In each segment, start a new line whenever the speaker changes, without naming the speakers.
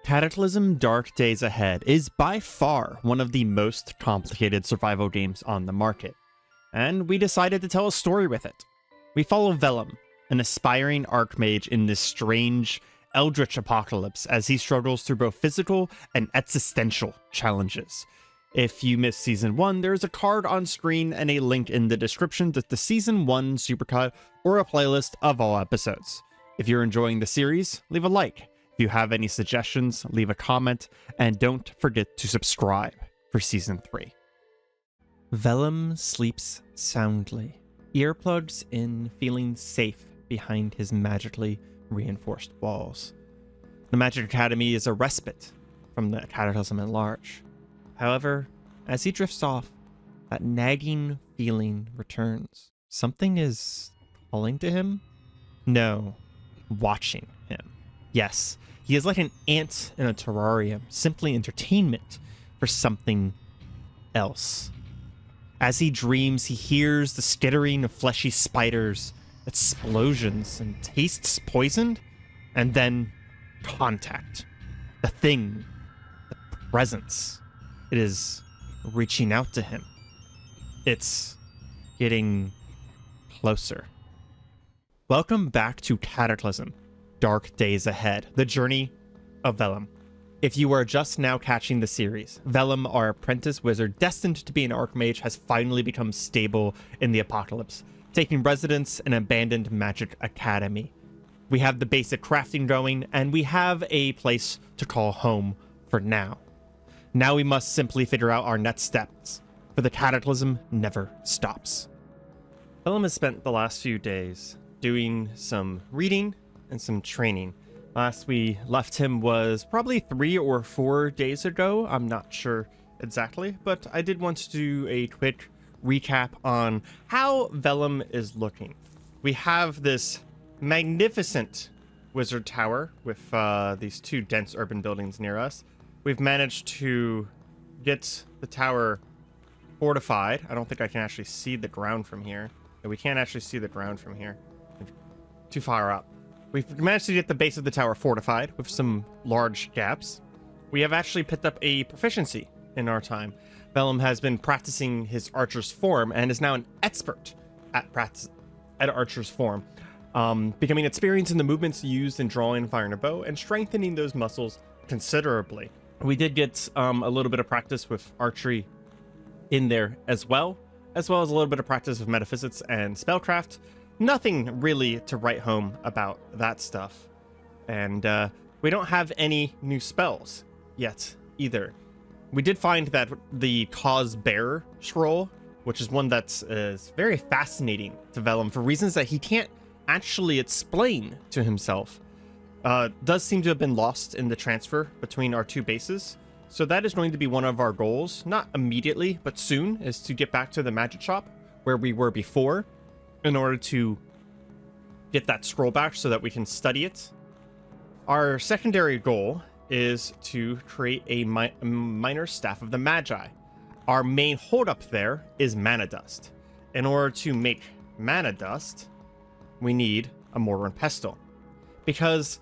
Cataclysm Dark Days Ahead is by far one of the most complicated survival games on the market, and we decided to tell a story with it. We follow Vellum, an aspiring Archmage in this strange, eldritch apocalypse as he struggles through both physical and existential challenges. If you missed Season 1, there is a card on screen and a link in the description to the Season 1 Supercut or a playlist of all episodes. If you're enjoying the series, leave a like. If you have any suggestions, leave a comment, and don't forget to subscribe for Season 3. Vellum sleeps soundly, earplugs in, feeling safe behind his magically reinforced walls. The Magic Academy is a respite from the Cataclysm at large. However, as he drifts off, that nagging feeling returns. Something is calling to him? No, watching him. Yes, he is like an ant in a terrarium, simply entertainment for something else. As he dreams, he hears the skittering of fleshy spiders, explosions, and tastes poisoned, and then contact. The thing, the presence. It is reaching out to him. It's getting closer. Welcome back to Cataclysm Dark Days Ahead, the journey of Vellum. If you are just now catching the series, Vellum, our apprentice wizard destined to be an Archmage, has finally become stable in the apocalypse, taking residence in an abandoned magic academy. We have the basic crafting going, and we have a place to call home for now. Now we must simply figure out our next steps, for the Cataclysm never stops. Vellum has spent the last few days doing some reading and some training. Last we left him was probably 3 or 4 days ago. I'm not sure exactly, but I did want to do a quick recap on how Vellum is looking. We have this magnificent wizard tower with these 2 dense urban buildings near us. We've managed to get the tower fortified. I don't think I can actually see the ground from here. We can't actually see the ground from here. Too far up. We've managed to get the base of the tower fortified with some large gaps. We have actually picked up a proficiency in our time. Vellum has been practicing his archer's form and is now an expert at archer's form, becoming experienced in the movements used in drawing and firing a bow and strengthening those muscles considerably. We did get a little bit of practice with archery in there as well as a little bit of practice with metaphysics and spellcraft. Nothing really to write home about that stuff. And we don't have any new spells yet either. We did find that the Cause Bearer scroll, which is one that is very fascinating to Vellum for reasons that he can't actually explain to himself, does seem to have been lost in the transfer between our 2 bases. So that is going to be one of our goals, not immediately, but soon, is to get back to the magic shop where we were before, in order to get that scroll back so that we can study it. Our secondary goal is to create a minor staff of the Magi. Our main holdup there is mana dust. In order to make mana dust, we need a mortar and pestle, because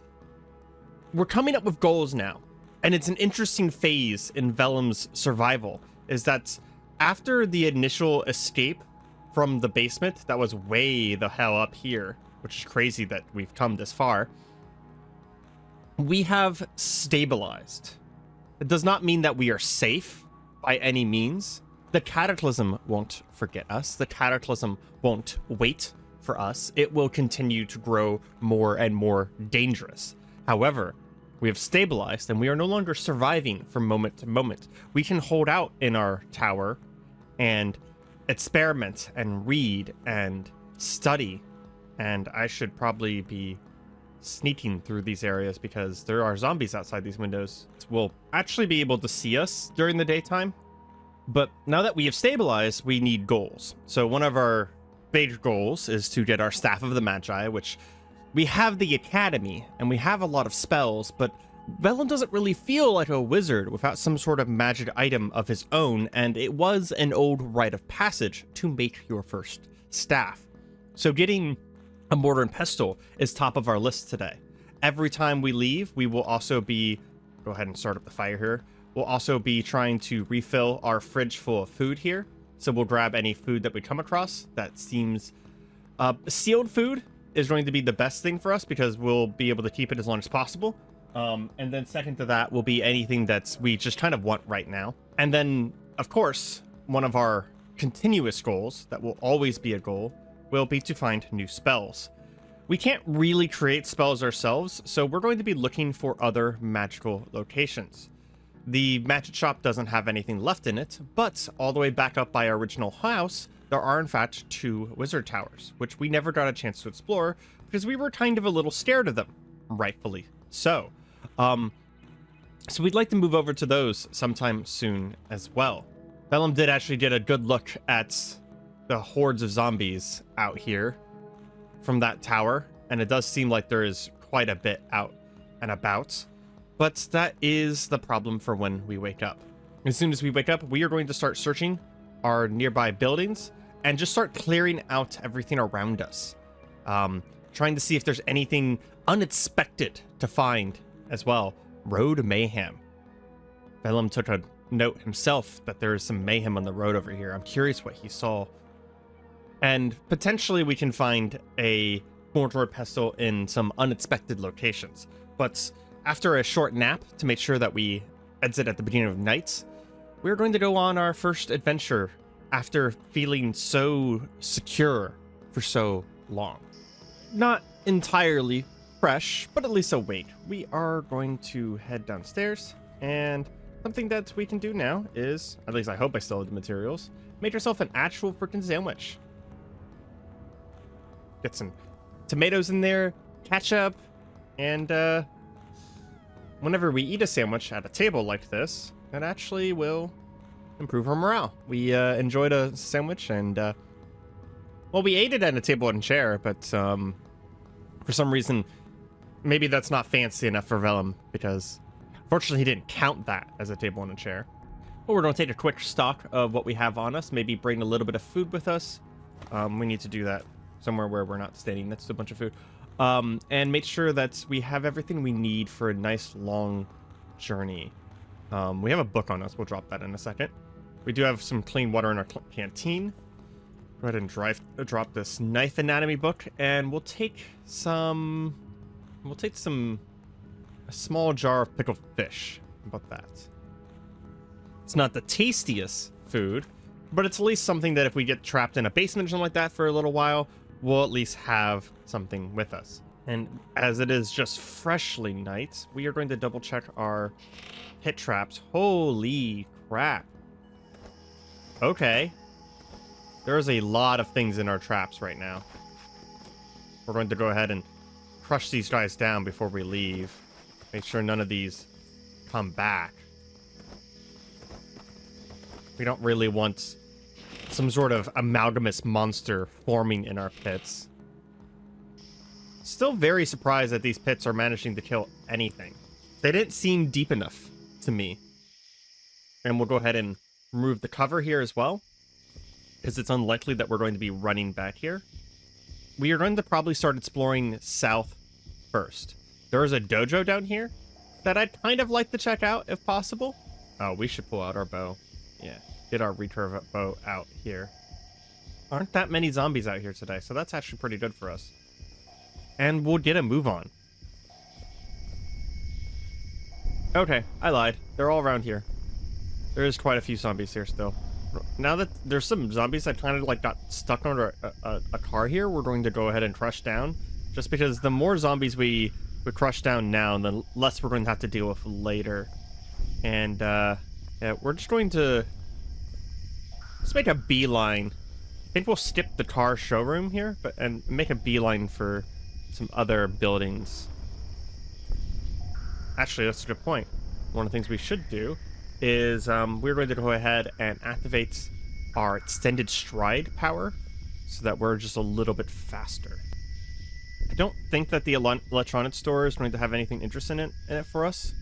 we're coming up with goals now, and it's an interesting phase in Vellum's survival, is that after the initial escape from the basement that was way the hell up here, which is crazy that we've come this far, we have stabilized. It does not mean that we are safe by any means. The Cataclysm won't forget us. The Cataclysm won't wait for us. It will continue to grow more and more dangerous. However, we have stabilized and we are no longer surviving from moment to moment. We can hold out in our tower and experiment and read and study, and I should probably be sneaking through these areas because there are zombies outside these windows. We'll actually be able to see us during the daytime, but now that we have stabilized, we need goals. So one of our big goals is to get our Staff of the Magi, which we have the academy and we have a lot of spells, but Vellum doesn't really feel like a wizard without some sort of magic item of his own, and it was an old rite of passage to make your first staff. So getting a mortar and pestle is top of our list today. Every time we leave, we will also be go ahead and start up the fire here. We'll also be trying to refill our fridge full of food here. So we'll grab any food that we come across that seems... sealed food is going to be the best thing for us because we'll be able to keep it as long as possible. And then second to that will be anything that's we just kind of want right now. And then, of course, one of our continuous goals that will always be a goal will be to find new spells. We can't really create spells ourselves, so we're going to be looking for other magical locations. The magic shop doesn't have anything left in it, but all the way back up by our original house, there are in fact 2 wizard towers, which we never got a chance to explore because we were kind of a little scared of them, rightfully so. So we'd like to move over to those sometime soon as well. Vellum did actually get a good look at the hordes of zombies out here from that tower, and it does seem like there is quite a bit out and about. But that is the problem for when we wake up. As soon as we wake up, we are going to start searching our nearby buildings and just start clearing out everything around us. Trying to see if there's anything unexpected to find as well. Road mayhem. Vellum took a note himself that there is some mayhem on the road over here. I'm curious what he saw. And potentially we can find a mortar pestle in some unexpected locations. But after a short nap to make sure that we exit at the beginning of night, we're going to go on our first adventure after feeling so secure for so long. Not entirely fresh, but at least awake. We are going to head downstairs, and something that we can do now is, at least I hope I still have the materials, make yourself an actual freaking sandwich. Get some tomatoes in there, ketchup, and whenever we eat a sandwich at a table like this, that actually will improve our morale. We enjoyed a sandwich, and well, we ate it at a table and chair, but for some reason, maybe that's not fancy enough for Vellum, because fortunately he didn't count that as a table and a chair. But we're going to take a quick stock of what we have on us, maybe bring a little bit of food with us. We need to do that somewhere where we're not standing next to a bunch of food. And make sure that we have everything we need for a nice long journey. We have a book on us. We'll drop that in a second. We do have some clean water in our canteen. Go ahead and drop this knife anatomy book, and we'll take some... a small jar of pickled fish. How about that? It's not the tastiest food, but it's at least something that if we get trapped in a basement or something like that for a little while, we'll at least have something with us. And as it is just freshly night, we are going to double check our hit traps. Holy crap. Okay. There's a lot of things in our traps right now. We're going to go ahead and crush these guys down before we leave. Make sure none of these come back. We don't really want some sort of amalgamous monster forming in our pits. Still very surprised that these pits are managing to kill anything. They didn't seem deep enough to me. And we'll go ahead and remove the cover here as well, because it's unlikely that we're going to be running back here. We are going to probably start exploring south first. There is a dojo down here that I'd kind of like to check out if possible. Oh, we should pull out our bow. Yeah, get our recurve bow out here. Aren't that many zombies out here today, so that's actually pretty good for us. And we'll get a move on. Okay, I lied. They're all around here. There is quite a few zombies here still. Now that there's some zombies that kind of like got stuck under a car here, we're going to go ahead and crush down. Just because the more zombies we crush down now, the less we're going to have to deal with later. And yeah, we're just going to... let's make a beeline. I think we'll skip the car showroom here, and make a beeline for some other buildings. Actually, that's a good point. One of the things we should do is we're going to go ahead and activate our extended stride power so that we're just a little bit faster. I don't think that the electronics store is going to have anything interesting in it for us.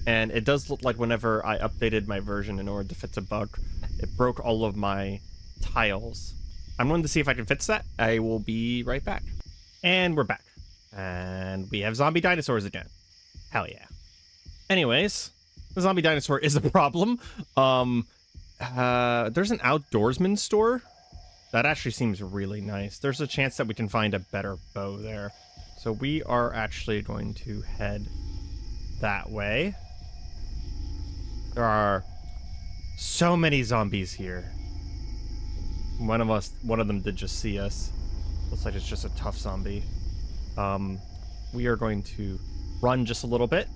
And it does look like whenever I updated my version in order to fix a bug, it broke all of my tiles. I'm going to see if I can fix that. I will be right back. And we're back. And we have zombie dinosaurs again. Hell yeah. Anyways, the zombie dinosaur is a problem. There's an outdoorsman store. That actually seems really nice. There's a chance that we can find a better bow there. So we are actually going to head that way. There are so many zombies here. One of them did just see us. Looks like it's just a tough zombie. We are going to run just a little bit,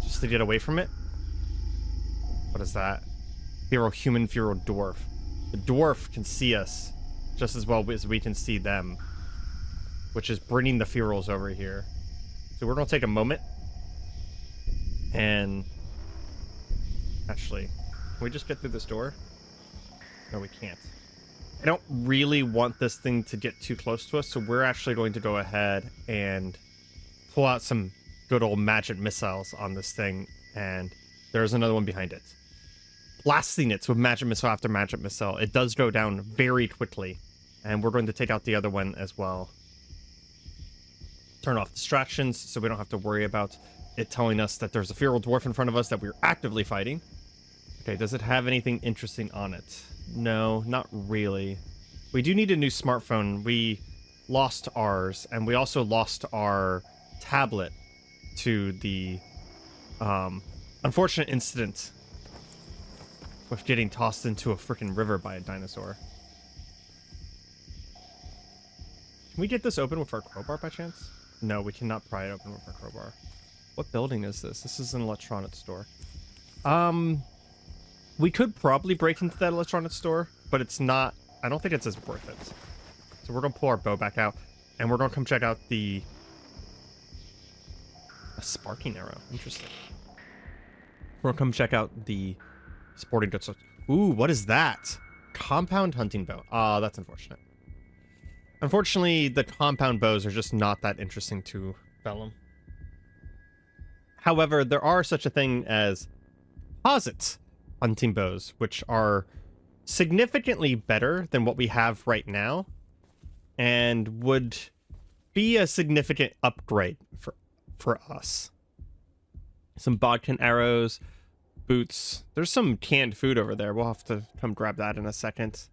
just to get away from it. What is that? Feral human, feral dwarf. The dwarf can see us just as well as we can see them, which is bringing the ferals over here. So we're gonna take a moment and actually, can we just get through this door? No, we can't. I don't really want this thing to get too close to us, so we're actually going to go ahead and pull out some good old magic missiles on this thing, and there's another one behind it. Blasting it with magic missile after magic missile. It does go down very quickly, and we're going to take out the other one as well. Turn off distractions so we don't have to worry about it telling us that there's a feral dwarf in front of us that we're actively fighting. Okay, does it have anything interesting on it? No, not really. We do need a new smartphone. We lost ours, and we also lost our tablet to the unfortunate incident with getting tossed into a freaking river by a dinosaur. Can we get this open with our crowbar by chance? No, we cannot pry it open with our crowbar. What building is this? This is an electronics store. We could probably break into that electronics store, but it's not... I don't think it's as worth it. So we're going to pull our bow back out, and we're going to come check out the... A sparking arrow. Interesting. We're going to come check out the sporting goods store. Ooh, what is that? Compound hunting bow. Ah, that's unfortunate. Unfortunately, the compound bows are just not that interesting to Vellum. However, there are such a thing as composite hunting bows, which are significantly better than what we have right now, and would be a significant upgrade for us. Some bodkin arrows, boots. There's some canned food over there. We'll have to come grab that in a second.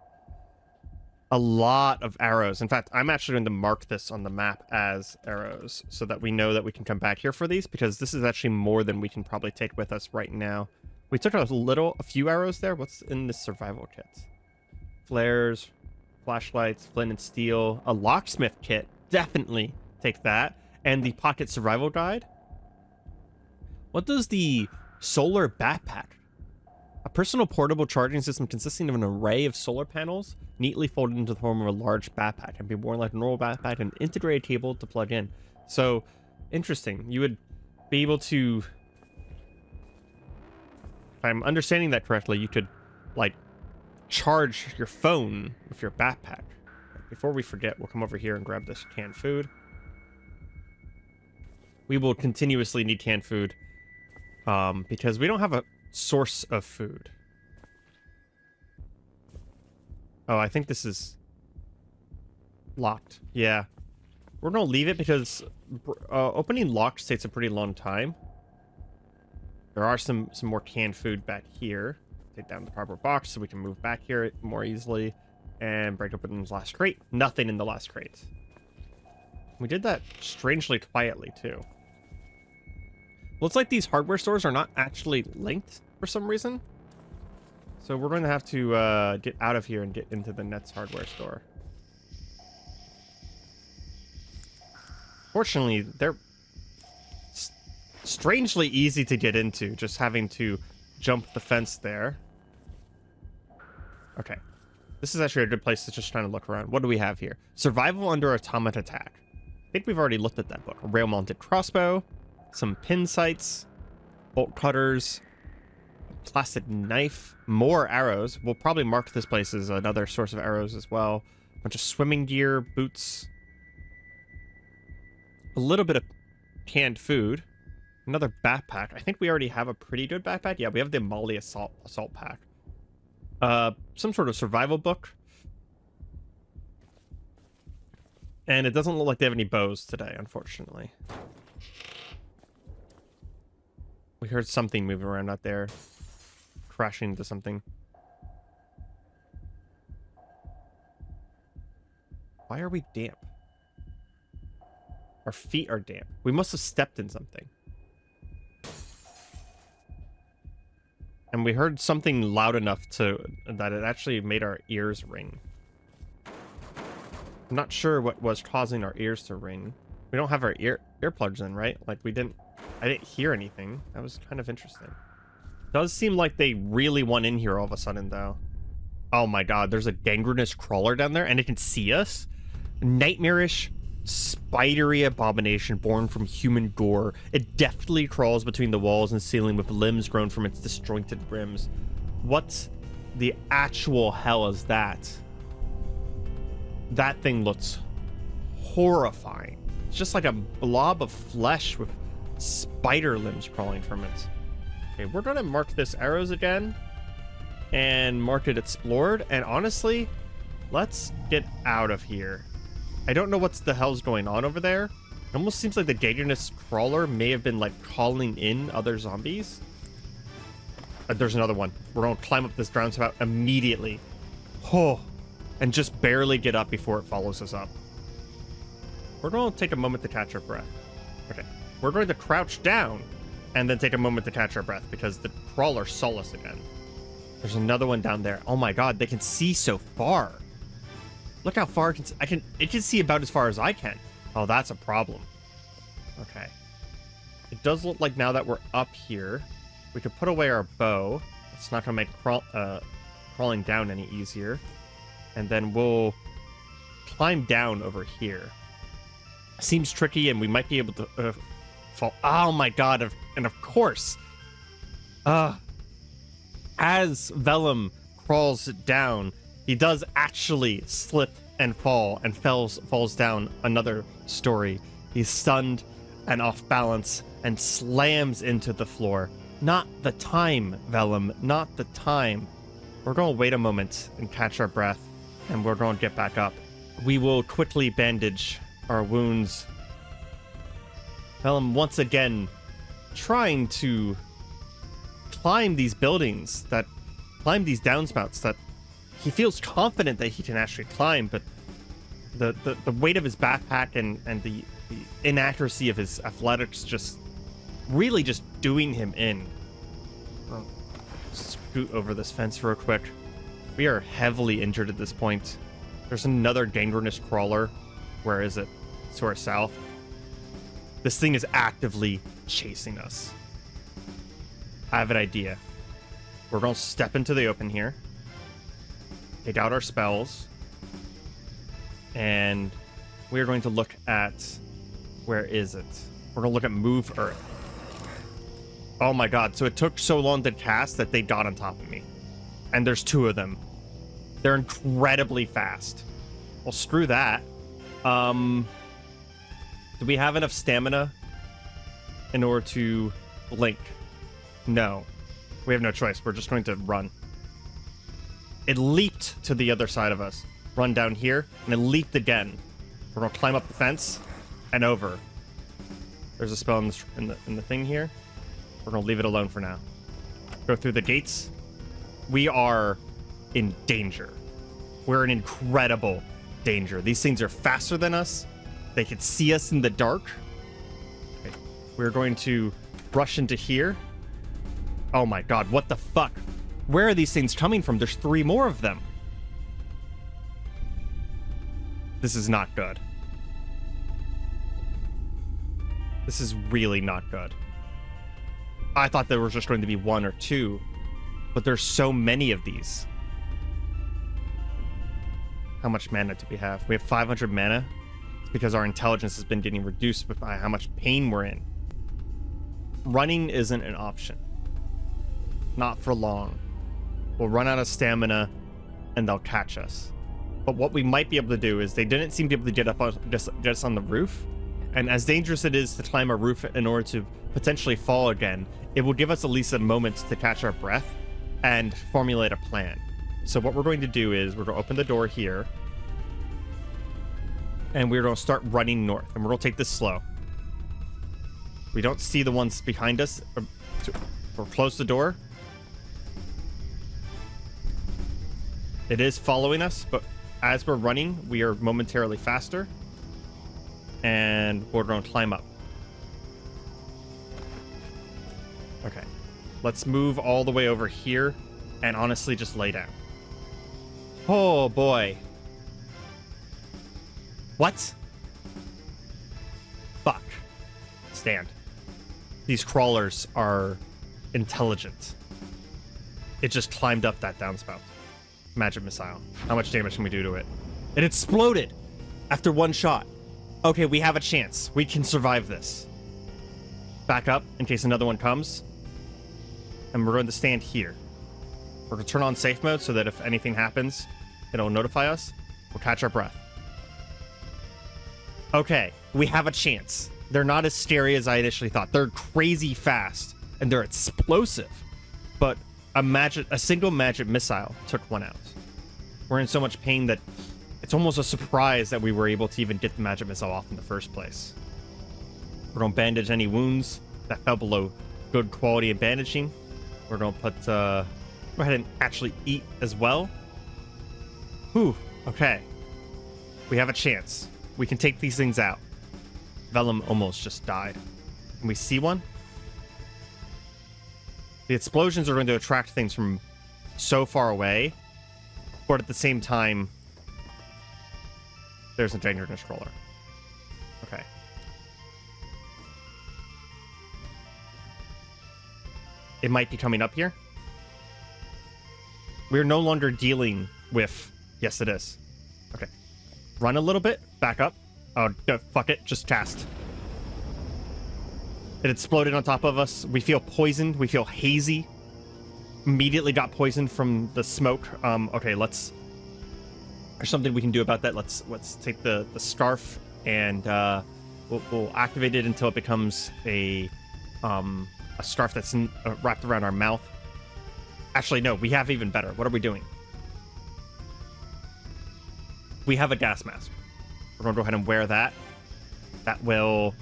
A lot of arrows. In fact, I'm actually going to mark this on the map as arrows so that we know that we can come back here for these, because this is actually more than we can probably take with us right now. We took a few arrows there. What's in this survival kit? Flares, flashlights, flint and steel, a locksmith kit. Definitely take that. And the pocket survival guide. What does the solar backpack? A personal portable charging system consisting of an array of solar panels neatly folded into the form of a large backpack and be worn like a normal backpack and an integrated cable to plug in. So, interesting. You would be able to... If I'm understanding that correctly, you could, like, charge your phone with your backpack. Before we forget, we'll come over here and grab this canned food. We will continuously need canned food because we don't have a source of food. Oh, I think this is locked. Yeah. We're going to leave it because opening locked takes a pretty long time. There are some more canned food back here. Take down the proper box so we can move back here more easily and break open the last crate. Nothing in the last crate. We did that strangely quietly too. Looks like these hardware stores are not actually linked for some reason. So we're going to have to get out of here and get into the Nets hardware store. Fortunately, they're strangely easy to get into, just having to jump the fence there. Okay. This is actually a good place to just try to look around. What do we have here? Survival under automata attack. I think we've already looked at that book. A rail-mounted crossbow, some pin sights, bolt cutters, a plastic knife, more arrows. We'll probably mark this place as another source of arrows as well. A bunch of swimming gear, boots, a little bit of canned food, another backpack. I think we already have a pretty good backpack. Yeah, we have the Mali assault pack. Some sort of survival book. And it doesn't look like they have any bows today, unfortunately. heard something moving around out there. Crashing into something. Why are we damp? Our feet are damp. We must have stepped in something. And we heard something loud enough that it actually made our ears ring. I'm not sure what was causing our ears to ring. We don't have our earplugs in, right? Like I didn't hear anything. That was kind of interesting. Does seem like they really went in here all of a sudden, though. Oh my god, there's a gangrenous crawler down there, and it can see us. Nightmarish, spidery abomination born from human gore. It deftly crawls between the walls and ceiling with limbs grown from its disjointed rims. What the actual hell is that? That thing looks horrifying. It's just like a blob of flesh with spider limbs crawling from it. Okay, we're gonna mark this arrows again and mark it explored. And honestly, let's get out of here. I don't know what the hell's going on over there. It almost seems like the gangrenous crawler may have been like calling in other zombies. There's another one. We're gonna climb up this ground spout immediately. Oh, and just barely get up before it follows us up. We're gonna take a moment to catch our breath. Okay, we're going to crouch down and then take a moment to catch our breath because the crawler saw us again. There's another one down there. Oh my god, they can see so far. Look how far it can see about as far as I can. Oh, that's a problem. Okay. It does look like now that we're up here, we could put away our bow. It's not gonna make crawling down any easier. And then we'll climb down over here. Seems tricky, and we might be able to fall. Oh my god! And of course, as Vellum crawls down, he does actually slip and fall and falls down another story. He's stunned and off balance and slams into the floor. Not the time, Vellum. Not the time. We're going to wait a moment and catch our breath, and we're going to get back up. We will quickly bandage our wounds. Vellum once again trying to climb these buildings, climb these downspouts that he feels confident that he can actually climb, but the weight of his backpack and the inaccuracy of his athletics just really just doing him in. I'll scoot over this fence real quick. We are heavily injured at this point. There's another gangrenous crawler. Where is it? To our south. This thing is actively chasing us. I have an idea. We're going to step into the open here. Take out our spells. And we're going to look at... Where is it? We're going to look at Move Earth. Oh my god. So it took so long to cast that they got on top of me. And there's two of them. They're incredibly fast. Well, screw that. Do we have enough stamina in order to blink? No. We have no choice. We're just going to run. It leaped to the other side of us. Run down here, and it leaped again. We're going to climb up the fence and over. There's a spell in the thing here. We're going to leave it alone for now. Go through the gates. We are in danger. We're in incredible danger. These things are faster than us. They can see us in the dark. Okay. We're going to rush into here. Oh my god, what the fuck? Where are these things coming from? There's 3 more of them. This is not good. This is really not good. I thought there was just going to be 1 or 2, but there's so many of these. How much mana do we have? We have 500 mana. It's because our intelligence has been getting reduced by how much pain we're in. Running isn't an option. Not for long. We'll run out of stamina and they'll catch us. But what we might be able to do is they didn't seem to be able to get up on, just on the roof. And as dangerous it is to climb a roof in order to potentially fall again, it will give us at least a moment to catch our breath and formulate a plan. So what we're going to do is we're going to open the door here. And we're going to start running north. And we're going to take this slow. We don't see the ones behind us We'll close the door. It is following us, but as we're running, we are momentarily faster. And we're going to climb up. Okay. Let's move all the way over here and honestly just lay down. Oh, boy. What? Fuck. Stand. These crawlers are intelligent. It just climbed up that downspout. Magic missile. How much damage can we do to it? It exploded after one shot. Okay, we have a chance. We can survive this. Back up in case another one comes. And we're going to stand here. We're going to turn on safe mode so that if anything happens, it'll notify us. We'll catch our breath. Okay, we have a chance. They're not as scary as I initially thought. They're crazy fast, and they're explosive. But a single magic missile took one out. We're in so much pain that it's almost a surprise that we were able to even get the magic missile off in the first place. We're going to bandage any wounds that fell below good quality of bandaging. We're going to put, go ahead and actually eat as well. Whew, okay. We have a chance. We can take these things out. Vellum almost just died. Can we see one? The explosions are going to attract things from so far away, but at the same time, there's a danger controller. Okay. It might be coming up here. We're no longer dealing with... Yes, it is. Okay. Run a little bit. Back up. Oh, no, fuck it. Just cast. It exploded on top of us. We feel poisoned. We feel hazy. Immediately got poisoned from the smoke. Okay, let's... There's something we can do about that. Let's take the scarf and we'll activate it until it becomes a scarf that's wrapped around our mouth. Actually, no, we have even better. What are we doing? We have a gas mask. We're going to go ahead and wear that. That will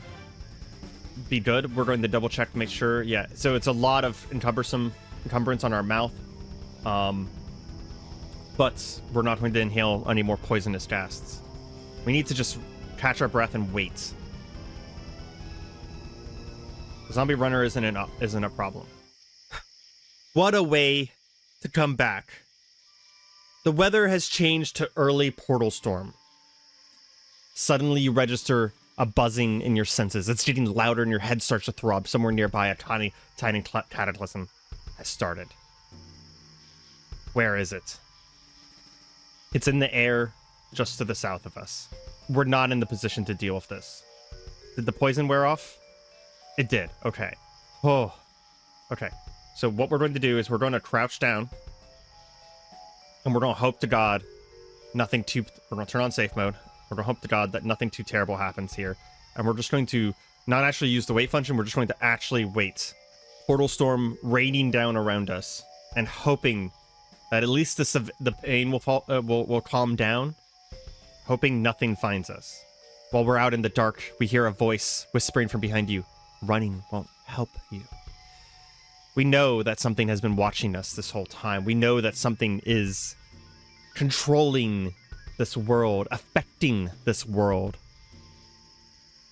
be good. We're going to double check to make sure. Yeah, so it's a lot of encumbrance on our mouth. But we're not going to inhale any more poisonous gases. We need to just catch our breath and wait. The zombie runner isn't a problem. What a way to come back. The weather has changed to early portal storm. Suddenly you register a buzzing in your senses. It's getting louder and your head starts to throb. Somewhere nearby, a tiny cataclysm has started. Where is it? It's in the air just to the south of us. We're not in the position to deal with this. Did the poison wear off? It did. Okay. Oh. Okay. So what we're going to do is we're going to crouch down. And we're going to hope to God nothing too... We're going to turn on safe mode. We're going to hope to God that nothing too terrible happens here. And we're just going to not actually use the wait function. We're just going to actually wait. Portal storm raining down around us. And hoping that at least the pain will calm down. Hoping nothing finds us. While we're out in the dark, we hear a voice whispering from behind you. Running won't help you. We know that something has been watching us this whole time. We know that something is controlling this world, affecting this world.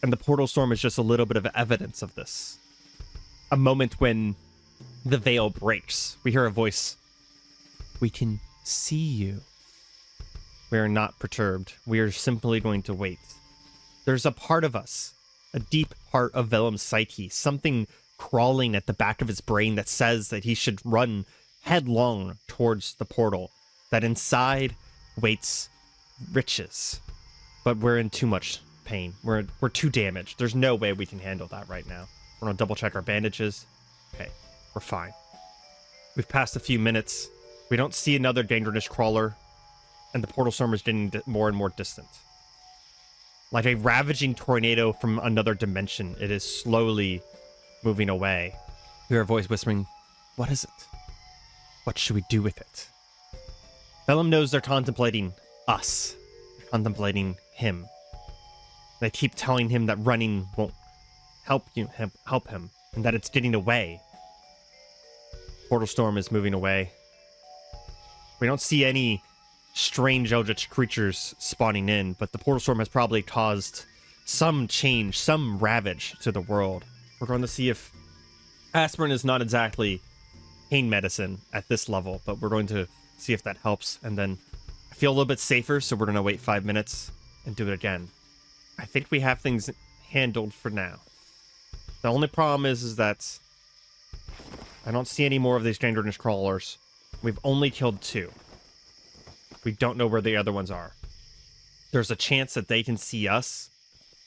And the portal storm is just a little bit of evidence of this. A moment when the veil breaks. We hear a voice. We can see you. We are not perturbed. We are simply going to wait. There's a part of us, a deep part of Vellum's psyche, something crawling at the back of his brain that says that he should run headlong towards the portal, that inside waits riches. But we're in too much pain. We're too damaged. There's no way we can handle that right now. We're gonna double check our bandages. Okay, we're fine. We've passed a few minutes. We don't see another dangerous crawler, and the portal storm is getting more and more distant. Like a ravaging tornado from another dimension, it is slowly moving away. We hear a voice whispering, "What is it? What should we do with it?" Vellum knows they're contemplating us. They're contemplating him. They keep telling him that running won't help him, and that it's getting away. Portal Storm is moving away. We don't see any strange eldritch creatures spawning in, but the Portal Storm has probably caused some change, some ravage to the world. We're going to see if aspirin is not exactly pain medicine at this level, but we're going to see if that helps. And then I feel a little bit safer, so we're going to wait 5 minutes and do it again. I think we have things handled for now. The only problem is that I don't see any more of these gangrenous crawlers. We've only killed 2. We don't know where the other ones are. There's a chance that they can see us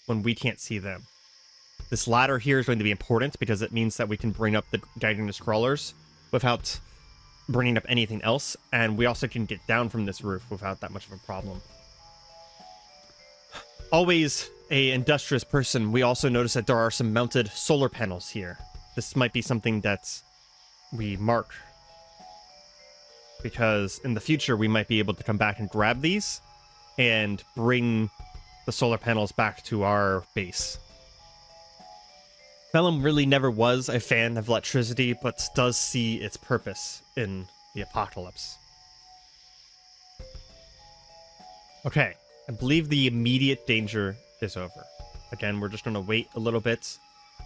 when we can't see them. This ladder here is going to be important because it means that we can bring up the gangrenous crawlers without bringing up anything else, and we also can get down from this roof without that much of a problem. Always a industrious person, we also notice that there are some mounted solar panels here. This might be something that we mark, because in the future we might be able to come back and grab these and bring the solar panels back to our base. Vellum really never was a fan of electricity, but does see its purpose in the apocalypse. Okay, I believe the immediate danger is over. Again, we're just going to wait a little bit.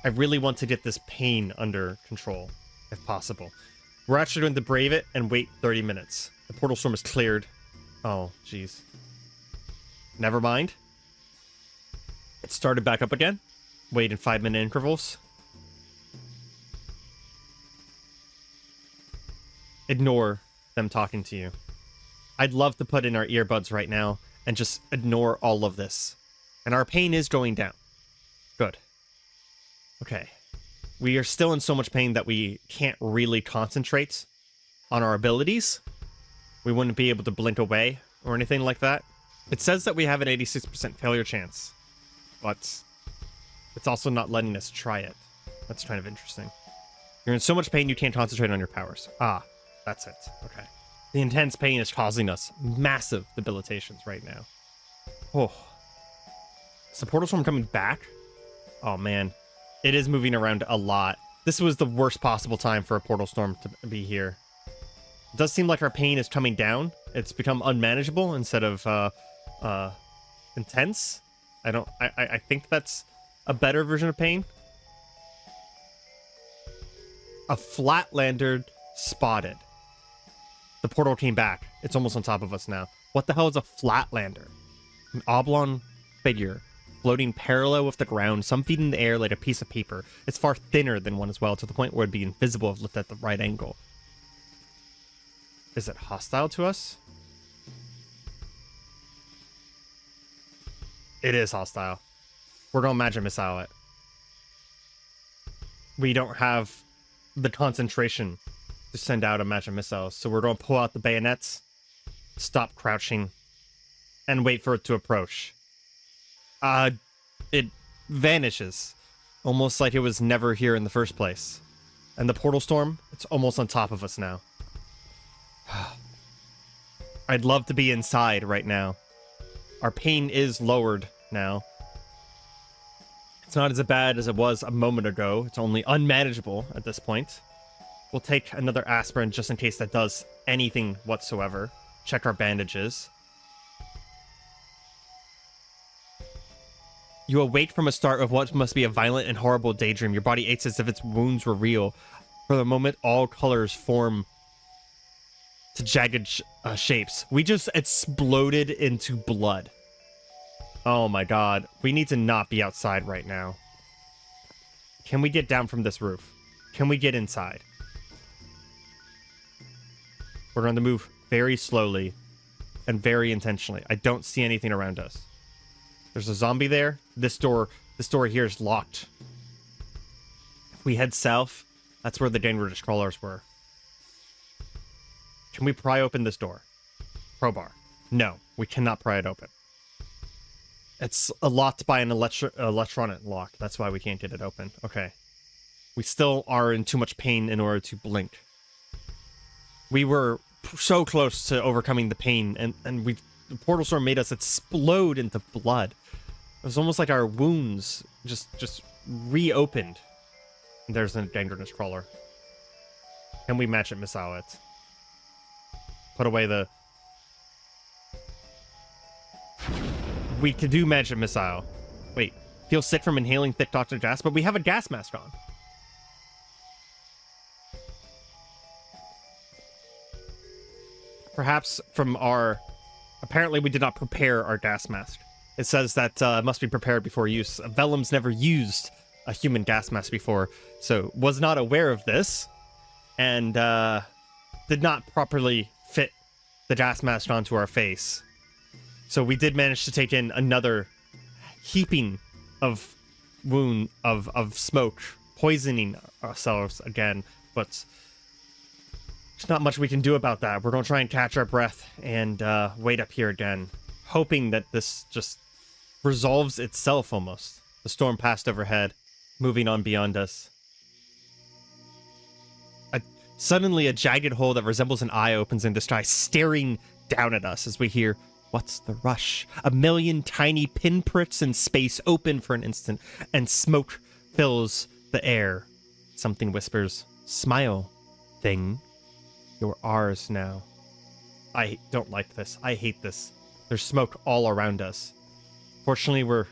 I really want to get this pain under control, if possible. We're actually going to brave it and wait 30 minutes. The portal storm is cleared. Oh, jeez. Never mind. It started back up again. Wait in 5-minute intervals. Ignore them talking to you. I'd love to put in our earbuds right now and just ignore all of this. And our pain is going down. Good. Okay. We are still in so much pain that we can't really concentrate on our abilities. We wouldn't be able to blink away or anything like that. It says that we have an 86% failure chance, but it's also not letting us try it. That's kind of interesting. You're in so much pain you can't concentrate on your powers. Ah, that's it. Okay. The intense pain is causing us massive debilitations right now. Oh. Is the portal storm coming back? Oh, man. It is moving around a lot. This was the worst possible time for a portal storm to be here. It does seem like our pain is coming down. It's become unmanageable instead of intense. I think that's a better version of pain. A flatlander spotted. The portal came back. It's almost on top of us now. What the hell is a flatlander? An oblong figure floating parallel with the ground, some feet in the air like a piece of paper. It's far thinner than one as well, to the point where it'd be invisible if looked at the right angle. Is it hostile to us? It is hostile. We're gonna magic missile it. We don't have the concentration to send out a magic missile, so we're gonna pull out the bayonets, stop crouching, and wait for it to approach. It vanishes, almost like it was never here in the first place. And the portal storm, it's almost on top of us now. I'd love to be inside right now. Our pain is lowered now. It's not as bad as it was a moment ago. It's only unmanageable at this point. We'll take another aspirin just in case that does anything whatsoever. Check our bandages. You awake from a start of what must be a violent and horrible daydream. Your body aches as if its wounds were real. For the moment, all colors form to jagged shapes. We just exploded into blood. Oh my god. We need to not be outside right now. Can we get down from this roof? Can we get inside? We're going to move very slowly and very intentionally. I don't see anything around us. There's a zombie there. This door here is locked. If we head south, that's where the dangerous crawlers were. Can we pry open this door? Crowbar. No, we cannot pry it open. It's locked by an electronic lock. That's why we can't get it open. Okay. We still are in too much pain in order to blink. We were so close to overcoming the pain, and the portal storm made us explode into blood. It was almost like our wounds just reopened. There's a gangrenous crawler. Can we magic missile it? Put away the... We could do magic missile. Wait, feel sick from inhaling thick toxic gas, but we have a gas mask on. Perhaps from our... Apparently we did not prepare our gas mask. It says that it must be prepared before use. Vellum's never used a human gas mask before, so was not aware of this, and did not properly fit the gas mask onto our face. So we did manage to take in another heaping of of smoke, poisoning ourselves again, but there's not much we can do about that. We're gonna try and catch our breath and wait up here again, hoping that this just resolves itself almost. The storm passed overhead, moving on beyond us. Suddenly, a jagged hole that resembles an eye opens in the sky, staring down at us as we hear, "What's the rush?" A million tiny pinpricks in space open for an instant, and smoke fills the air. Something whispers, "Smile, thing. You're ours now." I don't like this. I hate this. There's smoke all around us. Fortunately, we're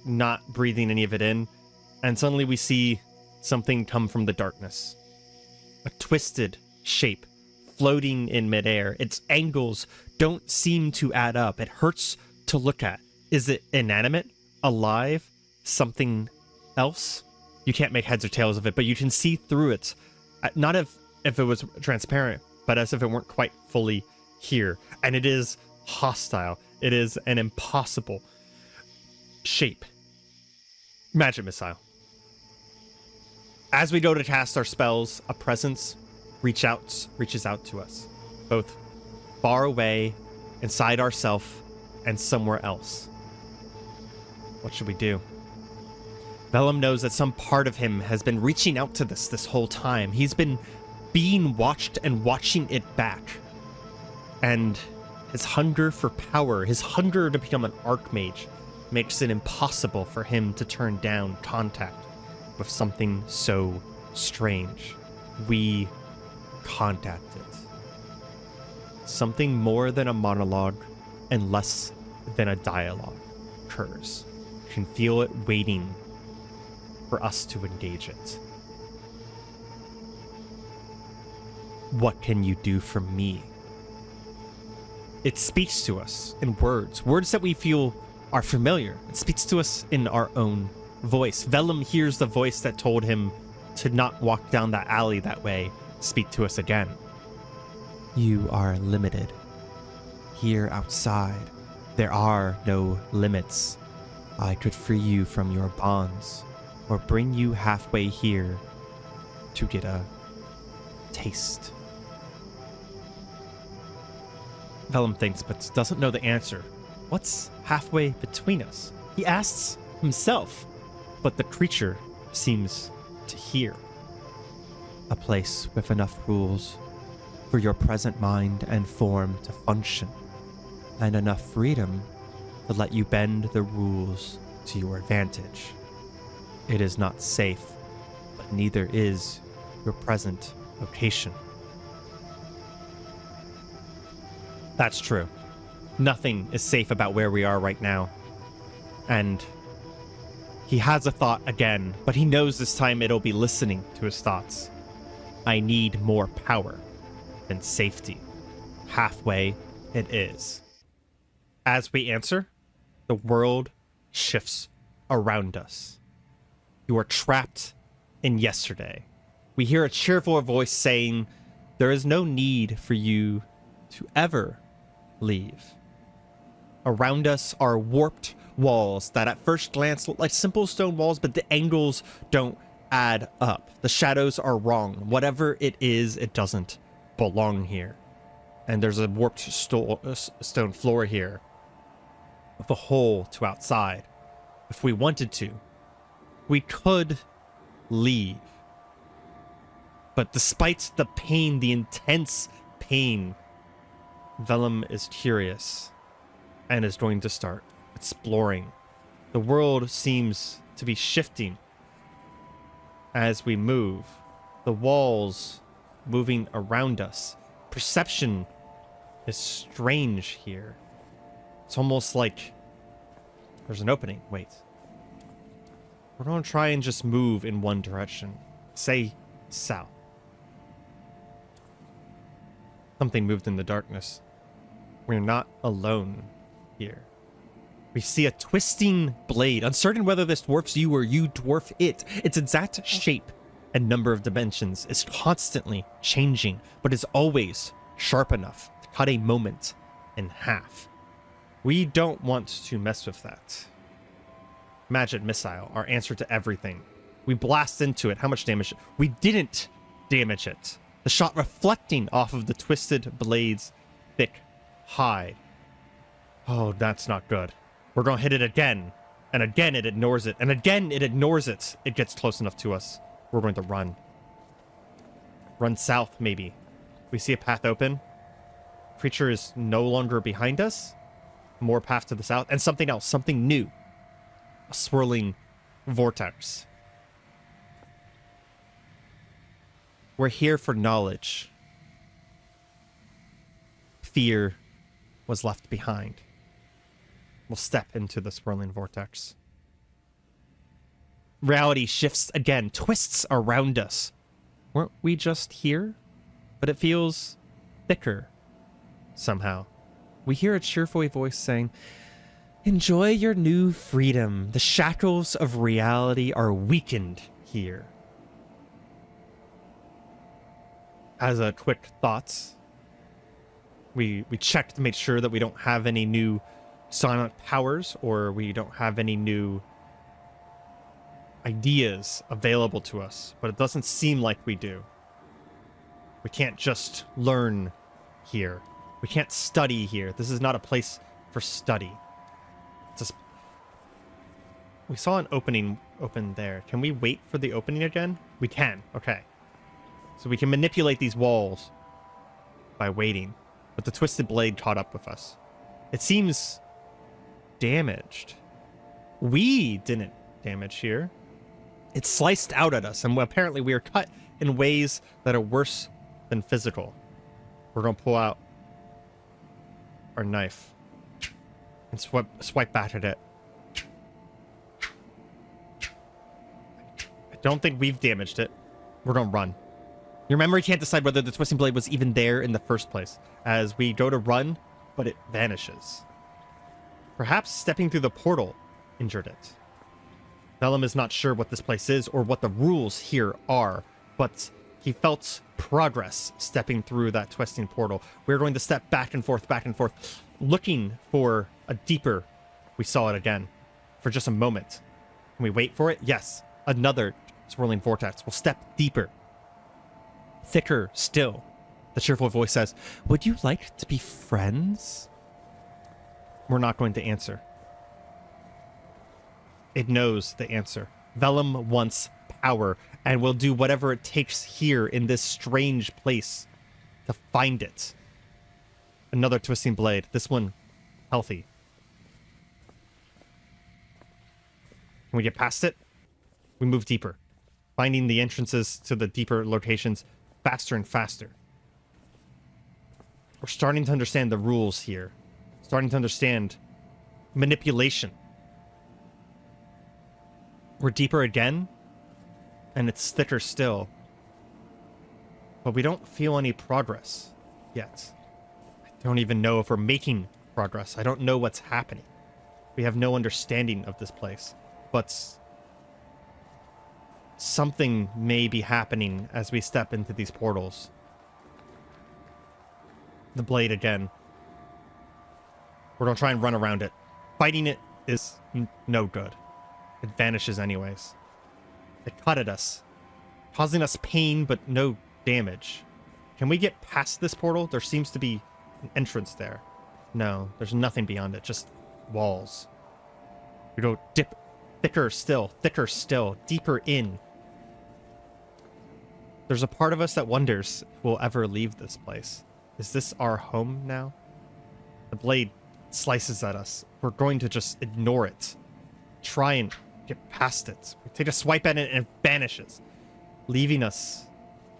not breathing any of it in, and suddenly we see something come from the darkness. A twisted shape floating in midair. Its angles don't seem to add up. It hurts to look at. Is it inanimate? Alive? Something else? You can't make heads or tails of it, but you can see through it. Not if it was transparent, but as if it weren't quite fully here. And it is hostile. It is an impossible shape. Magic missile. As we go to cast our spells, a presence reaches out to us, both far away, inside ourself, and somewhere else. What should we do? Vellum knows that some part of him has been reaching out to this whole time. He's been being watched and watching it back. And his hunger for power, his hunger to become an Archmage, makes it impossible for him to turn down contact with something so strange. We contact it. Something more than a monologue and less than a dialogue occurs. You can feel it waiting for us to engage it. What can you do for me? It speaks to us in words that we feel are familiar. It speaks to us in our own voice. Vellum hears the voice that told him to not walk down that alley that way speak to us again. You are limited. Here outside, there are no limits. I could free you from your bonds, or bring you halfway here to get a taste. Vellum thinks, but doesn't know the answer. What's halfway between us? He asks himself, but the creature seems to hear. A place with enough rules for your present mind and form to function, and enough freedom to let you bend the rules to your advantage. It is not safe, but neither is your present location. That's true. Nothing is safe about where we are right now. And he has a thought again, but he knows this time it'll be listening to his thoughts. I need more power than safety. Halfway it is. As we answer, the world shifts around us. You are trapped in yesterday. We hear a cheerful voice saying, there is no need for you to ever leave. Around us are warped walls that at first glance look like simple stone walls, but the angles don't add up. The shadows are wrong. Whatever it is, it doesn't belong here. And there's a warped stone floor here with a hole to outside. If we wanted to, we could leave. But despite the pain, the intense pain, Vellum is curious and is going to start exploring. The world seems to be shifting as we move. The walls moving around us. Perception is strange here. It's almost like there's an opening. Wait. We're going to try and just move in one direction. Say south. Something moved in the darkness. We're not alone here. We see a twisting blade. Uncertain whether this dwarfs you or you dwarf it. Its exact shape and number of dimensions is constantly changing, but is always sharp enough to cut a moment in half. We don't want to mess with that. Magic missile, our answer to everything. We blast into it. How much damage? We didn't damage it. The shot reflecting off of the twisted blade's thick hide. Oh, that's not good. We're going to hit it again. And again it ignores it. And again it ignores it. It gets close enough to us. We're going to run. Run south, maybe. We see a path open. Creature is no longer behind us. More path to the south. And something else. Something new. A swirling vortex. We're here for knowledge. Fear was left behind. We'll step into the swirling vortex. Reality shifts again, twists around us. Weren't we just here? But it feels thicker somehow. We hear a cheerful voice saying, "Enjoy your new freedom. The shackles of reality are weakened here." As a quick thoughts, we checked to make sure that we don't have any new silent powers, or we don't have any new ideas available to us, but it doesn't seem like we do. We can't just learn here. We can't study here. This is not a place for study. It's we saw an opening open there. Can we wait for the opening again? We can. Okay. So we can manipulate these walls by waiting. But the twisted blade caught up with us. It seems damaged. We didn't damage here. It sliced out at us, and apparently we are cut in ways that are worse than physical. We're going to pull out our knife and swipe back at it. I don't think we've damaged it. We're going to run. Your memory can't decide whether the twisting blade was even there in the first place, as we go to run, but it vanishes. Perhaps stepping through the portal injured it. Vellum is not sure what this place is or what the rules here are, but he felt progress stepping through that twisting portal. We're going to step back and forth, looking for a deeper... We saw it again for just a moment. Can we wait for it? Yes. Another swirling vortex. We'll step deeper. Thicker still. The cheerful voice says, "Would you like to be friends?" We're not going to answer. It knows the answer. Vellum wants power and will do whatever it takes here in this strange place to find it. Another twisting blade. This one healthy. Can we get past it? We move deeper, finding the entrances to the deeper locations faster and faster. We're starting to understand the rules here. Starting to understand manipulation. We're deeper again, and it's thicker still. But we don't feel any progress yet. I don't even know if we're making progress. I don't know what's happening. We have no understanding of this place. But something may be happening as we step into these portals. The blade again. We're going to try and run around it. Fighting it is no good. It vanishes anyways. It cut at us, causing us pain but no damage. Can we get past this portal? There seems to be an entrance there. No, there's nothing beyond it, just walls. We go dip thicker still, deeper in. There's a part of us that wonders if we'll ever leave this place. Is this our home now? The blade slices at us. We're going to just ignore it. Try and get past it. We take a swipe at it and it vanishes, leaving us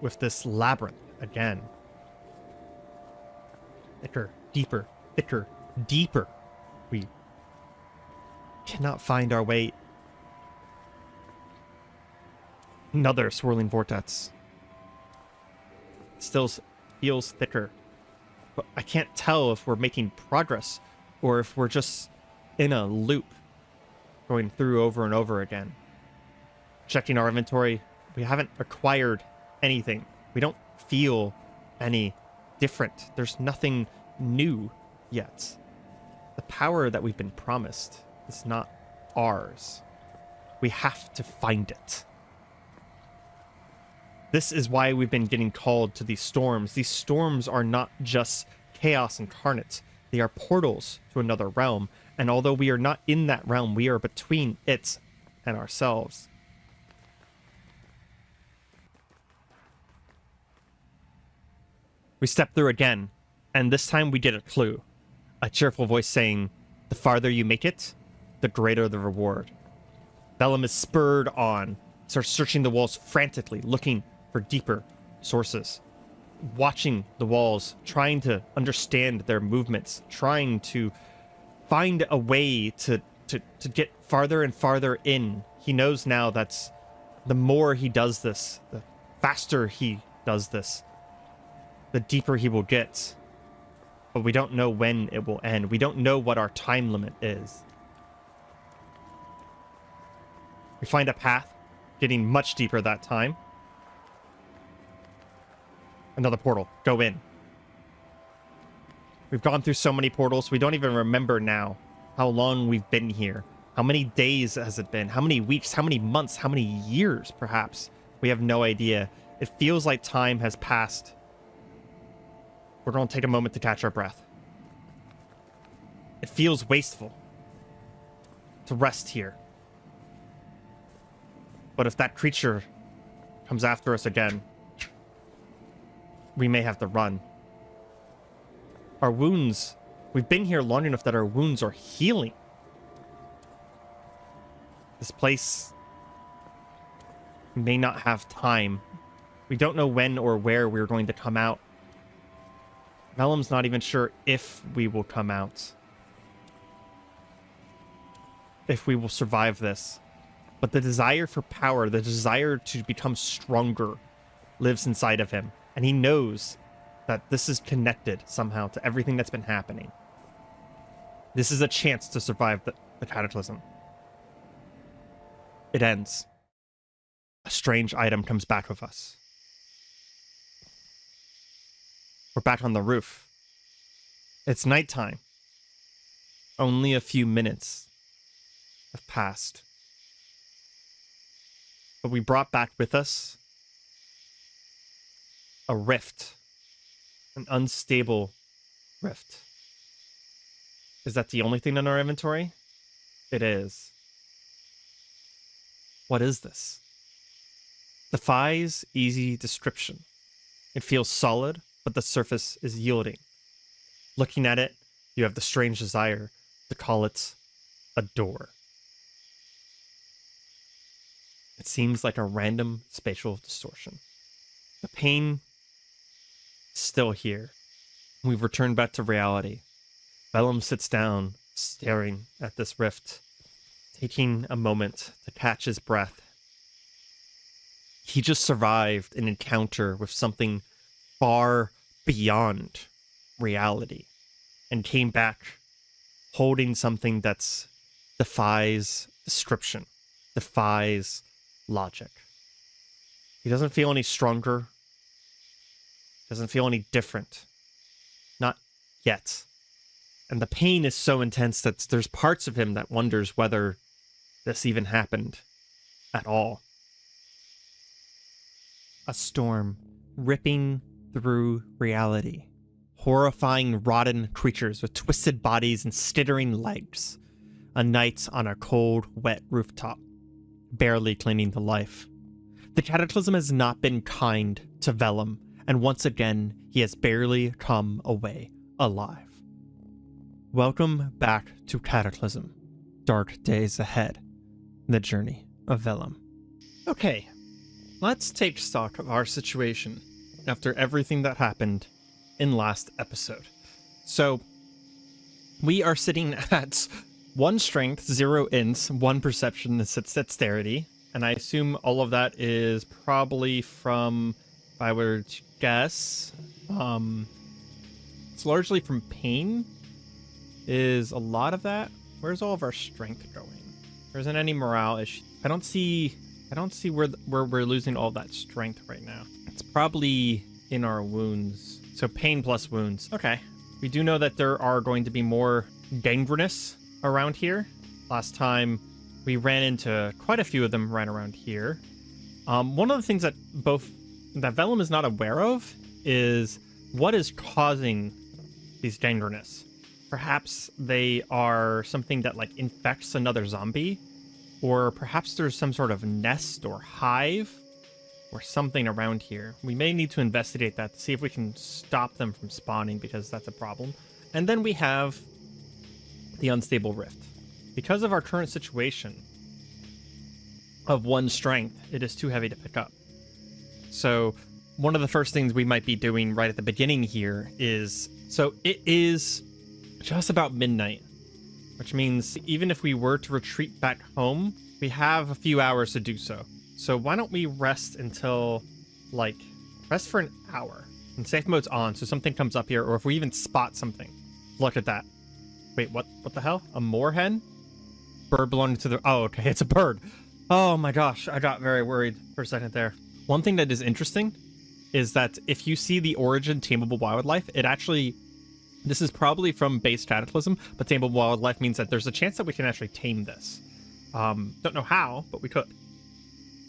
with this labyrinth again. Thicker, deeper, thicker, deeper. We cannot find our way. Another swirling vortex. Still feels thicker. But I can't tell if we're making progress or if we're just in a loop going through over and over again. Checking our inventory, we haven't acquired anything. We don't feel any different. There's nothing new yet. The power that we've been promised is not ours. We have to find it. This is why we've been getting called to these storms. These storms are not just chaos incarnate. They are portals to another realm. And although we are not in that realm, we are between it and ourselves. We step through again, and this time we get a clue. A cheerful voice saying, "The farther you make it, the greater the reward." Vellum is spurred on, starts searching the walls frantically, looking for deeper sources. Watching the walls, trying to understand their movements, trying to find a way to get farther and farther in. He knows now that the more he does this, the faster he does this, the deeper he will get. But we don't know when it will end. We don't know what our time limit is. We find a path, getting much deeper that time. Another portal. Go in. We've gone through so many portals, we don't even remember now how long we've been here. How many days has it been? How many weeks? How many months? How many years, perhaps? We have no idea. It feels like time has passed. We're going to take a moment to catch our breath. It feels wasteful to rest here. But if that creature comes after us again, we may have to run. Our wounds, we've been here long enough that our wounds are healing. This place may not have time. We don't know when or where we're going to come out. Vellum's not even sure if we will come out. If we will survive this. But the desire for power, the desire to become stronger, lives inside of him. And he knows that this is connected somehow to everything that's been happening. This is a chance to survive the Cataclysm. It ends. A strange item comes back with us. We're back on the roof. It's nighttime. Only a few minutes have passed. But we brought back with us a rift. An unstable rift. Is that the only thing in our inventory? It is. What is this? Defies easy description. It feels solid, but the surface is yielding. Looking at it, you have the strange desire to call it a door. It seems like a random spatial distortion. The pain is still here. We've returned back to reality. Vellum sits down, staring at this rift, taking a moment to catch his breath. He just survived an encounter with something far beyond reality and came back holding something that defies description, defies logic. He doesn't feel any stronger, doesn't feel any different. Not yet. And the pain is so intense that there's parts of him that wonders whether this even happened at all. A storm ripping through reality. Horrifying rotten creatures with twisted bodies and stittering legs. A night on a cold, wet rooftop. Barely clinging to life. The Cataclysm has not been kind to Vellum, and once again, he has barely come away alive. Welcome back to Cataclysm. Dark days ahead. The journey of Vellum. Okay, let's take stock of our situation after everything that happened in last episode. So we are sitting at 1 strength, 0 ints, 1 perception, and dexterity. And I assume all of that is probably from, if I were to guess, it's largely from pain. Is a lot of that? Where's all of our strength going? There isn't any morale issue. I don't see where we're losing all that strength right now. It's probably in our wounds. So pain plus wounds. Okay. We do know that there are going to be more gangrenous around here. Last time we ran into quite a few of them right around here. One of the things that Vellum is not aware of is what is causing these gangrenous. Perhaps they are something that like infects another zombie, or perhaps there's some sort of nest or hive or something around here. We may need to investigate that to see if we can stop them from spawning, because that's a problem. And then we have the unstable rift. Because of our current situation of 1 strength, it is too heavy to pick up. So one of the first things we might be doing right at the beginning here is, so it is just about midnight, which means even if we were to retreat back home, we have a few hours to do so. So why don't we rest until, like, rest for an hour. And safe mode's on, so something comes up here, or if we even spot something. Look at that. Wait, what the hell? A moorhen? Bird belonging to the... Oh, okay, it's a bird. Oh my gosh, I got very worried for a second there. One thing that is interesting is that if you see the origin Tamable Wildlife, it actually... This is probably from base Cataclysm, but Tamable Wildlife means that there's a chance that we can actually tame this. Don't know how, but we could.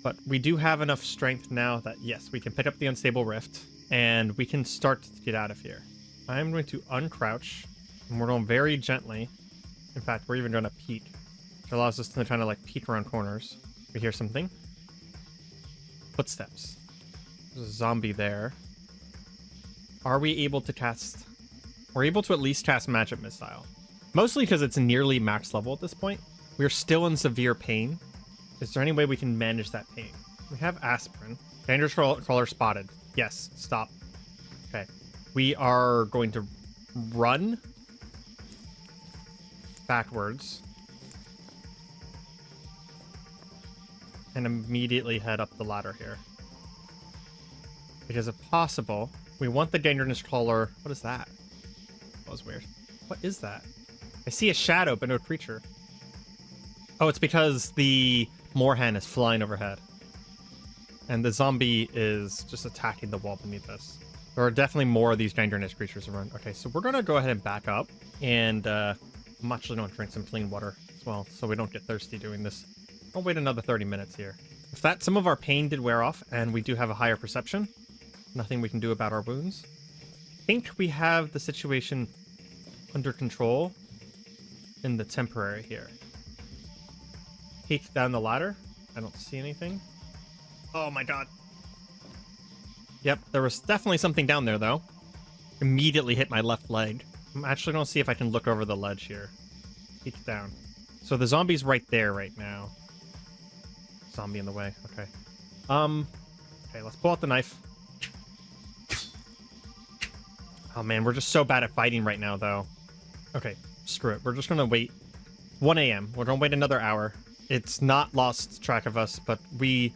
But we do have enough strength now that, yes, we can pick up the Unstable Rift, and we can start to get out of here. I'm going to uncrouch, and we're going very gently. In fact, we're even going to peek, which allows us to kind of like peek around corners. We hear something. Footsteps. There's a zombie there. Are we able to cast... We're able to at least cast Magic Missile. Mostly because it's nearly max level at this point. We're still in severe pain. Is there any way we can manage that pain? We have aspirin. Dangerous crawler spotted. Yes, stop. Okay. We are going to run backwards and immediately head up the ladder here. Because if possible, we want the dangerous crawler. What is that? That was weird. What is that? I see a shadow, but no creature. Oh, it's because the moorhen is flying overhead. And the zombie is just attacking the wall beneath us. There are definitely more of these gangrenous creatures around. Okay, so we're going to go ahead and back up. And I'm actually going to drink some clean water as well, so we don't get thirsty doing this. I'll wait another 30 minutes here. If that, some of our pain did wear off, and we do have a higher perception, nothing we can do about our wounds. I think we have the situation under control in the temporary here. Peek down the ladder. I don't see anything. Oh my god. Yep, there was definitely something down there though. Immediately hit my left leg. I'm actually gonna see if I can look over the ledge here. Peek down. So the zombie's right there right now. Zombie in the way. Okay. Okay, let's pull out the knife. Oh man, we're just so bad at fighting right now though. Okay, screw it. We're just gonna wait. 1 a.m. We're gonna wait another hour. It's not lost track of us, but we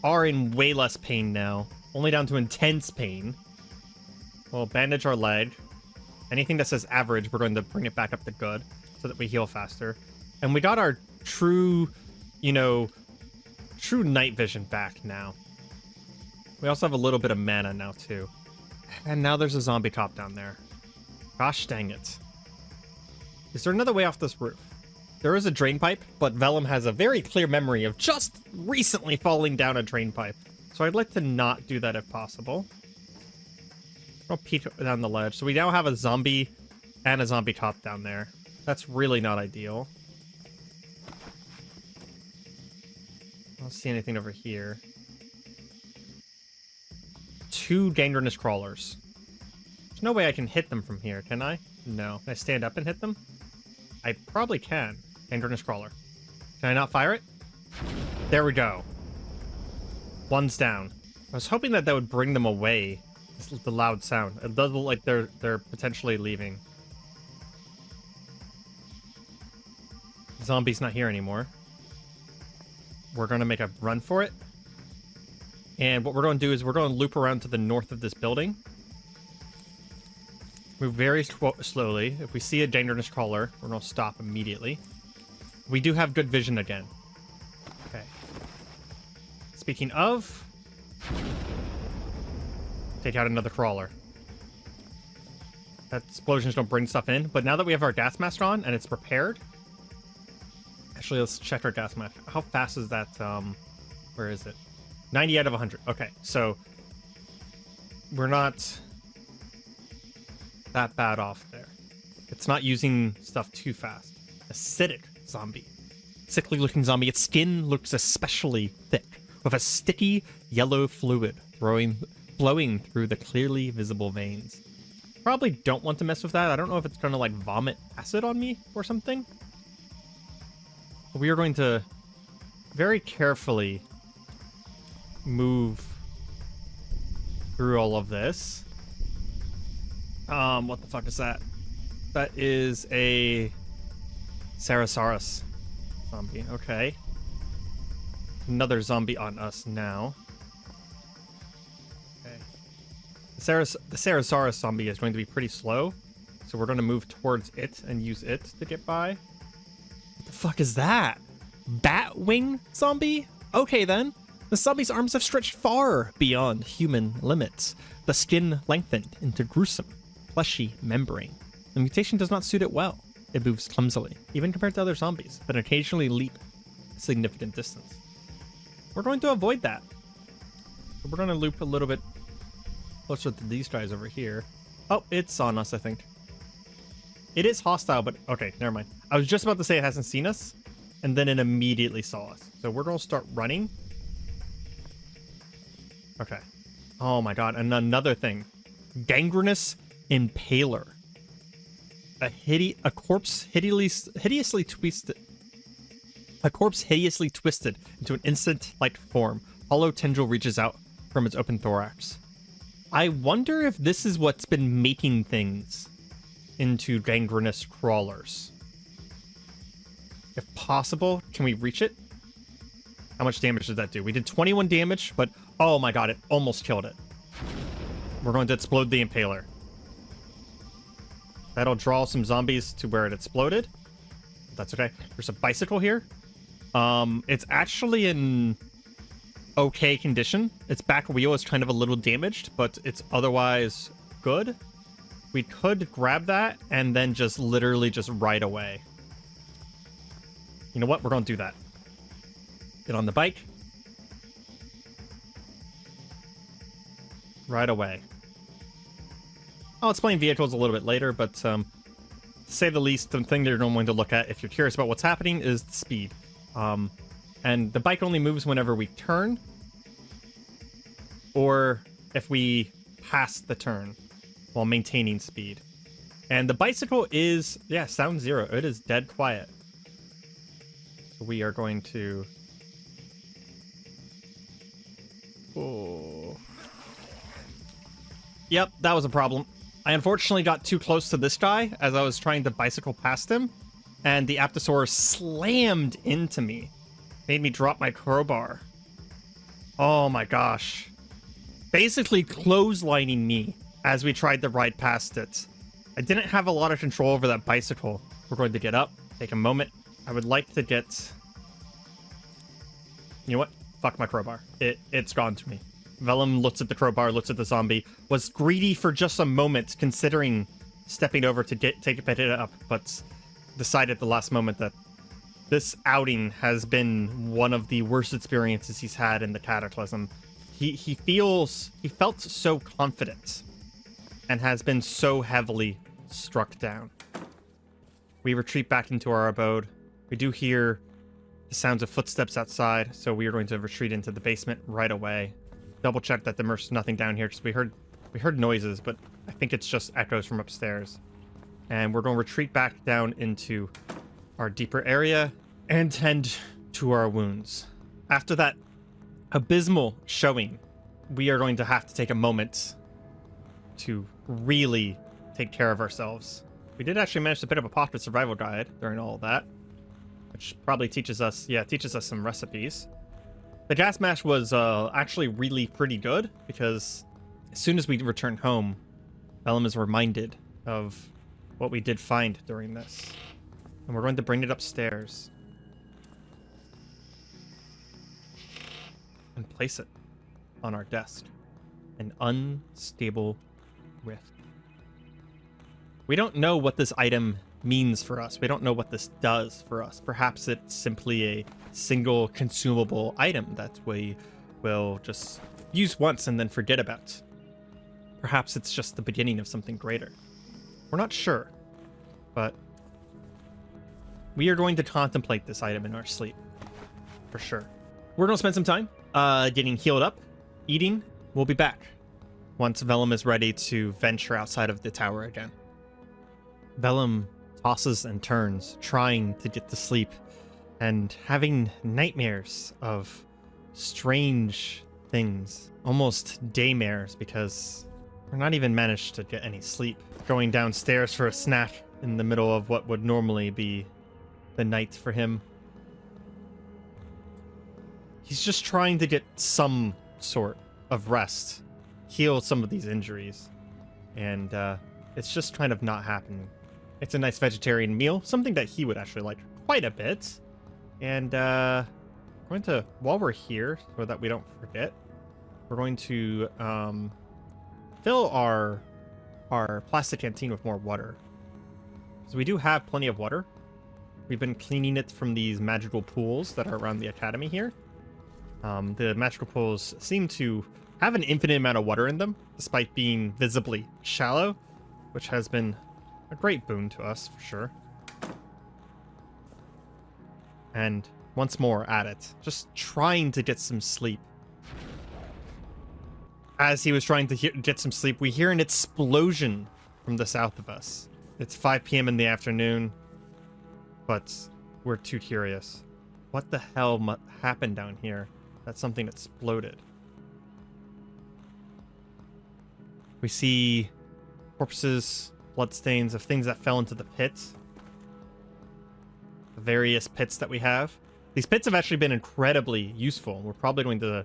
are in way less pain now. Only down to intense pain. We'll bandage our leg. Anything that says average, we're going to bring it back up to good so that we heal faster. And we got our true, true night vision back now. We also have a little bit of mana now too. And now there's a zombie cop down there. Gosh dang it. Is there another way off this roof? There is a drain pipe, but Vellum has a very clear memory of just recently falling down a drain pipe. So I'd like to not do that if possible. I'll peek down the ledge. So we now have a zombie and a zombie cop down there. That's really not ideal. I don't see anything over here. 2 gangrenous crawlers. There's no way I can hit them from here, can I? No. Can I stand up and hit them? I probably can. Gangrenous crawler. Can I not fire it? There we go. One's down. I was hoping that that would bring them away This is the loud sound. It does look like they're potentially leaving. Zombie's not here anymore. We're gonna make a run for it. And what we're gonna do is we're gonna loop around to the north of this building. Move very slowly. If we see a dangerous crawler, we're gonna stop immediately. We do have good vision again. Okay. Speaking of, take out another crawler. That explosions don't bring stuff in, but now that we have our gas mask on and it's prepared, actually let's check our gas mask. How fast is that? Where is it? 90 out of 100. Okay, so we're not that bad off there. It's not using stuff too fast. Acidic zombie. Sickly looking zombie. Its skin looks especially thick, with a sticky yellow fluid flowing through the clearly visible veins. Probably don't want to mess with that. I don't know if it's gonna like vomit acid on me or something. But we are going to very carefully move through all of this. What the fuck is that? That is a Sarasaurus zombie. Okay. Another zombie on us now. Okay. The Sarasaurus zombie is going to be pretty slow, so we're going to move towards it and use it to get by. What the fuck is that? Batwing zombie? Okay then. The zombie's arms have stretched far beyond human limits. The skin lengthened into gruesome, fleshy membrane. The mutation does not suit it well. It moves clumsily, even compared to other zombies, but occasionally leap a significant distance. We're going to avoid that. So we're going to loop a little bit closer to these guys over here. Oh, it's on us, I think. It is hostile, but okay, never mind. I was just about to say it hasn't seen us, and then it immediately saw us. So we're going to start running. Okay. Oh my god, and another thing. Gangrenous Impaler. A corpse hideously twisted. A corpse hideously twisted into an insect-like form. Hollow tendril reaches out from its open thorax. I wonder if this is what's been making things into gangrenous crawlers. If possible, can we reach it? How much damage did that do? We did 21 damage, but oh my god, it almost killed it. We're going to explode the Impaler. That'll draw some zombies to where it exploded. That's okay. There's a bicycle here. It's actually in okay condition. Its back wheel is kind of a little damaged, but it's otherwise good. We could grab that and then just literally just ride away. You know what? We're going to do that. Get on the bike. Right away. I'll explain vehicles a little bit later, but to say the least, the thing that you're going to look at if you're curious about what's happening is the speed. And the bike only moves whenever we turn, or if we pass the turn while maintaining speed. And the bicycle is, yeah, sound zero. It is dead quiet. So we are going to... Oh. Yep, that was a problem. I unfortunately got too close to this guy as I was trying to bicycle past him, and the Aptosaurus slammed into me. Made me drop my crowbar. Oh my gosh. Basically clotheslining me as we tried to ride past it. I didn't have a lot of control over that bicycle. We're going to get up, take a moment. I would like to get... You know what? Fuck my crowbar. It's gone to me. Vellum looks at the crowbar, looks at the zombie, was greedy for just a moment, considering stepping over to take it up, but decided at the last moment that this outing has been one of the worst experiences he's had in the Cataclysm. He felt so confident and has been so heavily struck down. We retreat back into our abode. We do hear the sounds of footsteps outside, so we are going to retreat into the basement right away. Double check that there's nothing down here, because we heard noises, but I think it's just echoes from upstairs. And we're going to retreat back down into our deeper area and tend to our wounds. After that abysmal showing, we are going to have to take a moment to really take care of ourselves. We did actually manage to pick up a pocket survival guide during all of that, which probably teaches us some recipes. The gas mash was actually really pretty good, because as soon as we return home, Vellum is reminded of what we did find during this. And we're going to bring it upstairs and place it on our desk. An unstable rift. We don't know what this item means for us. We don't know what this does for us. Perhaps it's simply a single consumable item that we will just use once and then forget about. Perhaps it's just the beginning of something greater. We're not sure, but we are going to contemplate this item in our sleep, for sure. We're going to spend some time getting healed up, eating. We'll be back once Vellum is ready to venture outside of the tower again. Vellum tosses and turns, trying to get to sleep and having nightmares of strange things, almost daymares, because we're not even managed to get any sleep. Going downstairs for a snack in the middle of what would normally be the night for him. He's just trying to get some sort of rest, heal some of these injuries, and it's just kind of not happening. It's a nice vegetarian meal, something that he would actually like quite a bit. And going to, while we're here, so that we don't forget, we're going to fill our plastic canteen with more water. So we do have plenty of water. We've been cleaning it from these magical pools that are around the academy here. The magical pools seem to have an infinite amount of water in them, despite being visibly shallow, which has been a great boon to us, for sure. And once more at it, just trying to get some sleep. As he was trying to get some sleep, we hear an explosion from the south of us. It's 5 p.m. in the afternoon, but we're too curious. What the hell happened down here that something exploded? We see corpses, bloodstains of things that fell into the pits. The various pits that we have. These pits have actually been incredibly useful. We're probably going to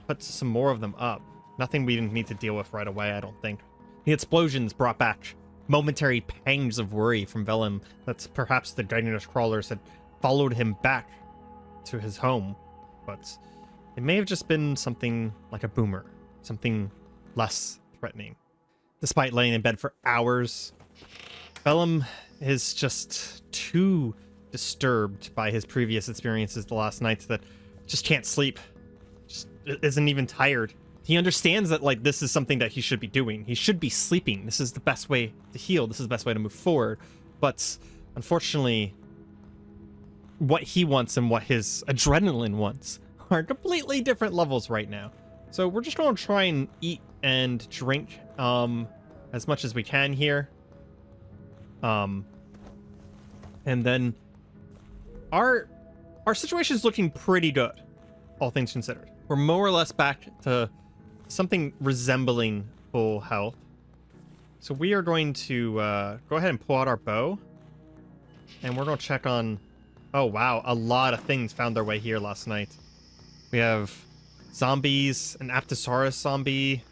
put some more of them up. Nothing we didn't need to deal with right away, I don't think. The explosions brought back momentary pangs of worry from Vellum that perhaps the Guiding Crawlers had followed him back to his home. But it may have just been something like a boomer. Something less threatening. Despite laying in bed for hours, Vellum is just too disturbed by his previous experiences the last night that just can't sleep. Just isn't even tired. He understands that, like, this is something that he should be doing. He should be sleeping. This is the best way to heal. This is the best way to move forward. But unfortunately, what he wants and what his adrenaline wants are completely different levels right now. So we're just going to try and eat and drink as much as we can here. And then our situation is looking pretty good, all things considered. We're more or less back to something resembling full health. So we are going to go ahead and pull out our bow. And we're going to check on... Oh, wow. A lot of things found their way here last night. We have zombies, an Aptosaurus zombie.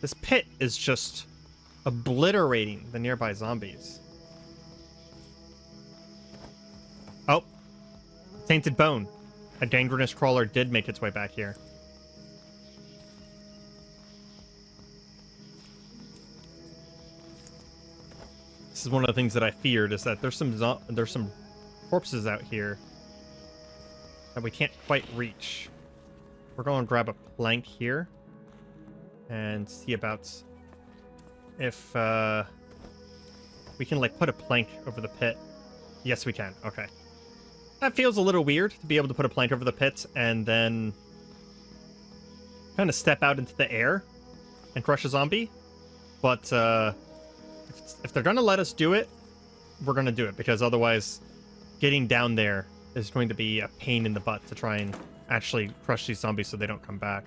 This pit is just obliterating the nearby zombies. Oh. Tainted bone. A gangrenous crawler did make its way back here. This is one of the things that I feared, is that there's some corpses out here that we can't quite reach. We're going to grab a plank here and see about if we can, like, put a plank over the pit. Yes, we can. Okay. That feels a little weird, to be able to put a plank over the pit and then kind of step out into the air and crush a zombie. But if they're going to let us do it, we're going to do it, because otherwise getting down there is going to be a pain in the butt to try and actually crush these zombies so they don't come back.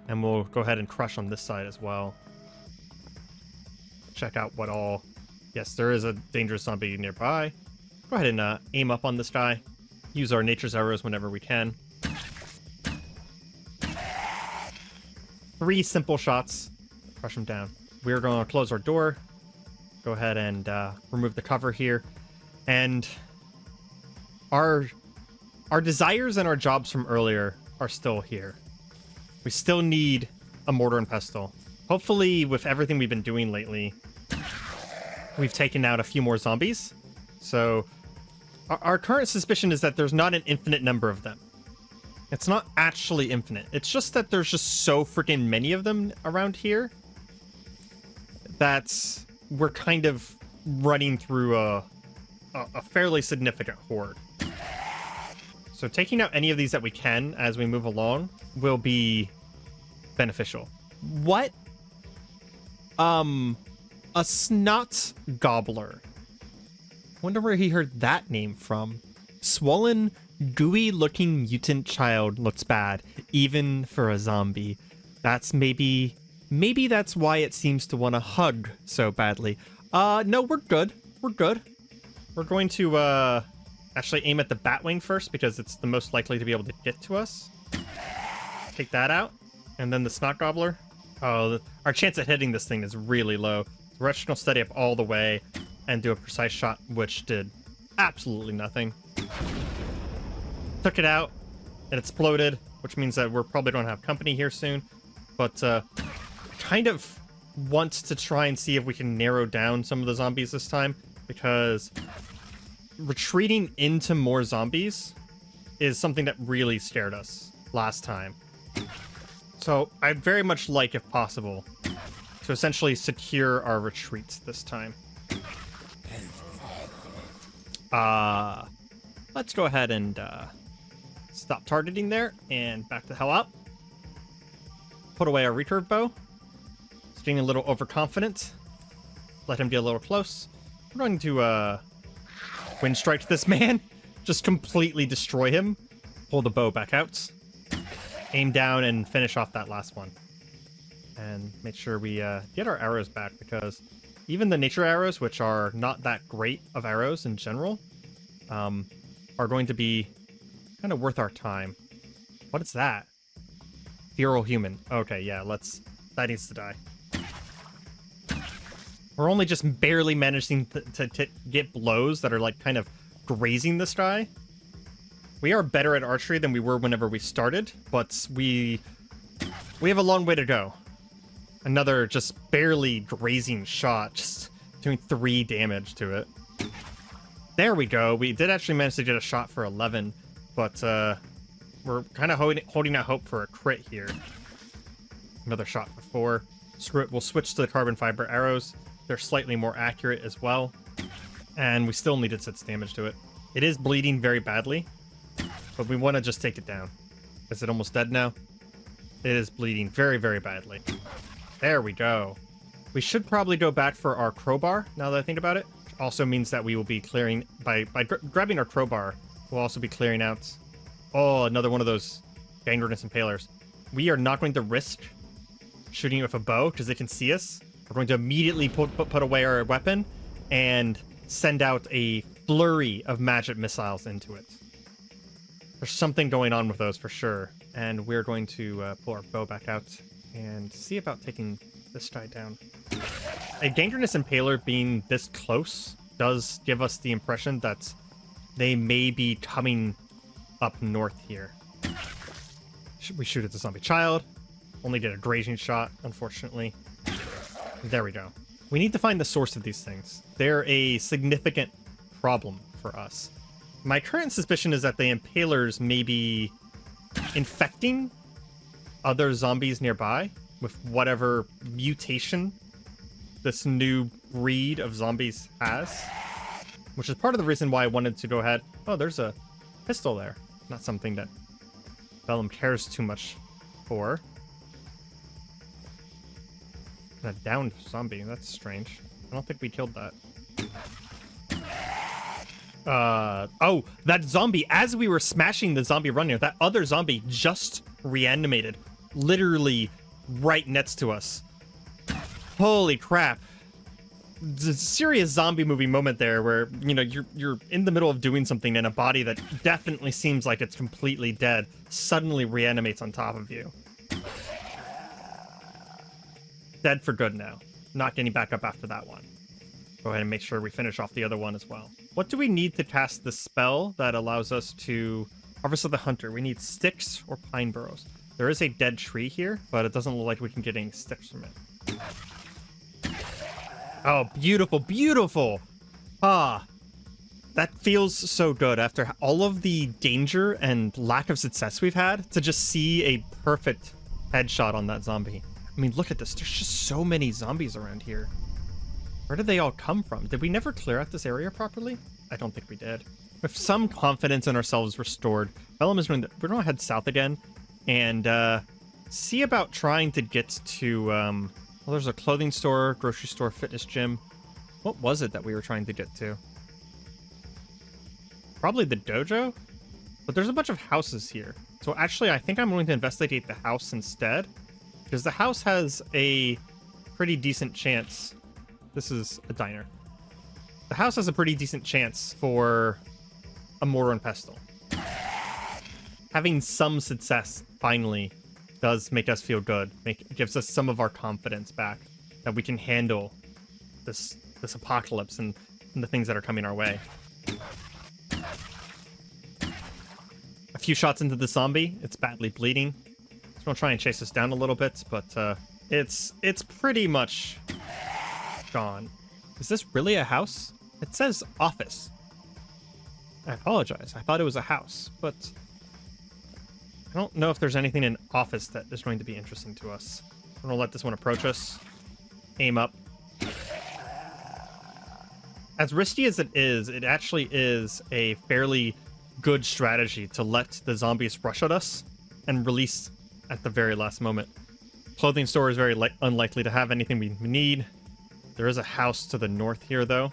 And we'll go ahead and crush on this side as well. check out what all... Yes, there is a dangerous zombie nearby. Go ahead and aim up on this guy. Use our nature's arrows whenever we can. 3 simple shots. Crush him down. We're going to close our door. Go ahead and remove the cover here. And our desires and our jobs from earlier are still here. We still need a mortar and pestle. Hopefully, with everything we've been doing lately, we've taken out a few more zombies. So our current suspicion is that there's not an infinite number of them. It's not actually infinite. It's just that there's just so freaking many of them around here that we're kind of running through a fairly significant horde. So taking out any of these that we can as we move along will be beneficial. What? A snot gobbler. Wonder where he heard that name from. Swollen, gooey-looking mutant child looks bad, even for a zombie. That's maybe that's why it seems to want to hug so badly. No, we're good. We're good. We're going to, actually aim at the Batwing first, because it's the most likely to be able to get to us. Take that out. And then the Snot Gobbler. Oh, our chance at hitting this thing is really low. So we're actually going to steady up all the way and do a precise shot, which did absolutely nothing. Took it out. It exploded, which means that we're probably going to have company here soon. But kind of want to try and see if we can narrow down some of the zombies this time, because retreating into more zombies is something that really scared us last time. So I'd very much like, if possible, to essentially secure our retreats this time. Let's go ahead and stop targeting there and back the hell up. Put away our recurve bow. It's getting a little overconfident. Let him get a little close. We're going to wind strike this man. Just completely destroy him. Pull the bow back out. Aim down and finish off that last one. And make sure we get our arrows back, because even the nature arrows, which are not that great of arrows in general, are going to be kind of worth our time. What is that? Feral human. Okay, yeah, that needs to die. We're only just barely managing to get blows that are like kind of grazing this guy. We are better at archery than we were whenever we started, but we have a long way to go. Another just barely grazing shot, just doing 3 damage to it. There we go. We did actually manage to get a shot for 11, but we're kind of holding out hope for a crit here. Another shot for 4. Screw it, we'll switch to the carbon fiber arrows. They're slightly more accurate as well. And we still needed 6 damage to it. It is bleeding very badly, but we want to just take it down. Is it almost dead now? It is bleeding very, very badly. There we go. We should probably go back for our crowbar, now that I think about it. Also means that we will be clearing, by grabbing our crowbar, we'll also be clearing out... Oh, another one of those gangrenous impalers. We are not going to risk shooting with a bow, because they can see us. We're going to immediately put away our weapon and send out a flurry of magic missiles into it. There's something going on with those for sure. And we're going to pull our bow back out and see about taking this guy down. A gangrenous impaler being this close does give us the impression that they may be coming up north here. We shoot at the zombie child. Only did a grazing shot, unfortunately. There we go. We need to find the source of these things. They're a significant problem for us. My current suspicion is that the impalers may be infecting other zombies nearby with whatever mutation this new breed of zombies has, which is part of the reason why I wanted to go ahead. Oh, there's a pistol there. Not something that Vellum cares too much for. And a downed zombie. That's strange. I don't think we killed that. Oh, that zombie, as we were smashing the zombie runner, that other zombie just reanimated. Literally right next to us. Holy crap. serious zombie movie moment there where, you know, you're in the middle of doing something and a body that definitely seems like it's completely dead suddenly reanimates on top of you. Dead for good now. Not getting back up after that one. Go ahead and make sure we finish off the other one as well. What do we need to cast the spell that allows us to Harvest of the Hunter? We need sticks or pine burrows. There is a dead tree here, but it doesn't look like we can get any sticks from it. Oh, beautiful, beautiful. Ah, that feels so good after all of the danger and lack of success we've had to just see a perfect headshot on that zombie. I mean, look at this. There's just so many zombies around here. Where did they all come from? Did we never clear out this area properly? I don't think we did. With some confidence in ourselves restored, Vellum is going to... We're going to head south again and see about trying to get to... well, there's a clothing store, grocery store, fitness gym. What was it that we were trying to get to? Probably the dojo? But there's a bunch of houses here. So actually, I think I'm going to investigate the house instead. Because the house has a pretty decent chance... This is a diner. The house has a pretty decent chance for a mortar and pestle. Having some success, finally, does make us feel good. Gives us some of our confidence back that we can handle this apocalypse and the things that are coming our way. A few shots into the zombie. It's badly bleeding. It's going to try and chase us down a little bit, but it's pretty much gone. Is this really a house? It says office. I apologize. I thought it was a house, but I don't know if there's anything in office that is going to be interesting to us. I'm going to let this one approach us. Aim up. As risky as it actually is a fairly good strategy to let the zombies rush at us and release at the very last moment. Clothing store is very unlikely to have anything we need. There is a house to the north here, though.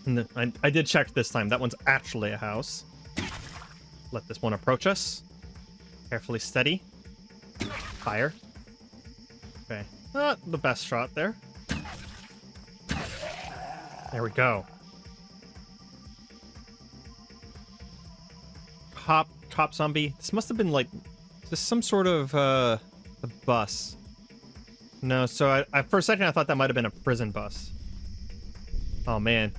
And I did check this time. That one's actually a house. Let this one approach us. Carefully steady. Fire. Okay. Not the best shot there. There we go. Cop zombie. This must have been like just some sort of a bus. No, so I for a second I thought that might have been a prison bus. Oh man.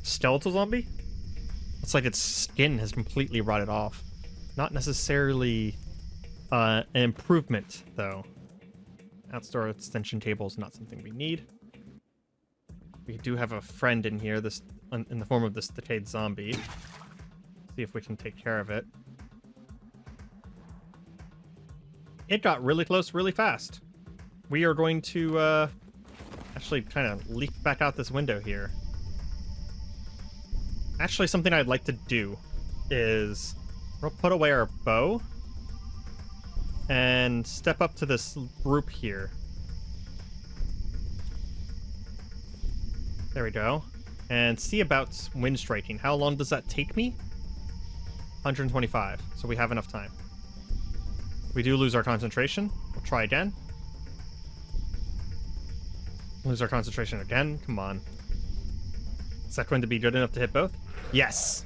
Skeletal zombie? It's like its skin has completely rotted off. Not necessarily an improvement, though. Outdoor extension table is not something we need. We do have a friend in here, in the form of this decayed zombie. See if we can take care of it. It got really close really fast. We are going to actually kind of leap back out this window here. Actually, something I'd like to do is we'll put away our bow and step up to this group here. There we go. And see about wind striking. How long does that take me? 125. So we have enough time. We do lose our concentration. We'll try again. Lose our concentration again. Come on. Is that going to be good enough to hit both? Yes.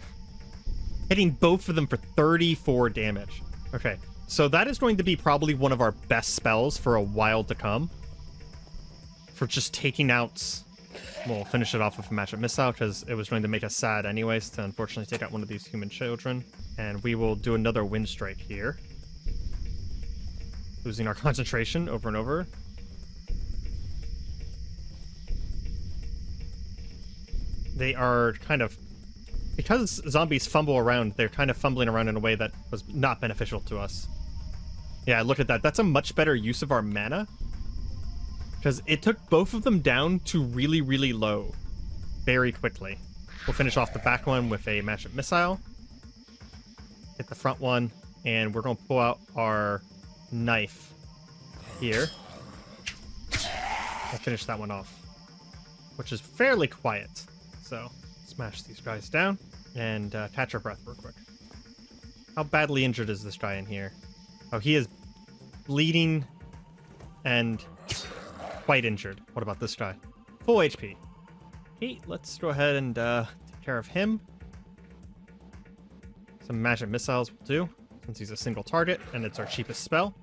Hitting both of them for 34 damage. Okay. So that is going to be probably one of our best spells for a while to come. For just taking out... We'll finish it off with a magic missile because it was going to make us sad anyways to unfortunately take out one of these human children. And we will do another wind strike here. Losing our concentration over and over. They are kind of... Because zombies fumble around, they're kind of fumbling around in a way that was not beneficial to us. Yeah, look at that. That's a much better use of our mana. Because it took both of them down to really, really low. Very quickly. We'll finish off the back one with a magic missile. Hit the front one. And we're going to pull out our knife here. And finish that one off. Which is fairly quiet. So, smash these guys down. And catch our breath real quick. How badly injured is this guy in here? Oh, he is bleeding and quite injured. What about this guy? Full HP. Hey, let's go ahead and take care of him. Some magic missiles will do, since he's a single target and it's our cheapest spell.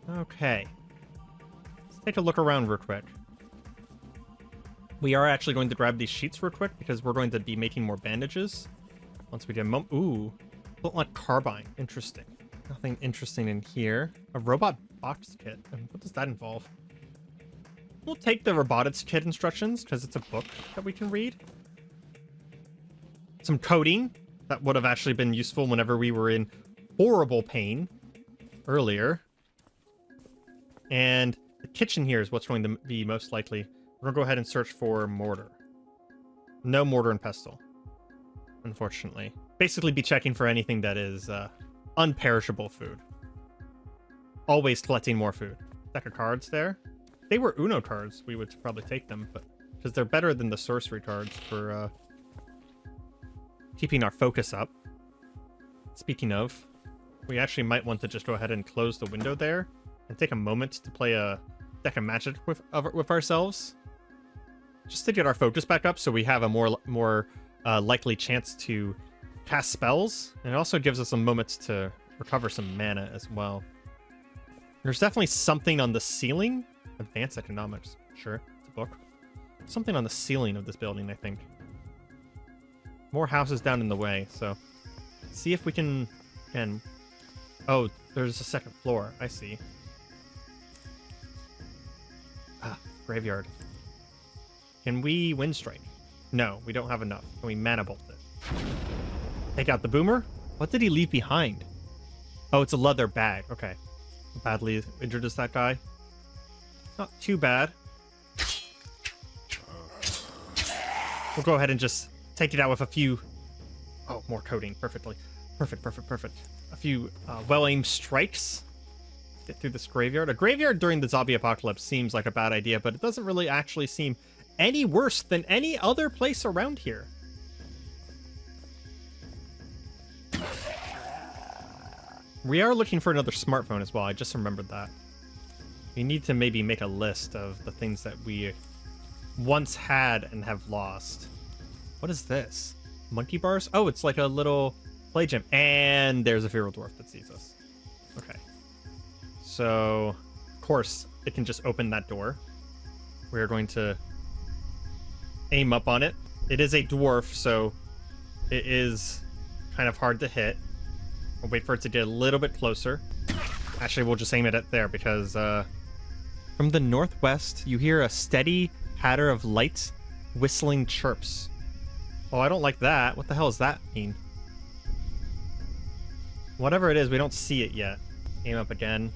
Okay. Let's take a look around real quick. We are actually going to grab these sheets real quick because we're going to be making more bandages once we get a moment. Ooh, don't like carbine. Interesting. Nothing interesting in here. A robot box kit. What does that involve? We'll take the robotics kit instructions because it's a book that we can read. Some coding that would have actually been useful whenever we were in horrible pain earlier. And the kitchen here is what's going to be most likely. We're going to go ahead and search for mortar. No mortar and pestle, unfortunately. Basically be checking for anything that is unperishable food. Always collecting more food. Deck of cards there. If they were Uno cards, we would probably take them, but because they're better than the sorcery cards for keeping our focus up. Speaking of, we actually might want to just go ahead and close the window there and take a moment to play a deck of magic with ourselves. Just to get our focus back up so we have a more likely chance to cast spells. And it also gives us some moments to recover some mana as well. There's definitely something on the ceiling. Advanced economics. Sure, it's a book. Something on the ceiling of this building, I think. More houses down in the way, so see if we can... Oh, there's a second floor. I see. Ah, graveyard. Can we wind strike? No, we don't have enough. Can we mana bolt it? Take out the boomer? What did he leave behind? Oh, it's a leather bag. Okay. Badly injured is that guy? Not too bad. We'll go ahead and just take it out with a few... Oh, more coding. Perfectly. Perfect. A few well-aimed strikes. Get through this graveyard. A graveyard during the zombie apocalypse seems like a bad idea, but it doesn't really actually seem any worse than any other place around here. We are looking for another smartphone as well. I just remembered that. We need to maybe make a list of the things that we once had and have lost. What is this? Monkey bars? Oh, it's like a little play gym. And there's a feral dwarf that sees us. Okay. So, of course, it can just open that door. We're going to aim up on it. It is a dwarf, so it is kind of hard to hit. We'll wait for it to get a little bit closer. Actually, we'll just aim it at there because from the northwest, you hear a steady patter of light whistling chirps. Oh, I don't like that. What the hell does that mean? Whatever it is, we don't see it yet. Aim up again.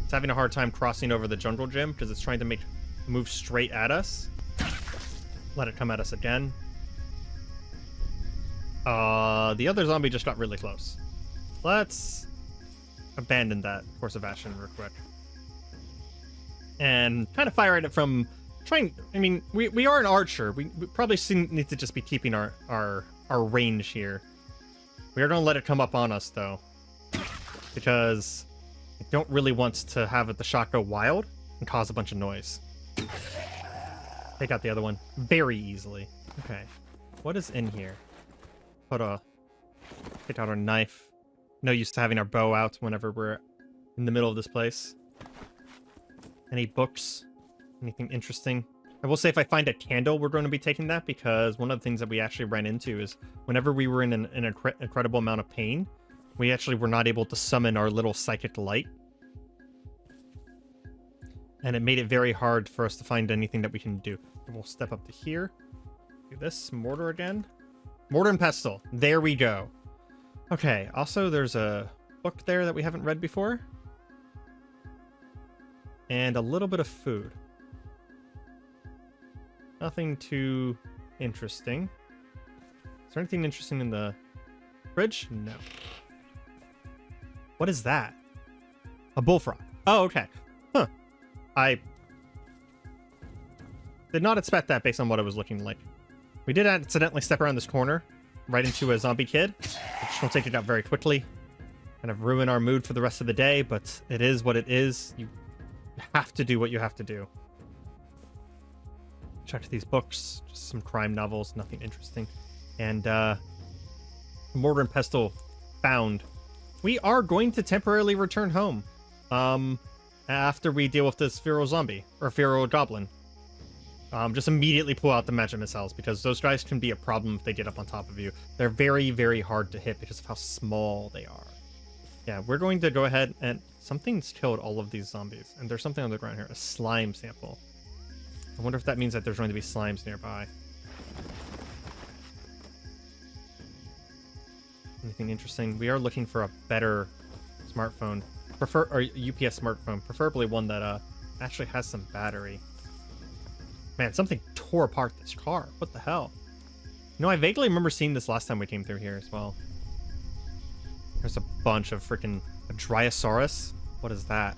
It's having a hard time crossing over the jungle gym because it's trying to move straight at us. Let it come at us again. The other zombie just got really close. Let's abandon that course of action real quick. And kind of fire at it from trying... I mean, we are an archer. We probably need to just be keeping our range here. We are going to let it come up on us, though. Because I don't really want to have the shot go wild and cause a bunch of noise. Take out the other one very easily. Okay. What is in here? Take out our knife. No use to having our bow out whenever we're in the middle of this place. Any books? Anything interesting? I will say if I find a candle, we're going to be taking that because one of the things that we actually ran into is whenever we were in an incredible amount of pain, we actually were not able to summon our little psychic light. And it made it very hard for us to find anything that we can do. We'll step up to here. Do this. Mortar again. Mortar and pestle. There we go. Okay, also there's a book there that we haven't read before. And a little bit of food. Nothing too interesting. Is there anything interesting in the fridge? No. What is that? A bullfrog. Oh, okay. Huh. I did not expect that based on what it was looking like. We did accidentally step around this corner right into a zombie kid, which will take it out very quickly. Kind of ruin our mood for the rest of the day, but it is what it is. You have to do what you have to do. checked these books, just some crime novels, nothing interesting. And Mortar and Pestle found. We are going to temporarily return home after we deal with this feral zombie, or feral goblin. Just immediately pull out the magic missiles, because those guys can be a problem if they get up on top of you. They're very, very hard to hit because of how small they are. Yeah, we're going to go ahead and... Something's killed all of these zombies, and there's something on the ground here, a slime sample. I wonder if that means that there's going to be slimes nearby. Anything interesting? We are looking for a better smartphone, or UPS smartphone, preferably one that actually has some battery. Man, something tore apart this car. What the hell? You know, I vaguely remember seeing this last time we came through here as well. There's a bunch of freaking Dryosaurus. What is that?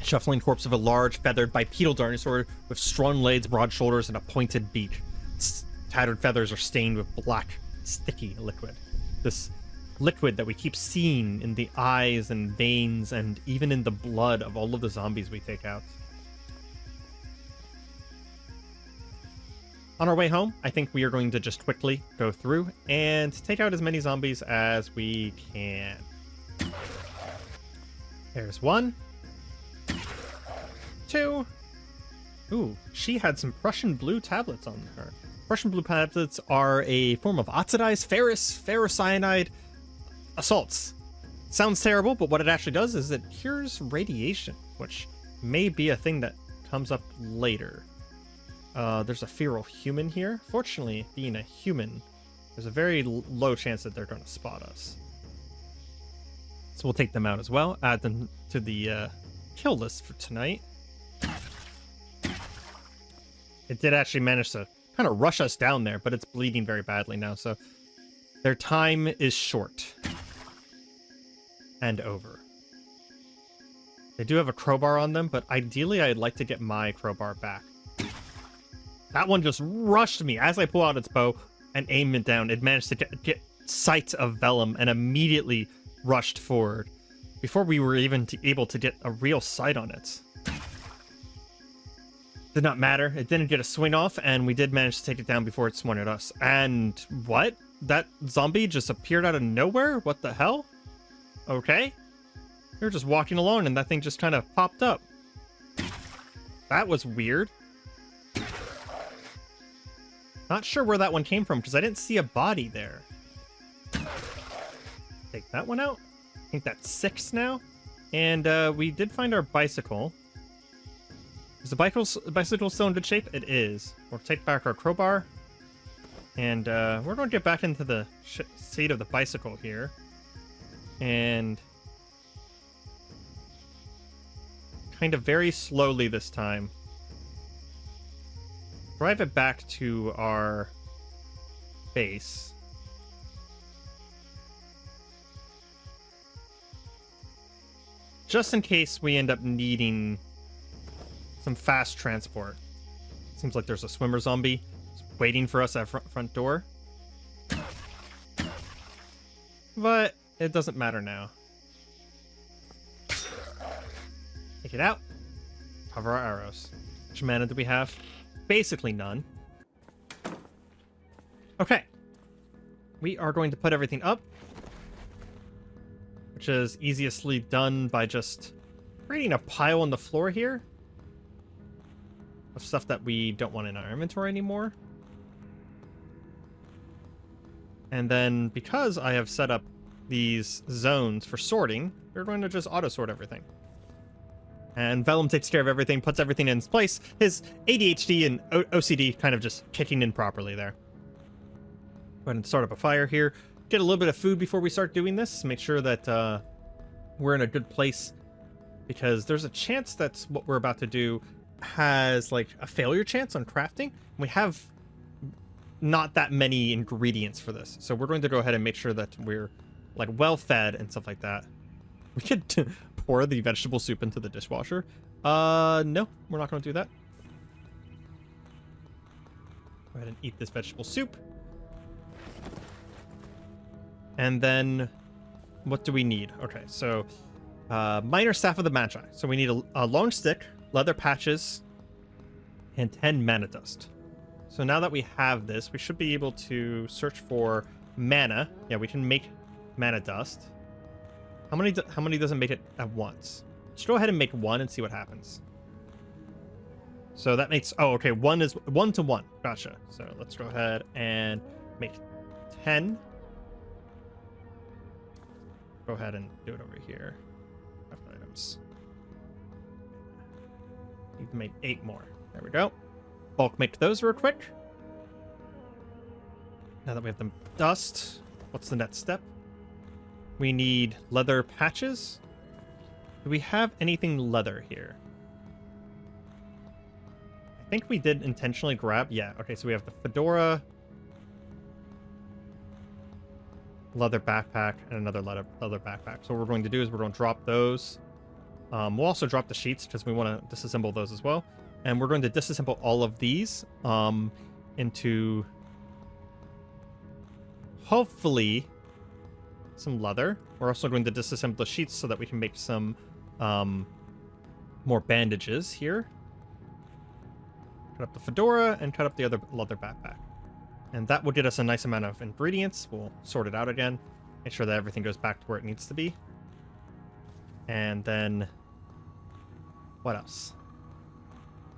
Shuffling corpse of a large, feathered bipedal dinosaur with strong legs, broad shoulders, and a pointed beak. Its tattered feathers are stained with black, sticky liquid. This liquid that we keep seeing in the eyes and veins and even in the blood of all of the zombies we take out. On our way home, I think we are going to just quickly go through and take out as many zombies as we can. There's one. Two. Ooh, she had some Prussian blue tablets on her. Prussian blue tablets are a form of oxidized ferrocyanide assaults. Sounds terrible, but what it actually does is it cures radiation, which may be a thing that comes up later. There's a feral human here. Fortunately, being a human, there's a very low chance that they're going to spot us. So we'll take them out as well. Add them to the kill list for tonight. It did actually manage to kind of rush us down there, but it's bleeding very badly now, so their time is short. And over. They do have a crowbar on them, but ideally I'd like to get my crowbar back. That one just rushed me as I pull out its bow and aim it down. It managed to get sight of Vellum and immediately rushed forward before we were even able to get a real sight on it. Did not matter. It didn't get a swing off, and we did manage to take it down before it swung at us. And what? That zombie just appeared out of nowhere? What the hell? Okay. We were just walking along, and that thing just kind of popped up. That was weird. Not sure where that one came from, because I didn't see a body there. Take that one out. I think that's 6 now. And we did find our bicycle. Is the bicycle still in good shape? It is. We'll take back our crowbar. And we're going to get back into the seat of the bicycle here. And kind of very slowly this time, drive it back to our base. Just in case we end up needing some fast transport. Seems like there's a swimmer zombie waiting for us at front door. But it doesn't matter now. Take it out. Cover our arrows. How much mana do we have? Basically none. Okay. We are going to put everything up, which is easiestly done by just creating a pile on the floor here of stuff that we don't want in our inventory anymore. And then because I have set up these zones for sorting, we're going to just auto-sort everything. And Vellum takes care of everything, puts everything in its place. His ADHD and OCD kind of just kicking in properly there. Go ahead and start up a fire here. Get a little bit of food before we start doing this. Make sure that we're in a good place, because there's a chance that what we're about to do has like a failure chance on crafting. We have not that many ingredients for this, so we're going to go ahead and make sure that we're like well fed and stuff like that. We could pour the vegetable soup into the dishwasher. No, we're not going to do that. Go ahead and eat this vegetable soup. And then what do we need? Okay, so minor staff of the Magi. So we need a long stick, leather patches, and 10 mana dust. So now that we have this, we should be able to search for mana. Yeah, we can make mana dust. How many doesn't make it at once? Let's go ahead and make 1 and see what happens. So that makes, oh, okay, 1 is 1 to 1. Gotcha. So let's go ahead and make 10. Go ahead and do it over here. Craft items. Need to make 8 more. There we go. Bulk make those real quick. Now that we have the dust, what's the next step? We need leather patches. Do we have anything leather here? I think we did intentionally grab. Yeah, okay, so we have the fedora, leather backpack, and another leather backpack. So what we're going to do is we're going to drop those. We'll also drop the sheets because we want to disassemble those as well. And we're going to disassemble all of these into hopefully some leather. We're also going to disassemble the sheets so that we can make some more bandages here. Cut up the fedora and cut up the other leather backpack. And that will get us a nice amount of ingredients. We'll sort it out again. Make sure that everything goes back to where it needs to be. And then what else?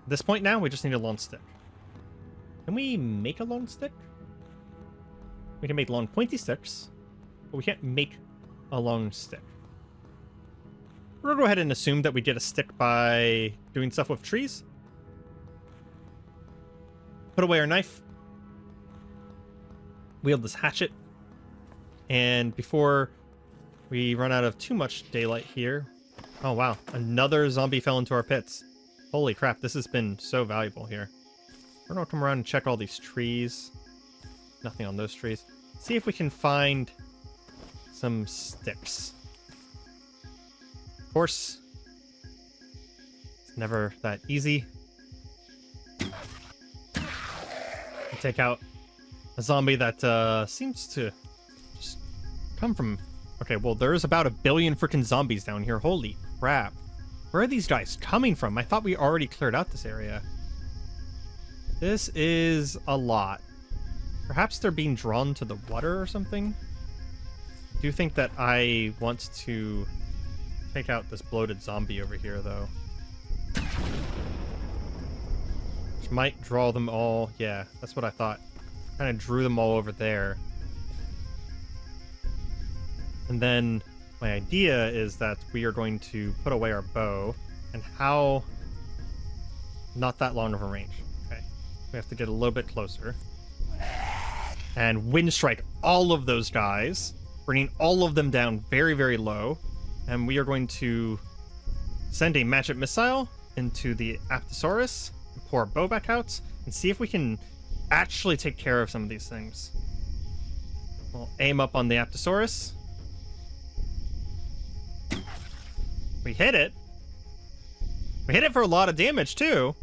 At this point now, we just need a long stick. Can we make a long stick? We can make long pointy sticks, but we can't make a long stick. We're gonna go ahead and assume that we get a stick by doing stuff with trees. Put away our knife. Wield this hatchet. And before we run out of too much daylight here... Oh, wow. Another zombie fell into our pits. Holy crap, this has been so valuable here. We're going to come around and check all these trees. Nothing on those trees. See if we can find some sticks. Of course, it's never that easy. Take out a zombie that seems to just come from... Okay, well, there's about 1 billion freaking zombies down here. Holy crap. Where are these guys coming from? I thought we already cleared out this area. This is a lot. Perhaps they're being drawn to the water or something? I do think that I want to take out this bloated zombie over here, though. Which might draw them all. Yeah, that's what I thought. Kind of drew them all over there. And then my idea is that we are going to put away our bow. And how... Not that long of a range. Okay. We have to get a little bit closer. And wind strike all of those guys. Bringing all of them down very, very low. And we are going to send a magic missile into the Apatosaurus. Pour our bow back out. And see if we can actually take care of some of these things. We'll aim up on the Apatosaurus. We hit it. We hit it for a lot of damage, too.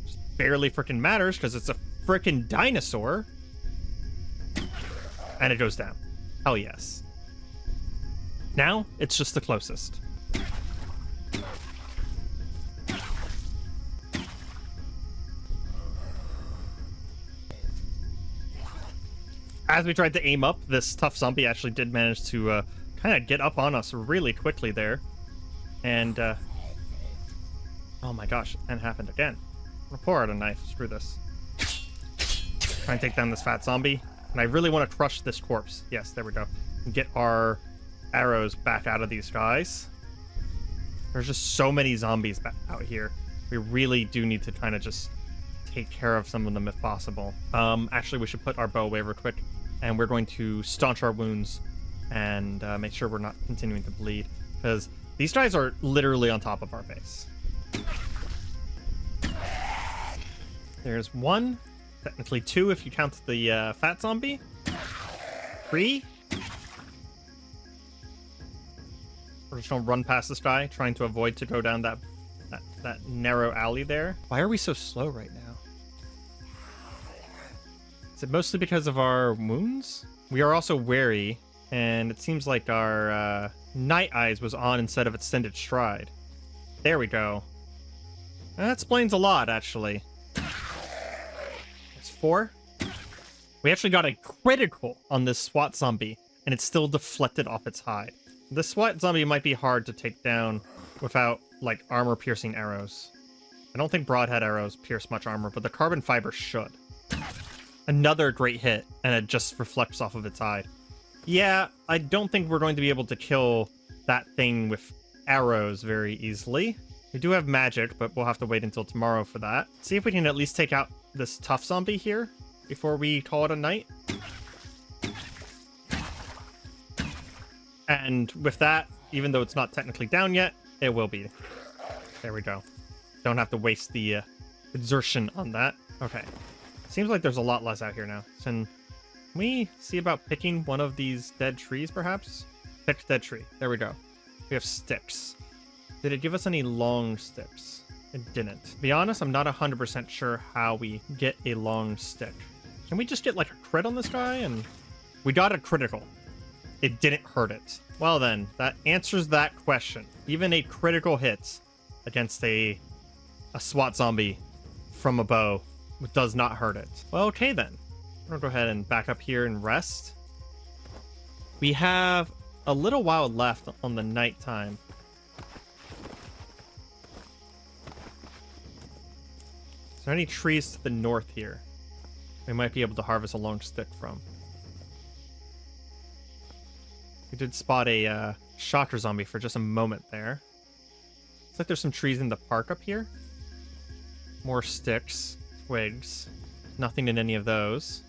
Just barely freaking matters, because it's a freaking dinosaur. And it goes down. Hell yes. Now, it's just the closest. As we tried to aim up, this tough zombie actually did manage to kind of get up on us really quickly there. And, oh my gosh, and happened again. I'm gonna pour out a knife. Screw this. Try and take down this fat zombie. And I really want to crush this corpse. Yes, there we go. And get our arrows back out of these guys. There's just so many zombies out here. We really do need to kind of just take care of some of them if possible. Actually, we should put our bow away real quick. And we're going to staunch our wounds and make sure we're not continuing to bleed. Because these guys are literally on top of our base. There's 1. Technically 2 if you count the fat zombie. 3. We're just gonna run past this guy, trying to avoid to go down that narrow alley there. Why are we so slow right now? Is it mostly because of our wounds? We are also wary, and it seems like our Night Eyes was on instead of Extended Stride. There we go. That explains a lot, actually. 4. We actually got a critical on this SWAT zombie, and it still deflected off its hide. This SWAT zombie might be hard to take down without, like, armor-piercing arrows. I don't think broadhead arrows pierce much armor, but the carbon fiber should. Another great hit, and it just reflects off of its hide. Yeah, I don't think we're going to be able to kill that thing with arrows very easily. We do have magic, but we'll have to wait until tomorrow for that. See if we can at least take out this tough zombie here before we call it a night. And with that, even though it's not technically down yet, it will be. There we go. Don't have to waste the exertion on that. Okay. Seems like there's a lot less out here now. So can we see about picking one of these dead trees, perhaps? Pick dead tree. There we go. We have sticks. Did it give us any long sticks? It didn't. To be honest, I'm not 100% sure how we get a long stick. Can we just get like a crit on this guy? And we got a critical. It didn't hurt it. Well then, that answers that question. Even a critical hit against a SWAT zombie from a bow does not hurt it. Well, okay then. I'm gonna go ahead and back up here and rest. We have a little while left on the nighttime. Is there any trees to the north here we might be able to harvest a long stick from? We did spot a shocker zombie for just a moment there. Looks like there's some trees in the park up here. More sticks, twigs. Nothing in any of those.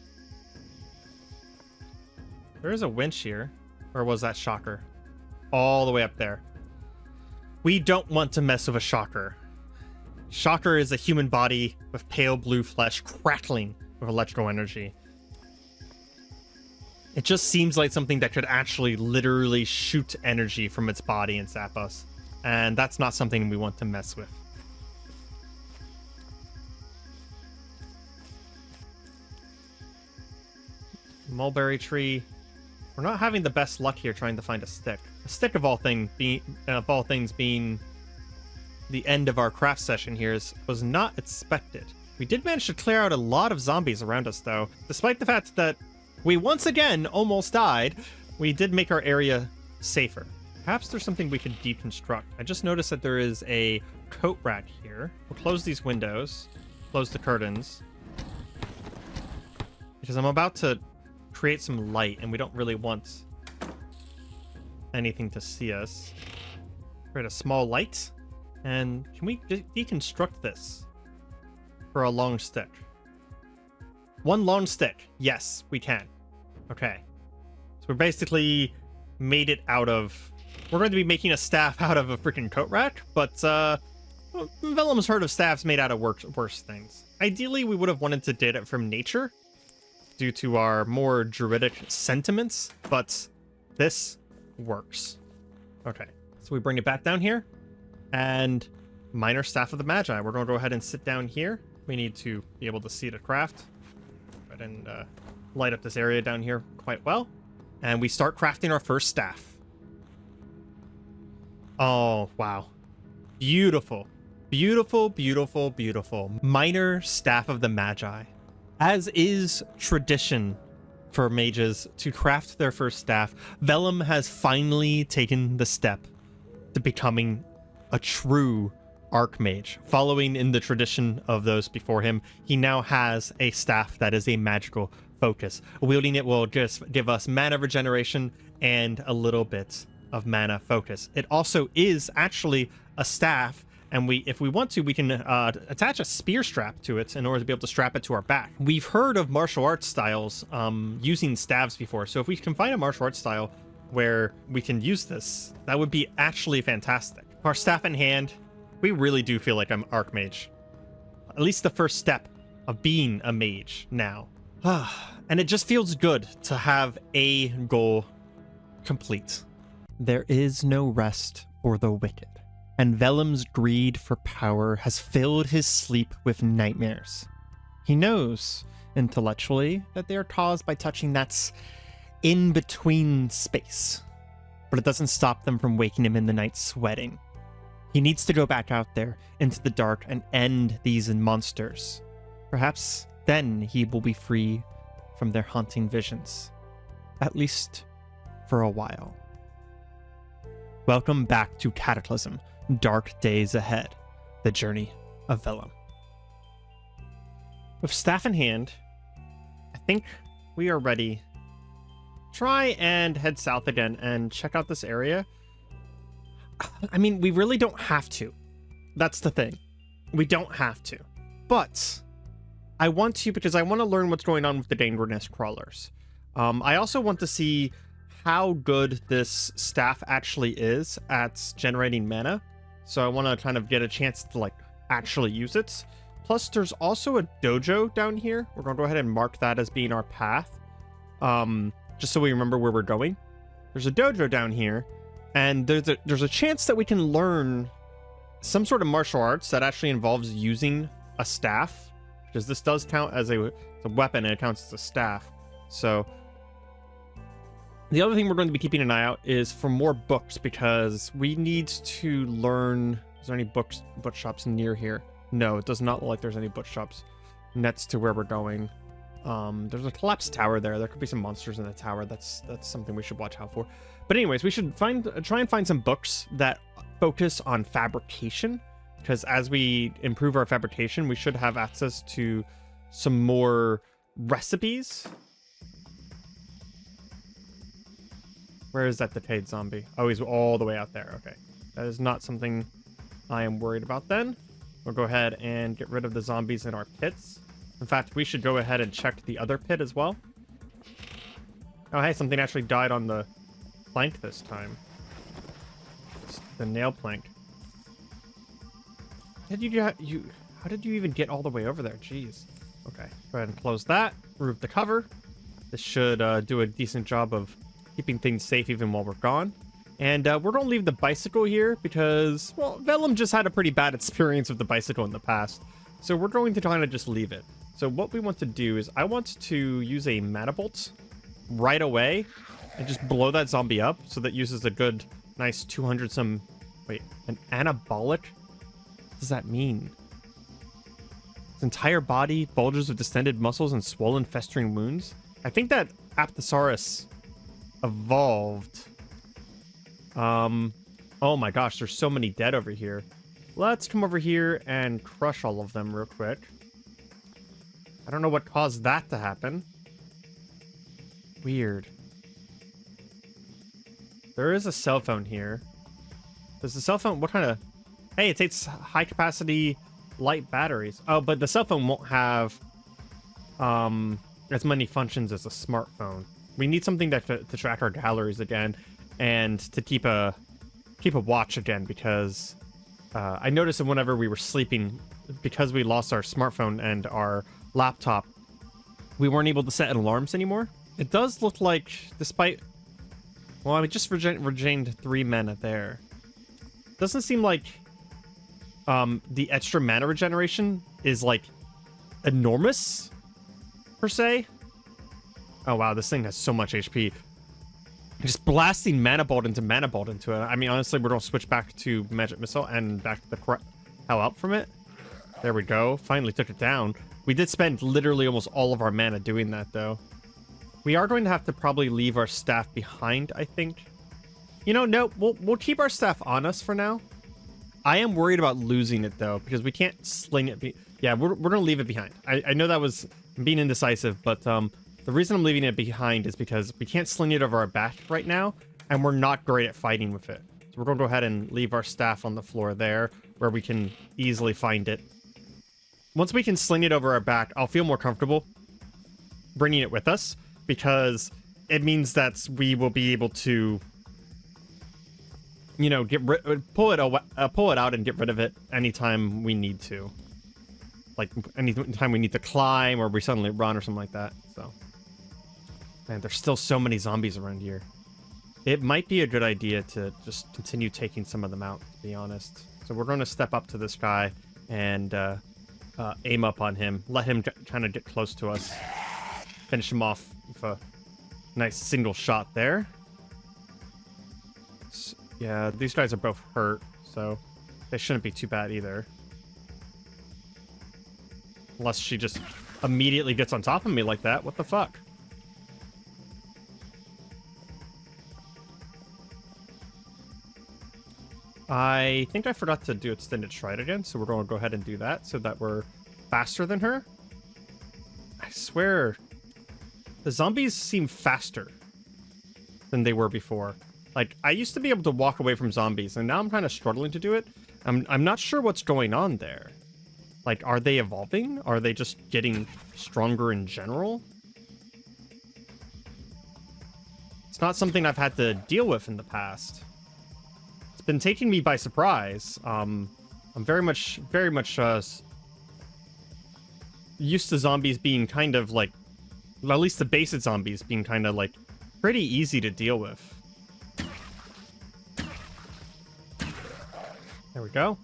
There is a winch here. Or was that shocker? All the way up there. We don't want to mess with a shocker. Shocker is a human body with pale blue flesh crackling with electrical energy. It just seems like something that could actually literally shoot energy from its body and zap us. And that's not something we want to mess with. Mulberry tree. We're not having the best luck here trying to find a stick. A stick of all things being the end of our craft session here was not expected. We did manage to clear out a lot of zombies around us though. Despite the fact that we once again almost died, we did make our area safer. Perhaps there's something we could deconstruct. I just noticed that there is a coat rack here. We'll close these windows, close the curtains, because I'm about to create some light and we don't really want anything to see us. Create a small light. And can we deconstruct this for a long stick? One long stick. Yes, we can. Okay. So we're basically made it out of... We're going to be making a staff out of a freaking coat rack, but Vellum's heard of staffs made out of worse things. Ideally, we would have wanted to get it from nature due to our more druidic sentiments, but this works. Okay. So we bring it back down here. And minor staff of the Magi. We're going to go ahead and sit down here. We need to be able to see the craft. Go ahead and light up this area down here quite well. And we start crafting our first staff. Oh, wow. Beautiful. Beautiful, beautiful, beautiful. Minor staff of the Magi. As is tradition for mages to craft their first staff, Vellum has finally taken the step to becoming a true Archmage. Following in the tradition of those before him, he now has a staff that is a magical focus. Wielding it will just give us mana regeneration and a little bit of mana focus. It also is actually a staff, and if we want to, we can attach a spear strap to it in order to be able to strap it to our back. We've heard of martial arts styles using staves before, so if we can find a martial arts style where we can use this, that would be actually fantastic. Our staff in hand, we really do feel like I'm Archmage. At least the first step of being a mage now. And it just feels good to have a goal complete. There is no rest for the wicked, and Vellum's greed for power has filled his sleep with nightmares. He knows, intellectually, that they are caused by touching that in-between space, but it doesn't stop them from waking him in the night sweating. He needs to go back out there into the dark and end these monsters. Perhaps Then he will be free from their haunting visions. At least for a while. Welcome back to Cataclysm, Dark Days Ahead, the journey of Vellum. With staff in hand, I think we are ready. Try and head south again and check out this area. I mean, we really don't have to. That's the thing. We don't have to. But I want to because I want to learn what's going on with the Dangerous Crawlers. I also want to see how good this staff actually is at generating mana. So I want to kind of get a chance to like actually use it. Plus there's also a dojo down here. We're going to go ahead and mark that as being our path. Just so we remember where we're going. There's a dojo down here and there's a chance that we can learn some sort of martial arts that actually involves using a staff, because this does count as a weapon and it counts as a staff. So the other thing we're going to be keeping an eye out is for more books, because we need to learn. Is there any bookshops near here? No, it does not look like there's any bookshops next to where we're going. There's a collapsed tower there. There could be some monsters in the tower. That's something we should watch out for. But anyways, we should try and find some books that focus on fabrication, because as we improve our fabrication, we should have access to some more recipes. Where is that decayed zombie? Oh, he's all the way out there. Okay. That is not something I am worried about then. We'll go ahead and get rid of the zombies in our pits. In fact, we should go ahead and check the other pit as well. Oh, hey, something actually died on the plank this time. It's the nail plank. How did you even get all the way over there? Jeez. Okay, go ahead and close that. Remove the cover. This should do a decent job of keeping things safe even while we're gone. And we're going to leave the bicycle here because, well, Vellum just had a pretty bad experience with the bicycle in the past. So we're going to kind of just leave it. So what we want to do is I want to use a mana bolt right away and just blow that zombie up so that uses a good, nice 200 some... Wait, an anabolic? What does that mean? His entire body bulges with distended muscles and swollen, festering wounds. I think that Apatosaurus evolved. Oh my gosh, there's so many dead over here. Let's come over here and crush all of them real quick. I don't know what caused that to happen. Weird. There is a cell phone here. Does the cell phone... What kind of... Hey, it takes high capacity light batteries. Oh, but the cell phone won't have as many functions as a smartphone. We need something that to track our galleries again and to keep a watch again, because I noticed that whenever we were sleeping, because we lost our smartphone and our laptop, we weren't able to set alarms anymore. It does look like, despite... Well, I just regained 3 mana there. Doesn't seem like the extra mana regeneration is, like, enormous, per se. Oh, wow, this thing has so much HP. Just blasting Mana Bolt into it. I mean, honestly, we're going to switch back to Magic Missile and back to the hell out from it. There we go. Finally took it down. We did spend literally almost all of our mana doing that, though. We are going to have to probably leave our staff behind, I think. You know, no, we'll keep our staff on us for now. I am worried about losing it, though, because we can't sling it. Yeah, we're going to leave it behind. I know that was being indecisive, but the reason I'm leaving it behind is because we can't sling it over our back right now, and we're not great at fighting with it. So we're going to go ahead and leave our staff on the floor there, where we can easily find it. Once we can sling it over our back, I'll feel more comfortable bringing it with us, because it means that we will be able to, you know, pull it out and get rid of it anytime we need to. Like, anytime we need to climb or we suddenly run or something like that, so... Man, there's still so many zombies around here. It might be a good idea to just continue taking some of them out, to be honest. So we're going to step up to this guy and aim up on him. Let him kind of get close to us. Finish him off with a nice single shot there. Yeah, these guys are both hurt, so they shouldn't be too bad either. Unless she just immediately gets on top of me like that. What the fuck? I think I forgot to do extended stride again, so we're going to go ahead and do that so that we're faster than her. I swear, the zombies seem faster than they were before. Like, I used to be able to walk away from zombies, and now I'm kind of struggling to do it. I'm not sure what's going on there. Like, are they evolving? Are they just getting stronger in general? It's not something I've had to deal with in the past. It's been taking me by surprise. I'm very much used to zombies being kind of like, well, at least the basic zombies being kind of like pretty easy to deal with. There we go.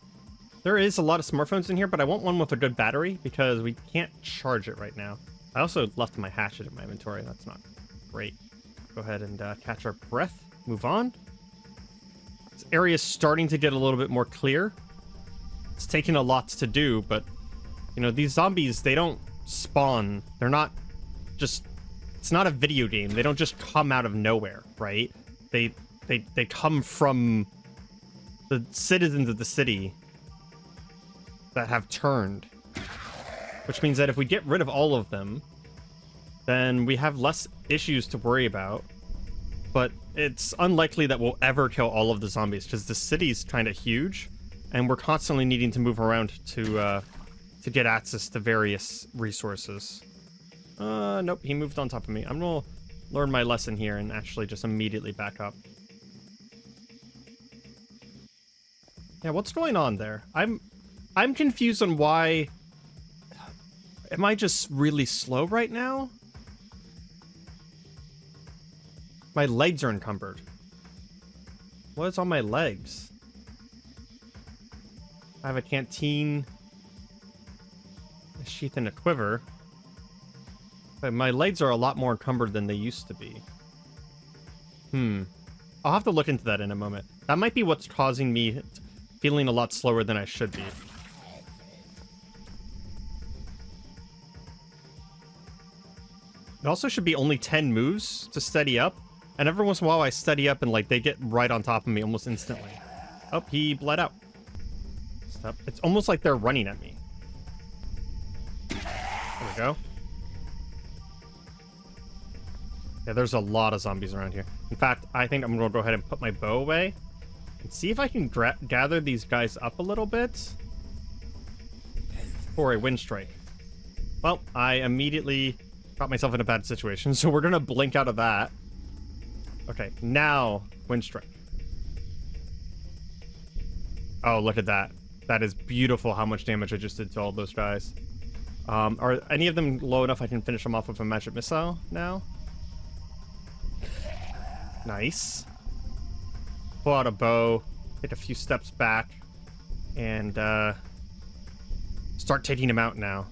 There is a lot of smartphones in here, but I want one with a good battery because we can't charge it right now. I also left my hatchet in my inventory. That's not great. Go ahead and catch our breath. Move on. This area is starting to get a little bit more clear. It's taking a lot to do, but you know, these zombies, they don't spawn. They're not just, it's not a video game. They don't just come out of nowhere, right? They come from the citizens of the city that have turned. Which means that if we get rid of all of them, then we have less issues to worry about. But it's unlikely that we'll ever kill all of the zombies because the city's kind of huge and we're constantly needing to move around to get access to various resources. Nope, he moved on top of me. I'm gonna learn my lesson here and actually just immediately back up. Yeah, what's going on there? I'm confused on why. Am I just really slow right now? My legs are encumbered. What is on my legs? I have a canteen, a sheath, and a quiver. But my legs are a lot more encumbered than they used to be. I'll have to look into that in a moment. That might be what's causing me feeling a lot slower than I should be. It also should be only 10 moves to steady up. And every once in a while I steady up and like they get right on top of me almost instantly. Oh, he bled out. Stop. It's almost like they're running at me. There we go. Yeah, there's a lot of zombies around here. In fact, I think I'm going to go ahead and put my bow away and see if I can gather these guys up a little bit for a wind strike. Well, I immediately got myself in a bad situation, so we're going to blink out of that. Okay, now wind strike. Oh, look at that. That is beautiful how much damage I just did to all those guys. Are any of them low enough I can finish them off with a magic missile now? Nice. Pull out a bow, take a few steps back, and start taking him out now.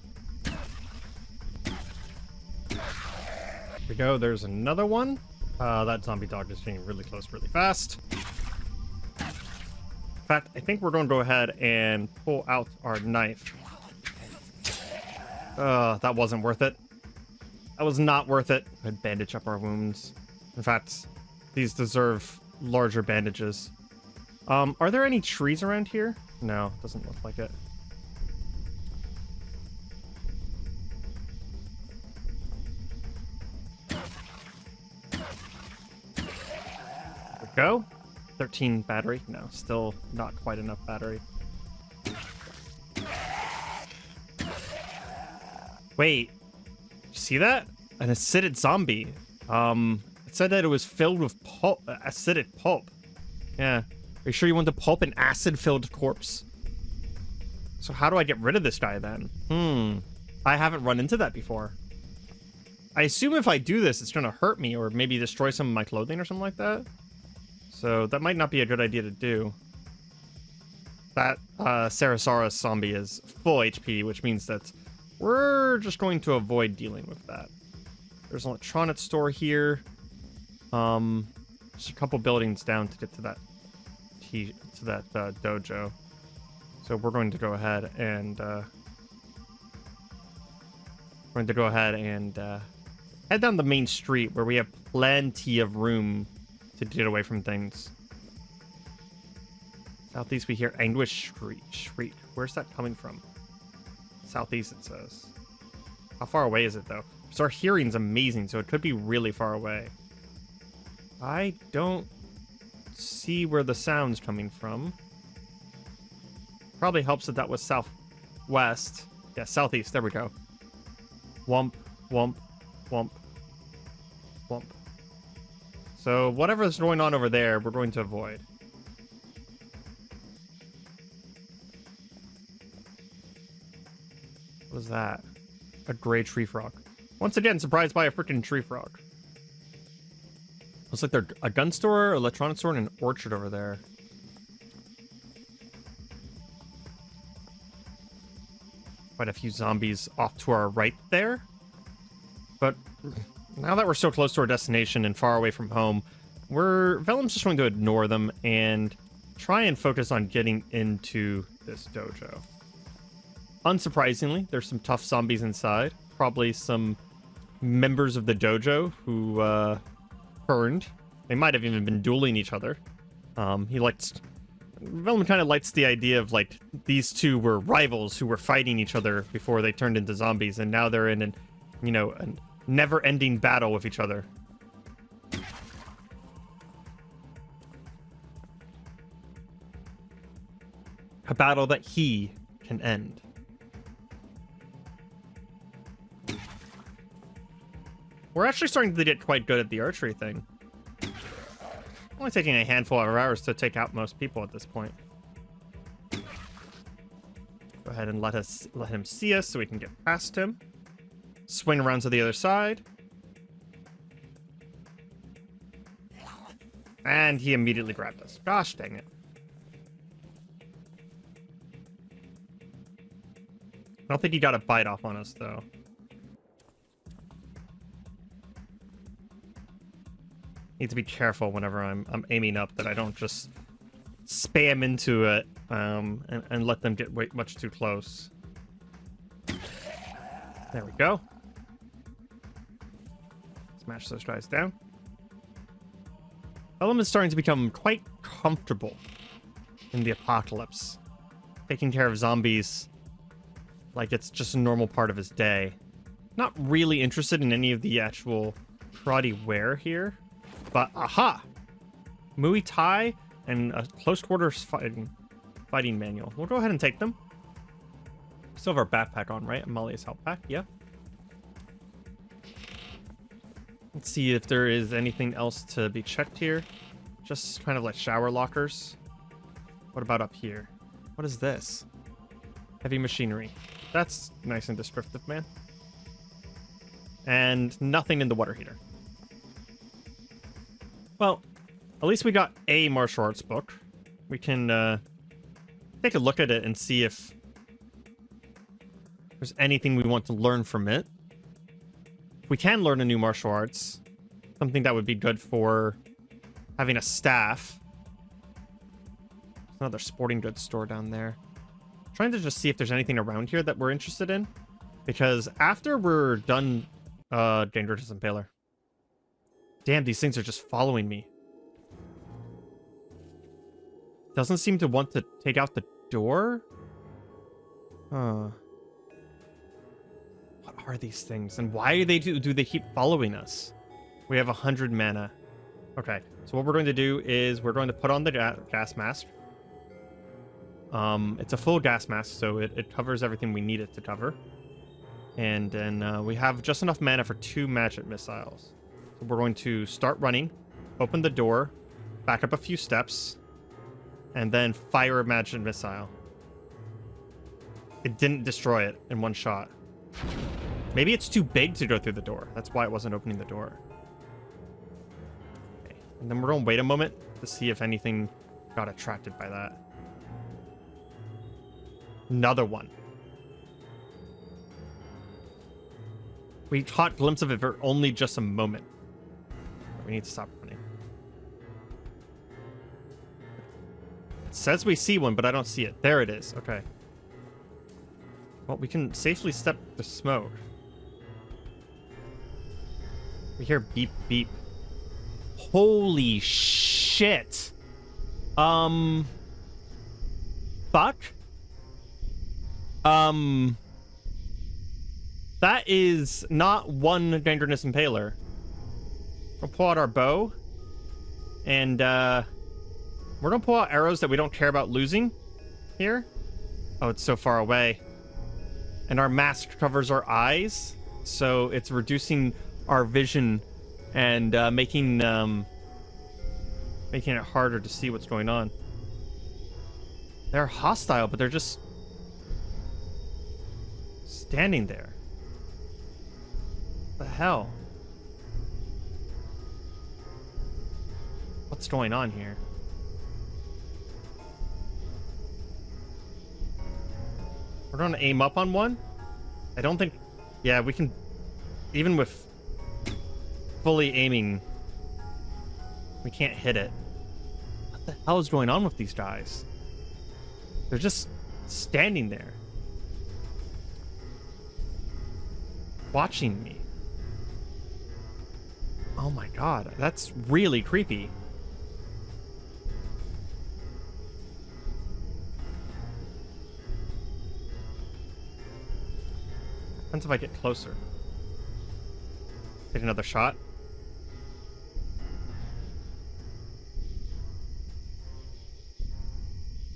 Here we go, there's another one. That zombie dog is getting really close really fast. In fact, I think we're going to go ahead and pull out our knife. That wasn't worth it. That was not worth it. I'd bandage up our wounds. In fact, these deserve larger bandages. Are there any trees around here? No, doesn't look like it. There we go. 13 battery. No, still not quite enough battery. Wait, you see that? An acidic zombie. It said that it was filled with pulp, acidic pulp. Yeah. Are you sure you want to pulp an acid-filled corpse? So how do I get rid of this guy then? I haven't run into that before. I assume if I do this, it's gonna hurt me or maybe destroy some of my clothing or something like that. So that might not be a good idea to do. That Sarasaurus zombie is full HP, which means that we're just going to avoid dealing with that. There's an electronics store here. Just a couple buildings down to get to that dojo. So we're going to go ahead and we're going to go ahead and head down the main street where we have plenty of room to get away from things. Southeast, we hear Anguish Shriek. Where's that coming from? Southeast, it says. How far away is it, though? So our hearing's amazing, so it could be really far away. I don't see where the sound's coming from. Probably helps that was southwest. Yeah, southeast. There we go. Wump, wump, wump, wump. So whatever's going on over there, we're going to avoid. What was that? A gray tree frog. Once again, surprised by a freaking tree frog. Looks like there's a gun store, electronics store, and an orchard over there. Quite a few zombies off to our right there. But now that we're so close to our destination and far away from home, Vellum's just going to ignore them and try and focus on getting into this dojo. Unsurprisingly, there's some tough zombies inside. Probably some members of the dojo who burned. They might have even been dueling each other. Vellum kind of likes the idea of, like, these two were rivals who were fighting each other before they turned into zombies, and now they're in a never-ending battle with each other. A battle that he can end. We're actually starting to get quite good at the archery thing. Only taking a handful of hours to take out most people at this point. Go ahead and let him see us so we can get past him. Swing around to the other side. And he immediately grabbed us. Gosh dang it. I don't think he got a bite off on us, though. Need to be careful whenever I'm aiming up that I don't just spam into it and let them get way much too close. There we go. Smash those guys down. Vellum is starting to become quite comfortable in the apocalypse, taking care of zombies like it's just a normal part of his day. Not really interested in any of the actual karate wear here. But, aha! Muay Thai and a close quarters fighting manual. We'll go ahead and take them. Still have our backpack on, right? Amalia's health pack, yeah. Let's see if there is anything else to be checked here. Just kind of like shower lockers. What about up here? What is this? Heavy machinery. That's nice and descriptive, man. And nothing in the water heater. Well, at least we got a martial arts book. We can take a look at it and see if there's anything we want to learn from it. We can learn a new martial arts. Something that would be good for having a staff. There's another sporting goods store down there. I'm trying to just see if there's anything around here that we're interested in. Because after we're done... Dangerous Impaler. Damn, these things are just following me. Doesn't seem to want to take out the door? Huh. What are these things? And why do they keep following us? We have 100 mana. Okay, so what we're going to do is we're going to put on the gas mask. It's a full gas mask, so it covers everything we need it to cover. And then we have just enough mana for 2 magic missiles. So we're going to start running, open the door, back up a few steps, and then fire a magic missile. It didn't destroy it in one shot. Maybe it's too big to go through the door. That's why it wasn't opening the door. Okay. And then we're going to wait a moment to see if anything got attracted by that. Another one. We caught a glimpse of it for only just a moment. We need to stop running. It says we see one, but I don't see it. There it is. Okay. Well, we can safely step the smoke. We hear beep, beep. Holy shit. Fuck? That is not one Dangerous Impaler. We'll pull out our bow. And, we're gonna pull out arrows that we don't care about losing here. Oh, it's so far away. And our mask covers our eyes, so it's reducing our vision and making it harder to see what's going on. They're hostile, but they're just standing there. What the hell? What's going on here? We're gonna aim up on one? I don't think... Yeah, we can... Even with fully aiming, we can't hit it. What the hell is going on with these guys? They're just standing there. Watching me. Oh my god, that's really creepy. Depends if I get closer. Take another shot.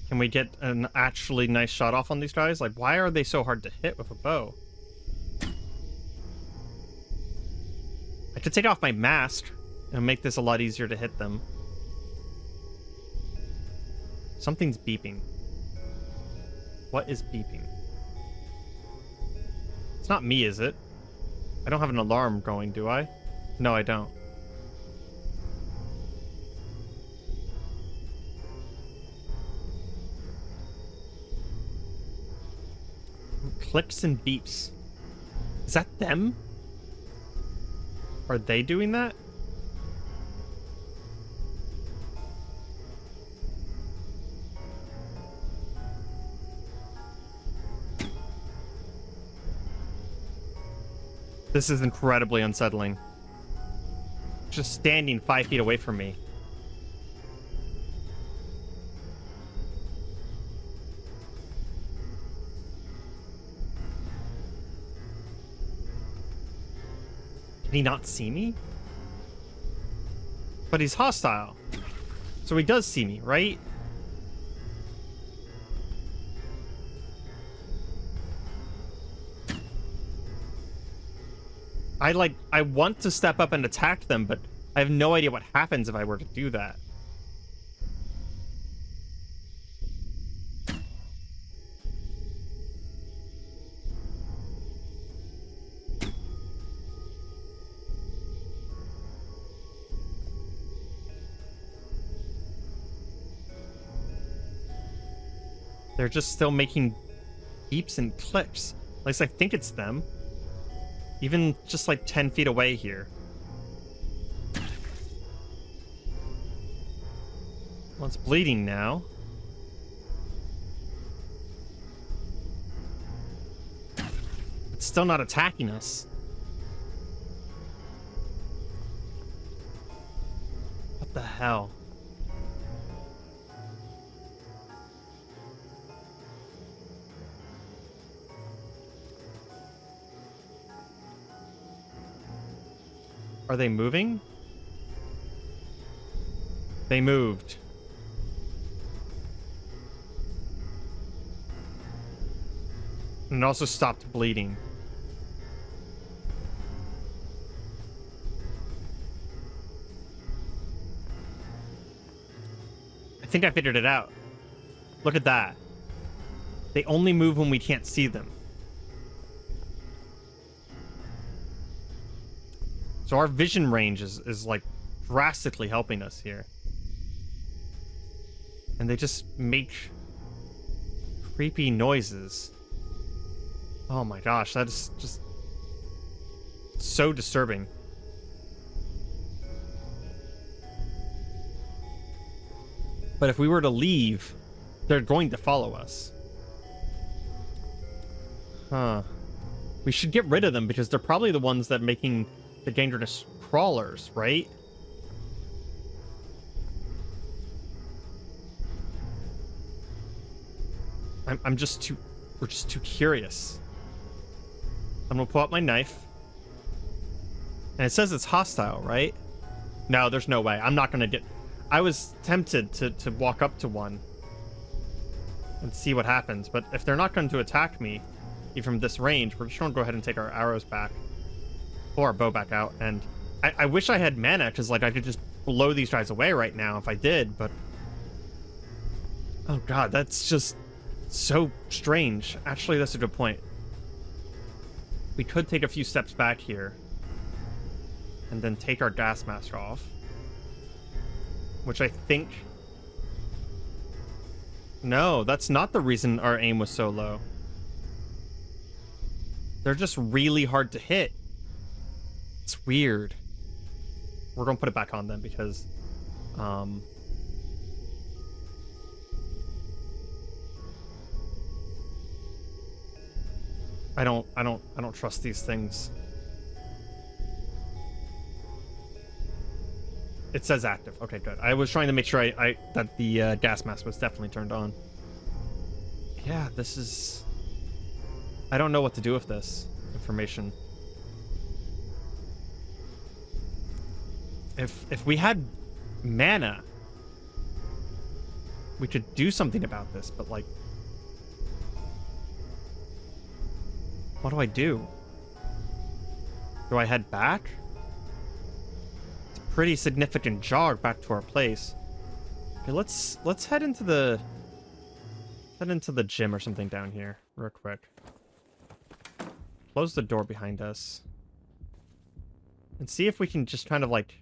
Can we get an actually nice shot off on these guys? Like, why are they so hard to hit with a bow? I could take off my mask and make this a lot easier to hit them. Something's beeping. What is beeping? It's not me, is it? I don't have an alarm going, do I? No, I don't. Clicks and beeps. Is that them? Are they doing that? This is incredibly unsettling. Just standing 5 feet away from me. Can he not see me? But he's hostile. So he does see me, right? I want to step up and attack them, but I have no idea what happens if I were to do that. They're just still making beeps and clicks. At least I think it's them. Even just like 10 feet away here. Well, it's bleeding now. It's still not attacking us. What the hell? Are they moving? They moved. And also stopped bleeding. I think I figured it out. Look at that. They only move when we can't see them. So our vision range is like drastically helping us here. And they just make creepy noises. Oh my gosh, that is just so disturbing. But if we were to leave, they're going to follow us. Huh. We should get rid of them because they're probably the ones that making the dangerous crawlers, right? I'm just too... We're just too curious. I'm gonna pull out my knife. And it says it's hostile, right? No, there's no way. I'm not gonna get... I was tempted to walk up to one and see what happens, but if they're not going to attack me, even from this range, we're just gonna go ahead and take our arrows back. Pull our bow back out, and I wish I had mana, because like I could just blow these guys away right now if I did, but... Oh god, that's just so strange. Actually, that's a good point. We could take a few steps back here and then take our gas mask off, which I think... No, that's not the reason our aim was so low. They're just really hard to hit. It's weird. We're gonna put it back on then because I don't trust these things. It says active. Okay, good. I was trying to make sure that the gas mask was definitely turned on. Yeah, this is... I don't know what to do with this information. If we had mana, we could do something about this, but like... What do I do? Do I head back? It's a pretty significant jog back to our place. Okay, let's head into the gym or something down here real quick. Close the door behind us. And see if we can just kind of like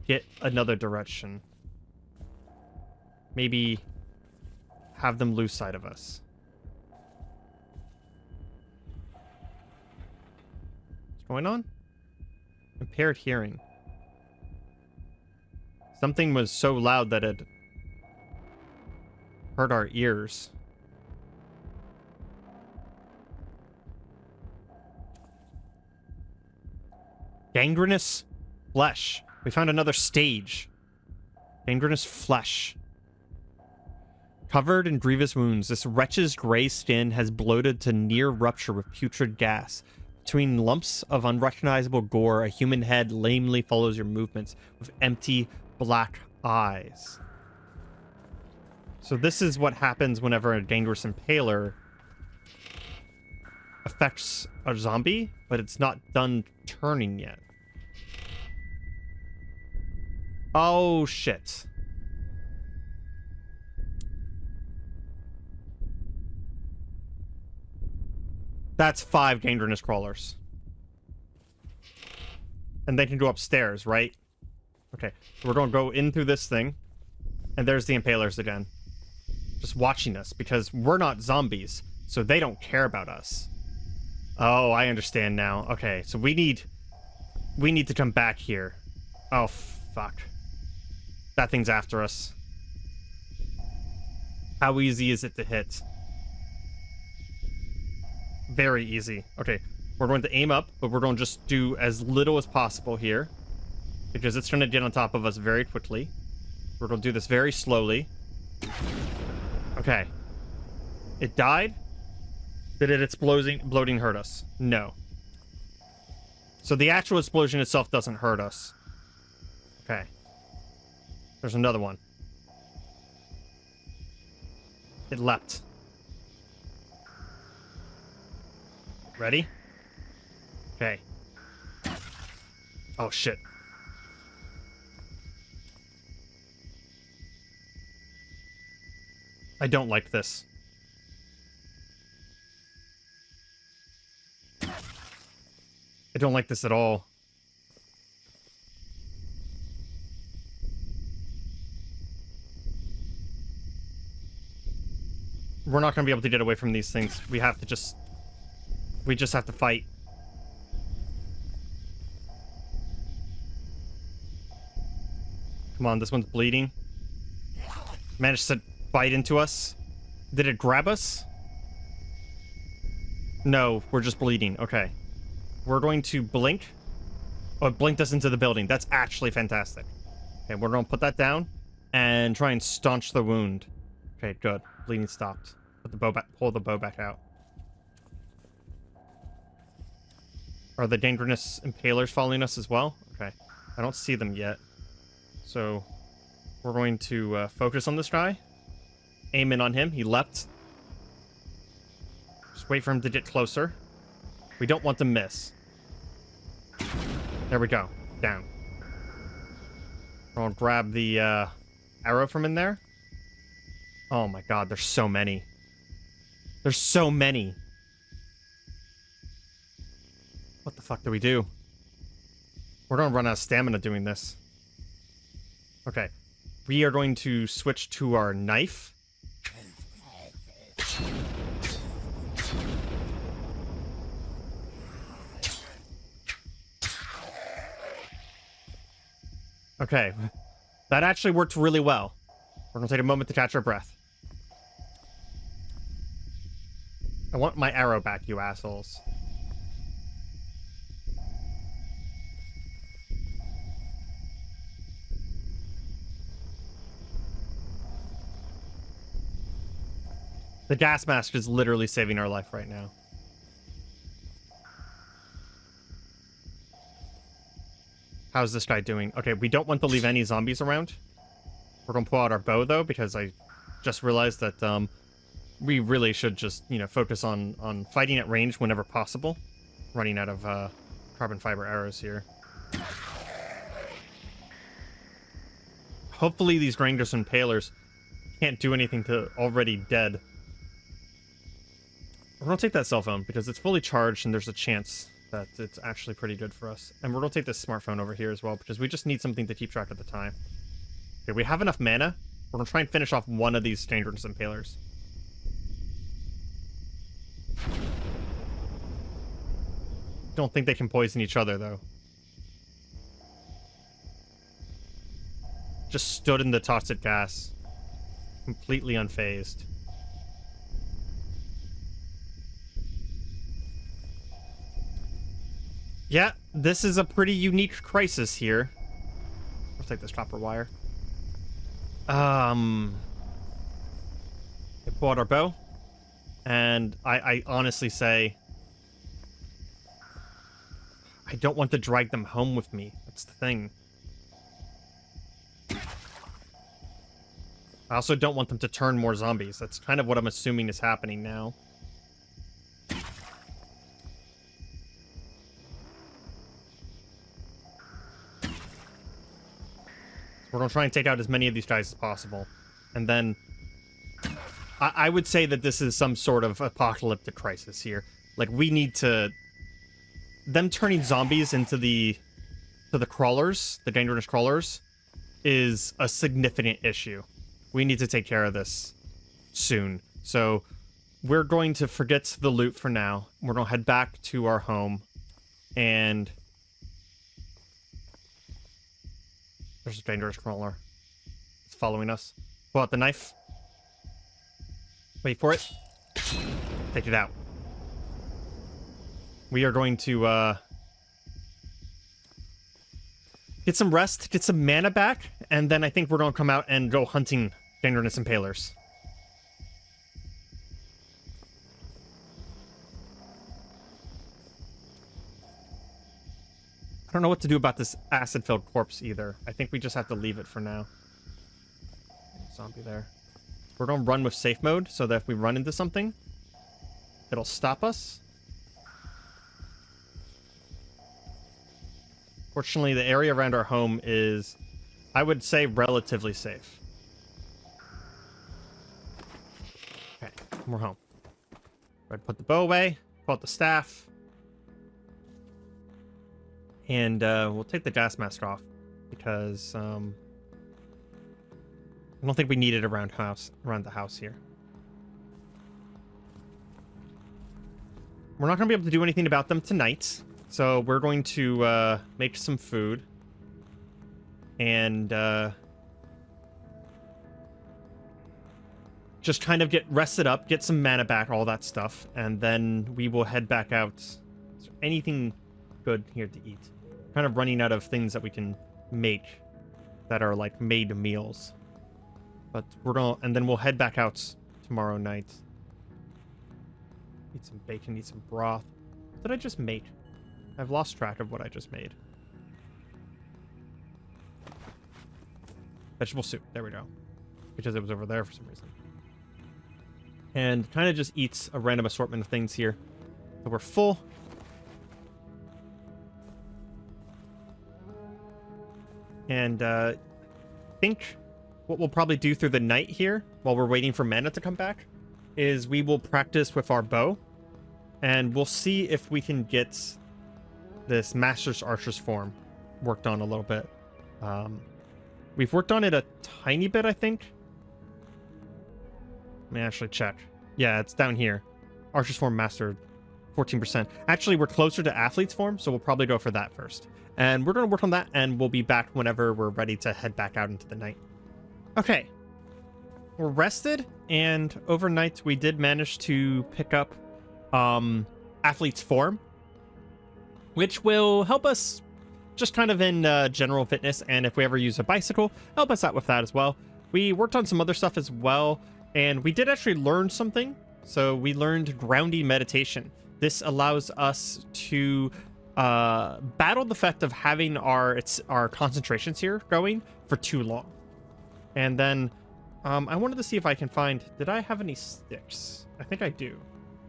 get another direction. Maybe have them lose sight of us. What's going on? Impaired hearing. Something was so loud that it hurt our ears. Gangrenous flesh. We found another stage. Gangrenous flesh. Covered in grievous wounds, this wretch's gray skin has bloated to near rupture with putrid gas. Between lumps of unrecognizable gore, a human head lamely follows your movements with empty black eyes. So this is what happens whenever a gangrenous impaler affects a zombie, but it's not done turning yet. Oh, shit. That's 5 gangrenous crawlers. And they can go upstairs, right? Okay, so we're going to go in through this thing. And there's the impalers again. Just watching us, because we're not zombies, so they don't care about us. Oh, I understand now. Okay, so we need to come back here. Oh, fuck. That thing's after us. How easy is it to hit? Very easy. Okay, we're going to aim up, but we're going to just do as little as possible here, because it's going to get on top of us very quickly. We're going to do this very slowly. Okay. It died. Did its bloating hurt us? No. So the actual explosion itself doesn't hurt us. Okay. There's another one. It leapt. Ready? Okay. Oh, shit. I don't like this. I don't like this at all. We're not going to be able to get away from these things. We have to just... We just have to fight. Come on, this one's bleeding. Managed to bite into us. Did it grab us? No, we're just bleeding. Okay. We're going to blink Oh, it blinked us into the building. That's actually fantastic. Okay, we're gonna put that down and try and staunch the wound. Okay, good. Bleeding stopped. Put the bow back, pull the bow back out. Are the dangerous impalers following us as well? Okay. I don't see them yet. So we're going to focus on this guy. Aim in on him. He leapt. Just wait for him to get closer. We don't want to miss. There we go. Down. I'll grab the arrow from in there. Oh my god, there's so many. There's so many. What the fuck do we do? We're gonna run out of stamina doing this. Okay. We are going to switch to our knife. Okay. That actually worked really well. We're gonna take a moment to catch our breath. I want my arrow back, you assholes. The gas mask is literally saving our life right now. How's this guy doing? Okay, we don't want to leave any zombies around. We're gonna pull out our bow though, because I just realized that we really should just, you know, focus on fighting at range whenever possible. Running out of carbon fiber arrows here. Hopefully these grinders and palers can't do anything to already dead. We're gonna take that cell phone because it's fully charged and there's a chance that it's actually pretty good for us. And we're gonna take this smartphone over here as well because we just need something to keep track of the time. Okay, we have enough mana. We're gonna try and finish off one of these dangerous impalers. Don't think they can poison each other though. Just stood in the toxic gas. Completely unfazed. Yeah, this is a pretty unique crisis here. Let's take this copper wire. I pulled our bow. And I honestly say, I don't want to drag them home with me. That's the thing. I also don't want them to turn more zombies. That's kind of what I'm assuming is happening now. We're going to try and take out as many of these guys as possible. And then I would say that this is some sort of apocalyptic crisis here. Like, we need to... Them turning zombies into the crawlers, the dangerous crawlers, is a significant issue. We need to take care of this soon. So we're going to forget the loot for now. We're going to head back to our home. And... There's a dangerous crawler. It's following us. Pull out the knife. Wait for it. Take it out. We are going to get some rest, get some mana back, and then I think we're going to come out and go hunting dangerous impalers. I don't know what to do about this acid-filled corpse either. I think we just have to leave it for now. Zombie there. We're going to run with safe mode so that if we run into something, it'll stop us. Fortunately, the area around our home is, I would say, relatively safe. Okay, we're home. Right, put the bow away, pull out the staff. And we'll take the gas mask off because I don't think we need it around the house here. We're not going to be able to do anything about them tonight, so we're going to make some food and just kind of get rested up, get some mana back, all that stuff, and then we will head back out. Is there anything good here to eat? kind of running out of things that we can make that are like made meals. But and then we'll head back out tomorrow night. Eat some bacon, eat some broth. What did I just make? I've lost track of what I just made. Vegetable soup. There we go. Because it was over there for some reason. And kind of just eats a random assortment of things here. So we're full. And I think what we'll probably do through the night here, while we're waiting for mana to come back, is we will practice with our bow. And we'll see if we can get this Master's Archer's form worked on a little bit. We've worked on it a tiny bit, I think. Let me actually check. Yeah, it's down here. Archer's form mastered 14%. Actually, we're closer to Athlete's form, so we'll probably go for that first. And we're going to work on that, and we'll be back whenever we're ready to head back out into the night. Okay. We're rested, and overnight we did manage to pick up Athlete's form, which will help us just kind of in general fitness, and if we ever use a bicycle, help us out with that as well. We worked on some other stuff as well, and we did actually learn something. So we learned grounding meditation. This allows us to battle the effect of having our concentrations here going for too long. And then I wanted to see if I can find, did I have any sticks? I think I do,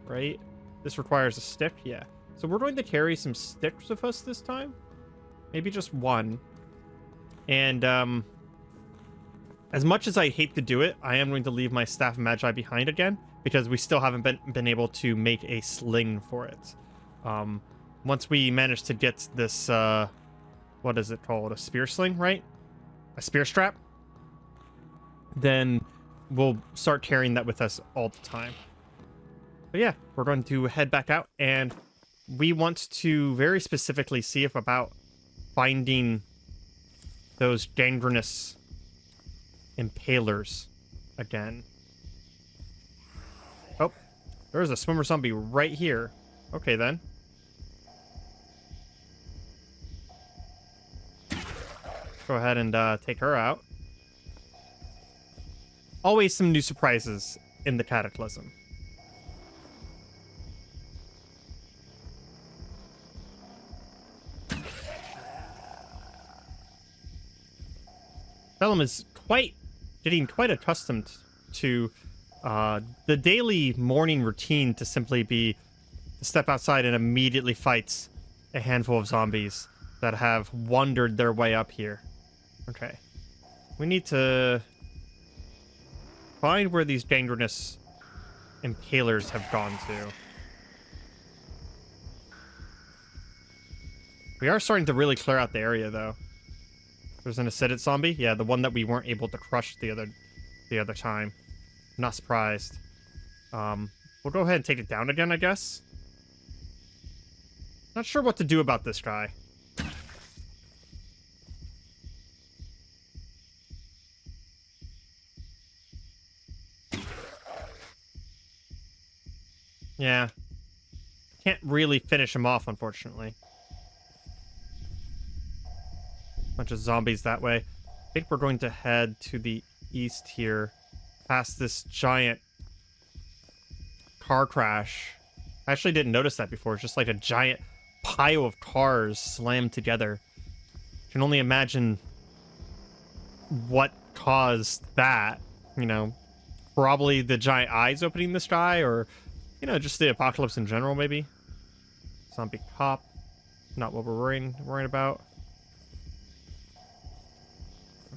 right? This requires a stick, yeah. So we're going to carry some sticks with us this time. Maybe just one. And as much as I hate to do it, I am going to leave my Staff of Magi behind again, because we still haven't been able to make a sling for it. Once we manage to get this, what is it called? A spear sling, right? A spear strap? Then we'll start carrying that with us all the time. But yeah, we're going to head back out, and we want to very specifically see if about finding those gangrenous impalers again. Oh, there's a swimmer zombie right here. Okay, then. Go ahead and take her out. Always some new surprises in the Cataclysm. Vellum is getting quite accustomed to the daily morning routine to simply be to step outside and immediately fight a handful of zombies that have wandered their way up here. Okay. We need to find where these gangrenous impalers have gone to. We are starting to really clear out the area, though. There's an acidic zombie. Yeah, the one that we weren't able to crush the other time. Not surprised. We'll go ahead and take it down again, I guess. Not sure what to do about this guy. Yeah. Can't really finish him off, unfortunately. Bunch of zombies that way. I think we're going to head to the east here, past this giant car crash. I actually didn't notice that before. It's just like a giant pile of cars slammed together. Can only imagine what caused that. You know, probably the giant eyes opening the sky, or, you know, just the apocalypse in general, maybe. Zombie cop. Not what we're worrying about.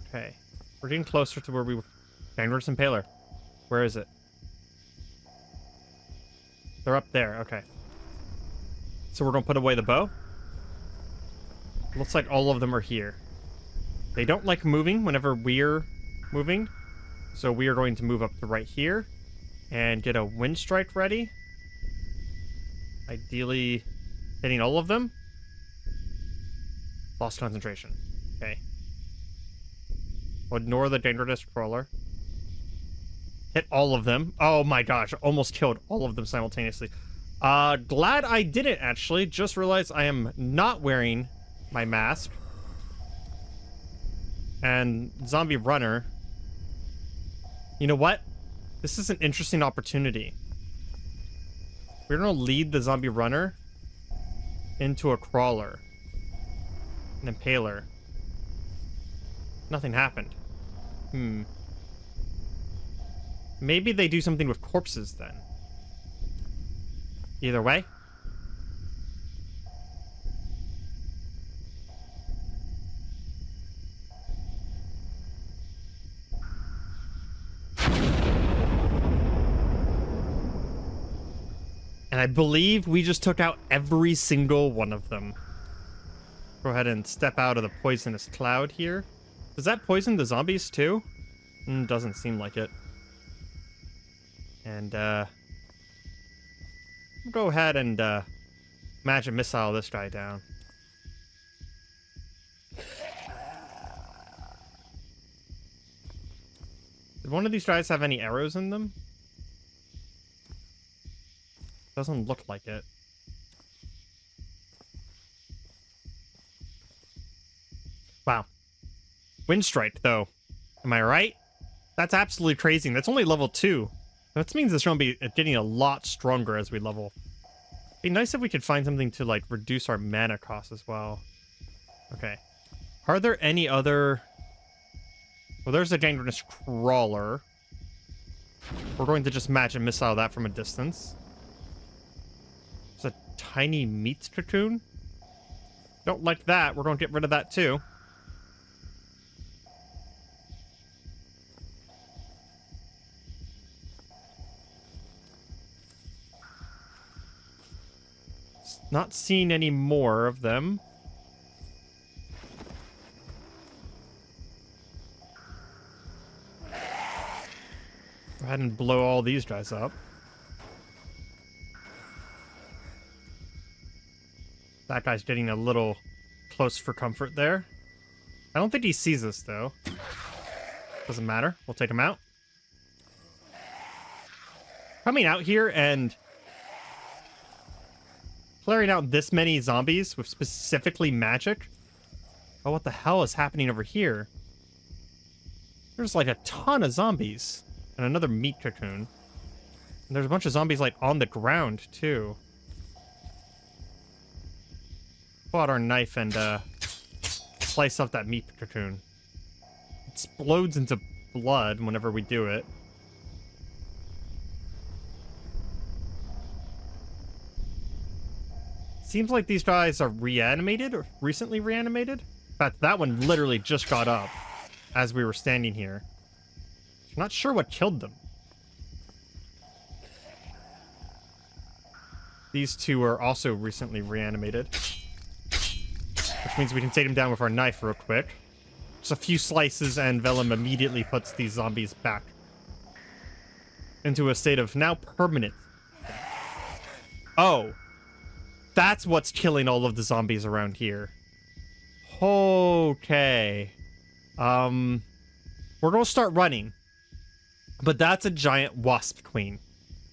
Okay. We're getting closer to where we were. Gangrenous Impaler. Where is it? They're up there. Okay. So we're going to put away the bow. Looks like all of them are here. They don't like moving whenever we're moving. So we are going to move up to right here and get a wind strike ready. Ideally hitting all of them. Lost concentration. Okay. We'll ignore the gangrenous crawler. Hit all of them. Oh my gosh, almost killed all of them simultaneously. Glad I didn't, actually. Just realized I am not wearing my mask. And zombie runner. You know what? This is an interesting opportunity. We're gonna lead the zombie runner into a crawler. An impaler. Nothing happened. Maybe they do something with corpses then. Either way. And I believe we just took out every single one of them. Go ahead and step out of the poisonous cloud here. Does that poison the zombies too? Doesn't seem like it. And go ahead and magic missile this guy down. Did one of these guys have any arrows in them? Doesn't look like it. Wow. Wind strike, though. Am I right? That's absolutely crazy. That's only level 2. That means it's going to be getting a lot stronger as we level. It'd be nice if we could find something to, like, reduce our mana cost as well. Okay. Are there any other... Well, there's a gangrenous crawler. We're going to just magic missile that from a distance. There's a tiny meat cocoon. Don't like that. We're going to get rid of that, too. Not seeing any more of them. Go ahead and blow all these guys up. That guy's getting a little close for comfort there. I don't think he sees us, though. Doesn't matter. We'll take him out. Coming out here and clearing out this many zombies with specifically magic. Oh, what the hell is happening over here? There's like a ton of zombies. And another meat cocoon. And there's a bunch of zombies like on the ground too. Pull out our knife and slice up that meat cocoon. It explodes into blood whenever we do it. Seems like these guys are reanimated or recently reanimated. In fact, that one literally just got up as we were standing here. I'm not sure what killed them. These two are also recently reanimated. Which means we can take them down with our knife real quick. Just a few slices and Vellum immediately puts these zombies back into a state of now permanent. Oh. That's what's killing all of the zombies around here. Okay. We're gonna start running. But that's a giant wasp queen.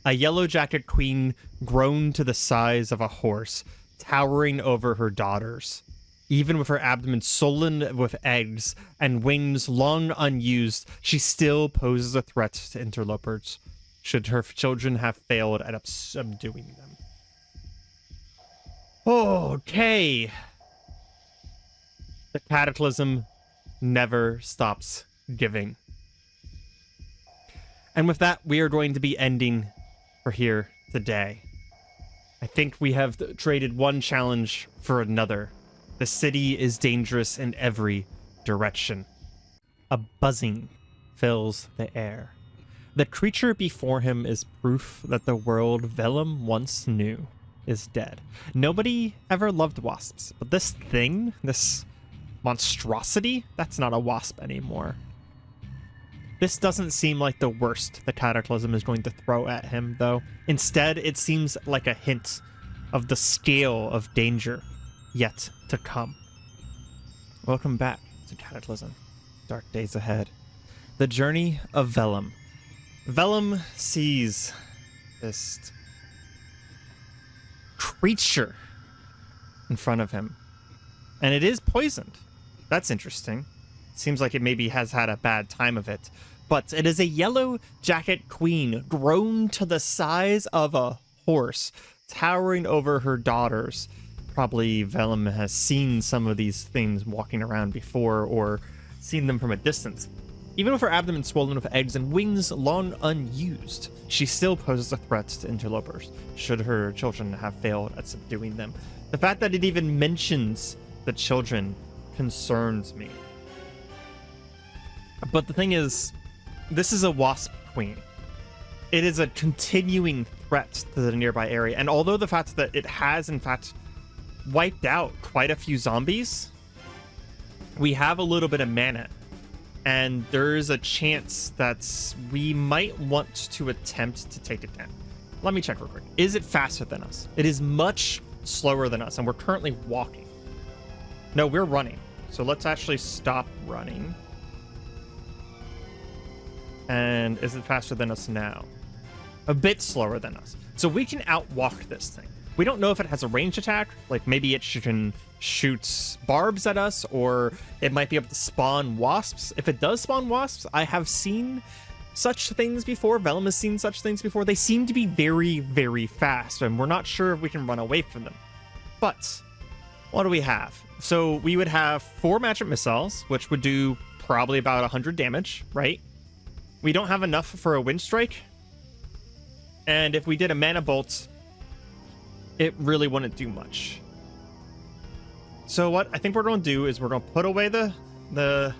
A yellow-jacket queen grown to the size of a horse, towering over her daughters. Even with her abdomen swollen with eggs and wings long unused, she still poses a threat to interlopers, should her children have failed at subduing them. Okay. The Cataclysm never stops giving. And with that, we are going to be ending for here today. I think we have traded one challenge for another. The city is dangerous in every direction. A buzzing fills the air. The creature before him is proof that the world Vellum once knew is dead. Nobody ever loved wasps, but this thing, this monstrosity, that's not a wasp anymore. This doesn't seem like the worst the Cataclysm is going to throw at him, though. Instead, it seems like a hint of the scale of danger yet to come. Welcome back to Cataclysm. Dark days ahead. The journey of Vellum. Vellum sees this creature in front of him. And it is poisoned. That's interesting. Seems like it maybe has had a bad time of it. But it is a yellow jacket queen grown to the size of a horse, towering over her daughters. Probably Vellum has seen some of these things walking around before or seen them from a distance. Even with her abdomen swollen with eggs and wings long unused, she still poses a threat to interlopers, should her children have failed at subduing them. The fact that it even mentions the children concerns me. But the thing is, this is a wasp queen. It is a continuing threat to the nearby area, and although the fact that it has, in fact, wiped out quite a few zombies, we have a little bit of mana, and there's a chance that we might want to attempt to take it down. Let me check real quick. Is it faster than us? It is much slower than us, and we're currently walking. No, we're running. So let's actually stop running. And is it faster than us now? A bit slower than us. So we can outwalk this thing. We don't know if it has a ranged attack, like maybe it can shoot barbs at us, or it might be able to spawn wasps. If it does spawn wasps, I have seen such things before. Vellum has seen such things before. They seem to be very, very fast, and we're not sure if we can run away from them. But what do we have? So we would have 4 magic missiles, which would do probably about 100 damage, right? We don't have enough for a wind strike. And if we did a mana bolt, it really wouldn't do much. So what I think we're going to do is we're going to put away the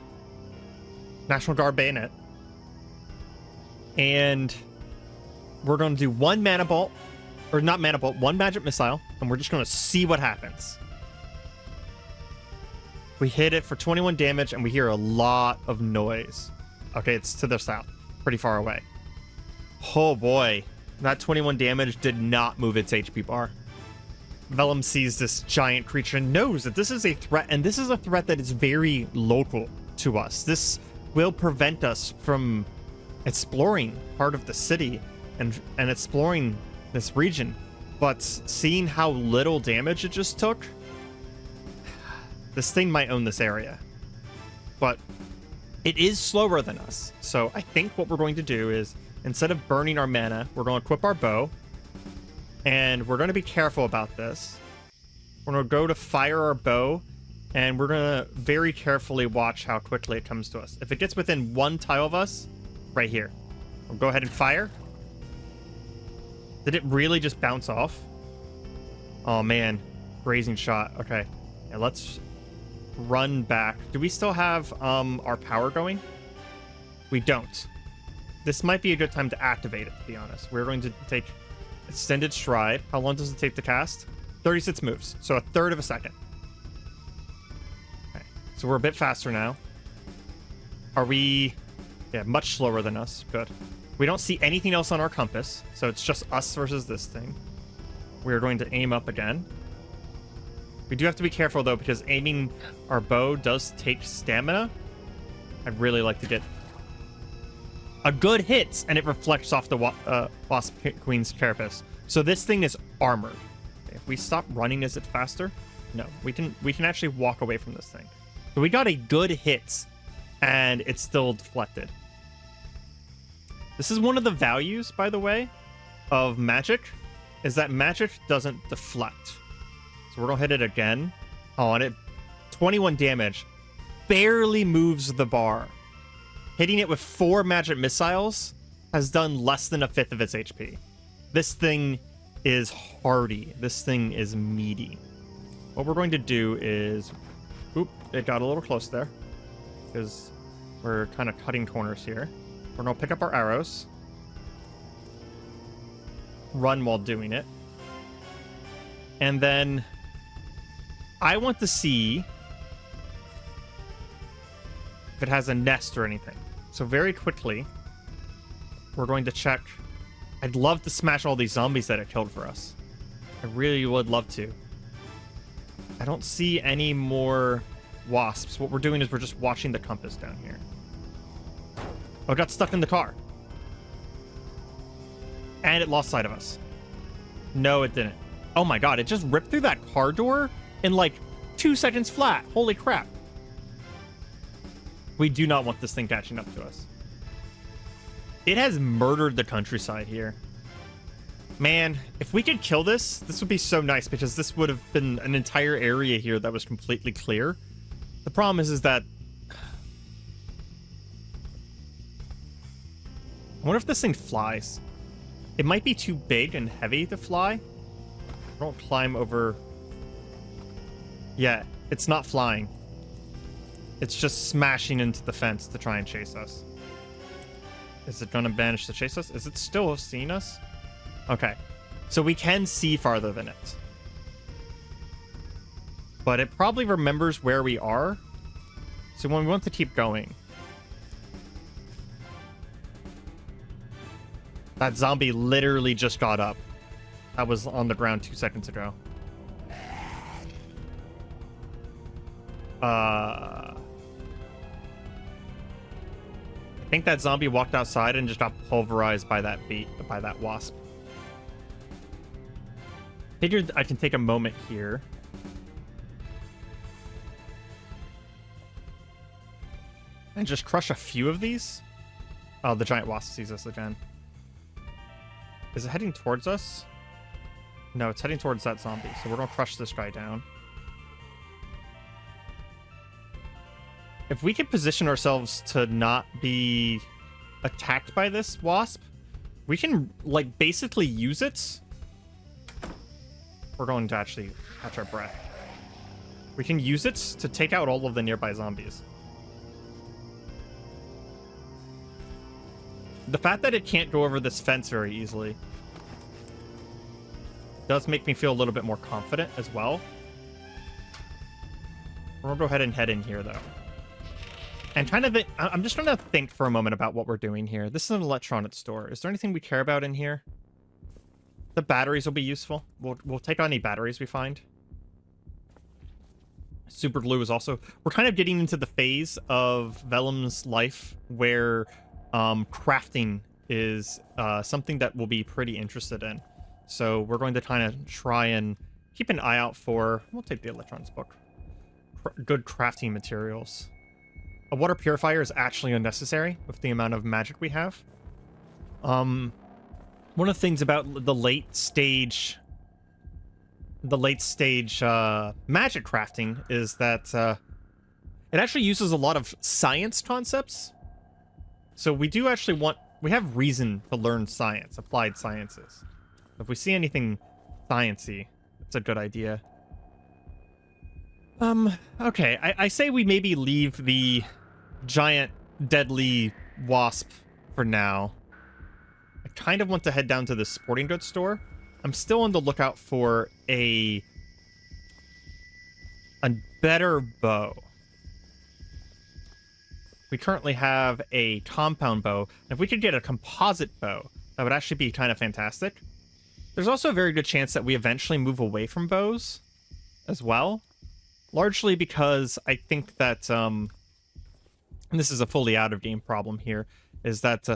National Guard bayonet. And we're going to do 1 mana bolt, or not mana bolt, 1 magic missile, and we're just going to see what happens. We hit it for 21 damage, and we hear a lot of noise. Okay, it's to the south, pretty far away. Oh boy, that 21 damage did not move its HP bar. Vellum sees this giant creature and knows that this is a threat, and this is a threat that is very local to us. This will prevent us from exploring part of the city and exploring this region. But seeing how little damage it just took, this thing might own this area. But it is slower than us. So I think what we're going to do is, instead of burning our mana, we're going to equip our bow. And we're going to be careful about this. We're going to go to fire our bow, and we're going to very carefully watch how quickly it comes to us. If it gets within 1 tile of us, right here, we'll go ahead and fire. Did it really just bounce off? Oh man, grazing shot. Okay, yeah, let's run back. Do we still have our power going? We don't. This might be a good time to activate it, to be honest. We're going to take extended stride. How long does it take to cast? 36 moves, so 1/3 of a second. Okay, so we're a bit faster now. Are we... Yeah, much slower than us. Good. We don't see anything else on our compass, so it's just us versus this thing. We're going to aim up again. We do have to be careful, though, because aiming our bow does take stamina. I'd really like to get a good hit, and it reflects off the Wasp Queen's carapace. So this thing is armored. If we stop running, is it faster? No, we can actually walk away from this thing. So we got a good hit, and it's still deflected. This is one of the values, by the way, of magic, is that magic doesn't deflect. So we're gonna hit it again. Oh, and it 21 damage. Barely moves the bar. Hitting it with 4 magic missiles has done less than 1/5 of its HP. This thing is hardy. This thing is meaty. What we're going to do is... Oop, it got a little close there. Because we're kind of cutting corners here. We're going to pick up our arrows. Run while doing it. And then I want to see if it has a nest or anything. So very quickly, we're going to check. I'd love to smash all these zombies that it killed for us. I really would love to. I don't see any more wasps. What we're doing is we're just watching the compass down here. Oh, it got stuck in the car. And it lost sight of us. No, it didn't. Oh my god, it just ripped through that car door in like 2 seconds flat. Holy crap. We do not want this thing catching up to us. It has murdered the countryside here. Man, if we could kill this, this would be so nice because this would have been an entire area here that was completely clear. The problem is that... I wonder if this thing flies. It might be too big and heavy to fly. Don't climb over... Yeah, it's not flying. It's just smashing into the fence to try and chase us. Is it gonna manage to chase us? Is it still seeing us? Okay. So we can see farther than it. But it probably remembers where we are. So when we want to keep going... That zombie literally just got up. That was on the ground 2 seconds ago. I think that zombie walked outside and just got pulverized by that wasp. Figured I can take a moment here. And just crush a few of these. Oh, the giant wasp sees us again. Is it heading towards us? No, it's heading towards that zombie. So we're going to crush this guy down. If we can position ourselves to not be attacked by this wasp, we can, like, basically use it. We're going to actually catch our breath. We can use it to take out all of the nearby zombies. The fact that it can't go over this fence very easily does make me feel a little bit more confident as well. We're gonna go ahead and head in here, though. And I'm just trying to think for a moment about what we're doing here. This is an electronics store. Is there anything we care about in here? The batteries will be useful. We'll take on any batteries we find. Super glue is also... We're kind of getting into the phase of Vellum's life where crafting is something that we'll be pretty interested in. So we're going to kind of try and keep an eye out for... We'll take the electronics book. Good crafting materials. A water purifier is actually unnecessary with the amount of magic we have. One of the things about the late stage magic crafting is that it actually uses a lot of science concepts. So we do actually we have reason to learn science, applied sciences. If we see anything sciencey, it's a good idea. Okay, I say we maybe leave the giant deadly wasp for now. I kind of want to head down to the sporting goods store. I'm still on the lookout for a better bow. We currently have a compound bow. If we could get a composite bow, that would actually be kind of fantastic. There's also a very good chance that we eventually move away from bows as well. Largely because I think that, and this is a fully out-of-game problem here, is that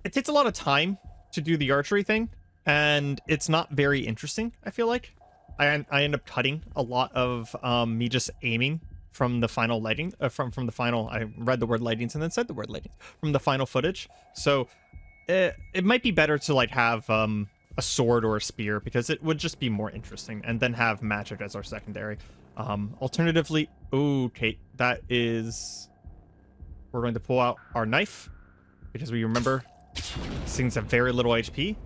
it takes a lot of time to do the archery thing, and it's not very interesting, I feel like. I end up cutting a lot of me just aiming from the final lighting, from the final, I read the word lightings and then said the word lighting, from the final footage. So it might be better to like have a sword or a spear, because it would just be more interesting, and then have magic as our secondary. Alternatively, okay, that is... We're going to pull out our knife, because we remember this thing's have very little HP.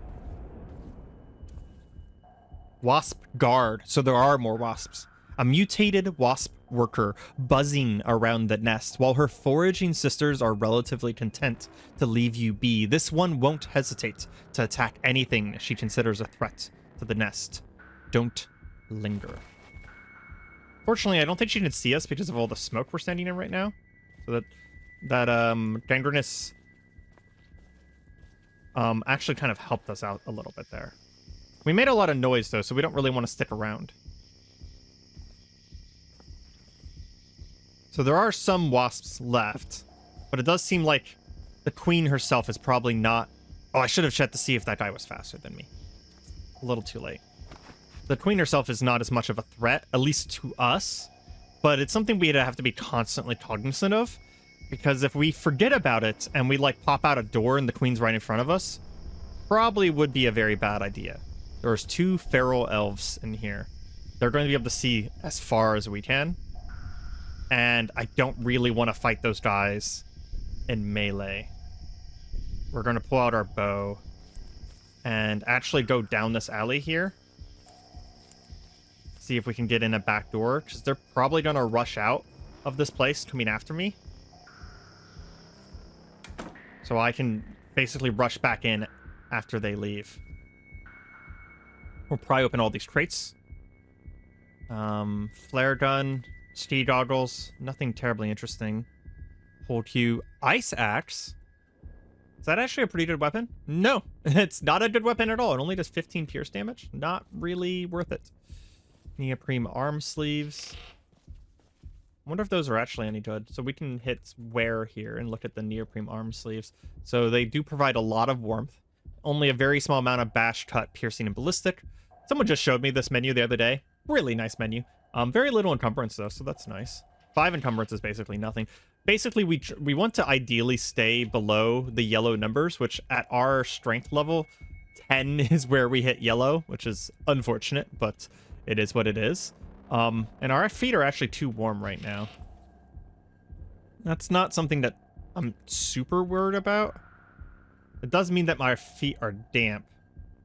Wasp guard, so there are more wasps. A mutated wasp worker buzzing around the nest, while her foraging sisters are relatively content to leave you be. This one won't hesitate to attack anything she considers a threat to the nest. Don't linger. Fortunately, I don't think she can see us because of all the smoke we're standing in right now. So that gangrenous actually kind of helped us out a little bit there. We made a lot of noise, though, so we don't really want to stick around. So there are some wasps left, but it does seem like the queen herself is probably not... Oh, I should have checked to see if that guy was faster than me. A little too late. The queen herself is not as much of a threat, at least to us, but it's something we'd have to be constantly cognizant of, because if we forget about it and we like pop out a door and the queen's right in front of us, probably would be a very bad idea. There's 2 feral elves in here. They're going to be able to see as far as we can, and I don't really want to fight those guys in melee. We're going to pull out our bow and actually go down this alley here. See if we can get in a back door, because they're probably going to rush out of this place coming after me. So I can basically rush back in after they leave. We'll probably open all these crates. Flare gun, ski goggles, nothing terribly interesting. Pull Q, ice axe. Is that actually a pretty good weapon? No, it's not a good weapon at all. It only does 15 pierce damage. Not really worth it. Neoprene arm sleeves. I wonder if those are actually any good. So we can hit wear here and look at the neoprene arm sleeves. So they do provide a lot of warmth. Only a very small amount of bash, cut, piercing, and ballistic. Someone just showed me this menu the other day. Really nice menu. Very little encumbrance though, so that's nice. 5 encumbrance is basically nothing. Basically, we want to ideally stay below the yellow numbers, which at our strength level, 10 is where we hit yellow, which is unfortunate, but it is what it is. And our feet are actually too warm right now. That's not something that I'm super worried about. It does mean that my feet are damp,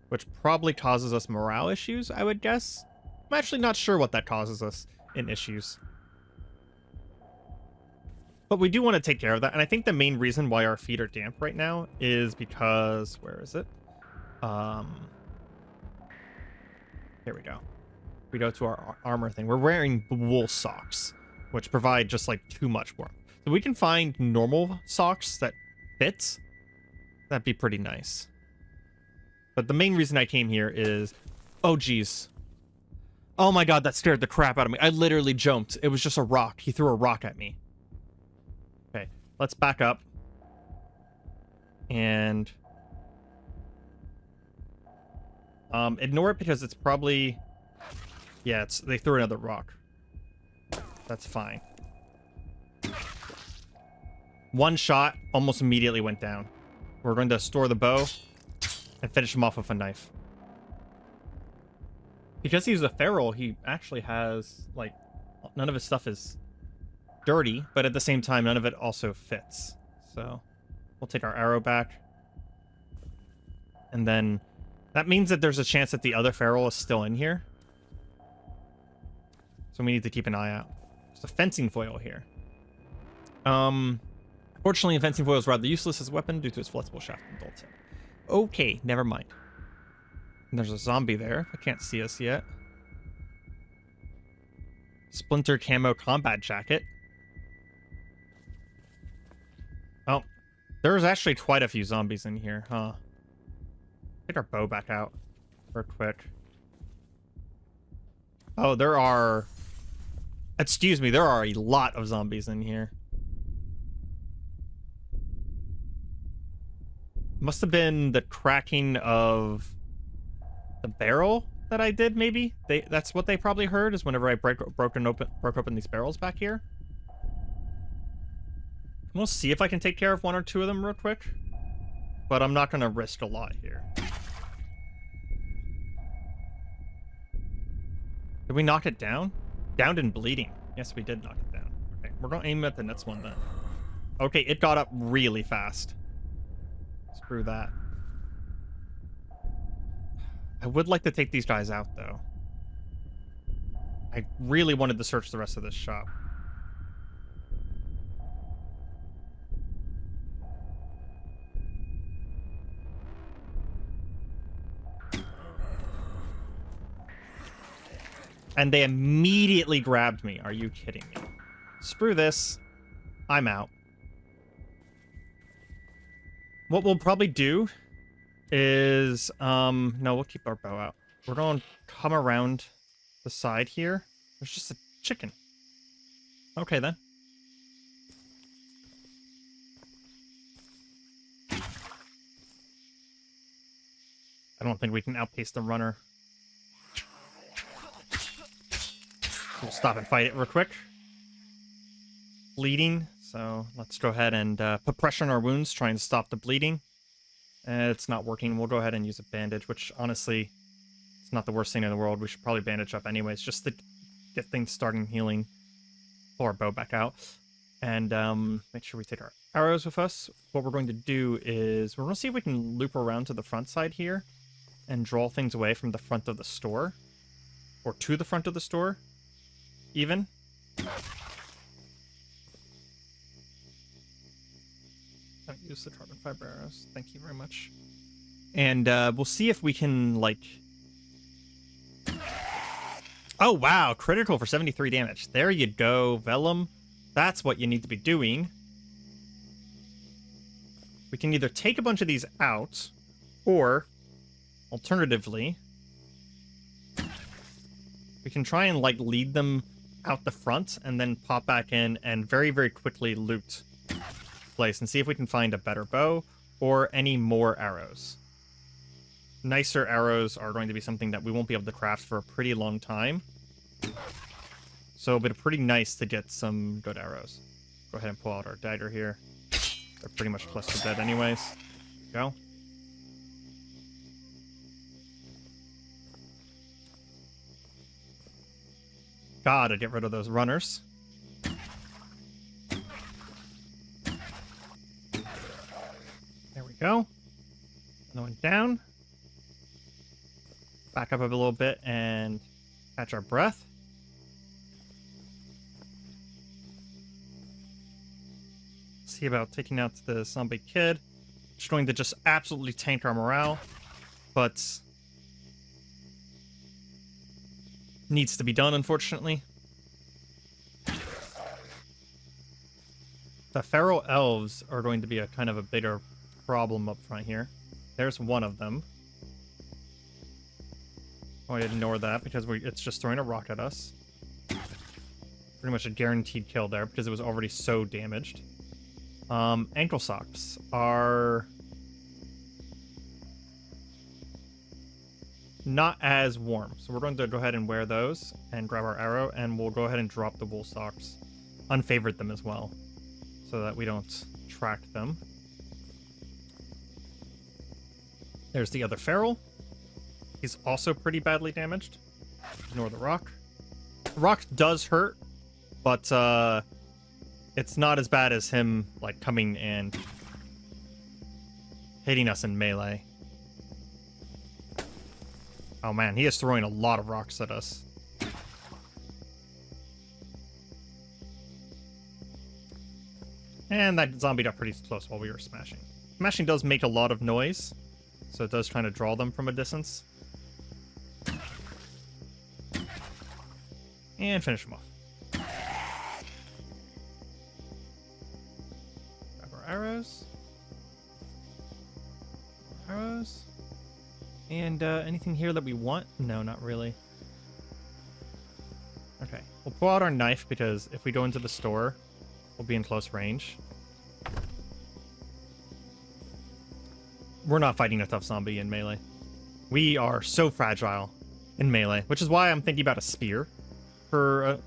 which probably causes us morale issues, I would guess. I'm actually not sure what that causes us in issues. But we do want to take care of that, and I think the main reason why our feet are damp right now is because... Where is it? Here we go. We go to our armor thing. We're wearing wool socks, which provide just like too much warmth. So we can find normal socks that fit. That'd be pretty nice. But the main reason I came here is... Oh, geez. Oh my god, that scared the crap out of me. I literally jumped. It was just a rock. He threw a rock at me. Okay, let's back up. And... ignore it because it's probably... Yeah, they threw another rock. That's fine. One shot, almost immediately went down. We're going to store the bow and finish him off with a knife. Because he's a feral, he actually has, like, none of his stuff is dirty, but at the same time, none of it also fits. So, we'll take our arrow back. And then, that means that there's a chance that the other feral is still in here. So we need to keep an eye out. There's a fencing foil here. Fortunately, a fencing foil is rather useless as a weapon due to its flexible shaft and dull tip. Okay, never mind. And there's a zombie there. I can't see us yet. Splinter camo combat jacket. Oh, there's actually quite a few zombies in here, huh? Take our bow back out real quick. Oh, there are... Excuse me, there are a lot of zombies in here. Must have been the cracking of the barrel that I did, maybe? That's what they probably heard, is whenever I broke open these barrels back here. We'll see if I can take care of 1 or 2 of them real quick. But I'm not going to risk a lot here. Did we knock it down? Downed and bleeding. Yes, we did knock it down. Okay, we're going to aim at the next one then. Okay, it got up really fast. Screw that. I would like to take these guys out, though. I really wanted to search the rest of this shop. And they immediately grabbed me. Are you kidding me? Screw this. I'm out. What we'll probably do is... no, we'll keep our bow out. We're going to come around the side here. There's just a chicken. Okay, then. I don't think we can outpace the runner. We'll stop and fight it real quick. Bleeding, so let's go ahead and put pressure on our wounds, trying to stop the bleeding. It's not working. We'll go ahead and use a bandage, which honestly, it's not the worst thing in the world. We should probably bandage up anyways, just to get things starting healing. Pull our bow back out. And make sure we take our arrows with us. What we're going to do is we're going to see if we can loop around to the front side here and draw things away from the front of the store. Or to the front of the store, even. Don't use the carbon fiber arrows. Thank you very much. And we'll see if we can, like... Oh, wow. Critical for 73 damage. There you go, Vellum. That's what you need to be doing. We can either take a bunch of these out, or, alternatively, we can try and, like, lead them out the front and then pop back in and very, very quickly loot place and see if we can find a better bow or any more arrows. Nicer arrows are going to be something that we won't be able to craft for a pretty long time. So it'll be pretty nice to get some good arrows. Go ahead and pull out our dagger here. They're pretty much close to dead anyways. Go. Gotta get rid of those runners. There we go. Another one down. Back up a little bit and catch our breath. See about taking out the zombie kid. It's going to just absolutely tank our morale, but needs to be done, unfortunately. The feral elves are going to be a kind of a bigger problem up front here. There's one of them. Oh, I ignore that because it's just throwing a rock at us. Pretty much a guaranteed kill there because it was already so damaged. Ankle socks are not as warm, so we're going to go ahead and wear those and grab our arrow, and we'll go ahead and drop the wool socks. Unfavored them as well, so that we don't track them. There's the other feral. He's also pretty badly damaged. Ignore the rock. The rock does hurt, but it's not as bad as him like coming and hitting us in melee. Oh man, he is throwing a lot of rocks at us. And that zombie got pretty close while we were smashing. Smashing does make a lot of noise, so it does try to draw them from a distance. And finish them off. Grab our arrows. Arrows. And anything here that we want? No, not really. Okay, we'll pull out our knife because if we go into the store, we'll be in close range. We're not fighting a tough zombie in melee. We are so fragile in melee, which is why I'm thinking about a spear for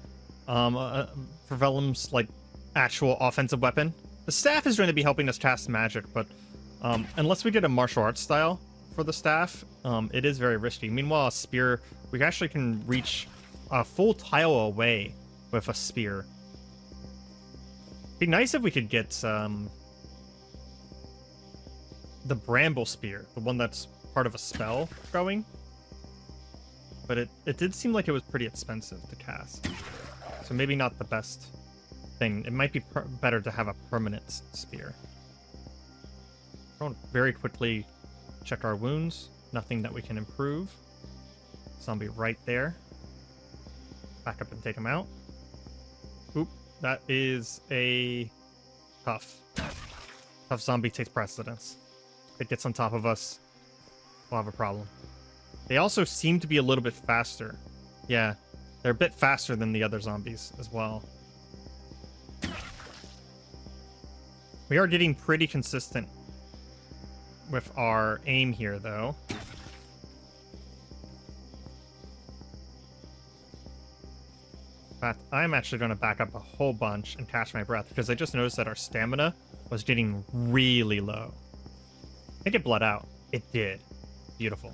Vellum's like actual offensive weapon. The staff is going to be helping us cast magic, but unless we get a martial arts style for the staff, it is very risky. Meanwhile, a spear, we actually can reach a full tile away with a spear. Be nice if we could get the bramble spear, the one that's part of a spell, going. But it did seem like it was pretty expensive to cast. So maybe not the best thing. It might be better to have a permanent spear. We'll very quickly check our wounds. Nothing that we can improve. Zombie right there. Back up and take him out. Oop, that is a tough. Tough zombie takes precedence. If it gets on top of us, we'll have a problem. They also seem to be a little bit faster. Yeah, they're a bit faster than the other zombies as well. We are getting pretty consistent with our aim here, though. fact, I'm actually going to back up a whole bunch and catch my breath because I just noticed that our stamina was getting really low. I think it bled out. It did. Beautiful.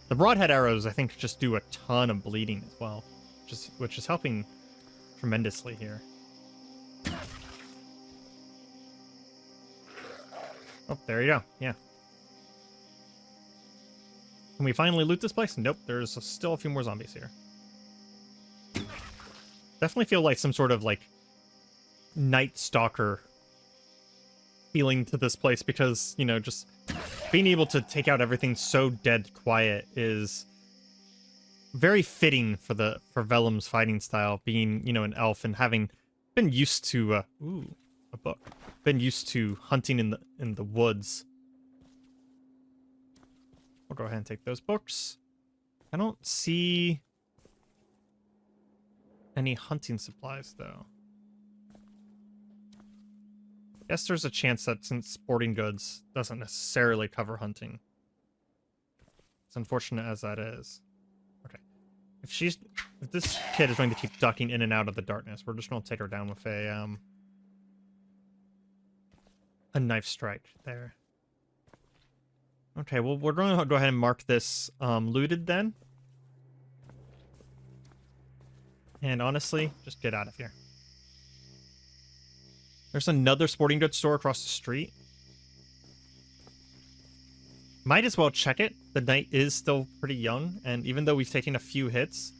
The broadhead arrows, I think, just do a ton of bleeding as well, which is helping tremendously here. Oh, there you go. Yeah. Can we finally loot this place? Nope, there's still a few more zombies here. Definitely feel like some sort of, like, Night Stalker feeling to this place because, you know, just being able to take out everything so dead quiet is very fitting for Vellum's fighting style, being, you know, an elf and having been used to, a book. Been used to hunting in the woods. We'll go ahead and take those books. I don't see any hunting supplies, though. Guess there's a chance that since sporting goods doesn't necessarily cover hunting. As unfortunate as that is. Okay. If this kid is going to keep ducking in and out of the darkness, we're just going to take her down with a knife strike there. Okay, well, we're going to go ahead and mark this looted then. And honestly, just get out of here. There's another sporting goods store across the street. Might as well check it. The night is still pretty young, and even though we've taken a few hits,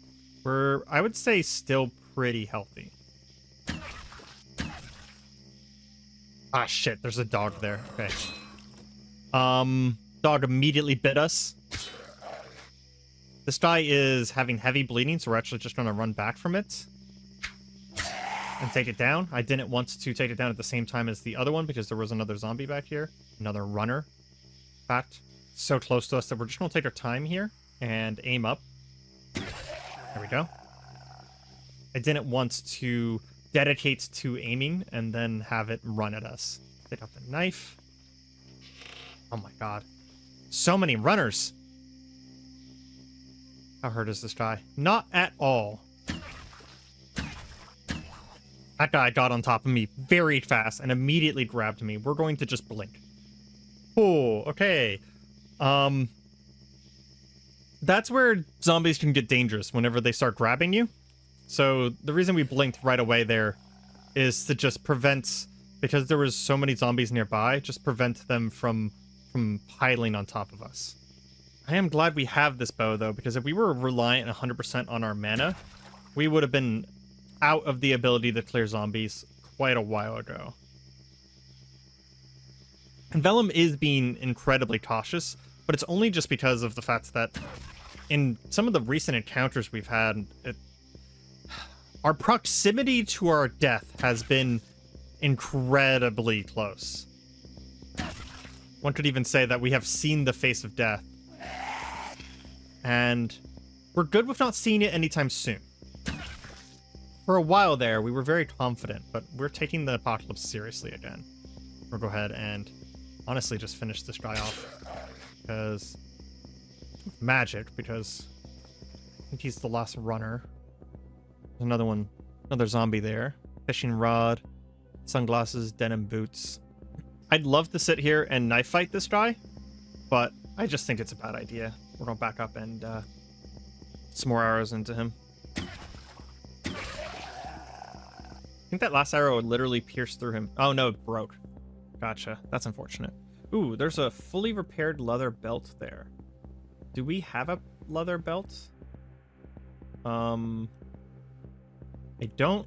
we're, I would say, still pretty healthy. Ah, shit, there's a dog there. Okay. Dog immediately bit us. This guy is having heavy bleeding, so we're actually just going to run back from it and take it down. I didn't want to take it down at the same time as the other one because there was another zombie back here. Another runner. In fact, so close to us that we're just going to take our time here and aim up. There we go. I didn't want to dedicate to aiming and then have it run at us. Pick up the knife. Oh my god. So many runners. How hurt is this guy? Not at all. That guy got on top of me very fast and immediately grabbed me. We're going to just blink. Oh, okay. That's where zombies can get dangerous whenever they start grabbing you. So the reason we blinked right away there is to just prevent, because there was so many zombies nearby, just prevent them from piling on top of us. I am glad we have this bow, though, because if we were reliant 100% on our mana, we would have been out of the ability to clear zombies quite a while ago. And Vellum is being incredibly cautious, but it's only just because of the fact that in some of the recent encounters we've had, our proximity to our death has been incredibly close. One could even say that we have seen the face of death. And we're good with not seeing it anytime soon. For a while there, we were very confident, but we're taking the apocalypse seriously again. We'll go ahead and honestly just finish this guy off. Because magic, because I think he's the last runner. There's another one, another zombie there. Fishing rod, sunglasses, denim boots. I'd love to sit here and knife fight this guy, but I just think it's a bad idea. We're gonna back up and some more arrows into him. I think that last arrow literally pierced through him. Oh no, it broke. Gotcha. That's unfortunate. Ooh, there's a fully repaired leather belt there. Do we have a leather belt? I don't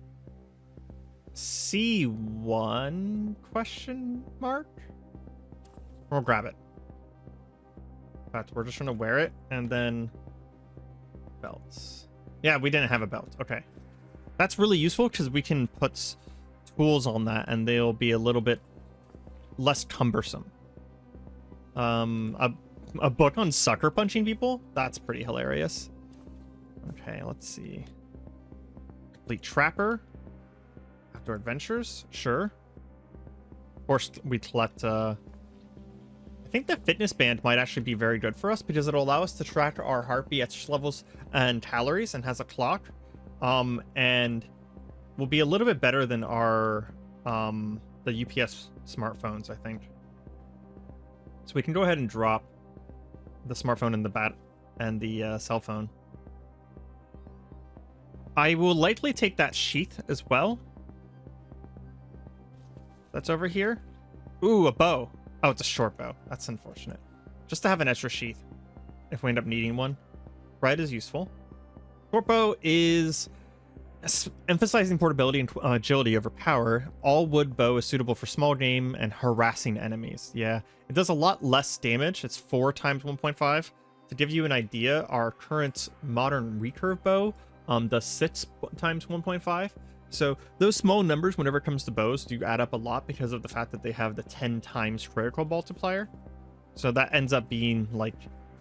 see one, question mark? We'll grab it. In fact, we're just going to wear it and then belts. Yeah, we didn't have a belt. Okay. That's really useful because we can put tools on that and they'll be a little bit less cumbersome. A book on sucker punching people? That's pretty hilarious. Okay, let's see. Complete Trapper. Outdoor Adventures? Sure. Of course, we collect, I think the fitness band might actually be very good for us because it'll allow us to track our heartbeat, etch levels, and calories, and has a clock. And will be a little bit better than our the UPS smartphones, I think. So we can go ahead and drop the smartphone and the cell phone. I will likely take that sheath as well. That's over here. Ooh, a bow. Oh, it's a short bow. That's unfortunate. Just to have an extra sheath if we end up needing one. Right is useful. Short bow is emphasizing portability and agility over power. All wood bow is suitable for small game and harassing enemies. Yeah, it does a lot less damage. It's 4 times 1.5. To give you an idea, our current modern recurve bow does 6 times 1.5. So those small numbers, whenever it comes to bows, do add up a lot because of the fact that they have the 10 times critical multiplier. So that ends up being like,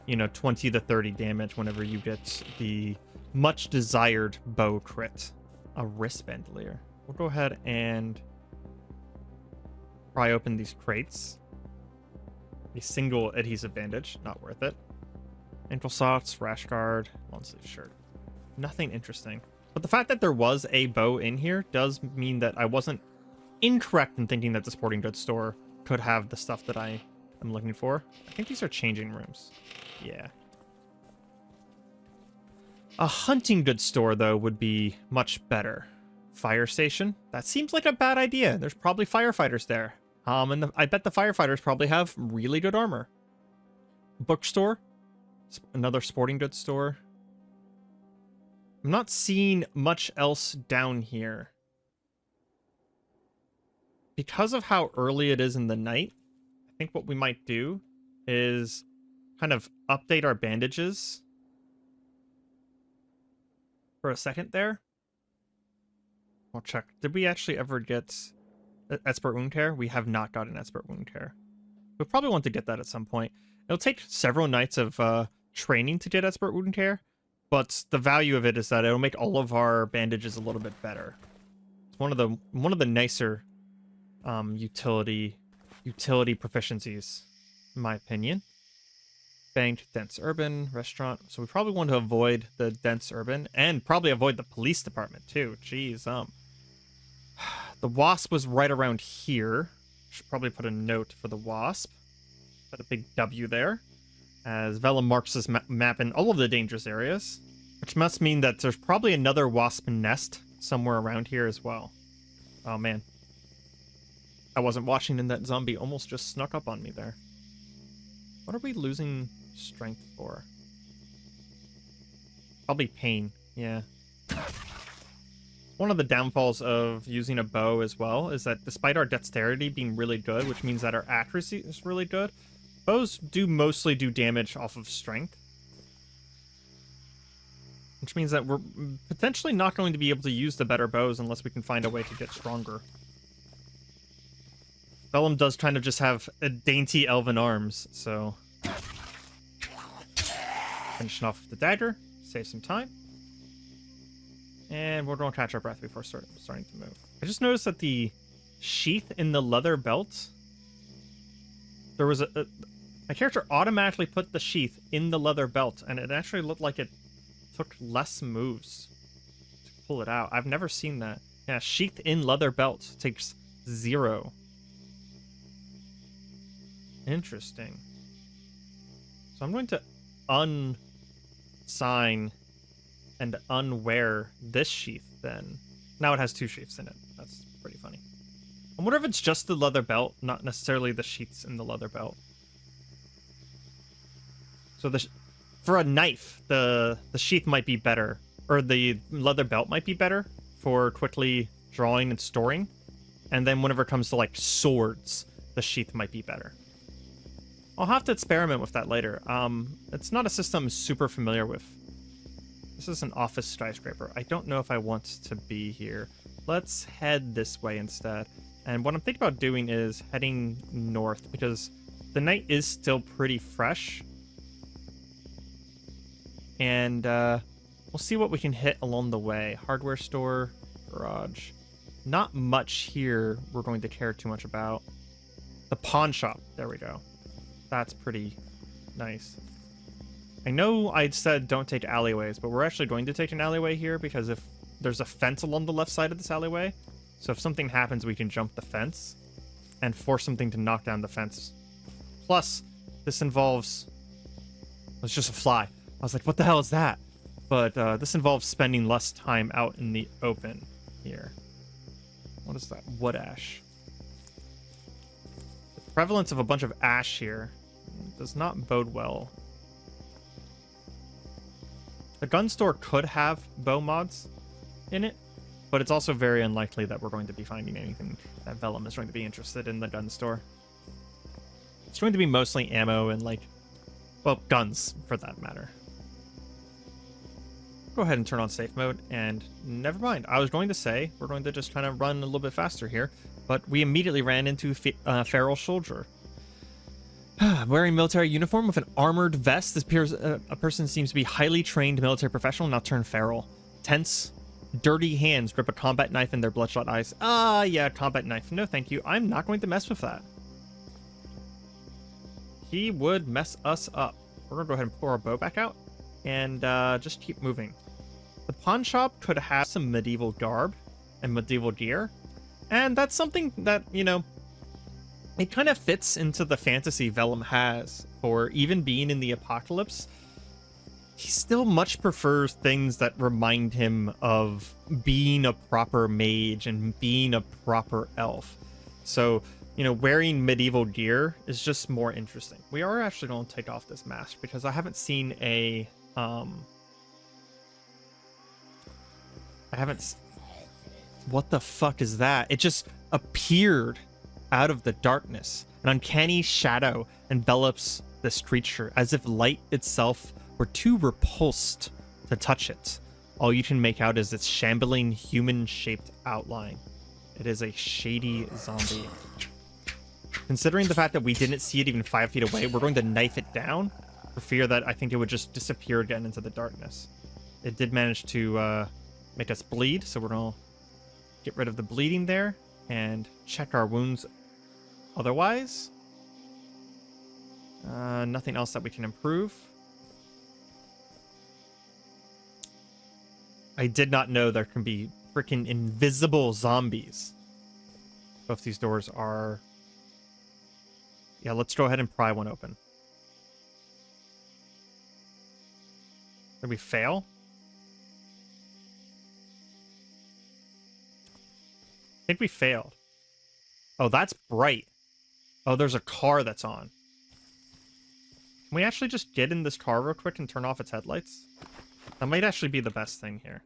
you know, 20 to 30 damage whenever you get the much desired bow crit. A wrist bandolier. We'll go ahead and pry open these crates. A single adhesive bandage, not worth it. Ankle socks, rash guard, long sleeve shirt. Nothing interesting. But the fact that there was a bow in here does mean that I wasn't incorrect in thinking that the sporting goods store could have the stuff that I am looking for. I think these are changing rooms. Yeah. A hunting goods store, though, would be much better. Fire station? That seems like a bad idea. There's probably firefighters there. And I bet the firefighters probably have really good armor. Bookstore? Another sporting goods store. I'm not seeing much else down here. Because of how early it is in the night, I think what we might do is kind of update our bandages for a second there. I'll check. Did we actually ever get expert wound care? We have not gotten expert wound care. We'll probably want to get that at some point. It'll take several nights of training to get expert wound care, but the value of it is that it'll make all of our bandages a little bit better. It's one of the nicer utility proficiencies, in my opinion. Bank, dense urban, restaurant. So we probably want to avoid the dense urban and probably avoid the police department too. Jeez, the wasp was right around here. Should probably put a note for the wasp. Put a big W there, as Vellum marks this map in all of the dangerous areas, which must mean that there's probably another wasp nest somewhere around here as well. Oh man, I wasn't watching and that zombie almost just snuck up on me there. What are we losing strength for? Probably pain. Yeah. One of the downfalls of using a bow as well is that despite our dexterity being really good, which means that our accuracy is really good, bows do mostly do damage off of strength. Which means that we're potentially not going to be able to use the better bows unless we can find a way to get stronger. Vellum does kind of just have a dainty elven arms, so... Finishing off with the dagger, save some time. And we're going to catch our breath before starting to move. I just noticed that the sheath in the leather belt... There was my character automatically put the sheath in the leather belt, and it actually looked like it took less moves to pull it out. I've never seen that. Yeah, sheath in leather belt takes 0. Interesting. So I'm going to unsign and unwear this sheath then. Now it has 2 sheaths in it. That's pretty funny. I wonder if it's just the leather belt, not necessarily the sheaths in the leather belt. So for a knife, the sheath might be better, or the leather belt might be better for quickly drawing and storing. And then whenever it comes to like swords, the sheath might be better. I'll have to experiment with that later. It's not a system I'm super familiar with. This is an office skyscraper. I don't know if I want to be here. Let's head this way instead. And what I'm thinking about doing is heading north because the night is still pretty fresh. And we'll see what we can hit along the way. Hardware store, garage. Not much here we're going to care too much about. The pawn shop. There we go. That's pretty nice. I know I said don't take alleyways, but we're actually going to take an alleyway here because if there's a fence along the left side of this alleyway. So if something happens, we can jump the fence and force something to knock down the fence. Plus, this involves... It's just a fly. I was like, what the hell is that? But this involves spending less time out in the open here. What is that? Wood ash. The prevalence of a bunch of ash here does not bode well. The gun store could have bow mods in it, but it's also very unlikely that we're going to be finding anything that Vellum is going to be interested in the gun store. It's going to be mostly ammo and, like, well, guns, for that matter. Go ahead and turn on safe mode, and never mind. I was going to say we're going to just kind of run a little bit faster here, but we immediately ran into Feral Soldier. Wearing military uniform with an armored vest, this appears a person seems to be highly trained military professional, now turned feral. Tense, dirty hands grip a combat knife in their bloodshot eyes. Yeah, combat knife. No, thank you. I'm not going to mess with that. He would mess us up. We're gonna go ahead and pull our bow back out and just keep moving. The pawn shop could have some medieval garb and medieval gear, and that's something that, you know, it kind of fits into the fantasy Vellum has for even being in the apocalypse. He still much prefers things that remind him of being a proper mage and being a proper elf. So, you know, wearing medieval gear is just more interesting. We are actually going to take off this mask because I haven't seen a, what the fuck is that? It just appeared out of the darkness. An uncanny shadow envelops this creature as if light itself were too repulsed to touch it. All you can make out is its shambling human-shaped outline. It is a shady zombie. Considering the fact that we didn't see it even 5 feet away, we're going to knife it down for fear that I think it would just disappear again into the darkness. It did manage to make us bleed, so we're going to get rid of the bleeding there and check our wounds. Otherwise, nothing else that we can improve. I did not know there can be freaking invisible zombies. Both these doors are... Yeah, let's go ahead and pry one open. Did we fail? I think we failed. Oh, that's bright. Oh, there's a car that's on. Can we actually just get in this car real quick and turn off its headlights? That might actually be the best thing here.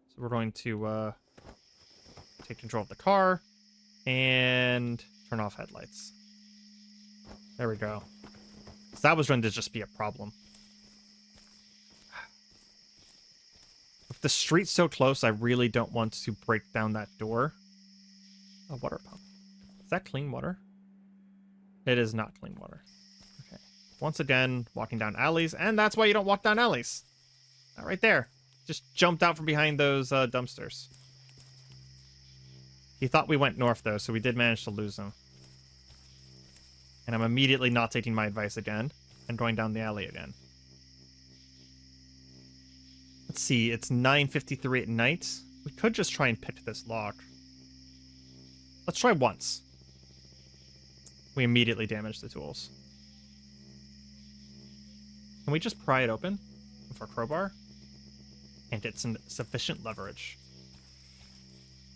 So we're going to take control of the car and turn off headlights. There we go. So that was going to just be a problem. With the street's so close, I really don't want to break down that door. A water pump. Is that clean water? It is not clean water. Okay. Once again, walking down alleys, and that's why you don't walk down alleys. Not right there. Just jumped out from behind those dumpsters. He thought we went north, though, so we did manage to lose him. And I'm immediately not taking my advice again and going down the alley again. Let's see, it's 9:53 at night. We could just try and pick this lock. Let's try once. We immediately damage the tools. Can we just pry it open with our crowbar and get some sufficient leverage?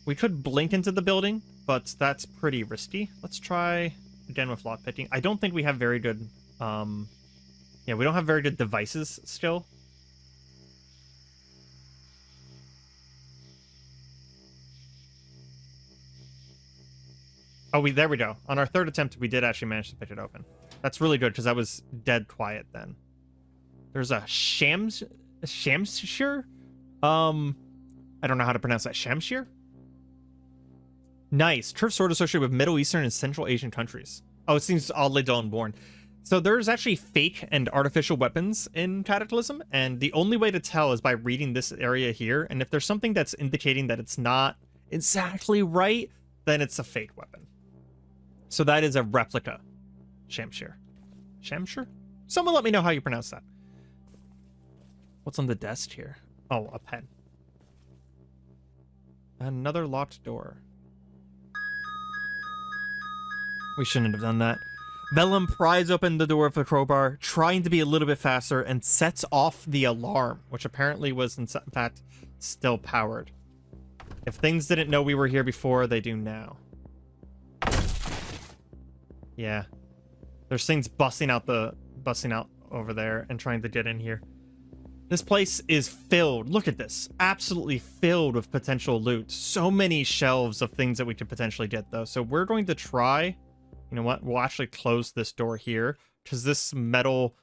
We could blink into the building, but that's pretty risky. Let's try again with lockpicking. I don't think we have very good, yeah, we don't have very good devices still. Oh, there we go. On our third attempt, we did actually manage to pick it open. That's really good, because I was dead quiet then. There's a Shamshir? I don't know how to pronounce that. Shamshir? Nice. Turf sword associated with Middle Eastern and Central Asian countries. Oh, it seems oddly dull and born. So there's actually fake and artificial weapons in Cataclysm, and the only way to tell is by reading this area here, and if there's something that's indicating that it's not exactly right, then it's a fake weapon. So that is a replica Shamshir. Shamshir? Someone let me know how you pronounce that. What's on the desk here? Oh, a pen. Another locked door. We shouldn't have done that. Vellum pries open the door of the crowbar, trying to be a little bit faster, and sets off the alarm, which apparently was in fact still powered. If things didn't know we were here before, they do now. Yeah. There's things busting out over there and trying to get in here. This place is filled. Look at this. Absolutely filled with potential loot. So many shelves of things that we could potentially get, though. So we're going to try... You know what? We'll actually close this door here, because these metal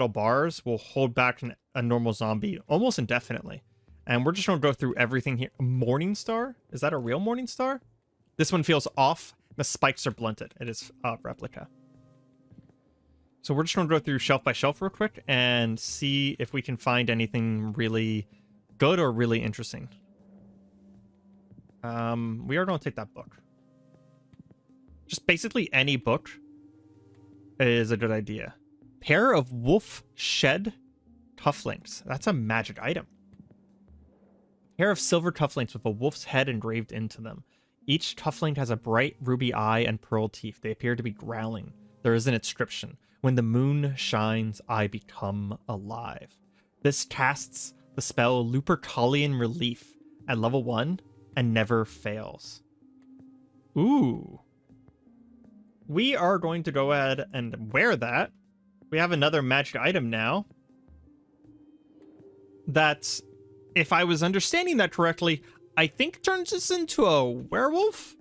bars will hold back a normal zombie almost indefinitely. And we're just going to go through everything here. Morning Star? Is that a real Morning Star? This one feels off. The spikes are blunted. It is a replica. So we're just going to go through shelf by shelf real quick and see if we can find anything really good or really interesting. We are going to take that book. Just basically any book is a good idea. Pair of wolf shed cufflinks. That's a magic item. Pair of silver cufflinks with a wolf's head engraved into them. Each cufflink has a bright ruby eye and pearl teeth. They appear to be growling. There is an inscription. When the moon shines, I become alive. This casts the spell Lupercalian Relief at level 1 and never fails. Ooh. We are going to go ahead and wear that. We have another magic item now. That, if I was understanding that correctly, I think turns us into a werewolf.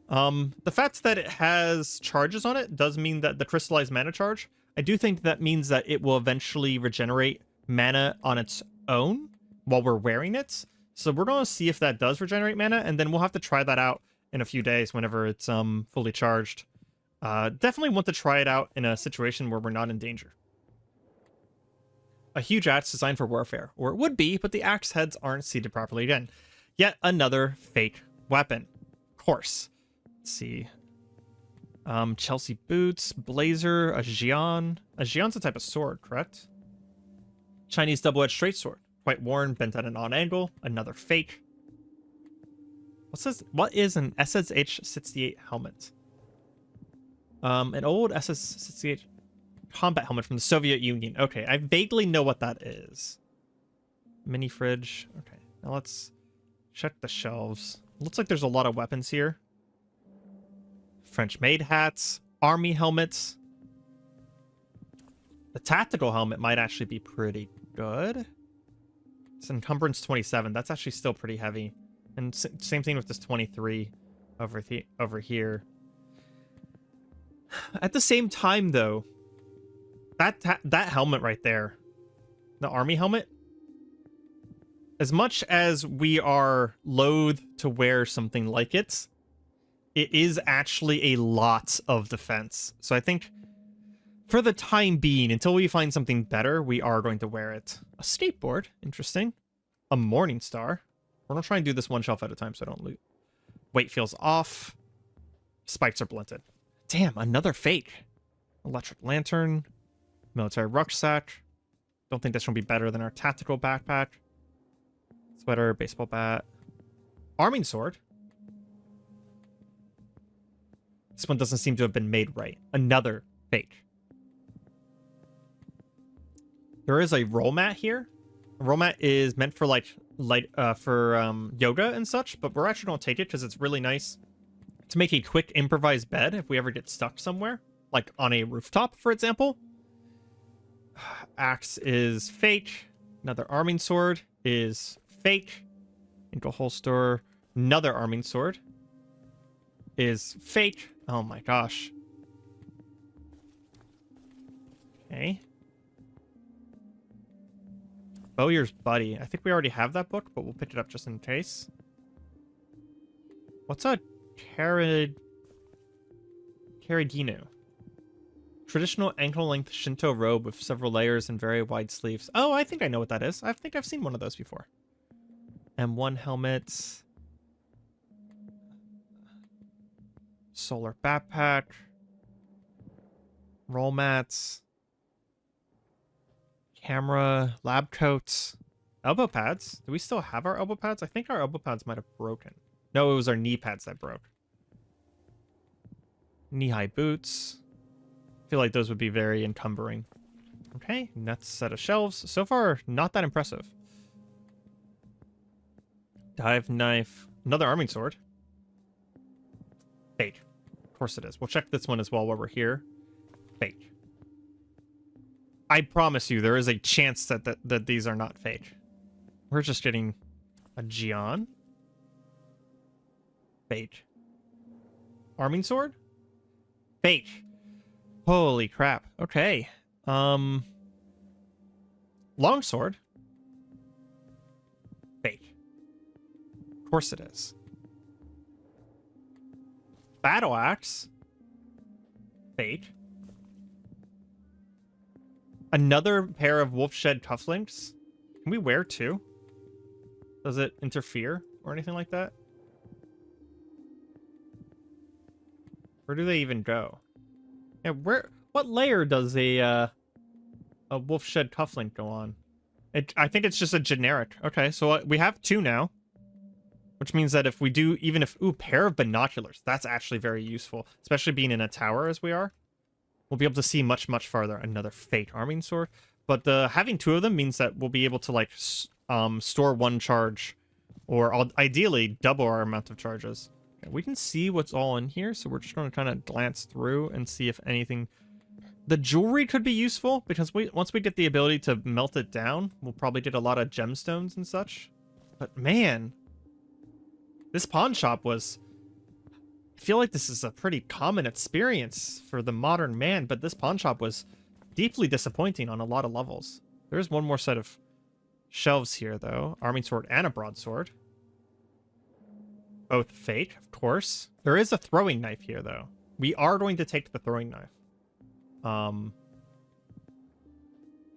The fact that it has charges on it does mean that the crystallized mana charge, I do think that means that it will eventually regenerate mana on its own while we're wearing it. So we're going to see if that does regenerate mana, and then we'll have to try that out in a few days whenever it's fully charged. Definitely want to try it out in a situation where we're not in danger. A huge axe designed for warfare, or it would be, but the axe heads aren't seated properly again. Yet another fake weapon. Of course. Let's see. Chelsea boots, blazer, a Jian. A Jian's a type of sword, correct? Chinese double-edged straight sword. Quite worn, bent at an odd angle. Another fake. What is an SSH-68 helmet? An old SS-68 combat helmet from the Soviet Union. Okay, I vaguely know what that is. Mini fridge. Okay, now let's check the shelves. Looks like there's a lot of weapons here. French-made hats, army helmets. The tactical helmet might actually be pretty good. It's encumbrance 27. That's actually still pretty heavy. And same thing with this 23 over here. At the same time, though, that helmet right there, the army helmet, as much as we are loath to wear something like it, it is actually a lot of defense. So I think for the time being, until we find something better, we are going to wear it. A skateboard, interesting. A morning star. We're going to try and do this one shelf at a time so I don't loot. Weight feels off. Spikes are blunted. Damn, another fake. Electric lantern. Military rucksack. Don't think this will be better than our tactical backpack. Sweater, baseball bat. Arming sword. This one doesn't seem to have been made right. Another fake. There is a roll mat here. A roll mat is meant for yoga and such, but we're actually going to take it because it's really nice to make a quick improvised bed if we ever get stuck somewhere, like on a rooftop, for example. Axe is fake. Another arming sword is fake. Ankle holster. Another arming sword is fake. Oh my gosh. Okay. Bowyer's Buddy. I think we already have that book, but we'll pick it up just in case. What's a Karadino? Traditional ankle-length Shinto robe with several layers and very wide sleeves. Oh, I think I know what that is. I think I've seen one of those before. M1 helmet. Solar backpack. Roll mats. Camera. Lab coats. Elbow pads. Do we still have our elbow pads? I think our elbow pads might have broken. No, it was our knee pads that broke. Knee-high boots. I feel like those would be very encumbering. Okay, next set of shelves. So far, not that impressive. Dive knife. Another arming sword. Fake. Of course it is. We'll check this one as well while we're here. Fake. I promise you, there is a chance that these are not fake. We're just getting a Gian. Fake. Arming sword? Fake. Holy crap. Okay. Longsword. Fake. Of course it is. Battle axe. Fake. Another pair of wolf shed cufflinks. Can we wear two? Does it interfere or anything like that? Where do they even go? Yeah, what layer does a wolf shed cufflink go on? I think it's just a generic. Okay, so we have two now. Which means that if we do, ooh, pair of binoculars. That's actually very useful. Especially being in a tower as we are. We'll be able to see much, much farther. Another fake arming sword. But having two of them means that we'll be able to, like, store one charge. Or ideally, double our amount of charges. Okay, we can see what's all in here. So we're just going to kind of glance through and see if anything... The jewelry could be useful. Because once we get the ability to melt it down, we'll probably get a lot of gemstones and such. But man... This pawn shop was... I feel like this is a pretty common experience for the modern man, but this pawn shop was deeply disappointing on a lot of levels. There's one more set of shelves here, though. Arming sword and a broadsword. Both fake, of course. There is a throwing knife here, though. We are going to take the throwing knife.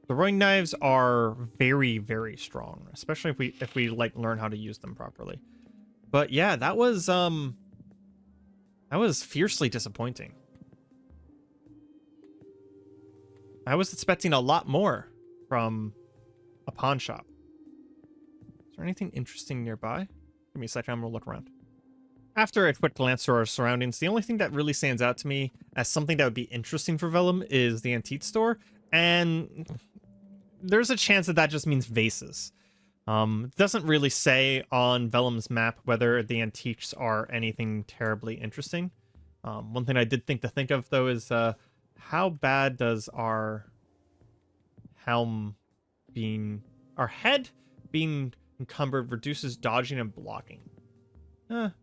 Throwing knives are very, very strong, especially if we like learn how to use them properly. But yeah, that was fiercely disappointing. I was expecting a lot more from a pawn shop. Is there anything interesting nearby? Give me a second, I'm gonna look around. After a quick glance through our surroundings, the only thing that really stands out to me as something that would be interesting for Vellum is the antique store, and there's a chance that just means vases. It doesn't really say on Vellum's map whether the antiques are anything terribly interesting. One thing I did think of though is how bad does our head being encumbered reduces dodging and blocking?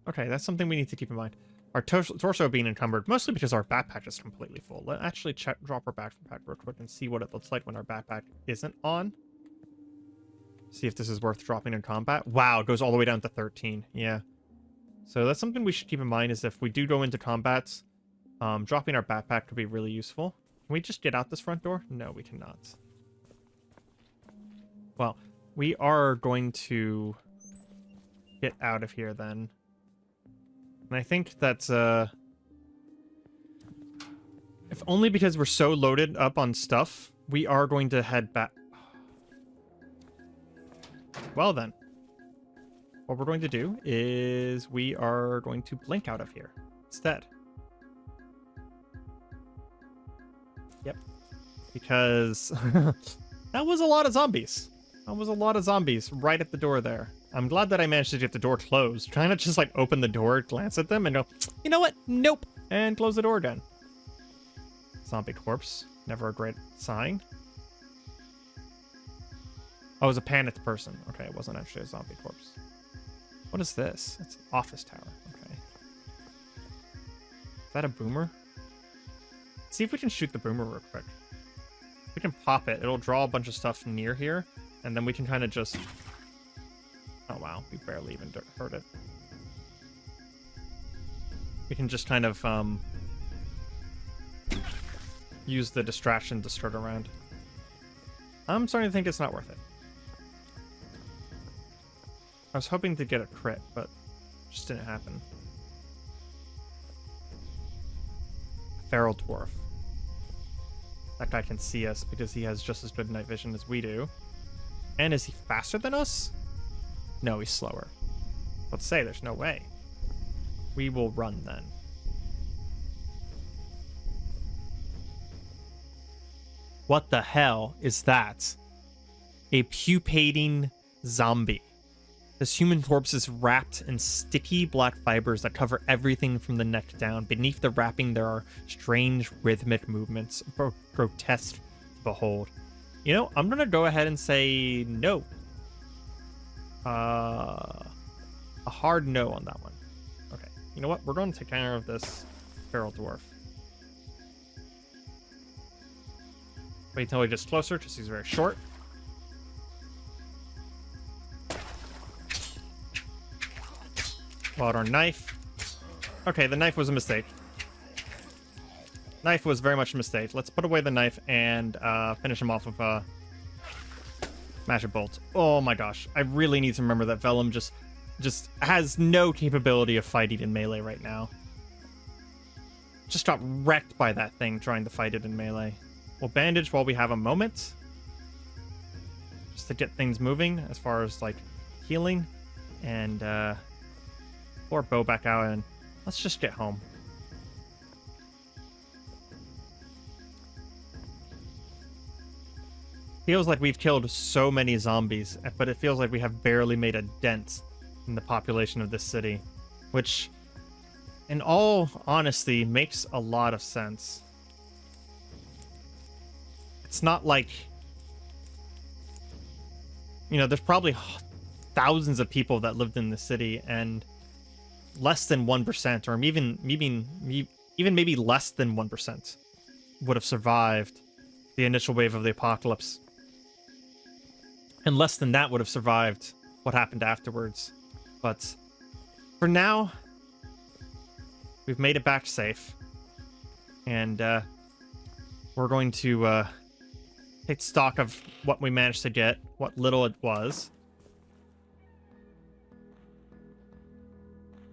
Okay, that's something we need to keep in mind. Our torso being encumbered, mostly because our backpack is completely full. Let's actually drop our backpack real quick and see what it looks like when our backpack isn't on. See if this is worth dropping in combat. Wow, it goes all the way down to 13. Yeah. So that's something we should keep in mind is if we do go into combats, dropping our backpack could be really useful. Can we just get out this front door? No, we cannot. Well, we are going to get out of here then. And I think that's, if only because we're so loaded up on stuff, we are going to head back. Well then, what we're going to do is we are going to blink out of here instead. Yep. Because that was a lot of zombies. That was a lot of zombies right at the door there. I'm glad that I managed to get the door closed. Trying to just like open the door, glance at them and go, you know what? Nope. And close the door again. Zombie corpse. Never a great sign. Oh, it was a panicked person. Okay, it wasn't actually a zombie corpse. What is this? It's an office tower. Okay. Is that a boomer? Let's see if we can shoot the boomer real quick. If we can pop it, it'll draw a bunch of stuff near here, and then we can kind of just... Oh, wow. We barely even hurt it. We can just kind of use the distraction to skirt around. I'm starting to think it's not worth it. I was hoping to get a crit, but it just didn't happen. Feral dwarf. That guy can see us because he has just as good night vision as we do. And is he faster than us? No, he's slower. Let's say there's no way. We will run then. What the hell is that? A pupating zombie. This human corpse is wrapped in sticky black fibers that cover everything from the neck down. Beneath the wrapping, there are strange rhythmic movements, grotesque to behold. You know, I'm gonna go ahead and say no. A hard no on that one. Okay, you know what? We're going to take care of this feral dwarf. Wait until he gets closer, because he's very short. Pull out our knife. Okay, the knife was a mistake. Knife was very much a mistake. Let's put away the knife and finish him off with a magic bolt. Oh my gosh. I really need to remember that Vellum just has no capability of fighting in melee right now. Just got wrecked by that thing trying to fight it in melee. We'll bandage while we have a moment. Just to get things moving as far as like healing. And pull our bow back out and let's just get home. Feels like we've killed so many zombies, but it feels like we have barely made a dent in the population of this city, which in all honesty makes a lot of sense. It's not like, you know, there's probably thousands of people that lived in the city and less than 1%, or even maybe less than 1% would have survived the initial wave of the apocalypse. And less than that would have survived what happened afterwards. But for now, we've made it back safe. And we're going to take stock of what we managed to get, what little it was.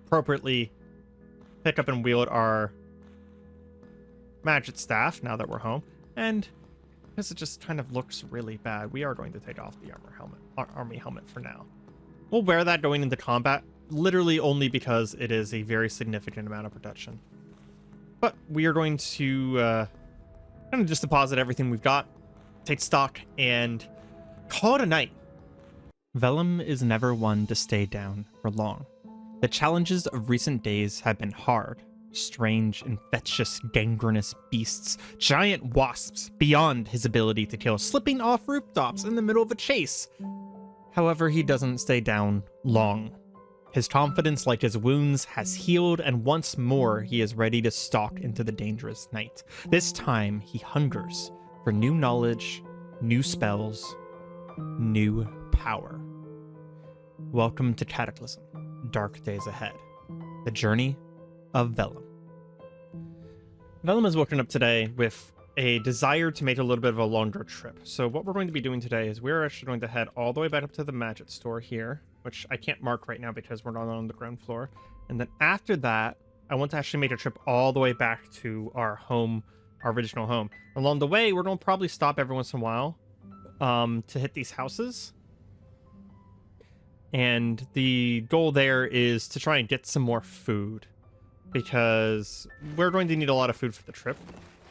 Appropriately pick up and wield our magic staff now that we're home. And because it just kind of looks really bad, we are going to take off the army helmet for now. We'll wear that going into combat, literally only because it is a very significant amount of protection. But we are going to kind of just deposit everything we've got, take stock, and call it a night. Vellum is never one to stay down for long. The challenges of recent days have been hard. Strange, infectious, gangrenous beasts, giant wasps beyond his ability to kill, slipping off rooftops in the middle of a chase. However, he doesn't stay down long. His confidence, like his wounds, has healed, and once more he is ready to stalk into the dangerous night. This time, he hungers for new knowledge, new spells, new power. Welcome to Cataclysm, Dark Days Ahead. The journey of Vellum. Vellum has woken up today with a desire to make a little bit of a longer trip. So what we're going to be doing today is we're actually going to head all the way back up to the magic store here, which I can't mark right now because we're not on the ground floor. And then after that, I want to actually make a trip all the way back to our home, our original home. Along the way, we're going to probably stop every once in a while to hit these houses. And the goal there is to try and get some more food, because we're going to need a lot of food for the trip.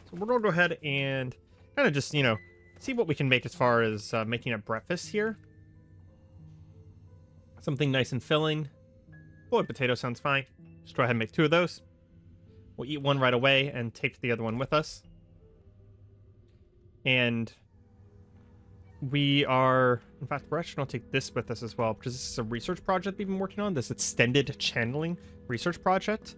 So we're going to go ahead and kind of just, you know, see what we can make as far as making a breakfast here. Something nice and filling. Boiled potato sounds fine. Just go ahead and make 2 of those. We'll eat one right away and take the other one with us. And we are, in fact, we're actually going to take this with us as well, because this is a research project we've been working on, this extended channeling research project.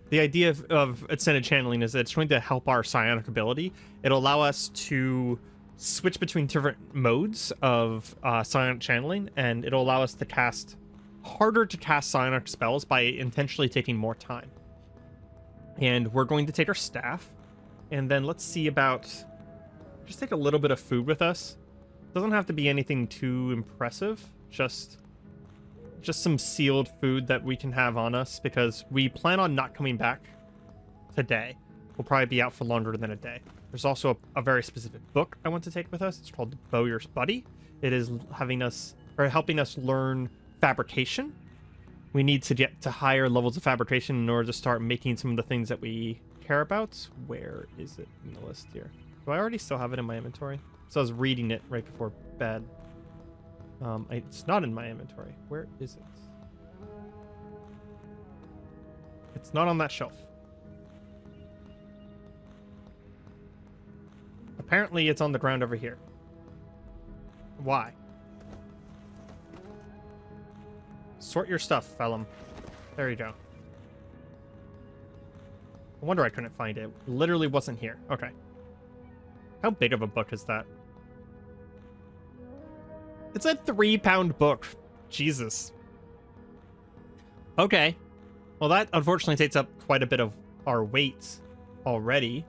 The idea of extended channeling is that it's going to help our psionic ability. It'll allow us to switch between different modes of psionic channeling, and it'll allow us to cast harder to cast psionic spells by intentionally taking more time. And we're going to take our staff, and then let's see about, just take a little bit of food with us. Doesn't have to be anything too impressive, just some sealed food that we can have on us, because we plan on not coming back today. We'll probably be out for longer than a day. There's also a very specific book I want to take with us. It's called The Bowyer's Buddy, it is having us, or helping us learn fabrication. We need to get to higher levels of fabrication in order to start making some of the things that we care about. Where is it in the list here? Do I already still have it in my inventory? So I was reading it right before bed. It's not in my inventory. Where is it? It's not on that shelf. Apparently it's on the ground over here. Why? Sort your stuff, Vellum. There you go. I wonder I couldn't find it. It literally wasn't here. Okay. How big of a book is that? It's a 3-pound book. Jesus. Okay. Well, that unfortunately takes up quite a bit of our weight already.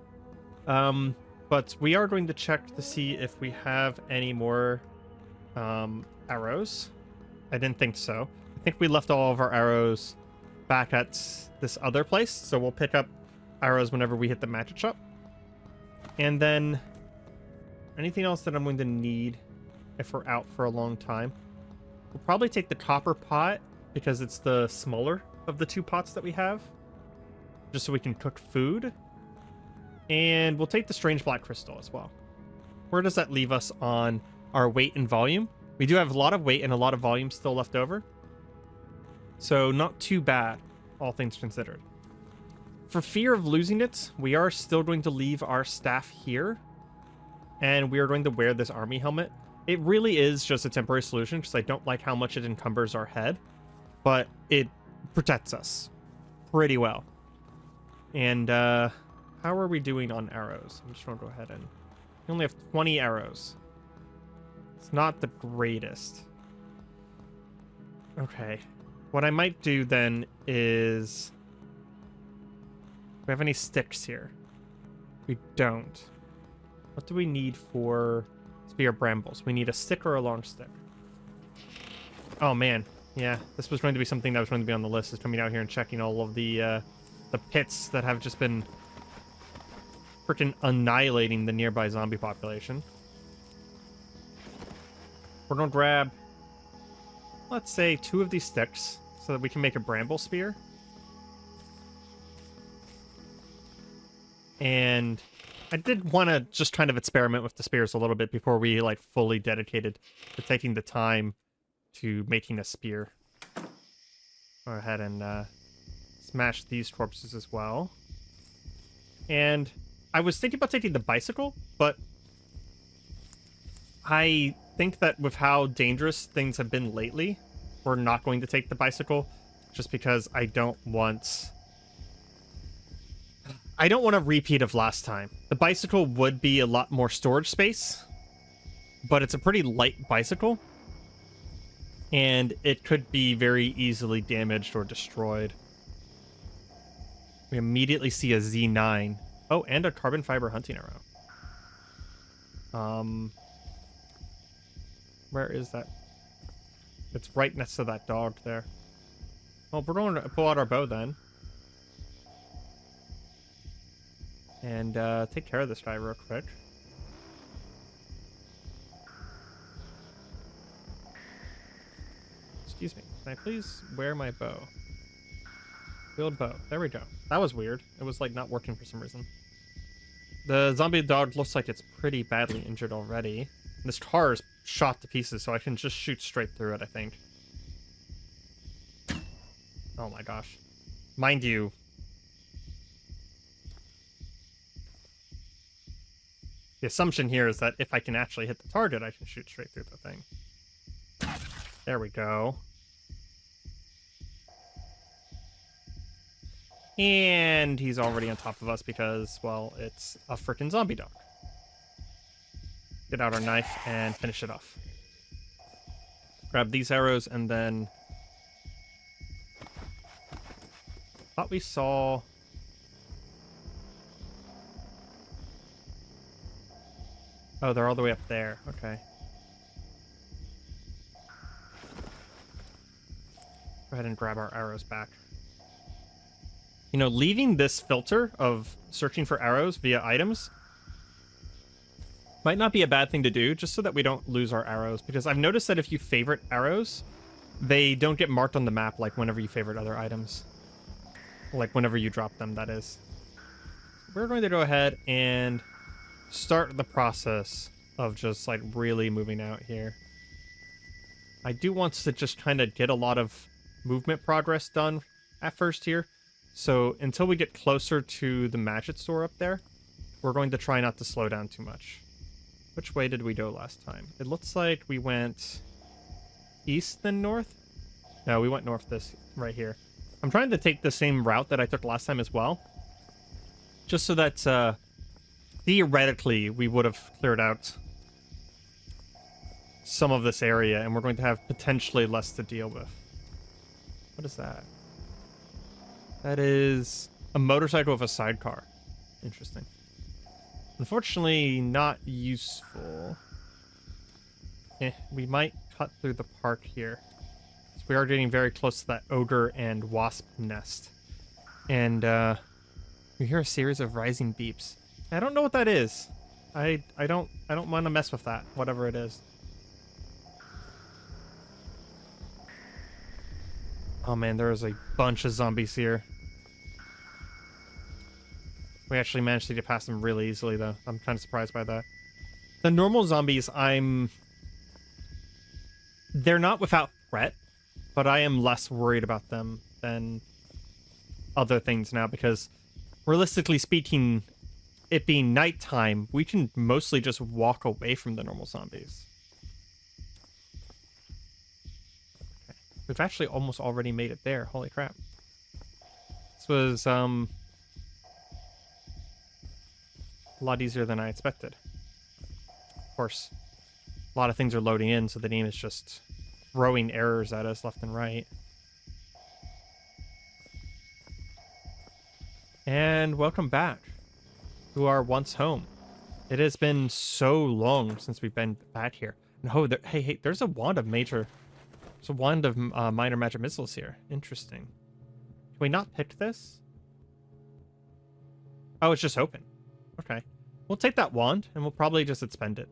But we are going to check to see if we have any more arrows. I didn't think so. I think we left all of our arrows back at this other place, so we'll pick up arrows whenever we hit the magic shop. And then anything else that I'm going to need if we're out for a long time. We'll probably take the copper pot because it's the smaller of the 2 pots that we have, just so we can cook food. And we'll take the strange black crystal as well. Where does that leave us on our weight and volume? We do have a lot of weight and a lot of volume still left over, so not too bad, all things considered. For fear of losing it, we are still going to leave our staff here, and we are going to wear this army helmet. It really is just a temporary solution because I don't like how much it encumbers our head, but it protects us pretty well. And how are we doing on arrows? I'm just going to go ahead and... We only have 20 arrows. It's not the greatest. Okay. What I might do then is... Do we have any sticks here? We don't. What do we need for spear brambles? We need a stick or a long stick. Oh man, yeah. This was going to be something that was going to be on the list, is coming out here and checking all of the pits that have just been freaking annihilating the nearby zombie population. We're gonna grab, let's say, 2 of these sticks so that we can make a bramble spear. And I did want to just kind of experiment with the spears a little bit before we like fully dedicated to taking the time to making a spear. Go ahead and smash these corpses as well. And I was thinking about taking the bicycle, but I think that with how dangerous things have been lately, we're not going to take the bicycle, just because I don't want a repeat of last time. The bicycle would be a lot more storage space, but it's a pretty light bicycle, and it could be very easily damaged or destroyed. We immediately see a Z9. Oh, and a carbon fiber hunting arrow. Where is that? It's right next to that dog there. Well, we're going to pull out our bow then. And take care of this guy real quick. Excuse me. Can I please wear my bow? Build bow. There we go. That was weird. It was like not working for some reason. The zombie dog looks like it's pretty badly injured already. This car is shot to pieces, so I can just shoot straight through it, I think. Oh my gosh. Mind you, the assumption here is that if I can actually hit the target, I can shoot straight through the thing. There we go. And he's already on top of us because, well, it's a frickin' zombie dog. Get out our knife and finish it off. Grab these arrows and then... Thought we saw... Oh, they're all the way up there. Okay. Go ahead and grab our arrows back. You know, leaving this filter of searching for arrows via items Might not be a bad thing to do, just so that we don't lose our arrows, because I've noticed that if you favorite arrows, they don't get marked on the map like whenever you favorite other items. Like whenever you drop them, that is. We're going to go ahead and start the process of just like really moving out here. I do want to just kind of get a lot of movement progress done at first here. So until we get closer to the Magic store up there, we're going to try not to slow down too much. Which way did we go last time? It looks like we went east then north. No, we went north this right here. I'm trying to take the same route that I took last time as well. Just so that theoretically we would have cleared out some of this area and we're going to have potentially less to deal with. What is that? That is a motorcycle with a sidecar. Interesting. Unfortunately, not useful. We might cut through the park here. So we are getting very close to that ogre and wasp nest. And we hear a series of rising beeps. I don't know what that is. I don't want to mess with that, whatever it is. Oh man, there is a bunch of zombies here. We actually managed to get past them really easily, though. I'm kind of surprised by that. The normal zombies, they're not without threat, but I am less worried about them than other things now, because realistically speaking, it being nighttime, we can mostly just walk away from the normal zombies. Okay. We've actually almost already made it there. Holy crap. This was, a lot easier than I expected. Of course, a lot of things are loading in, so the game is just throwing errors at us left and right. And welcome back to our once home. It has been so long since we've been back here. And oh, hey, there's a wand of minor magic missiles here. Interesting. Can we not pick this? Oh, it's just open. Okay. We'll take that wand, and we'll probably just expend it.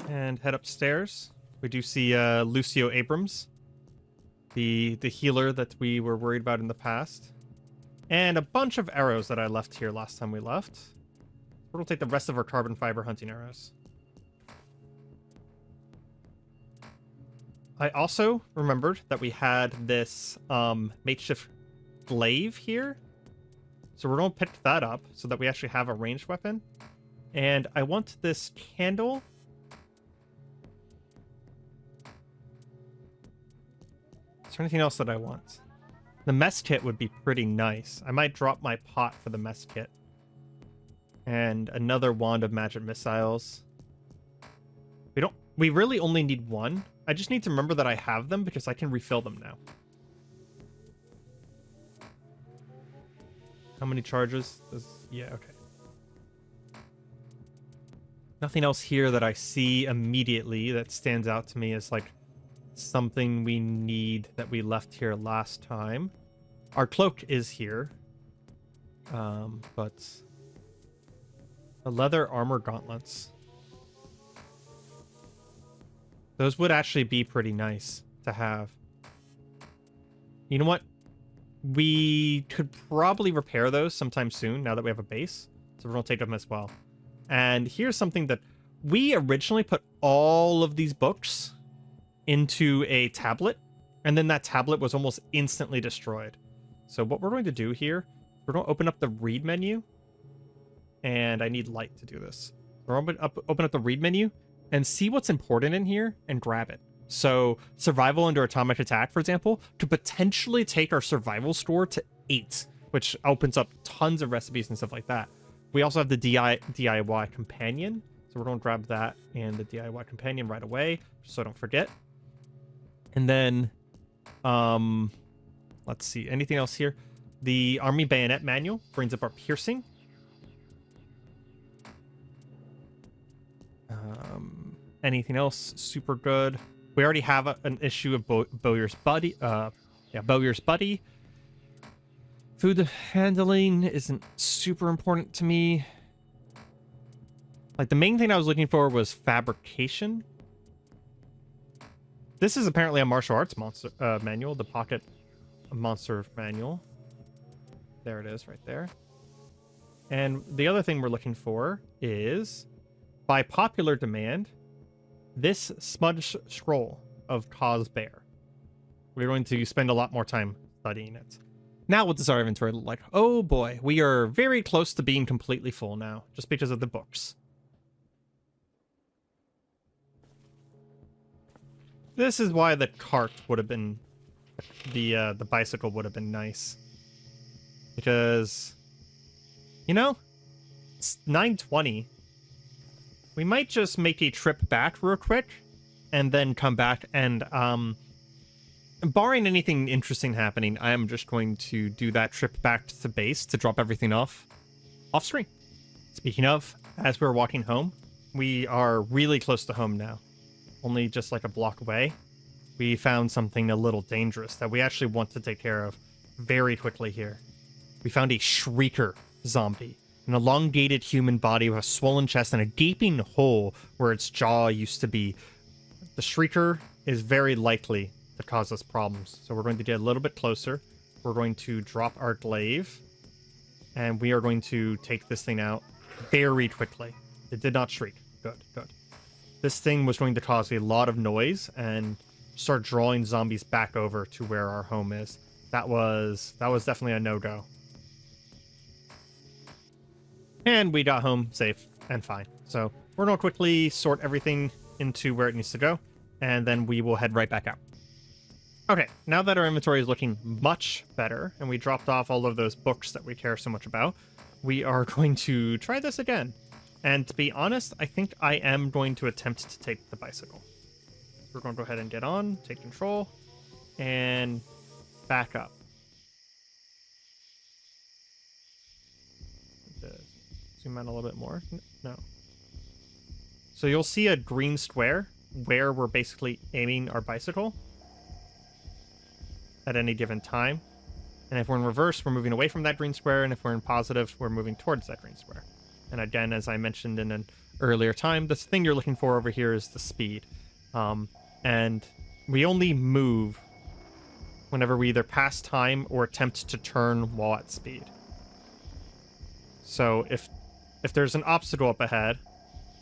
And head upstairs. We do see Lucio Abrams, the healer that we were worried about in the past. And a bunch of arrows that I left here last time we left. We'll take the rest of our carbon fiber hunting arrows. I also remembered that we had this makeshift glaive here, so we're gonna pick that up so that we actually have a ranged weapon. And I want this candle. Is there anything else that I want? The mess kit would be pretty nice. I might drop my pot for the mess kit. And another wand of magic missiles. We really only need one. I just need to remember that I have them because I can refill them now. How many charges? Yeah, okay. Nothing else here that I see immediately that stands out to me as like something we need that we left here last time. Our cloak is here. But the leather armor gauntlets. Those would actually be pretty nice to have. You know what? We could probably repair those sometime soon now that we have a base. So we're going to take them as well. And here's something that we originally put all of these books into a tablet. And then that tablet was almost instantly destroyed. So what we're going to do here, we're going to open up the read menu. And I need light to do this. We're going to open up the read menu and see what's important in here and grab it. So survival under atomic attack, for example, could potentially take our survival score to 8, which opens up tons of recipes and stuff like that. We also have the DIY companion. So we're going to grab that and the DIY companion right away, just so I don't forget. And then, let's see, anything else here? The Army Bayonet Manual brings up our piercing. Anything else super good? We already have an issue of Bowyer's Buddy. Bowyer's Buddy. Food handling isn't super important to me. Like, the main thing I was looking for was fabrication. This is apparently a martial arts monster manual, the pocket monster manual. There it is right there. And the other thing we're looking for is, by popular demand, this smudge scroll of Cause Bear. We're going to spend a lot more time studying it. Now what does our inventory look like? Oh boy, we are very close to being completely full now, just because of the books. This is why the cart would have been, the bicycle would have been nice. Because, you know, it's 9:20. We might just make a trip back real quick, and then come back and, barring anything interesting happening, I am just going to do that trip back to the base to drop everything off screen. Speaking of, as we're walking home, we are really close to home now. Only just like a block away. We found something a little dangerous that we actually want to take care of very quickly here. We found a shrieker zombie. An elongated human body with a swollen chest and a gaping hole where its jaw used to be. The shrieker is very likely to cause us problems. So we're going to get a little bit closer. We're going to drop our glaive. And we are going to take this thing out very quickly. It did not shriek. Good, good. This thing was going to cause a lot of noise and start drawing zombies back over to where our home is. That was definitely a no-go. And we got home safe and fine. So we're going to quickly sort everything into where it needs to go, and then we will head right back out. Okay, now that our inventory is looking much better, and we dropped off all of those books that we care so much about, we are going to try this again. And to be honest, I think I am going to attempt to take the bicycle. We're going to go ahead and get on, take control, and back up. Zoom out a little bit more. No. So you'll see a green square where we're basically aiming our bicycle at any given time. And if we're in reverse, we're moving away from that green square, and if we're in positive, we're moving towards that green square. And again, as I mentioned in an earlier time, the thing you're looking for over here is the speed. And we only move whenever we either pass time or attempt to turn while at speed. So if there's an obstacle up ahead,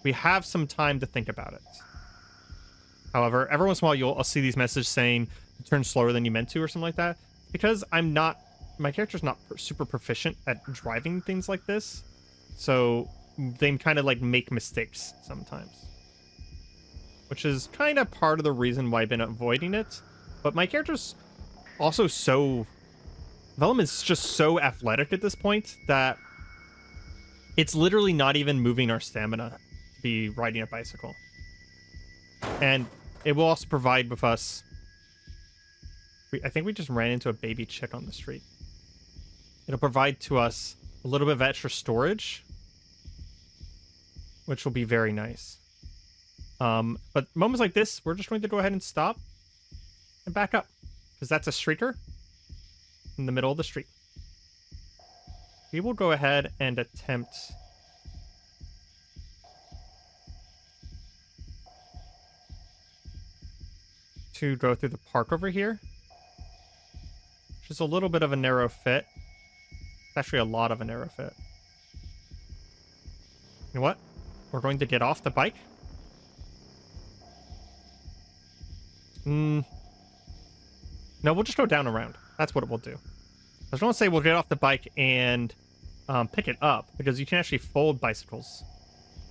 we have some time to think about it. However, every once in a while I'll see these messages saying turn slower than you meant to or something like that. Because my character's not super proficient at driving things like this. So they kind of like make mistakes sometimes. Which is kind of part of the reason why I've been avoiding it. But my character's also so... Vellum is just so athletic at this point that it's literally not even moving our stamina to be riding a bicycle. And it will also provide with us... I think we just ran into a baby chick on the street. It'll provide to us a little bit of extra storage, which will be very nice. But moments like this, we're just going to go ahead and stop and back up, because that's a shrieker in the middle of the street. We will go ahead and attempt to go through the park over here, which is a little bit of a narrow fit. It's actually a lot of a narrow fit. You know what? We're going to get off the bike. No, we'll just go down around. That's what it will do. I was going to say we'll get off the bike and pick it up, because you can actually fold bicycles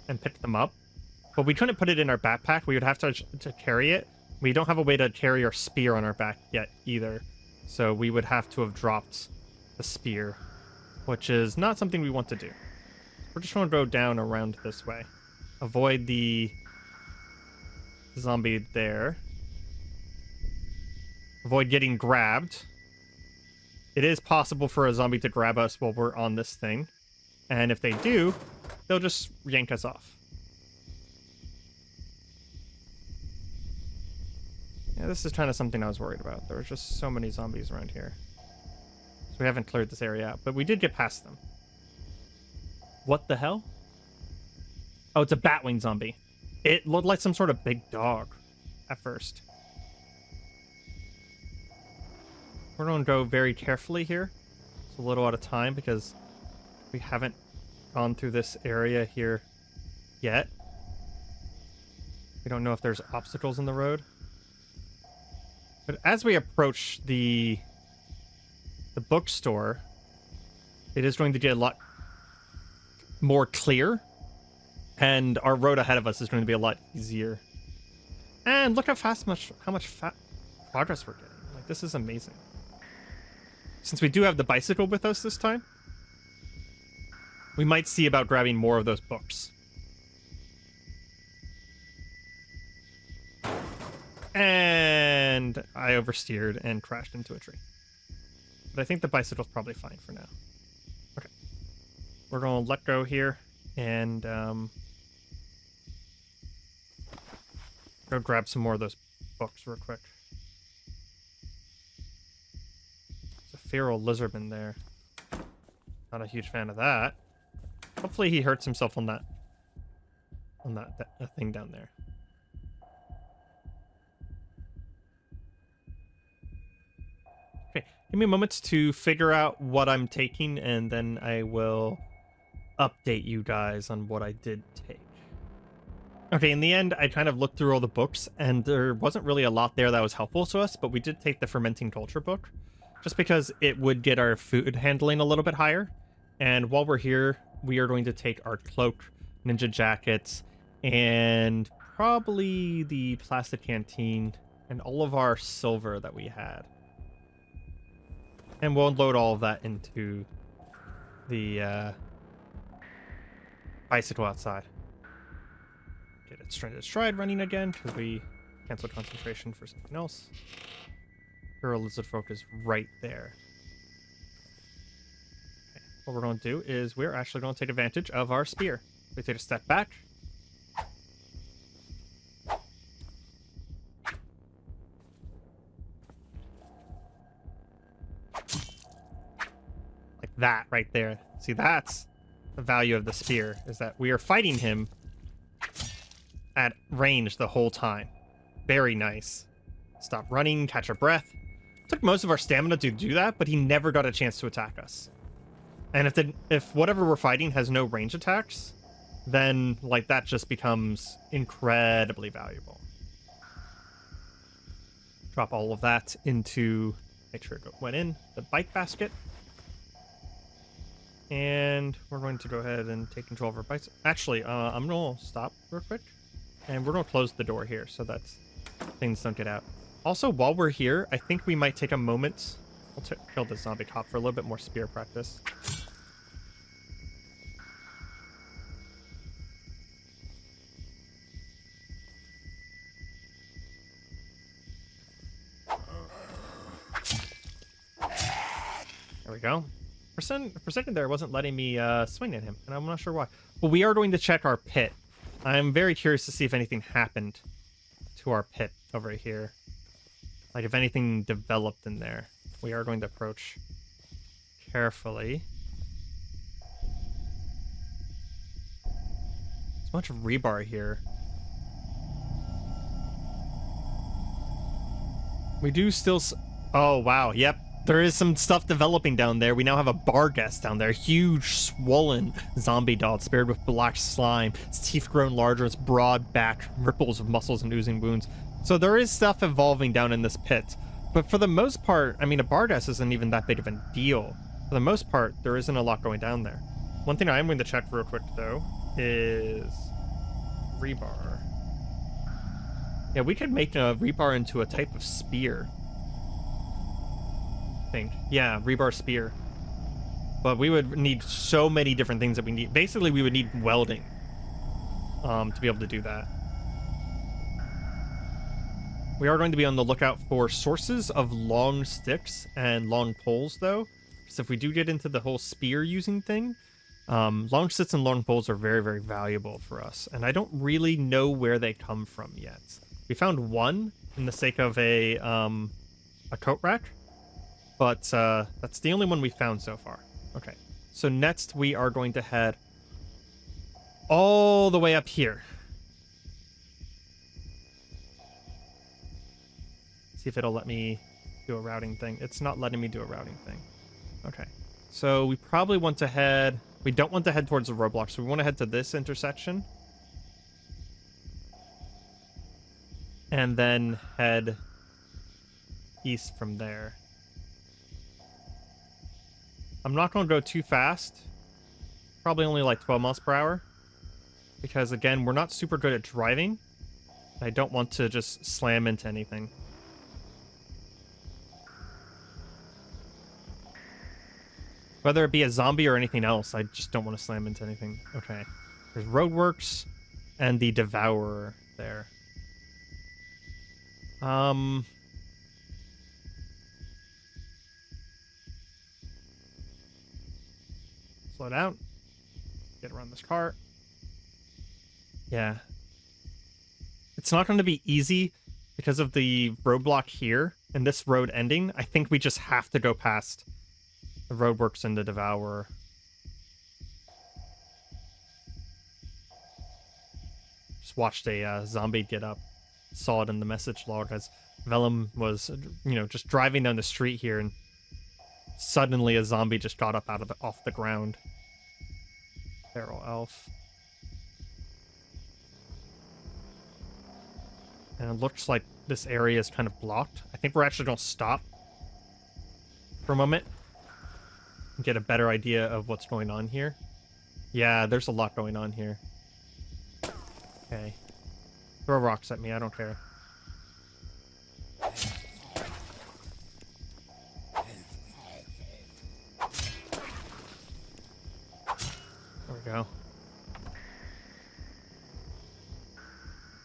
and pick them up. But we couldn't put it in our backpack. We would have to carry it. We don't have a way to carry our spear on our back yet either. So we would have to have dropped the spear, which is not something we want to do. We're just going to go down around this way. Avoid the zombie there. Avoid getting grabbed. It is possible for a zombie to grab us while we're on this thing. And if they do, they'll just yank us off. Yeah, this is kind of something I was worried about. There were just so many zombies around here. So we haven't cleared this area out, but we did get past them. What the hell? Oh, it's a batwing zombie. It looked like some sort of big dog at first. We're going to go very carefully here. It's a little out of time because we haven't gone through this area here yet. We don't know if there's obstacles in the road. But as we approach the bookstore, it is going to get a lot more clear, and our road ahead of us is going to be a lot easier. And look how much progress we're getting. Like, this is amazing. Since we do have the bicycle with us this time, we might see about grabbing more of those books. And I oversteered and crashed into a tree. But I think the bicycle's probably fine for now. Okay. We're going to let go here and go grab some more of those books real quick. There's a feral lizardman there. Not a huge fan of that. Hopefully he hurts himself on that thing down there. Okay, give me a moment to figure out what I'm taking, and then I will update you guys on what I did take. Okay, in the end, I kind of looked through all the books, and there wasn't really a lot there that was helpful to us, but we did take the Fermenting Culture book, just because it would get our food handling a little bit higher. And while we're here, we are going to take our cloak, ninja jackets, and probably the plastic canteen, and all of our silver that we had. And we'll load all of that into the bicycle outside. Okay, let's try running again, because we canceled concentration for something else. Feral lizard folk is right there. Okay, what we're going to do is we're actually going to take advantage of our spear. We take a step back. That right there. See, that's the value of the spear, is that we are fighting him at range the whole time. Very nice. Stop running, catch our breath. Took most of our stamina to do that, but he never got a chance to attack us. And if whatever we're fighting has no range attacks, then like that just becomes incredibly valuable. Drop all of that into, make sure it went in the bike basket. And we're going to go ahead and take control of our bikes. Actually, I'm going to stop real quick. And we're going to close the door here so that things don't get out. Also, while we're here, I think we might take a moment. We'll kill this zombie cop for a little bit more spear practice. There we go. For a second there, it wasn't letting me swing at him, and I'm not sure why. But we are going to check our pit. I'm very curious to see if anything happened to our pit over here. Like if anything developed in there. We are going to approach carefully. There's a bunch of rebar here. We do still... Oh, wow. Yep. There is some stuff developing down there. We now have a bar guest down there. Huge, swollen zombie dog, spared with black slime. Its teeth grown larger, its broad back, ripples of muscles and oozing wounds. So there is stuff evolving down in this pit. But for the most part, I mean, a bar guest isn't even that big of a deal. For the most part, there isn't a lot going down there. One thing I am going to check real quick, though, is rebar. Yeah, we could make a rebar into a type of spear. Yeah, rebar spear. But we would need so many different things that we need. Basically, we would need welding to be able to do that. We are going to be on the lookout for sources of long sticks and long poles, though. So if we do get into the whole spear using thing, long sticks and long poles are very, very valuable for us. And I don't really know where they come from yet. We found one in the sake of a coat rack. but that's the only one we found so far. Okay, so next we are going to head all the way up here. See if it'll let me do a routing thing. It's not letting me do a routing thing. Okay, so we probably want to head... We don't want to head towards the roadblock, so we want to head to this intersection. And then head east from there. I'm not going to go too fast. Probably only like 12 miles per hour. Because, again, we're not super good at driving. I don't want to just slam into anything. Whether it be a zombie or anything else, I just don't want to slam into anything. Okay. There's roadworks and the Devourer there. Slow down. Get around this car. Yeah. It's not going to be easy because of the roadblock here and this road ending. I think we just have to go past the roadworks and the Devourer. Just watched a zombie get up. Saw it in the message log as Vellum was, just driving down the street here, and suddenly a zombie just got up off the ground. Feral elf. And it looks like this area is kind of blocked. I think we're actually going to stop for a moment and get a better idea of what's going on here. Yeah, there's a lot going on here. Okay. Throw rocks at me, I don't care. There we go.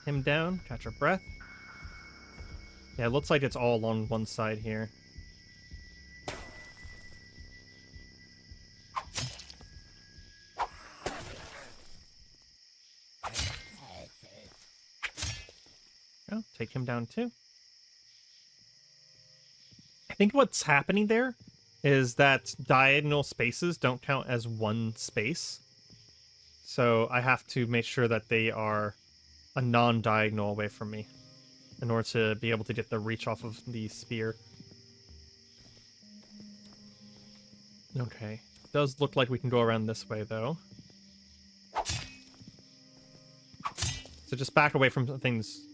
Him down, catch our breath. Yeah, it looks like it's all along one side here. Oh, take him down too. I think what's happening there is that diagonal spaces don't count as one space. So I have to make sure that they are a non-diagonal away from me in order to be able to get the reach off of the spear. Okay. Does look like we can go around this way, though. So just back away from things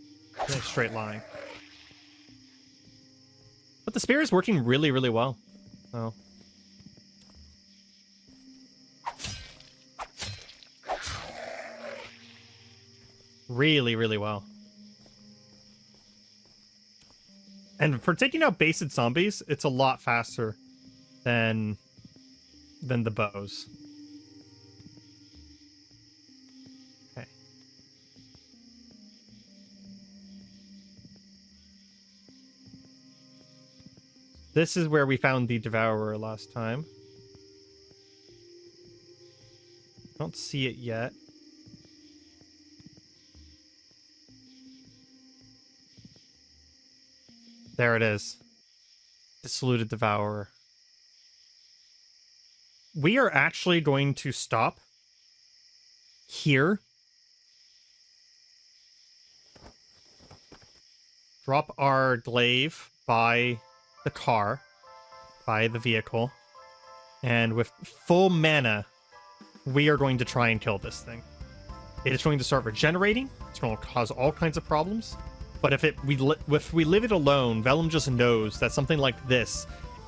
in a straight line. But the spear is working really, really well. So. Really, really well. And for taking out basic zombies, it's a lot faster than the bows. Okay. This is where we found the Devourer last time. Don't see it yet. There it is. The saluted Devourer. We are actually going to stop here. Drop our glaive by the car, by the vehicle, and with full mana, we are going to try and kill this thing. It is going to start regenerating. It's going to cause all kinds of problems. But if we leave it alone, Vellum just knows that something like this,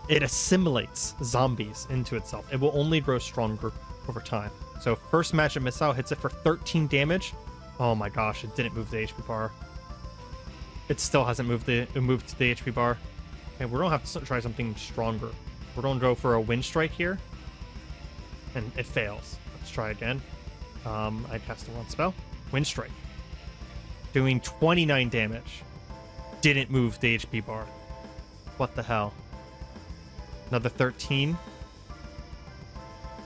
it assimilates zombies into itself. It will only grow stronger over time. So first magic missile hits it for 13 damage. Oh my gosh, it didn't move the HP bar. It still hasn't moved the HP bar. And we're gonna have to try something stronger. We're gonna go for a wind strike here, and it fails. Let's try again. I cast the one spell. Wind strike. Doing 29 damage. Didn't move the HP bar. What the hell? Another 13.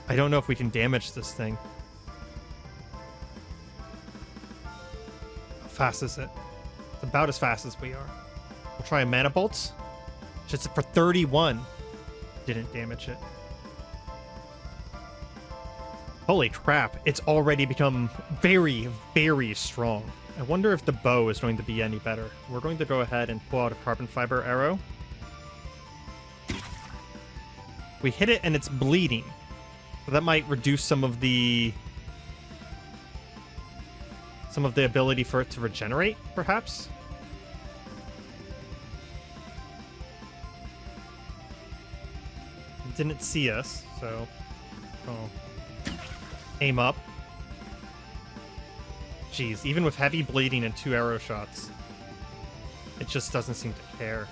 I don't know if we can damage this thing. How fast is it? It's about as fast as we are. We'll try a mana bolt. Hits it for 31. Didn't damage it. Holy crap, it's already become very, very strong. I wonder if the bow is going to be any better. We're going to go ahead and pull out a carbon fiber arrow. We hit it and it's bleeding. So that might reduce some of the ability for it to regenerate, perhaps. It didn't see us, so aim up. Jeez, even with heavy bleeding and 2 arrow shots, it just doesn't seem to care.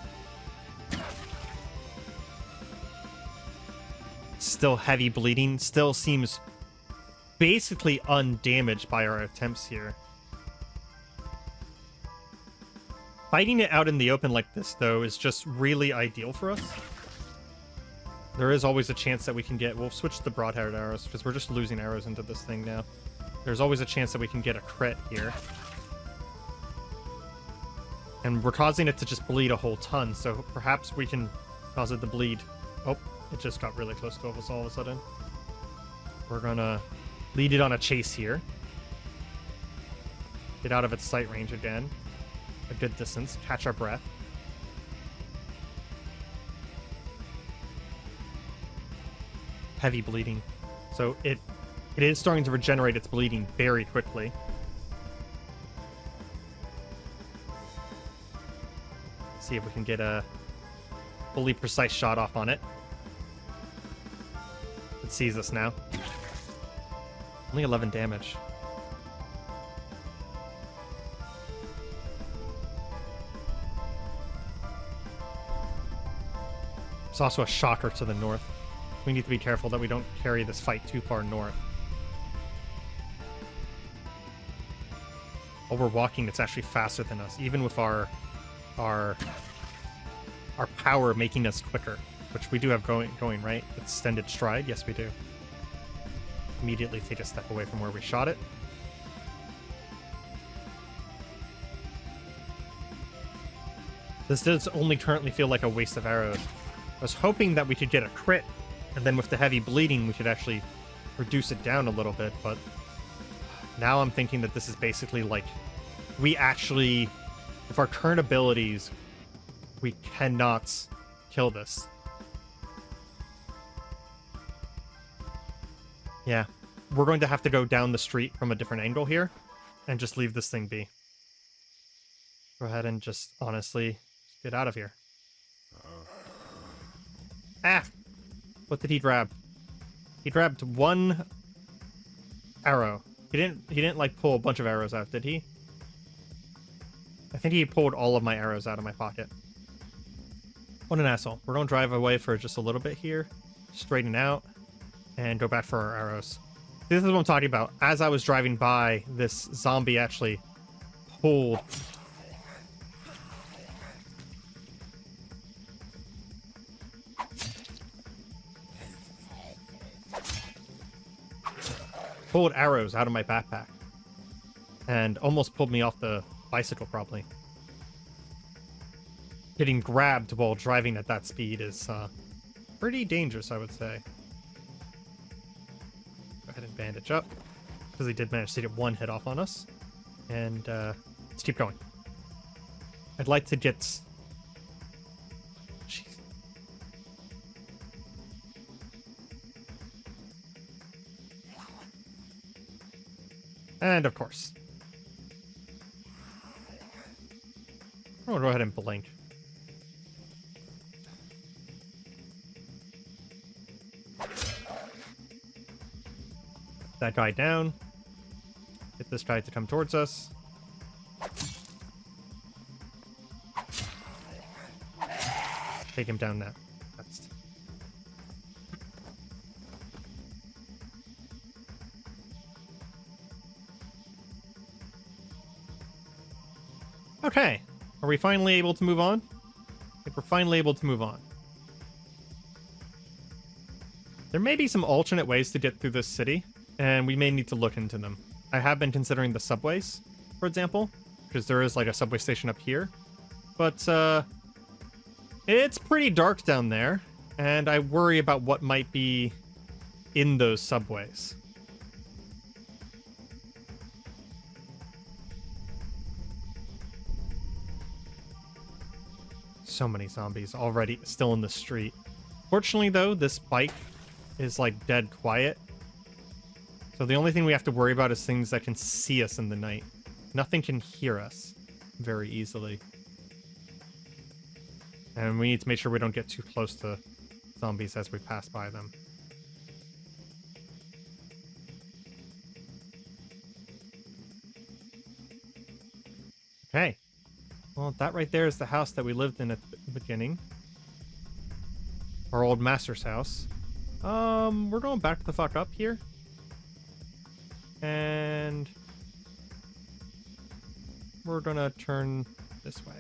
Still heavy bleeding, still seems basically undamaged by our attempts here. Fighting it out in the open like this, though, is just really ideal for us. There is always a chance that we can get... We'll switch to the broad-headed arrows, because we're just losing arrows into this thing now. There's always a chance that we can get a crit here. And we're causing it to just bleed a whole ton, so perhaps we can cause it to bleed. Oh, it just got really close to us all of a sudden. We're gonna lead it on a chase here. Get out of its sight range again. A good distance. Catch our breath. Heavy bleeding. So it is starting to regenerate its bleeding very quickly. See if we can get a fully precise shot off on it. It sees us now. Only 11 damage. There's also a shocker to the north. We need to be careful that we don't carry this fight too far north. While we're walking, it's actually faster than us, even with our power making us quicker, which we do have going, right? Extended stride, yes we do. Immediately take a step away from where we shot it. This does only currently feel like a waste of arrows. I was hoping that we could get a crit, and then with the heavy bleeding, we could actually reduce it down a little bit, but now I'm thinking that this is basically like, we actually, with our current abilities, we cannot kill this. Yeah, we're going to have to go down the street from a different angle here, and just leave this thing be. Go ahead and just, honestly, get out of here. Ah! What did he grab? He grabbed 1 arrow. He didn't like pull a bunch of arrows out, did he? I think he pulled all of my arrows out of my pocket. What an asshole. We're gonna drive away for just a little bit here, straighten out, and go back for our arrows. This is what I'm talking about. As I was driving by, this zombie actually pulled arrows out of my backpack and almost pulled me off the bicycle, probably. Getting grabbed while driving at that speed is pretty dangerous, I would say. Go ahead and bandage up, because he did manage to get 1 hit off on us. And let's keep going. I'd like to get... Jeez. And of course. I'm gonna go ahead and blink. That guy down. Get this guy to come towards us. Take him down now. That's... Okay. Are we finally able to move on? I think we're finally able to move on. There may be some alternate ways to get through this city, and we may need to look into them. I have been considering the subways, for example, because there is like a subway station up here. But it's pretty dark down there, And I worry about what might be in those subways. So many zombies already still in the street. Fortunately, though, this bike is like dead quiet. So the only thing we have to worry about is things that can see us in the night. Nothing can hear us very easily. And we need to make sure we don't get too close to zombies as we pass by them. Okay. Well, that right there is the house that we lived in at the beginning. Our old master's house. We're going back the fuck up here. And we're gonna turn this way.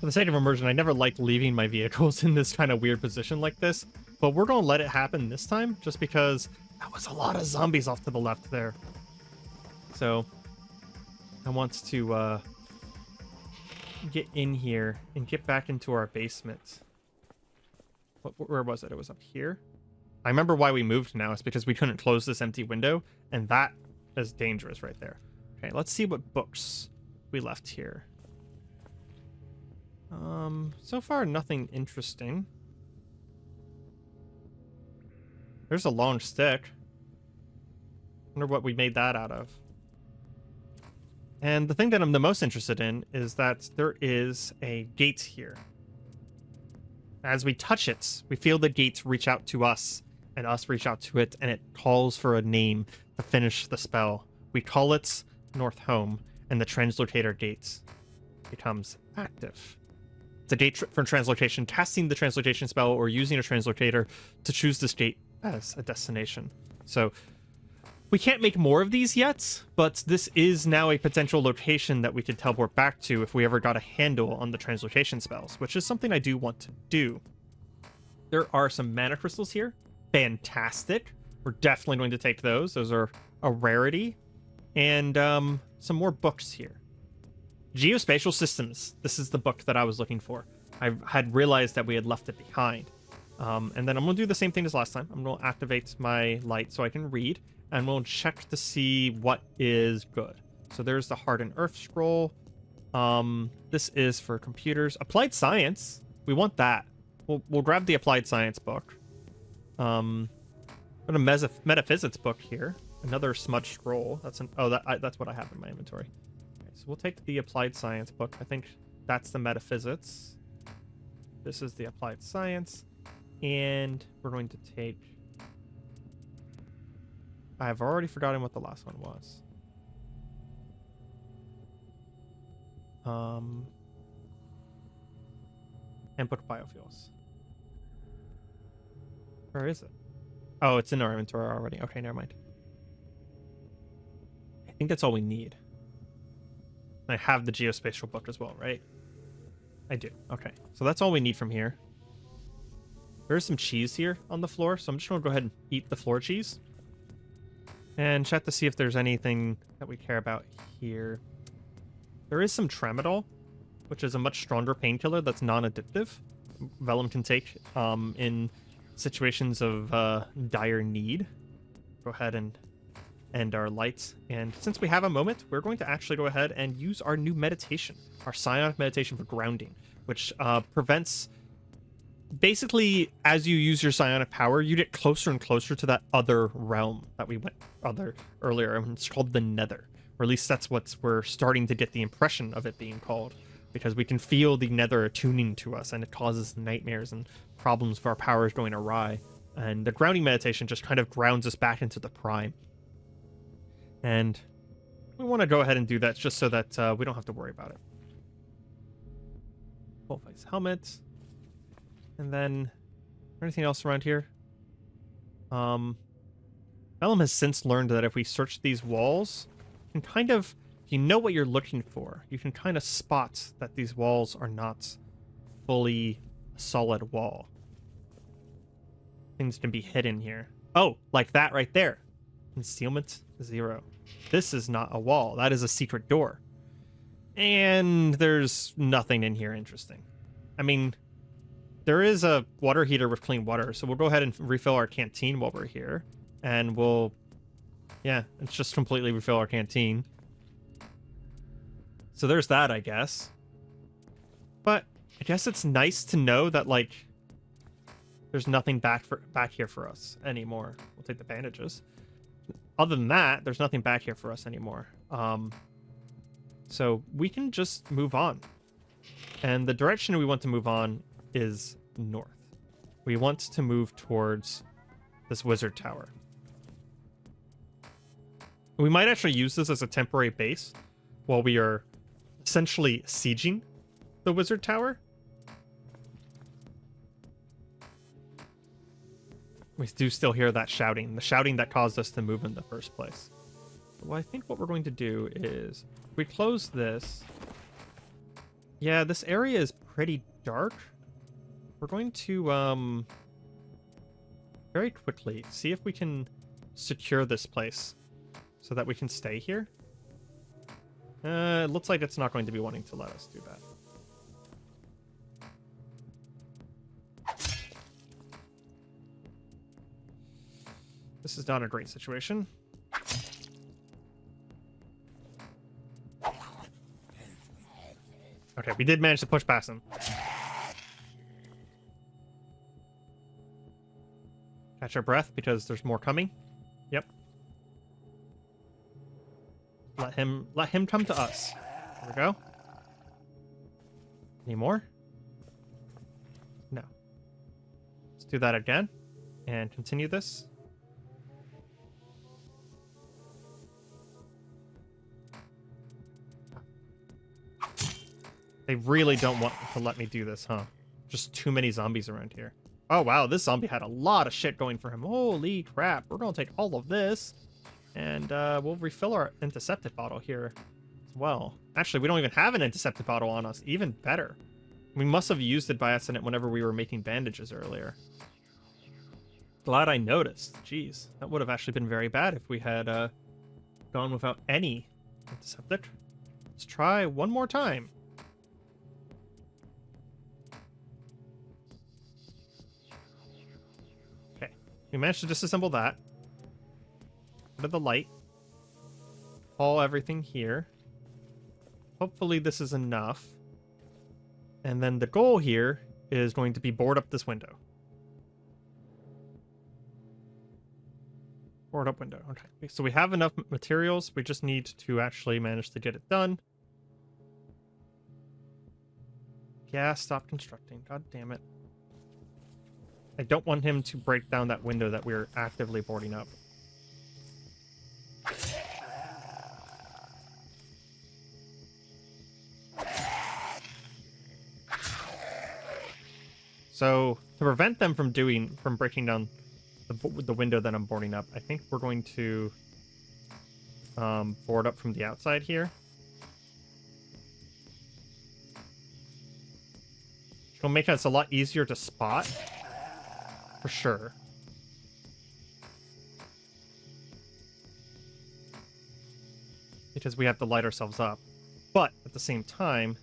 For the sake of immersion, I never liked leaving my vehicles in this kind of weird position like this, but we're gonna let it happen this time, just because that was a lot of zombies off to the left there. So I want to get in here and get back into our basement. Where was it? It was up here. I remember why we moved now. It's because we couldn't close this empty window, and that is dangerous right there. Okay, let's see what books we left here. So far nothing interesting. There's a long stick. Wonder what we made that out of. And the thing that I'm the most interested in is that there is a gate here. As we touch it, we feel the gate reach out to us, and us reach out to it, and it calls for a name to finish the spell. We call it North Home, and the translocator gate becomes active. It's a gate for translocation, casting the translocation spell or using a translocator to choose this gate as a destination. So we can't make more of these yet, but this is now a potential location that we could teleport back to if we ever got a handle on the translocation spells, which is something I do want to do. There are some mana crystals here. Fantastic. We're definitely going to take those. Those are a rarity. And some more books here. Geospatial Systems. This is the book that I was looking for. I had realized that we had left it behind. And then I'm going to do the same thing as last time. I'm going to activate my light so I can read. And we'll check to see what is good. So there's the Heart and Earth Scroll. This is for computers. Applied Science. We want that. We'll grab the Applied Science book. Got a Metaphysics book here. Another Smudge Scroll. That's what I have in my inventory. Okay, so we'll take the Applied Science book. I think that's the Metaphysics. This is the Applied Science. And we're going to take... I've already forgotten what the last one was. Handbook Biofuels. Where is it? Oh, it's in our inventory already. Okay, never mind. I think that's all we need. I have the geospatial book as well, right? I do. Okay, so that's all we need from here. There's some cheese here on the floor, so I'm just going to go ahead and eat the floor cheese. And check to see if there's anything that we care about here. There is some tramadol, which is a much stronger painkiller that's non-addictive. Vellum can take in situations of dire need. Go ahead and end our lights. And since we have a moment, we're going to actually go ahead and use our new meditation, our psionic meditation for grounding, which prevents... Basically, as you use your psionic power, you get closer and closer to that other realm that we went earlier, and it's called the Nether. Or at least that's what we're starting to get the impression of it being called, because we can feel the Nether attuning to us, and it causes nightmares and problems for our powers going awry. And the grounding meditation just kind of grounds us back into the prime. And we want to go ahead and do that just so that we don't have to worry about it. Full face helmet. And then, anything else around here? Vellum has since learned that if we search these walls, you can kind of, if you know what you're looking for, you can kind of spot that these walls are not fully a solid wall. Things can be hidden here. Oh, like that right there. Concealment 0. This is not a wall. That is a secret door. And there's nothing in here interesting. I mean, there is a water heater with clean water, so we'll go ahead and refill our canteen while we're here. And we'll... yeah, it's just completely refill our canteen. So there's that, I guess. But I guess it's nice to know that, like, there's nothing back here for us anymore. We'll take the bandages. Other than that, there's nothing back here for us anymore. So we can just move on. And the direction we want to move on is north. We want to move towards this wizard tower. We might actually use this as a temporary base while we are essentially sieging the wizard tower. We do still hear that shouting, the shouting that caused us to move in the first place. Well, I think what we're going to do is, if we close this, yeah, this area is pretty dark. We're going to, very quickly see if we can secure this place so that we can stay here. It looks like it's not going to be wanting to let us do that. This is not a great situation. Okay, we did manage to push past him. Catch our breath because there's more coming. Yep. Let him come to us. There we go. Any more? No. Let's do that again and continue this. They really don't want to let me do this, huh? Just too many zombies around here. Oh, wow, this zombie had a lot of shit going for him. Holy crap, we're gonna take all of this. And we'll refill our antiseptic bottle here as well. Actually, we don't even have an antiseptic bottle on us. Even better. We must have used it by accident whenever we were making bandages earlier. Glad I noticed. Jeez, that would have actually been very bad if we had gone without any antiseptic. Let's try one more time. We managed to disassemble that. Put the light. Haul everything here. Hopefully this is enough. And then the goal here is going to be board up this window. Board up window. Okay. So we have enough materials. We just need to actually manage to get it done. Yeah, stop constructing. God damn it. I don't want him to break down that window that we're actively boarding up. So to prevent them from breaking down the window that I'm boarding up, I think we're going to board up from the outside here. It'll make us a lot easier to spot. For sure. Because we have to light ourselves up. But at the same time,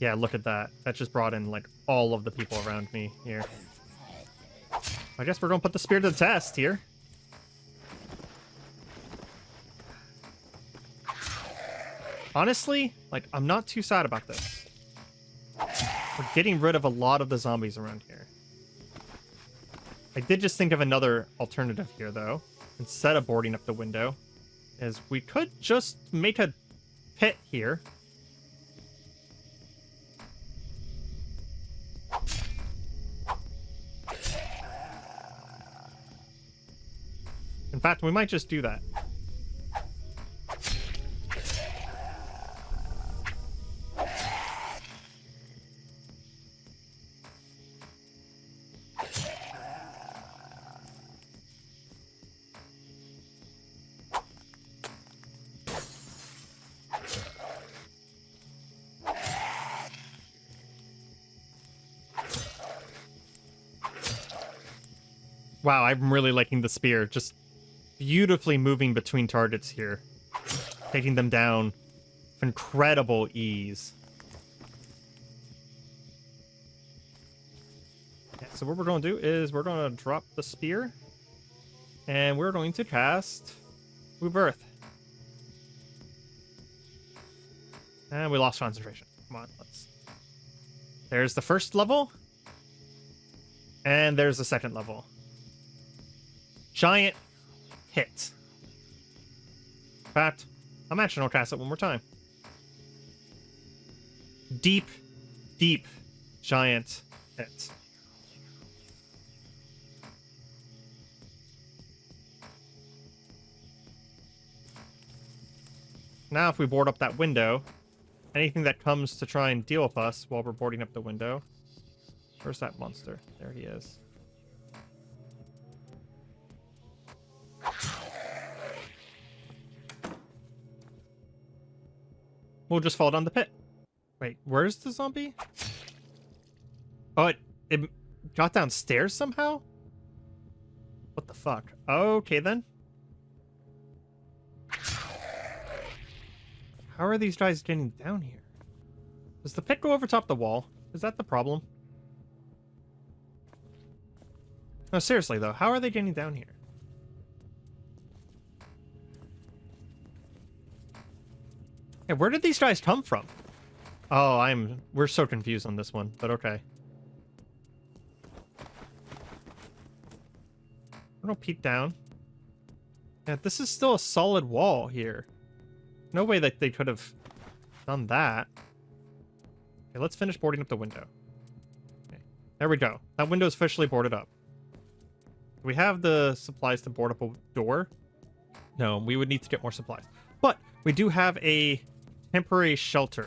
yeah, look at that. That just brought in like all of the people around me here. I guess we're gonna put the spear to the test here. Honestly, like, I'm not too sad about this. We're getting rid of a lot of the zombies around here. I did just think of another alternative here, though. Instead of boarding up the window, is we could just make a pit here. In fact, we might just do that. Wow, I'm really liking the spear. Just beautifully moving between targets here. Taking them down with incredible ease. Yeah, so what we're going to do is we're going to drop the spear. And we're going to cast Move Earth. And we lost concentration. Come on, let's... There's the first level. And there's the second level. Giant hit. In fact, I'm actually going to cast it one more time. Deep, deep giant hit. Now if we board up that window, anything that comes to try and deal with us while we're boarding up the window... Where's that monster? There he is. We'll just fall down the pit. Wait, where's the zombie? Oh, it got downstairs somehow? What the fuck? Okay, then. How are these guys getting down here? Does the pit go over top the wall? Is that the problem? No, seriously, though. How are they getting down here? Yeah, where did these guys come from? Oh, we're so confused on this one, but okay. We're gonna peek down. Yeah, this is still a solid wall here. No way that they could have done that. Okay, let's finish boarding up the window. Okay, there we go. That window's officially boarded up. Do we have the supplies to board up a door? No, we would need to get more supplies. But we do have a temporary shelter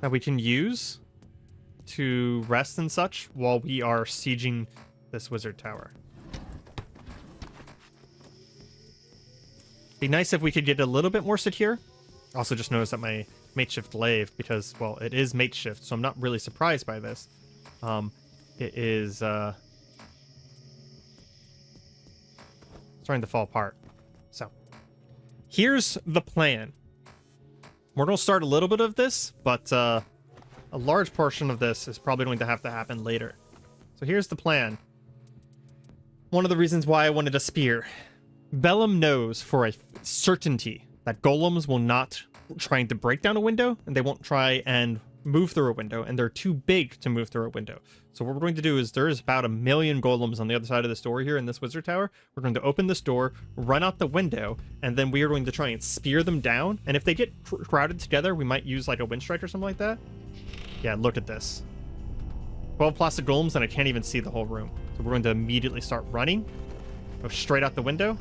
that we can use to rest and such while we are sieging this wizard tower. Be nice if we could get a little bit more secure. Also just noticed that my makeshift glaive, because, well, it is makeshift, so I'm not really surprised by this. It is starting to fall apart. So here's the plan. We're going to start a little bit of this, but a large portion of this is probably going to have to happen later. So here's the plan. One of the reasons why I wanted a spear. Vellum knows for a certainty that golems will not try to break down a window, and they won't try and move through a window, and they're too big to move through a window. So what we're going to do is there's about 1 million golems on the other side of this door here in this wizard tower. We're going to open this door, run out the window, and then we are going to try and spear them down. And if they get crowded together, we might use like a wind strike or something like that. Yeah, look at this. 12 plastic golems, and I can't even see the whole room. So we're going to immediately start running. Go straight out the window.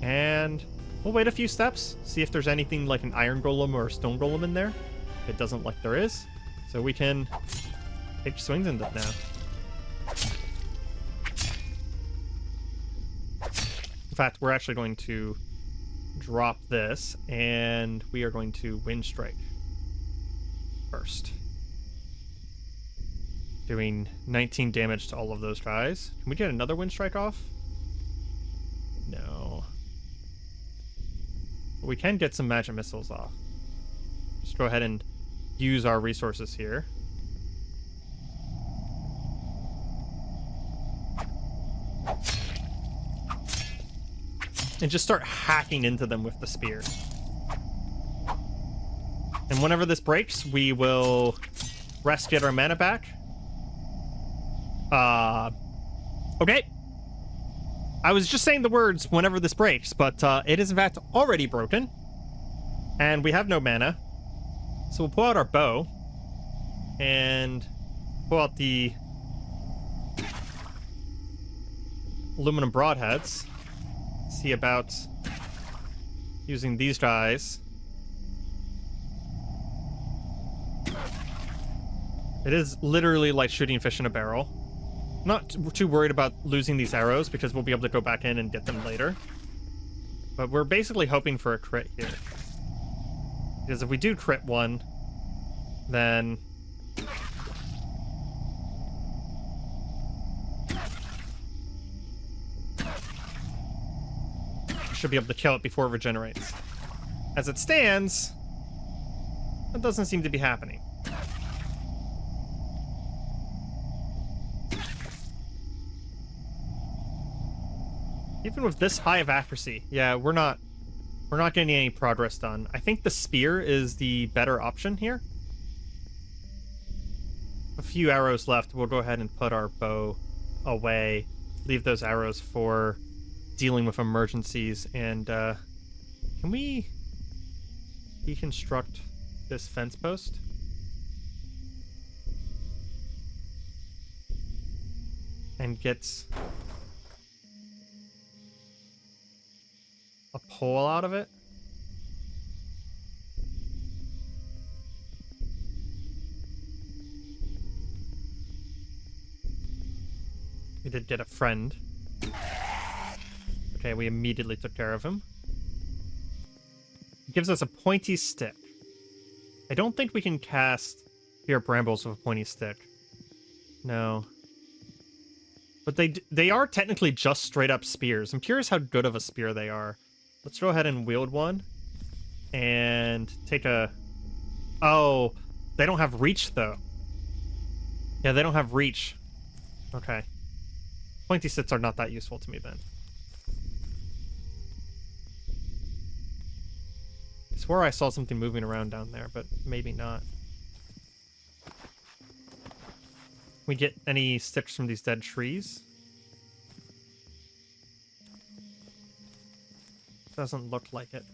And we'll wait a few steps, see if there's anything like an iron golem or a stone golem in there. It doesn't look like there is, so we can take swings in it now. In fact, we're actually going to drop this, and we are going to wind strike first, doing 19 damage to all of those guys. Can we get another wind strike off? No. But we can get some magic missiles off. Just go ahead and use our resources here. And just start hacking into them with the spear. And whenever this breaks, we will rest, get our mana back. Okay. I was just saying the words whenever this breaks, but it is in fact already broken. And we have no mana. So we'll pull out our bow and pull out the aluminum broadheads. See about using these guys. It is literally like shooting fish in a barrel. Not too worried about losing these arrows because we'll be able to go back in and get them later. But we're basically hoping for a crit here. Because if we do crit one, then should be able to kill it before it regenerates. As it stands, that doesn't seem to be happening. Even with this high of accuracy, yeah, we're not getting any progress done. I think the spear is the better option here. A few arrows left. We'll go ahead and put our bow away. Leave those arrows for dealing with emergencies. And can we deconstruct this fence post? And get a pole out of it? We did get a friend. Okay, we immediately took care of him. It gives us a pointy stick. I don't think we can cast Fear Brambles with a pointy stick. No. But they are technically just straight up spears. I'm curious how good of a spear they are. Let's go ahead and wield one. And take a... Oh, they don't have reach, though. Yeah, they don't have reach. Okay. Pointy sticks are not that useful to me, then. I swore I saw something moving around down there, but maybe not. We get any sticks from these dead trees? Doesn't look like it.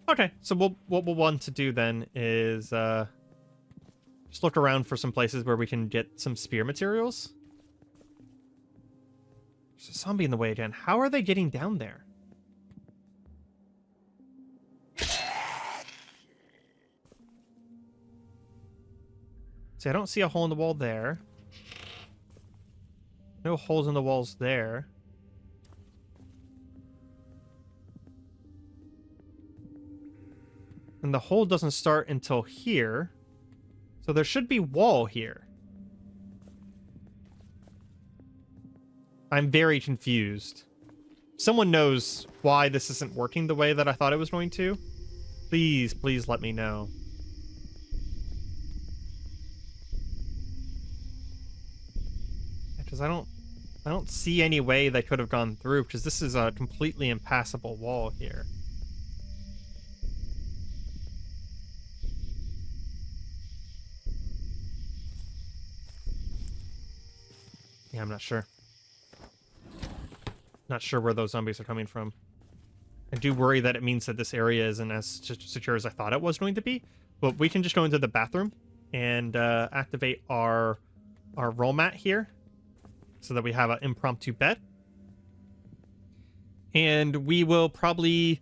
Okay, so what we'll want to do then is just look around for some places where we can get some spear materials. There's a zombie in the way again. How are they getting down there? See, I don't see a hole in the wall there. No holes in the walls there. And the hole doesn't start until here. So there should be wall here. I'm very confused. Someone knows why this isn't working the way that I thought it was going to. Please, please let me know. Because I don't see any way they could have gone through, because this is a completely impassable wall here. Yeah, I'm not sure. Not sure where those zombies are coming from. I do worry that it means that this area isn't as secure as I thought it was going to be. But we can just go into the bathroom and activate our roll mat here so that we have an impromptu bed. And we will probably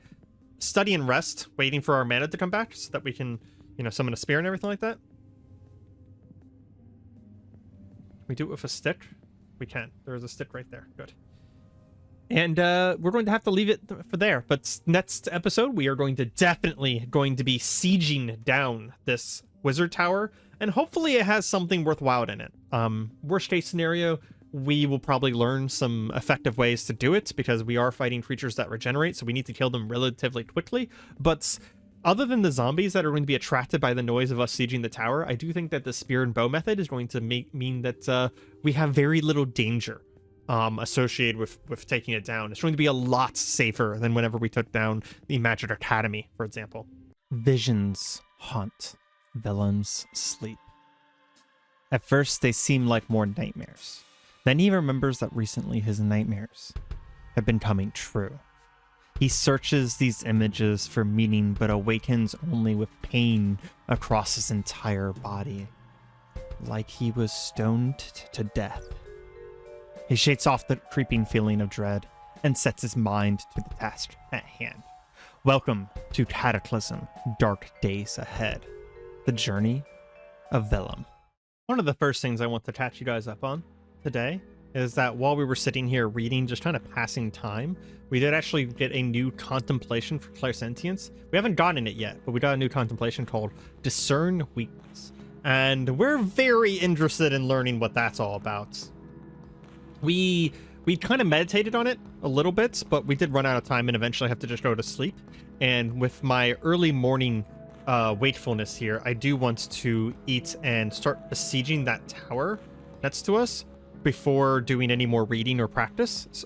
study and rest, waiting for our mana to come back so that we can, you know, summon a spear and everything like that. Can we do it with a stick? We can. There's a stick right there. Good. And we're going to have to leave it for there. But next episode, we are definitely going to be sieging down this wizard tower. And hopefully it has something worthwhile in it. Worst case scenario, we will probably learn some effective ways to do it, because we are fighting creatures that regenerate, so we need to kill them relatively quickly. But other than the zombies that are going to be attracted by the noise of us sieging the tower, I do think that the spear and bow method is going to mean that we have very little danger associated with taking it down. It's going to be a lot safer than whenever we took down the Magic Academy, for example. Visions haunt Willem's sleep. At first, they seem like more nightmares. Then he remembers that recently his nightmares have been coming true. He searches these images for meaning, but awakens only with pain across his entire body, like he was stoned to death. He shakes off the creeping feeling of dread and sets his mind to the task at hand. Welcome to Cataclysm, Dark Days Ahead, the journey of Willem. One of the first things I want to catch you guys up on today is that while we were sitting here reading, just kind of passing time, we did actually get a new contemplation for clairsentience. We haven't gotten it yet, but we got a new contemplation called Discern Weakness. And we're very interested in learning what that's all about. We We kind of meditated on it a little bit, but we did run out of time and eventually have to just go to sleep. And with my early morning wakefulness here, I do want to eat and start besieging that tower next to us before doing any more reading or practice,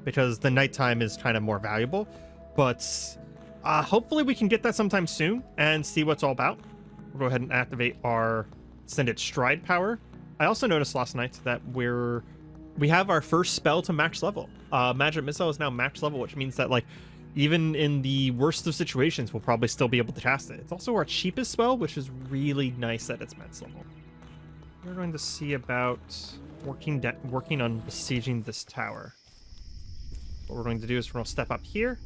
because the nighttime is kind of more valuable. But hopefully we can get that sometime soon and see what's all about. We'll go ahead and activate our extended stride power. I also noticed last night that we have our first spell to max level. Magic Missile is now max level, which means that, like, even in the worst of situations, we'll probably still be able to cast it. It's also our cheapest spell, which is really nice that it's max level. We're going to see about working on besieging this tower. What we're going to do is we're going to step up here,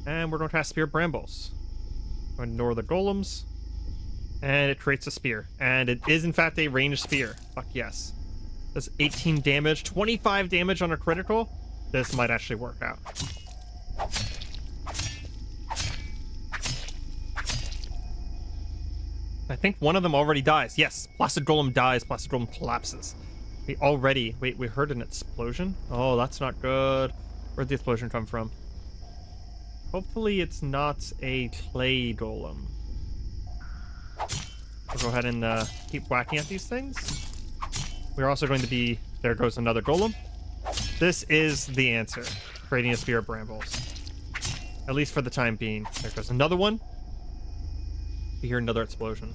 and we're going to cast Spear Brambles. We're going to ignore the golems, and it creates a spear. And it is, in fact, a ranged spear. Fuck yes. Does 18 damage, 25 damage on a critical. This might actually work out. I think one of them already dies. Yes, Placid Golem dies, Placid Golem collapses. We heard an explosion? Oh, that's not good. Where'd the explosion come from? Hopefully it's not a clay golem. We'll go ahead and keep whacking at these things. We're also going to be... There goes another golem. This is the answer. Creating a Spear of Brambles. At least for the time being. There goes another one. We hear another explosion.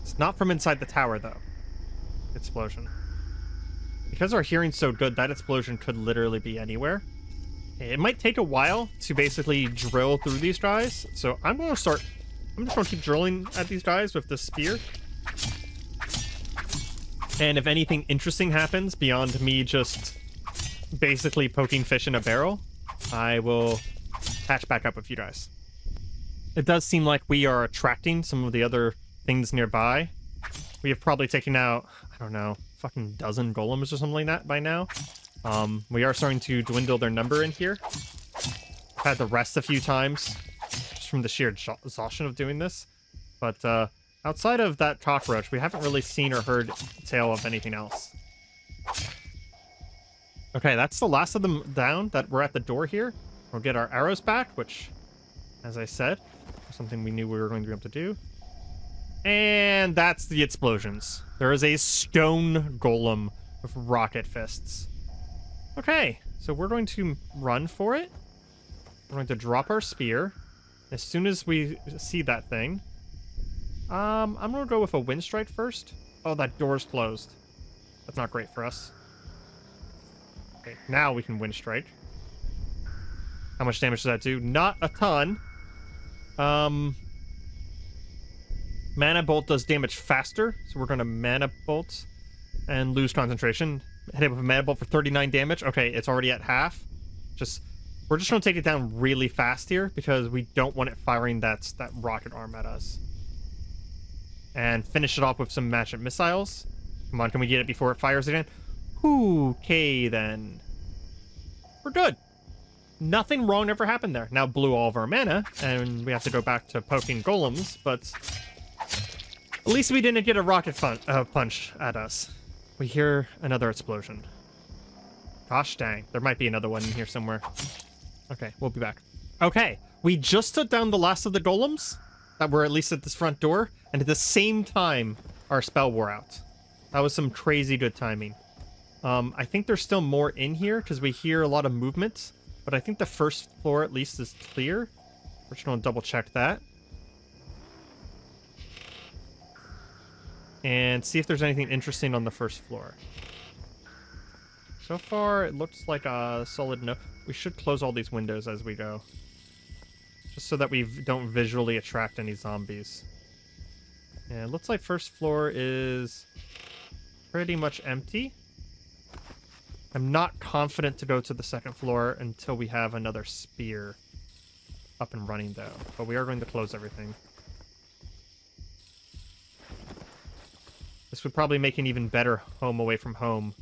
It's not from inside the tower, though. Explosion. Because our hearing's so good, that explosion could literally be anywhere. It might take a while to basically drill through these guys, so I'm just going to keep drilling at these guys with this spear. And if anything interesting happens beyond me just basically poking fish in a barrel, I will patch back up with you guys. It does seem like we are attracting some of the other things nearby. We have probably taken out, I don't know, fucking dozen golems or something like that by now. We are starting to dwindle their number in here. I've had to rest a few times just from the sheer exhaustion of doing this. But outside of that cockroach, we haven't really seen or heard tale of anything else. Okay, that's the last of them down that we're at the door here. We'll get our arrows back, which, as I said, was something we knew we were going to be able to do. And that's the explosions. There is a stone golem with rocket fists. Okay, so we're going to run for it. We're going to drop our spear. As soon as we see that thing, I'm going to go with a wind strike first. Oh, that door's closed. That's not great for us. Okay, now we can wind strike. How much damage does that do? Not a ton. Mana Bolt does damage faster, so we're going to Mana Bolt and lose concentration. Hit it with a Mana Bolt for 39 damage. Okay, it's already at half. We're just going to take it down really fast here because we don't want it firing that rocket arm at us. And finish it off with some magic missiles. Come on, can we get it before it fires again? Okay, then. We're good. Nothing wrong ever happened there. Now blew all of our mana, and we have to go back to poking golems, but at least we didn't get a rocket punch at us. We hear another explosion. Gosh dang, there might be another one in here somewhere. Okay, we'll be back. Okay, we just took down the last of the golems that were at least at this front door, and at the same time, our spell wore out. That was some crazy good timing. I think there's still more in here, because we hear a lot of movement. But I think the first floor at least is clear. We're just going to double check that. And see if there's anything interesting on the first floor. So far, it looks like a solid no. We should close all these windows as we go. Just so that we don't visually attract any zombies. Yeah, it looks like first floor is pretty much empty. I'm not confident to go to the second floor until we have another spear up and running, though. But we are going to close everything. This would probably make an even better home away from home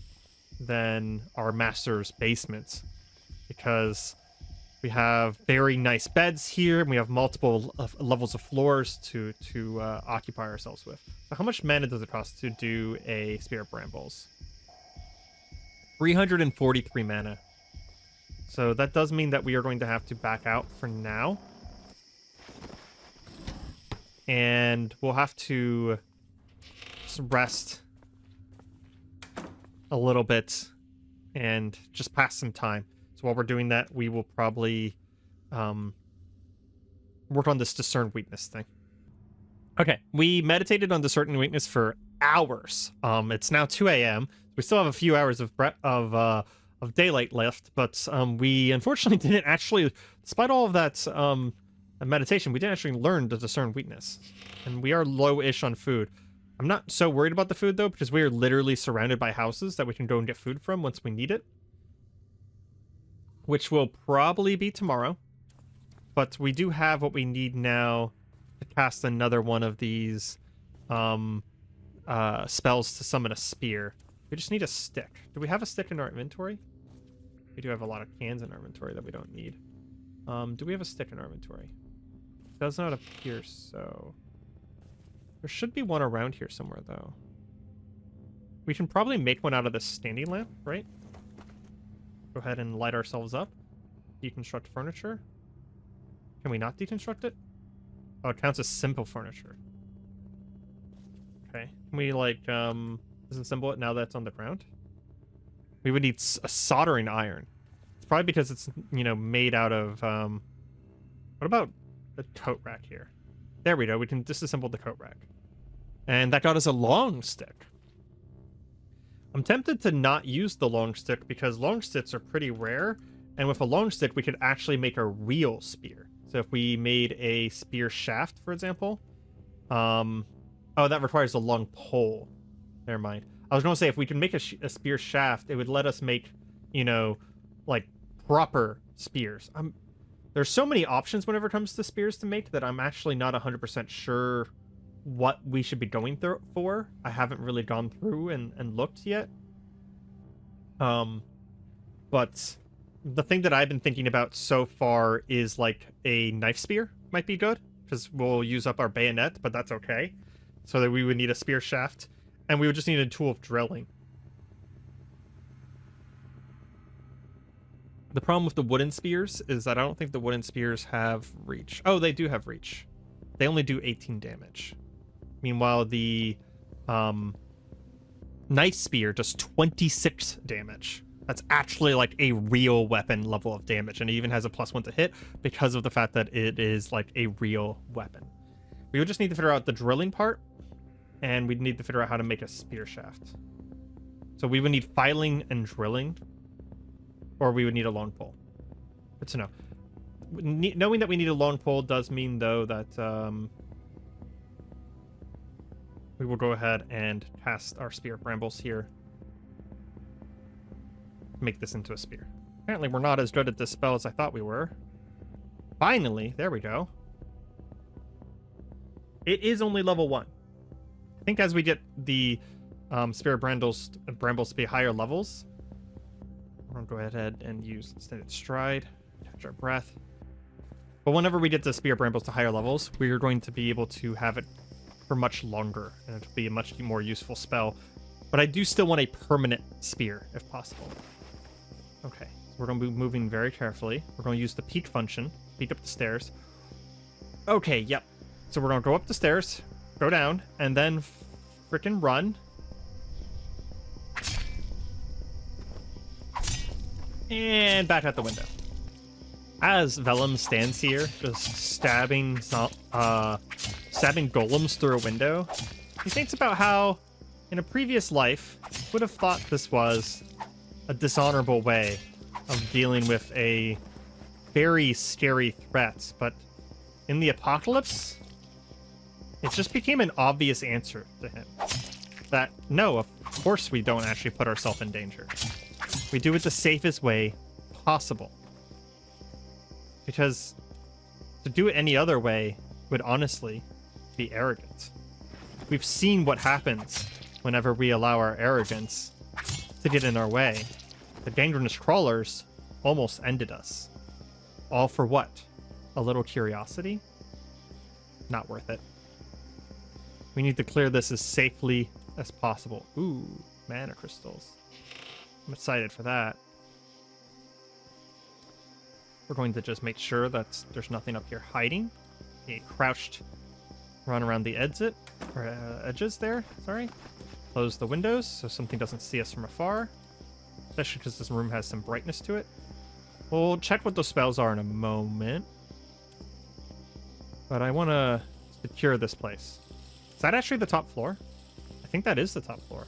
than our master's basement. Because we have very nice beds here, and we have multiple levels of floors to occupy ourselves with. So how much mana does it cost to do a Spear of Brambles? 343 mana. So that does mean that we are going to have to back out for now. And we'll have to just rest a little bit and just pass some time. So while we're doing that, we will probably work on this discern weakness thing. Okay, we meditated on discern weakness for hours. It's now 2 a.m. We still have a few hours of daylight left, but we unfortunately didn't actually, despite all of that meditation, we didn't actually learn to discern weakness. And we are low-ish on food. I'm not so worried about the food, though, because we are literally surrounded by houses that we can go and get food from once we need it. Which will probably be tomorrow. But we do have what we need now to cast another one of these spells to summon a spear. We just need a stick. Do we have a stick in our inventory? We do have a lot of cans in our inventory that we don't need. Do we have a stick in our inventory? Does not appear so. There should be one around here somewhere, though. We can probably make one out of this standing lamp, right? Go ahead and light ourselves up. Deconstruct furniture. Can we not deconstruct it? Oh, it counts as simple furniture. Okay. Can we, like, disassemble it now that it's on the ground? We would need a soldering iron. It's probably because it's, you know, made out of, what about the coat rack here? There we go. We can disassemble the coat rack. And that got us a long stick. I'm tempted to not use the long stick because long sticks are pretty rare. And with a long stick, we could actually make a real spear. So if we made a spear shaft, for example. Oh, that requires a long pole. Never mind. I was going to say, if we can make a spear shaft, it would let us make, you know, like, proper spears. There's so many options whenever it comes to spears to make that I'm actually not 100% sure what we should be going for. I haven't really gone through and looked yet. But the thing that I've been thinking about so far is, like, a knife spear might be good, because we'll use up our bayonet, but that's okay. So that we would need a spear shaft, and we would just need a tool of drilling. The problem with the wooden spears is that I don't think the wooden spears have reach. Oh, they do have reach. They only do 18 damage. Meanwhile, the knife spear does 26 damage. That's actually like a real weapon level of damage, and it even has a +1 to hit because of the fact that it is like a real weapon. We would just need to figure out the drilling part, and we'd need to figure out how to make a spear shaft. So we would need filing and drilling, or we would need a long pole. Good to know. Knowing that we need a long pole does mean, though, that we will go ahead and cast our spear brambles here. Make this into a spear. Apparently we're not as good at this spell as I thought we were. Finally, there we go. It is only level 1. I think as we get the spear brambles to be higher levels, we're gonna go ahead and use extended stride, catch our breath. But whenever we get the spear brambles to higher levels, we are going to be able to have it for much longer, and it'll be a much more useful spell. But I do still want a permanent spear, if possible. Okay, so we're going to be moving very carefully. We're going to use the peek function, peek up the stairs. Okay, yep. So we're going to go up the stairs, go down, and then frickin' run. And back out the window. As Vellum stands here, just stabbing golems through a window, he thinks about how, in a previous life, would have thought this was a dishonorable way of dealing with a very scary threat, but in the apocalypse, it just became an obvious answer to him. That, no, of course we don't actually put ourselves in danger. We do it the safest way possible. Because to do it any other way would honestly be arrogant. We've seen what happens whenever we allow our arrogance to get in our way. The gangrenous crawlers almost ended us. All for what? A little curiosity? Not worth it. We need to clear this as safely as possible. Ooh, mana crystals. I'm excited for that. We're going to just make sure that there's nothing up here hiding. A crouched run around the exit, or edges there, sorry. Close the windows so something doesn't see us from afar, especially because this room has some brightness to it. We'll check what those spells are in a moment. But I want to secure this place. Is that actually the top floor? I think that is the top floor.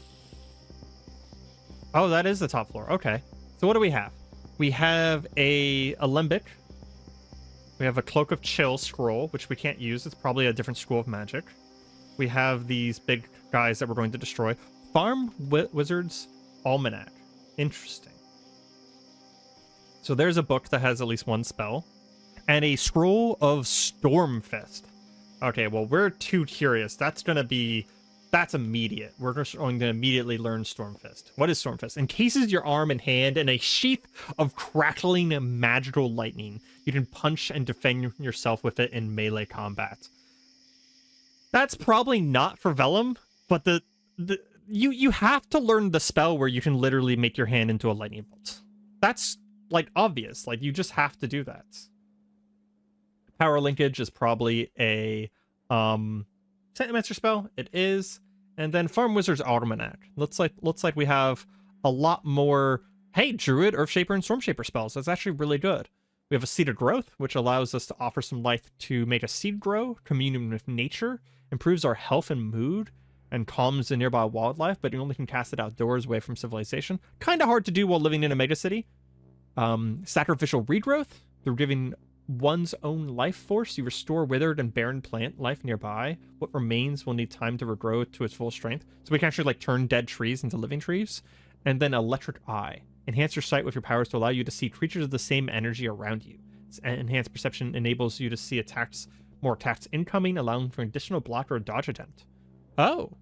Oh, that is the top floor. Okay. So what do we have? We have a Alembic. We have a Cloak of Chill scroll, which we can't use. It's probably a different school of magic. We have these big guys that we're going to destroy. Farm Wizard's Almanac. Interesting. So there's a book that has at least one spell. And a Scroll of Stormfist. Okay, well, we're too curious. That's immediate. We're just going to immediately learn Stormfist. What is Stormfist? Encases your arm and hand in a sheath of crackling magical lightning. You can punch and defend yourself with it in melee combat. That's probably not for Vellum, but you have to learn the spell where you can literally make your hand into a lightning bolt. That's like obvious. Like you just have to do that. Power linkage is probably a Sentimencer spell. It is. And then Farm Wizard's Almanac. Looks like we have a lot more, hey, Druid, Earthshaper, and Stormshaper spells. That's actually really good. We have a Seed of Growth, which allows us to offer some life to make a seed grow, communion with nature, improves our health and mood, and calms the nearby wildlife, but you only can cast it outdoors away from civilization. Kind of hard to do while living in a megacity. Sacrificial Regrowth. Through giving one's own life force, you restore withered and barren plant life nearby. What remains will need time to regrow to its full strength. So we can actually like turn dead trees into living trees. And then Electric Eye. Enhance your sight with your powers to allow you to see creatures of the same energy around you. Enhanced perception enables you to see more attacks incoming, allowing for an additional block or a dodge attempt. Oh,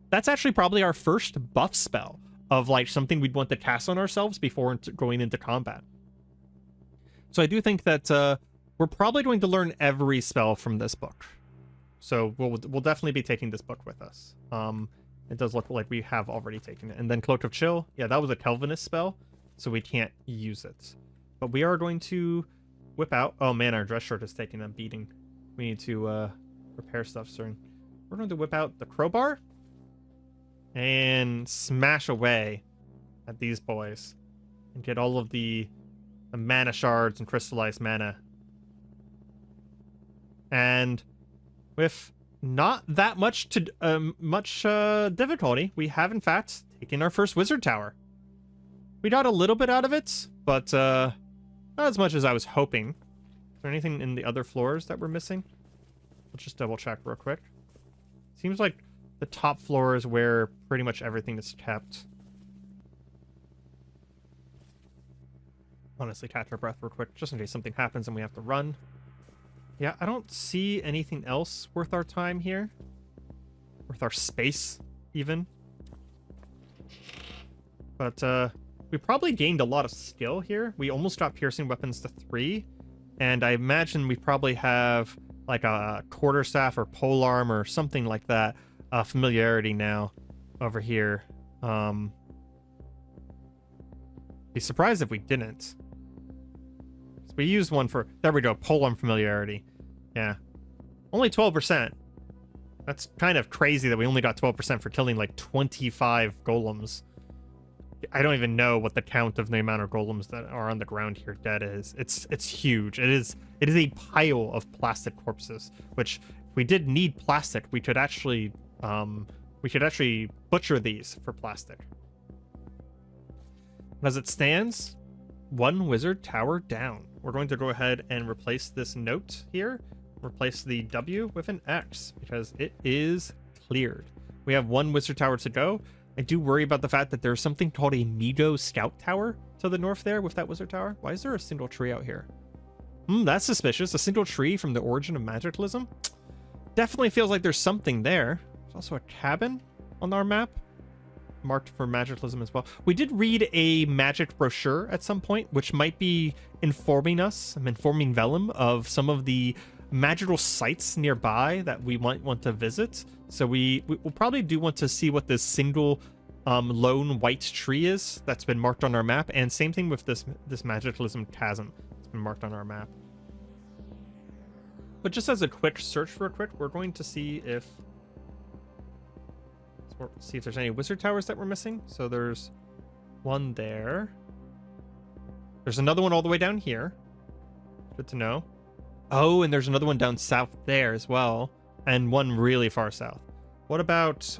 that's actually probably our first buff spell of like something we'd want to cast on ourselves before going into combat. So I do think that we're probably going to learn every spell from this book. So we'll definitely be taking this book with us. It does look like we have already taken it. And then Cloak of Chill. Yeah, that was a Kelvinist spell, so we can't use it. But we are going to whip out... Oh man, our dress shirt is taking a beating. We need to repair stuff soon. We're going to whip out the crowbar and smash away at these boys and get all of the mana shards and crystallized mana. And with not that much difficulty, we have in fact taken our first wizard tower. We got a little bit out of it, but not as much as I was hoping. Is there anything in the other floors that we're missing? Let's just double check real quick. Seems like the top floor is where pretty much everything is kept. Honestly, catch our breath real quick, just in case something happens and we have to run. Yeah, I don't see anything else worth our time here. Worth our space, even. But, we probably gained a lot of skill here. We almost got piercing weapons to 3. And I imagine we probably have, like, a quarterstaff or polearm or something like that. Familiarity now over here. Be surprised if we didn't. So we used one for... There we go, polearm familiarity. Yeah. Only 12%. That's kind of crazy that we only got 12% for killing like 25 golems. I don't even know what the count of the amount of golems that are on the ground here dead is. It's huge. It is a pile of plastic corpses, which if we did need plastic, we could actually butcher these for plastic. As it stands, one wizard tower down. We're going to go ahead and replace this note here. Replace the W with an X because it is cleared. We have one wizard tower to go. I do worry about the fact that there's something called a Migo Scout Tower to the north there with that wizard tower. Why is there a single tree out here? That's suspicious. A single tree from the origin of Magiclysm? Definitely feels like there's something there. There's also a cabin on our map marked for Magiclysm as well. We did read a magic brochure at some point, which might be informing Vellum of some of the magical sites nearby that we might want to visit. So we'll probably do want to see what this single lone white tree is that's been marked on our map, and same thing with this Magiclysm chasm. It's been marked on our map. But just as a quick search real quick, we're going to see if there's any wizard towers that we're missing. So there's one there. There's another one all the way down here. Good to know. Oh, and there's another one down south there as well, and one really far south. What about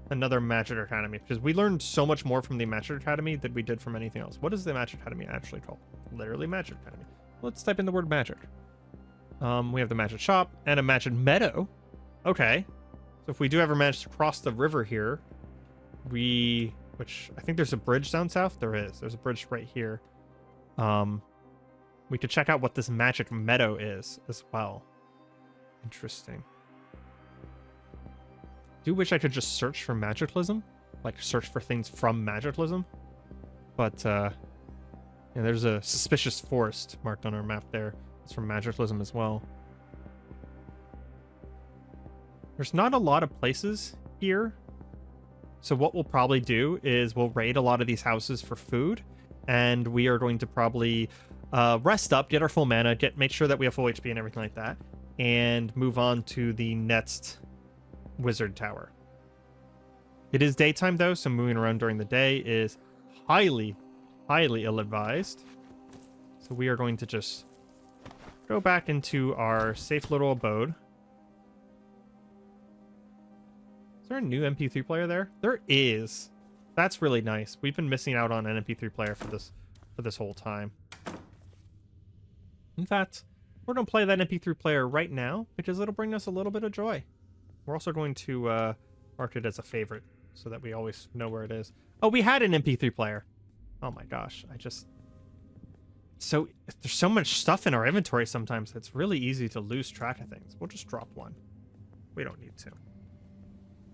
another Magic Academy? Because we learned so much more from the Magic Academy than we did from anything else. What is the Magic Academy actually called? Literally Magic Academy. Let's type in the word magic. We have the Magic Shop and a Magic Meadow. Okay. So if we do ever manage to cross the river here, which I think there's a bridge down south. There is. There's a bridge right here. We could check out what this Magic Meadow is as well. Interesting. Do wish I could just search for Magiclysm, like search for things from Magiclysm. But yeah, there's a suspicious forest marked on our map there. It's from Magiclysm as well. There's not a lot of places here. So what we'll probably do is we'll raid a lot of these houses for food, and we are going to probably rest up, get our full mana, make sure that we have full HP and everything like that, and move on to the next wizard tower. It is daytime though, so moving around during the day is highly ill-advised. So we are going to just go back into our safe little abode. Is there a new MP3 player there? There is. That's really nice. We've been missing out on an MP3 player for this whole time. In fact, we're going to play that MP3 player right now because it'll bring us a little bit of joy. We're also going to mark it as a favorite so that we always know where it is. Oh, we had an MP3 player. Oh my gosh. There's so much stuff in our inventory sometimes. It's really easy to lose track of things. We'll just drop one. We don't need to.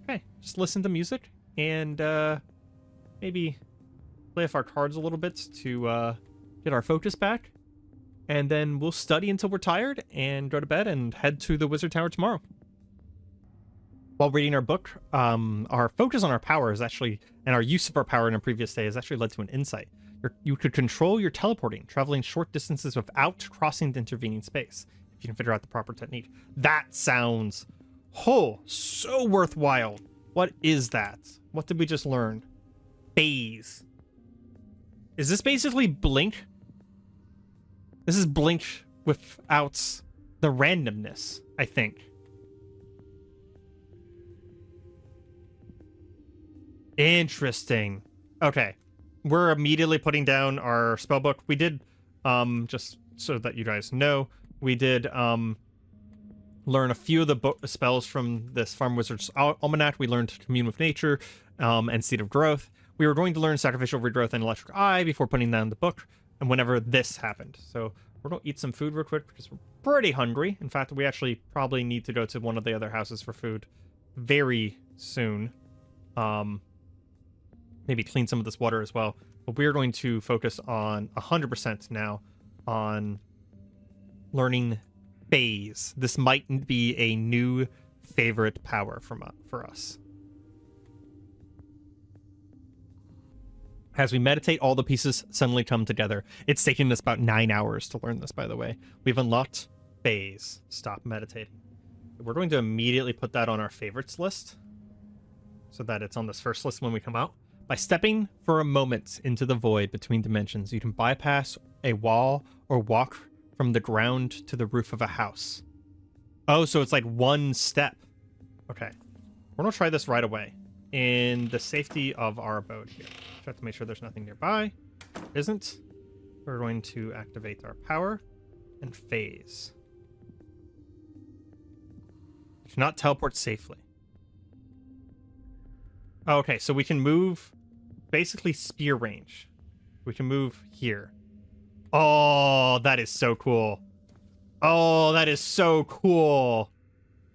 Okay, just listen to music and maybe play off our cards a little bit to get our focus back. And then we'll study until we're tired and go to bed and head to the Wizard Tower tomorrow. While reading our book, our focus on our power is actually, and our use of our power in a previous day has actually led to an insight. You could control your teleporting, traveling short distances without crossing the intervening space, if you can figure out the proper technique. That sounds, so worthwhile. What is that? What did we just learn? Phase. Is this basically Blink? This is Blink without the randomness, I think. Interesting. Okay. We're immediately putting down our spellbook. We did, just so that you guys know, we did learn a few of the spells from this Farm Wizard's Almanac. We learned Commune with Nature and Seed of Growth. We were going to learn Sacrificial Regrowth and Electric Eye before putting down the book, and whenever this happened. So we're going to eat some food real quick because we're pretty hungry. In fact, we actually probably need to go to one of the other houses for food very soon. Maybe clean some of this water as well. But we're going to focus on 100% now on learning phase. This might be a new favorite power for us. As we meditate, all the pieces suddenly come together. It's taken us about 9 hours to learn this, by the way. We've unlocked phase. Stop meditating. We're going to immediately put that on our favorites list so that it's on this first list when we come out. By stepping for a moment into the void between dimensions, you can bypass a wall or walk from the ground to the roof of a house. Oh, so it's like one step. Okay. We're going to try this right away in the safety of our abode here. Try to make sure there's nothing nearby. Isn't. We're going to activate our power and phase. You cannot teleport safely. Okay, so we can move basically spear range. We can move here. Oh, that is so cool. Oh, that is so cool.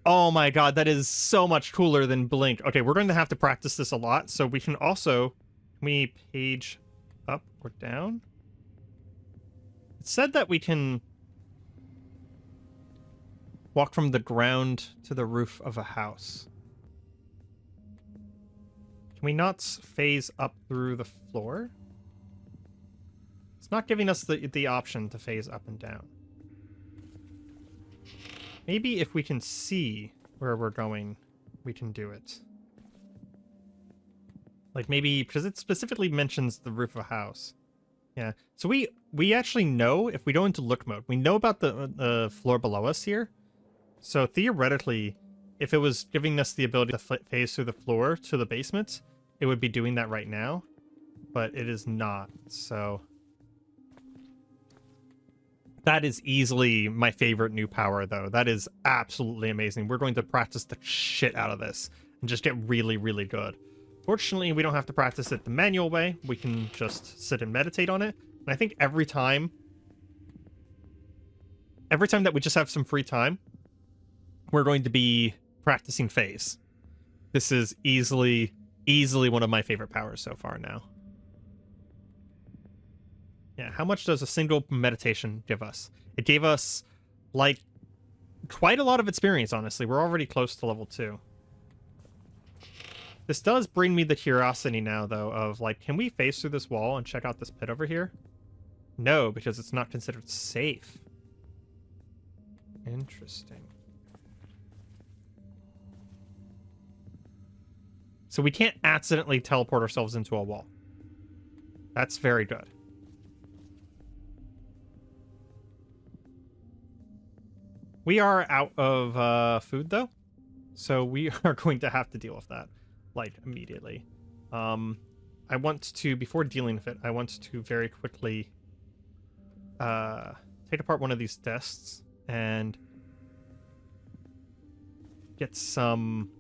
Oh my god, that is so much cooler than Blink. Okay, we're going to have to practice this a lot. So we can also, can we page up or down? It said that we can walk from the ground to the roof of a house. Can we not phase up through the floor? It's not giving us the option to phase up and down. Maybe if we can see where we're going, we can do it. Like maybe, because it specifically mentions the roof of a house. Yeah, so we actually know, if we go into look mode, we know about the floor below us here. So theoretically, if it was giving us the ability to phase through the floor to the basement, it would be doing that right now. But it is not, so... That is easily my favorite new power, though. That is absolutely amazing. We're going to practice the shit out of this and just get really, really good. Fortunately, we don't have to practice it the manual way. We can just sit and meditate on it. And I think every time that we just have some free time, we're going to be practicing phase. This is easily one of my favorite powers so far now. Yeah, how much does a single meditation give us? It gave us, like, quite a lot of experience, honestly. We're already close to level 2. This does bring me the curiosity now, though, of, like, can we phase through this wall and check out this pit over here? No, because it's not considered safe. Interesting. So we can't accidentally teleport ourselves into a wall. That's very good. We are out of food, though, so we are going to have to deal with that, like, immediately. I want to, before dealing with it, I want to very quickly take apart one of these desks and get some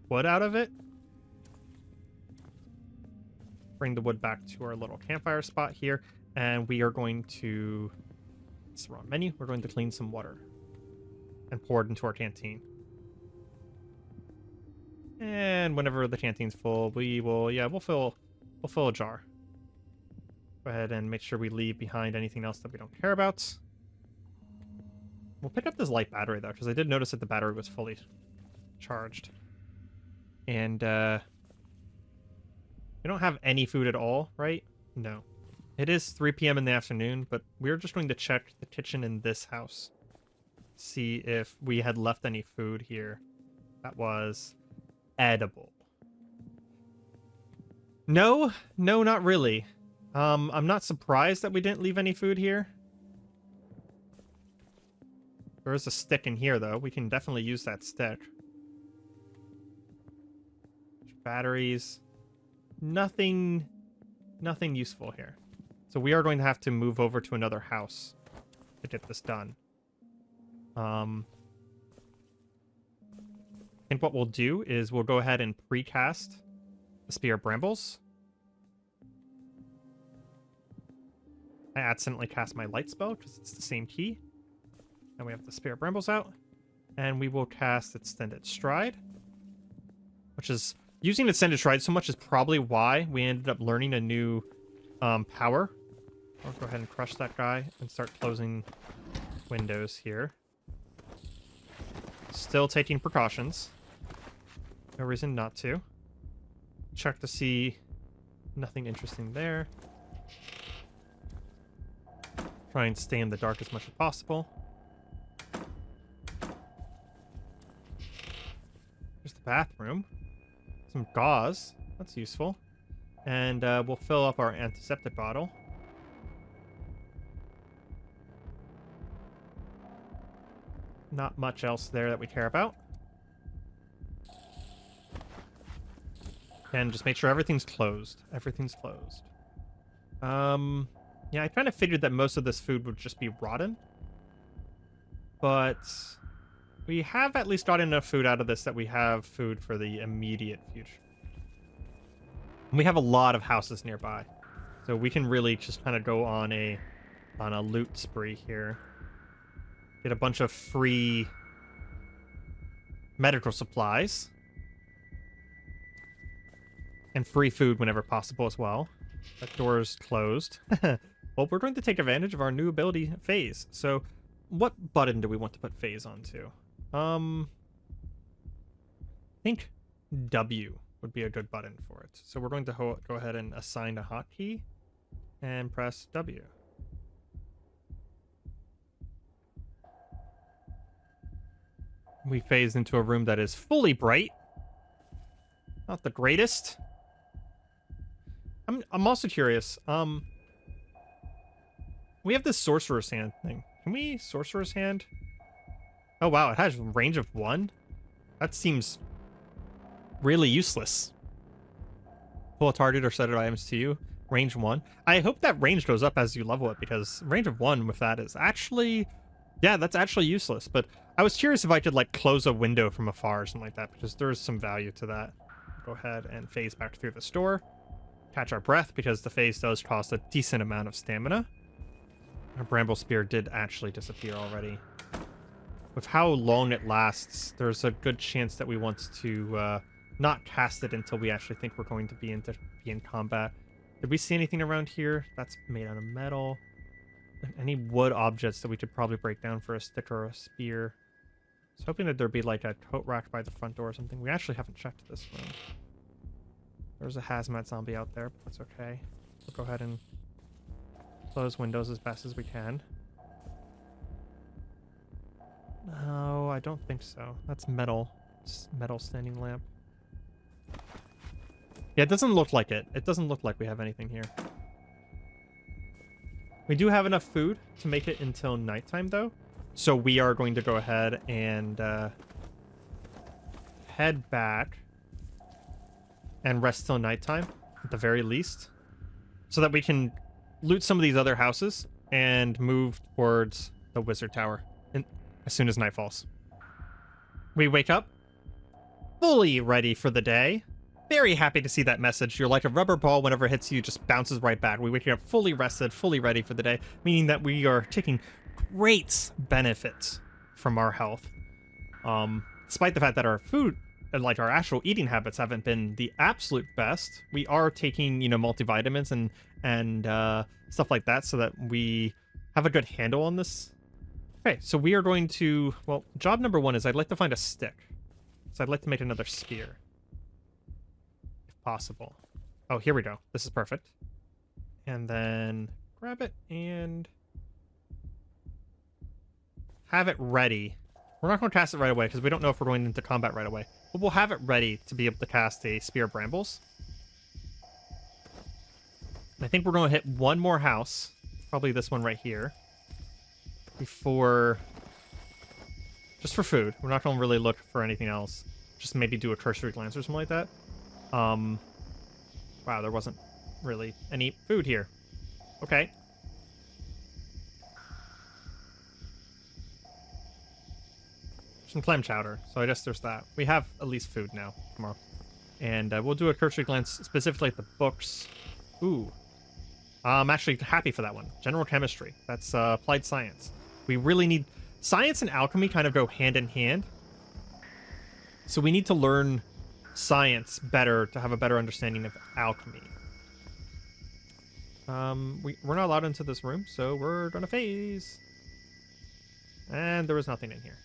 wood out of it. Bring the wood back to our little campfire spot here, and we are going to... It's the wrong menu. We're going to clean some water and pour it into our canteen. And whenever the canteen's full, we will, yeah, we'll fill a jar. Go ahead and make sure we leave behind anything else that we don't care about. We'll pick up this light battery, though, because I did notice that the battery was fully charged. And, we don't have any food at all, right? No. It is 3 p.m. in the afternoon, but we're just going to check the kitchen in this house. See if we had left any food here that was edible. No, not really. I'm not surprised that we didn't leave any food here. There is a stick in here, though. We can definitely use that stick. Batteries. Nothing useful here. So we are going to have to move over to another house to get this done. I think what we'll do is we'll go ahead and precast the Spear Brambles. I accidentally cast my light spell because it's the same key. And we have the Spear Brambles out. And we will cast Extended Stride, which is... Using Extended Stride so much is probably why we ended up learning a new power. I'll go ahead and crush that guy and start closing windows here. Still taking precautions. No reason not to. Check to see nothing interesting there. Try and stay in the dark as much as possible. There's the bathroom. Some gauze. That's useful. And we'll fill up our antiseptic bottle. Not much else there that we care about. And just make sure everything's closed. Everything's closed. Yeah, I kind of figured that most of this food would just be rotten. But we have at least got enough food out of this that we have food for the immediate future. And we have a lot of houses nearby. So we can really just kind of go on a loot spree here. Get a bunch of free medical supplies. And free food whenever possible as well. That door's closed. Well, we're going to take advantage of our new ability, Phase. So, what button do we want to put Phase onto? I think W would be a good button for it. So we're going to go ahead and assign a hotkey and press W. We phase into a room that is fully bright. Not the greatest. I'm also curious. We have this Sorcerer's Hand thing. Can we Sorcerer's Hand? Oh wow, it has range of 1? That seems really useless. Pull a target or set it items to you. Range 1. I hope that range goes up as you level it, because range of 1 with that is actually... Yeah, that's actually useless. But I was curious if I could, like, close a window from afar or something like that, because there's some value to that. Go ahead and phase back through the store. Catch our breath, because the phase does cost a decent amount of stamina. Our Bramble Spear did actually disappear already. With how long it lasts, there's a good chance that we want to not cast it until we actually think we're going to be in combat. Did we see anything around here that's made out of metal? Any wood objects that we could probably break down for a stick or a spear? I was hoping that there'd be like a coat rack by the front door or something. We actually haven't checked this room. There's a hazmat zombie out there, but that's okay. We'll go ahead and close windows as best as we can. No, I don't think so. That's metal. It's metal standing lamp. Yeah, it doesn't look like it. It doesn't look like we have anything here. We do have enough food to make it until nighttime, though. So we are going to go ahead and head back and rest till nighttime, at the very least, so that we can loot some of these other houses and move towards the wizard tower as soon as night falls. We wake up fully ready for the day. Very happy to see that message. You're like a rubber ball. Whenever it hits you, just bounces right back. We wake up fully rested, fully ready for the day, meaning that we are taking great benefits from our health. Despite the fact that our food and like our actual eating habits haven't been the absolute best, we are taking, you know, multivitamins and stuff like that so that we have a good handle on this. Okay, so we are going to, well, job number 1 is I'd like to find a stick. So I'd like to make another spear, if possible. Oh, here we go. This is perfect. And then grab it and have it ready. We're not going to cast it right away because we don't know if we're going into combat right away. But we'll have it ready to be able to cast a Spear of Brambles. And I think we're going to hit one more house. Probably this one right here. Before... just for food. We're not going to really look for anything else. Just maybe do a cursory glance or something like that. Wow, there wasn't really any food here. Okay. Some clam chowder, so I guess there's that. We have at least food now tomorrow. And we'll do a cursory glance specifically at the books. Ooh. I'm actually happy for that one. General chemistry. That's applied science. We really need... science and alchemy kind of go hand in hand. So we need to learn science better to have a better understanding of alchemy. We're not allowed into this room, so we're gonna phase. And there was nothing in here,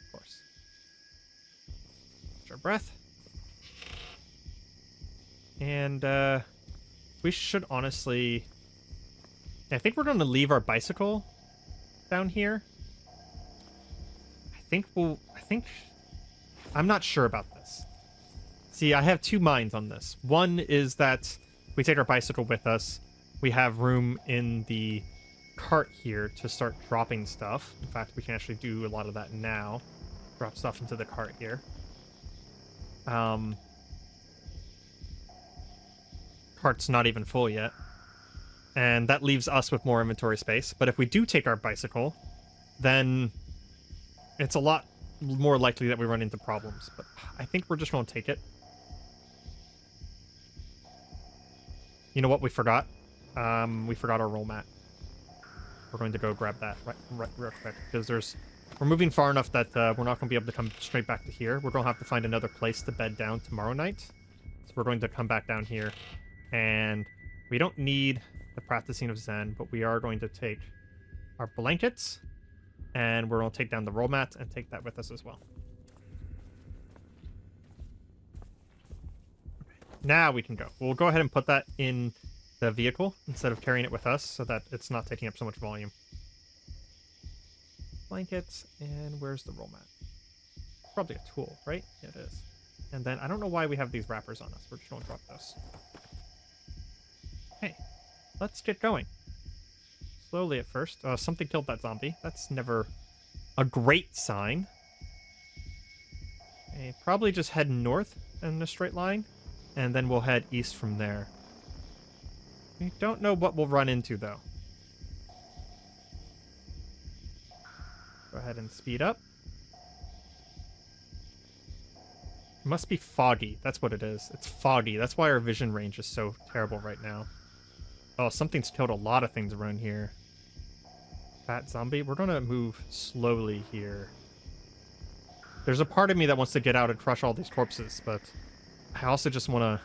of course. Catch our breath. And we should honestly... I think we're gonna leave our bicycle down here. I'm not sure about this. See, I have two minds on this. One is that we take our bicycle with us. We have room in the cart here to start dropping stuff. In fact, we can actually do a lot of that now. Drop stuff into the cart here. Cart's not even full yet. And that leaves us with more inventory space. But if we do take our bicycle, then it's a lot more likely that we run into problems. But I think we're just going to take it. You know what we forgot? We forgot our roll mat. We're going to go grab that right real quick. Because we're moving far enough that we're not going to be able to come straight back to here. We're going to have to find another place to bed down tomorrow night. So we're going to come back down here. And we don't need the practicing of Zen, but we are going to take our blankets. And we're going to take down the roll mat and take that with us as well. Okay. Now we can go. We'll go ahead and put that in the vehicle instead of carrying it with us so that it's not taking up so much volume. Blankets, and where's the roll mat? Probably a tool, right? Yeah, it is. And then I don't know why we have these wrappers on us. We're just going to drop those. Hey, let's get going. Slowly at first. Something killed that zombie. That's never a great sign. Okay, probably just head north in a straight line, and then we'll head east from there. We don't know what we'll run into, though. Go ahead and speed up. It must be foggy. That's what it is. It's foggy. That's why our vision range is so terrible right now. Oh, something's killed a lot of things around here. Fat zombie. We're going to move slowly here. There's a part of me that wants to get out and crush all these corpses, but I also just want to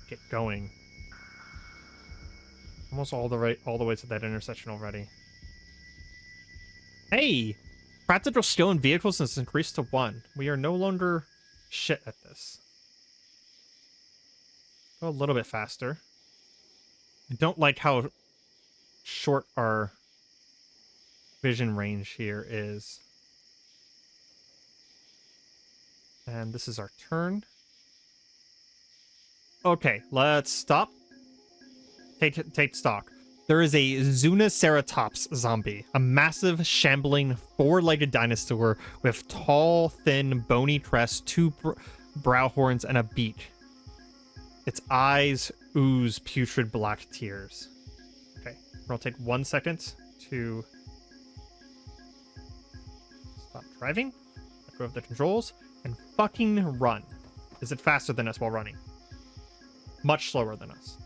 get going. Almost all the way to that intersection already. Hey! Practical skill in vehicles is increased to 1. We are no longer shit at this. Go a little bit faster. I don't like how short our vision range here is. And this is our turn. Okay, let's stop. Take stock. There is a Zunaceratops zombie, a massive, shambling, four-legged dinosaur with tall, thin, bony crest, 2 brow horns, and a beak. Its eyes ooze putrid black tears. Okay, we'll take 1 second to stop driving, let go of the controls, and fucking run. Is it faster than us while running? Much slower than us.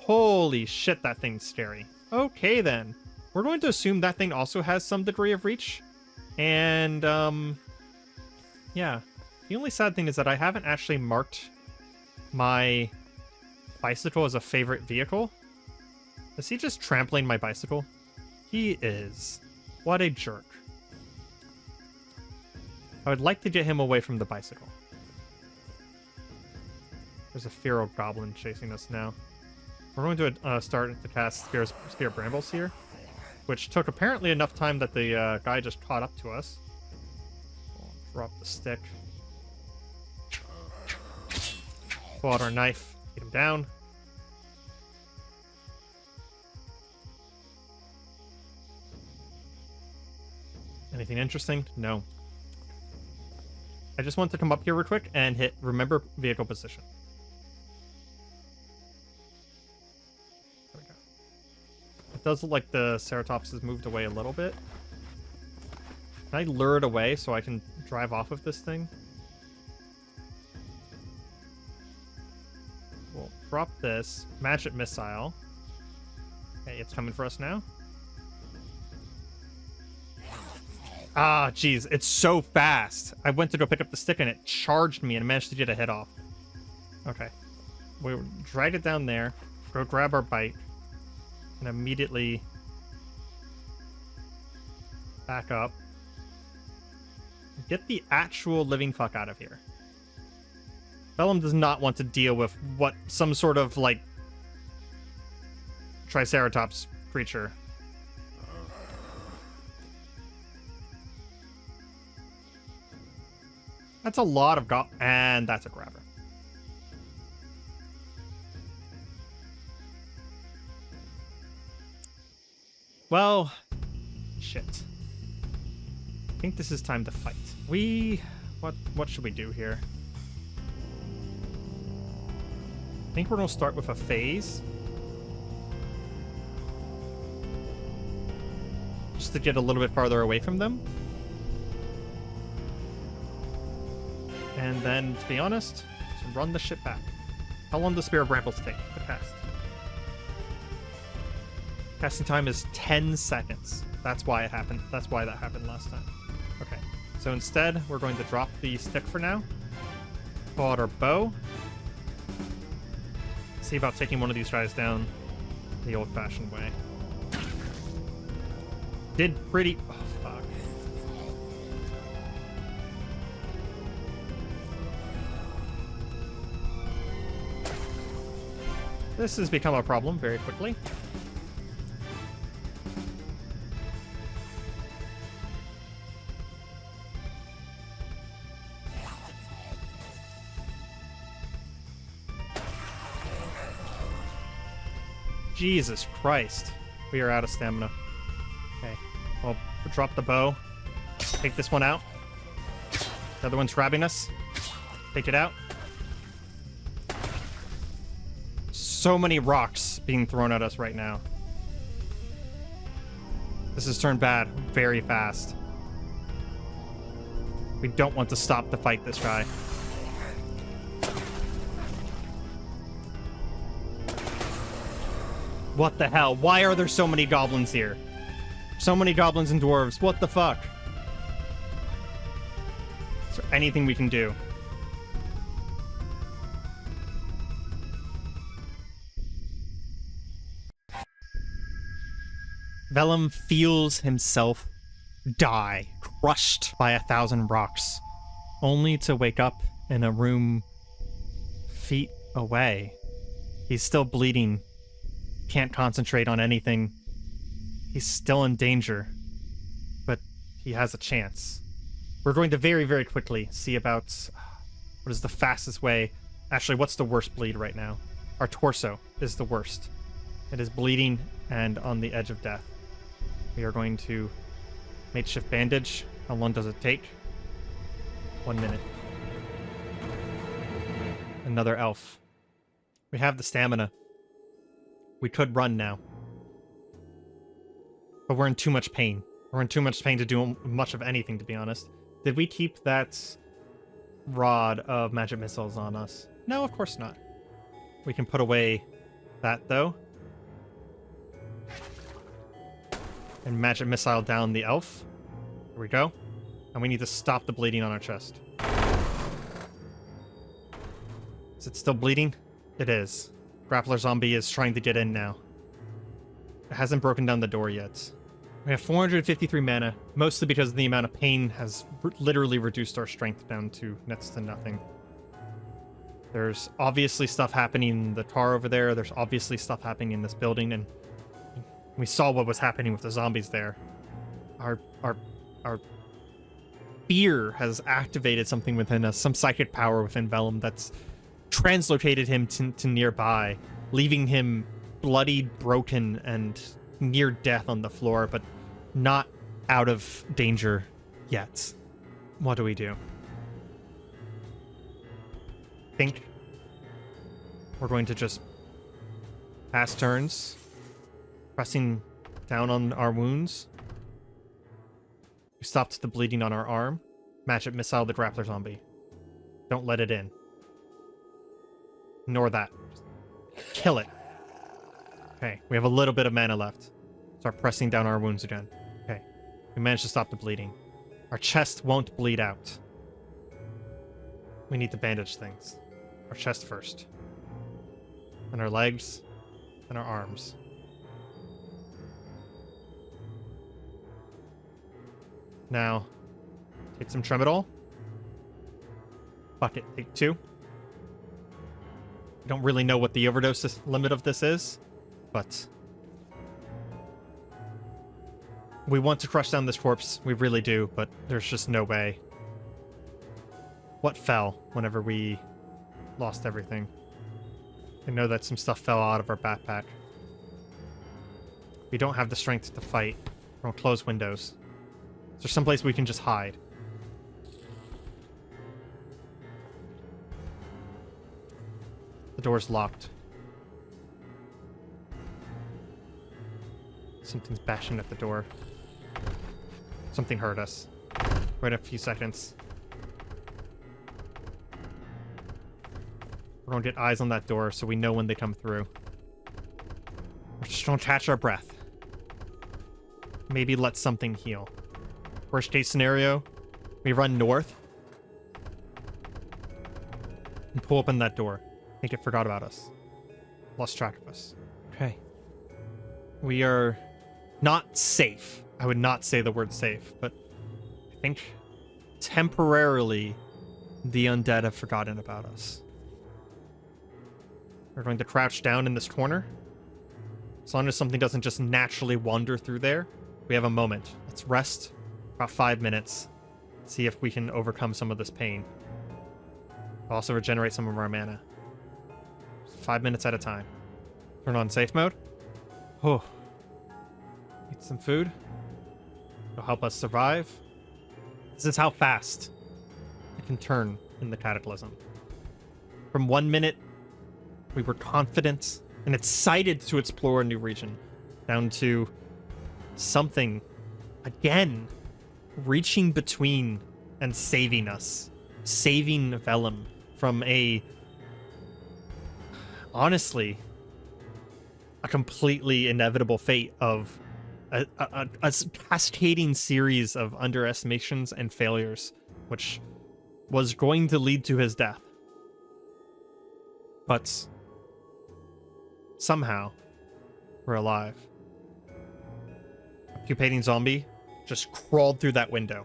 Holy shit, that thing's scary. Okay, then. We're going to assume that thing also has some degree of reach. And, yeah. The only sad thing is that I haven't actually marked my bicycle as a favorite vehicle. Is he just trampling my bicycle? He is. What a jerk. I would like to get him away from the bicycle. There's a feral goblin chasing us now. We're going to start to cast Spear Brambles here, which took apparently enough time that the guy just caught up to us. We'll drop the stick. Pull out our knife. Get him down. Anything interesting? No. I just want to come up here real quick and hit remember vehicle position. It does look like the Ceratops has moved away a little bit. Can I lure it away so I can drive off of this thing? We'll drop this. Match it missile. Okay, it's coming for us now. Ah, jeez. It's so fast. I went to go pick up the stick and it charged me and managed to get a hit off. Okay. We drag it down there. Go grab our bite. And immediately back up. Get the actual living fuck out of here. Vellum does not want to deal with what some sort of like Triceratops creature. That's a lot of and that's a grabber. Well, shit. I think this is time to fight. What should we do here? I think we're gonna start with a phase. Just to get a little bit farther away from them. And then, to be honest, just run the shit back. How long does Spear of Brambles take to cast? Casting time is 10 seconds. That's why it happened. That's why that happened last time. Okay. So instead, we're going to drop the stick for now. Pull out our bow. See about taking one of these guys down the old-fashioned way. Did pretty... Oh, fuck. This has become a problem very quickly. Jesus Christ. We are out of stamina. Okay. Well, we'll drop the bow. Take this one out. The other one's grabbing us. Take it out. So many rocks being thrown at us right now. This has turned bad very fast. We don't want to stop to fight this guy. What the hell? Why are there so many goblins here? So many goblins and dwarves. What the fuck? Is there anything we can do? Vellum feels himself die, crushed by 1,000 rocks, only to wake up in a room feet away. He's still bleeding. Can't concentrate on anything. He's still in danger, but he has a chance. We're going to very, very quickly see about what is the fastest way. Actually, what's the worst bleed right now? Our torso is the worst. It is bleeding and on the edge of death. We are going to makeshift bandage. How long does it take? 1 minute. Another elf. We have the stamina. We could run now. But we're in too much pain. We're in too much pain to do much of anything, to be honest. Did we keep that rod of magic missiles on us? No, of course not. We can put away that, though. And magic missile down the elf. Here we go. And we need to stop the bleeding on our chest. Is it still bleeding? It is. Grappler zombie is trying to get in now. It hasn't broken down the door yet. We have 453 mana, mostly because the amount of pain has literally reduced our strength down to next to nothing. There's obviously stuff happening in the car over there. There's obviously stuff happening in this building, and we saw what was happening with the zombies there. Our fear has activated something within us, some psychic power within Vellum that's translocated him to nearby, leaving him bloodied, broken, and near death on the floor, but not out of danger yet. What do we do? I think we're going to just pass turns, pressing down on our wounds. We stopped the bleeding on our arm. Magic missile the grappler zombie. Don't let it in. Ignore that. Just kill it. Okay, we have a little bit of mana left. Start pressing down our wounds again. Okay, we managed to stop the bleeding. Our chest won't bleed out. We need to bandage things. Our chest first. And our legs. And our arms. Now, take some Tramadol. Fuck it, take 2. I don't really know what the overdose limit of this is, but we want to crush down this corpse. We really do, but there's just no way. What fell whenever we lost everything? I know that some stuff fell out of our backpack. We don't have the strength to fight. We'll close windows. Is there someplace we can just hide? The door's locked. Something's bashing at the door. Something hurt us. Wait a few seconds. We're gonna get eyes on that door so we know when they come through. We're just gonna catch our breath. Maybe let something heal. Worst case scenario, we run north and pull open that door. I think it forgot about us. Lost track of us. Okay. We are not safe. I would not say the word safe, but I think temporarily the undead have forgotten about us. We're going to crouch down in this corner. As long as something doesn't just naturally wander through there, we have a moment. Let's rest about 5 minutes. See if we can overcome some of this pain. Also regenerate some of our mana. 5 minutes at a time. Turn on safe mode. Oh. Eat some food. It'll help us survive. This is how fast it can turn in the Cataclysm. From 1 minute, we were confident and excited to explore a new region, down to something, again, reaching between and saving us. Saving Vellum from honestly, a completely inevitable fate of a cascading series of underestimations and failures, which was going to lead to his death. But somehow, we're alive. A pupating zombie just crawled through that window.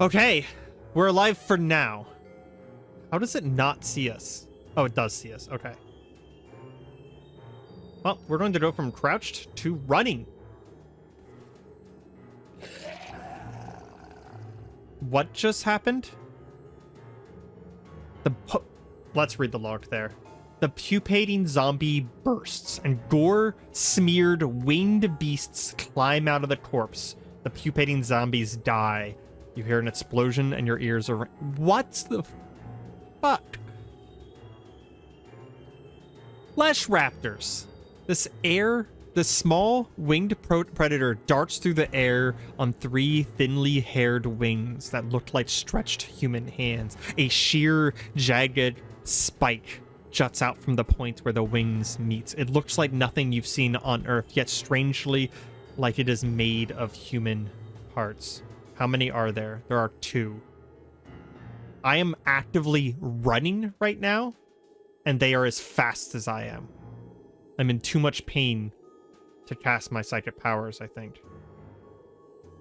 Okay, we're alive for now. How does it not see us? Oh, it does see us. Okay. Well, we're going to go from crouched to running. What just happened? Let's read the log there. The pupating zombie bursts, and gore-smeared winged beasts climb out of the corpse. The pupating zombies die. You hear an explosion, and your ears are... What the fuck? Flesh raptors. This small winged predator darts through the air on 3 thinly haired wings that look like stretched human hands. A sheer, jagged spike juts out from the point where the wings meet. It looks like nothing you've seen on Earth, yet strangely like it is made of human parts. How many are there? There are 2. I am actively running right now, and they are as fast as I am. I'm in too much pain to cast my psychic powers, I think.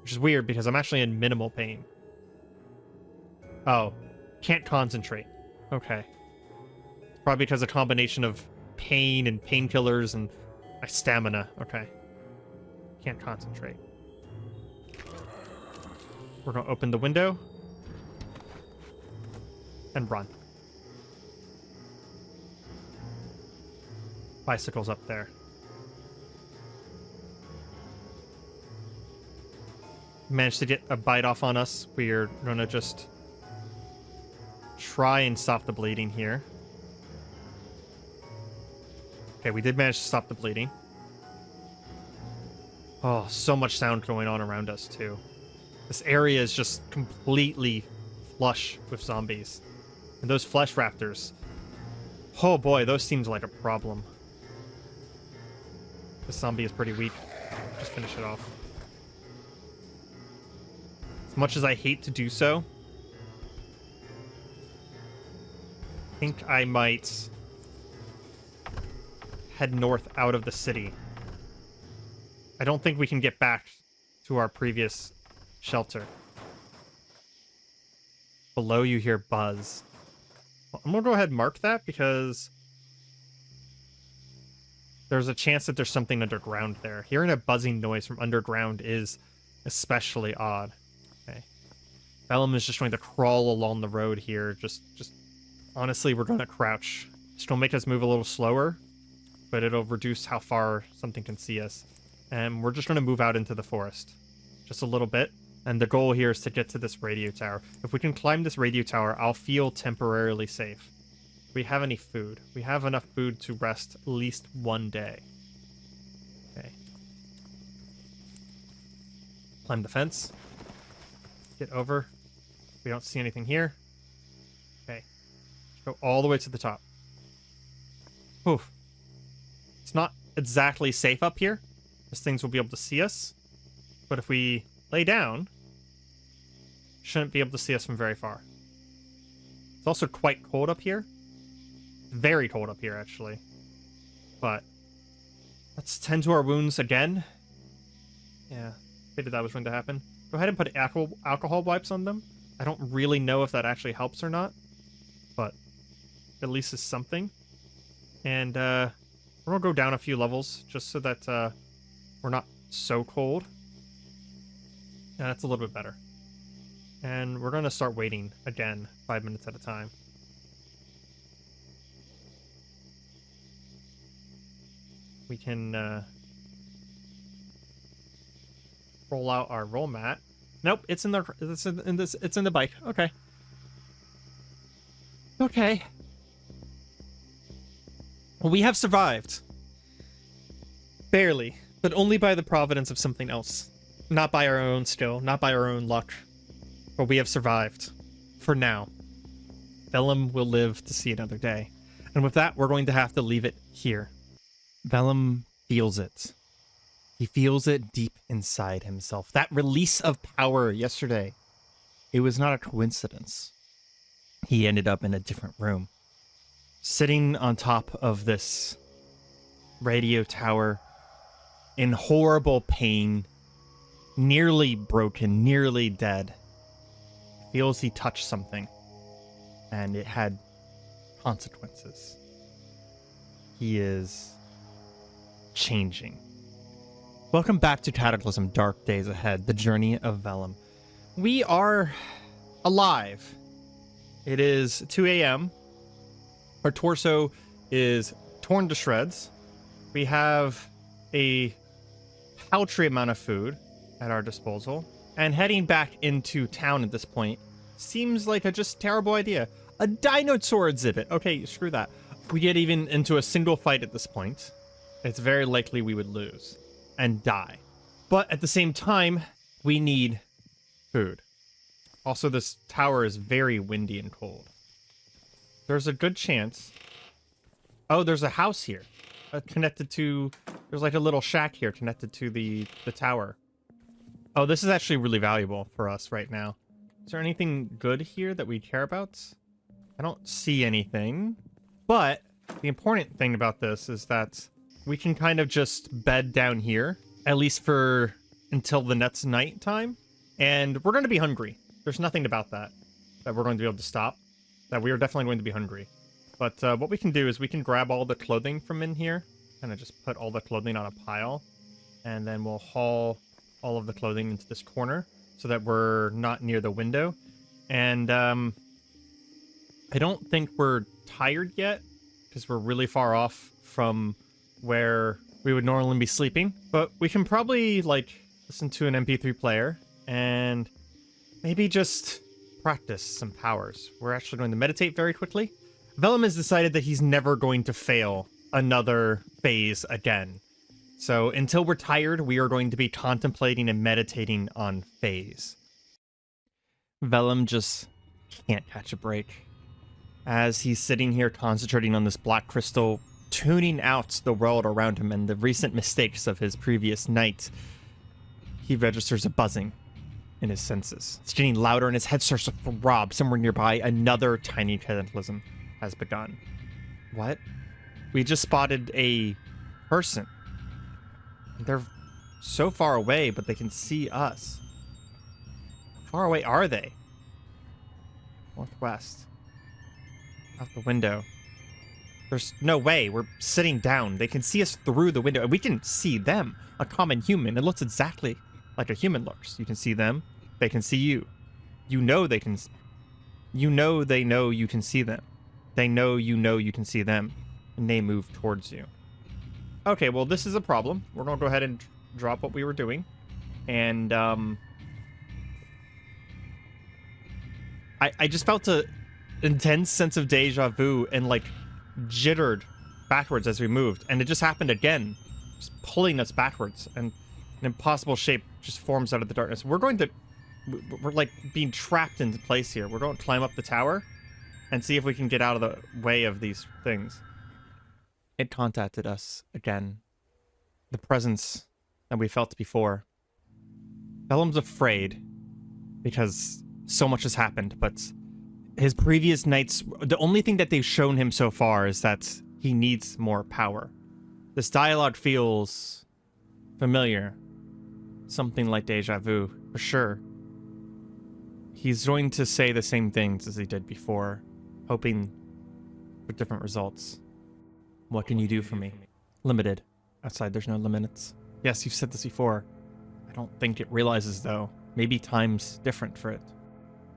Which is weird, because I'm actually in minimal pain. Oh. Can't concentrate. Okay. It's probably because of a combination of pain and painkillers and my stamina. Okay. Can't concentrate. We're gonna open the window. And run. Bicycle's up there. Managed to get a bite off on us. We're gonna just try and stop the bleeding here. Okay, we did manage to stop the bleeding. Oh, so much sound going on around us, too. This area is just completely flush with zombies. And those flesh raptors. Oh boy, those seems like a problem. This zombie is pretty weak. Just finish it off. As much as I hate to do so, I think I might head north out of the city. I don't think we can get back to our previous shelter. Below you hear buzz. Well, I'm gonna go ahead and mark that because there's a chance that there's something underground there. Hearing a buzzing noise from underground is especially odd. Okay. Vellum is just going to crawl along the road here. Just honestly, we're gonna crouch. It's gonna make us move a little slower, but it'll reduce how far something can see us. And we're just gonna move out into the forest. Just a little bit. And the goal here is to get to this radio tower. If we can climb this radio tower, I'll feel temporarily safe. We have any food? We have enough food to rest at least 1 day. Okay. Climb the fence. Get over. We don't see anything here. Okay. Go all the way to the top. Oof. It's not exactly safe up here, as things will be able to see us. But if we lay down, shouldn't be able to see us from very far. It's also quite cold up here. Very cold up here, actually. But let's tend to our wounds again. Yeah, figured that was going to happen. Go ahead and put alcohol wipes on them. I don't really know if that actually helps or not, but at least is something. And we're gonna go down a few levels just so that we're not so cold. Yeah, that's a little bit better. And we're gonna start waiting again, 5 minutes at a time. We can roll out our roll mat. Nope, it's in the bike. Okay. Okay. Well, we have survived. Barely, but only by the providence of something else. Not by our own skill, not by our own luck. But we have survived. For now. Vellum will live to see another day. And with that, we're going to have to leave it here. Vellum feels it. He feels it deep inside himself. That release of power yesterday. It was not a coincidence. He ended up in a different room. Sitting on top of this radio tower in horrible pain, nearly broken, nearly dead. Feels he touched something, and it had consequences. He is changing. Welcome back to Cataclysm, Dark Days Ahead, the journey of Vellum. We are alive. It is 2 a.m. Our torso is torn to shreds. We have a paltry amount of food at our disposal. And heading back into town at this point seems like a just terrible idea. A dinosaur exhibit. Okay, screw that. If we get even into a single fight at this point, it's very likely we would lose and die. But at the same time, we need food. Also, this tower is very windy and cold. There's a good chance... Oh, there's a house here. Connected to... There's like a little shack here connected to the tower. Oh, this is actually really valuable for us right now. Is there anything good here that we care about? I don't see anything. But the important thing about this is that we can kind of just bed down here, at least for until the next night time. And we're going to be hungry. There's nothing about that we're going to be able to stop. That we are definitely going to be hungry. But what we can do is we can grab all the clothing from in here. Kind of just put all the clothing on a pile. And then we'll haul all of the clothing into this corner so that we're not near the window. And I don't think we're tired yet because we're really far off from where we would normally be sleeping. But we can probably like listen to an MP3 player and maybe just practice some powers. We're actually going to meditate very quickly. Vellum has decided that he's never going to fail another phase again. So until we're tired, we are going to be contemplating and meditating on phase. Vellum just can't catch a break. As he's sitting here concentrating on this black crystal, tuning out the world around him and the recent mistakes of his previous night, he registers a buzzing in his senses. It's getting louder and his head starts to throb. Somewhere nearby, another tiny cataclysm has begun. What? We just spotted a person. They're so far away, but they can see us. How far away are they? Northwest. Out the window. There's no way. We're sitting down. They can see us through the window, and we can see them. A common human. It looks exactly like a human looks. You can see them. They can see you. You know they can... You know they know you can see them. They know you can see them. And they move towards you. Okay, well, this is a problem. We're going to go ahead and drop what we were doing. And, I just felt an intense sense of deja vu and, like, jittered backwards as we moved. And it just happened again. Just pulling us backwards. And an impossible shape just forms out of the darkness. We're like being trapped into place here. We're going to climb up the tower and see if we can get out of the way of these things. It contacted us again. The presence that we felt before. Vellum's afraid because so much has happened, but his previous nights, the only thing that they've shown him so far is that he needs more power. This dialogue feels familiar. Something like deja vu, for sure. He's going to say the same things as he did before, hoping for different results. What can you do for me? Limited. Outside, there's no limits. Yes, you've said this before. I don't think it realizes, though. Maybe time's different for it.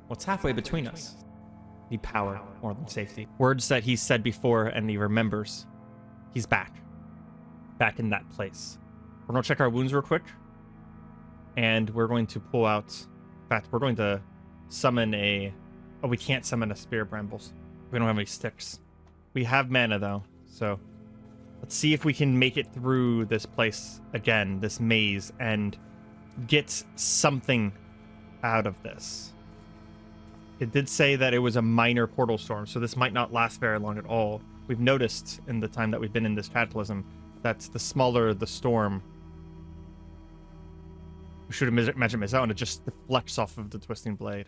What's halfway between us? Need power more than safety. Words that he said before, and he remembers. He's back. Back in that place. We're going to check our wounds real quick. And we're going to pull out... In fact, we're going to summon a... Oh, we can't summon a Spear of Brambles. We don't have any sticks. We have mana, though. So let's see if we can make it through this place again, this maze, and get something out of this. It did say that it was a minor portal storm, so this might not last very long at all. We've noticed in the time that we've been in this Cataclysm that the smaller the storm, we should have imagined this out, and it just deflects off of the Twisting Blade.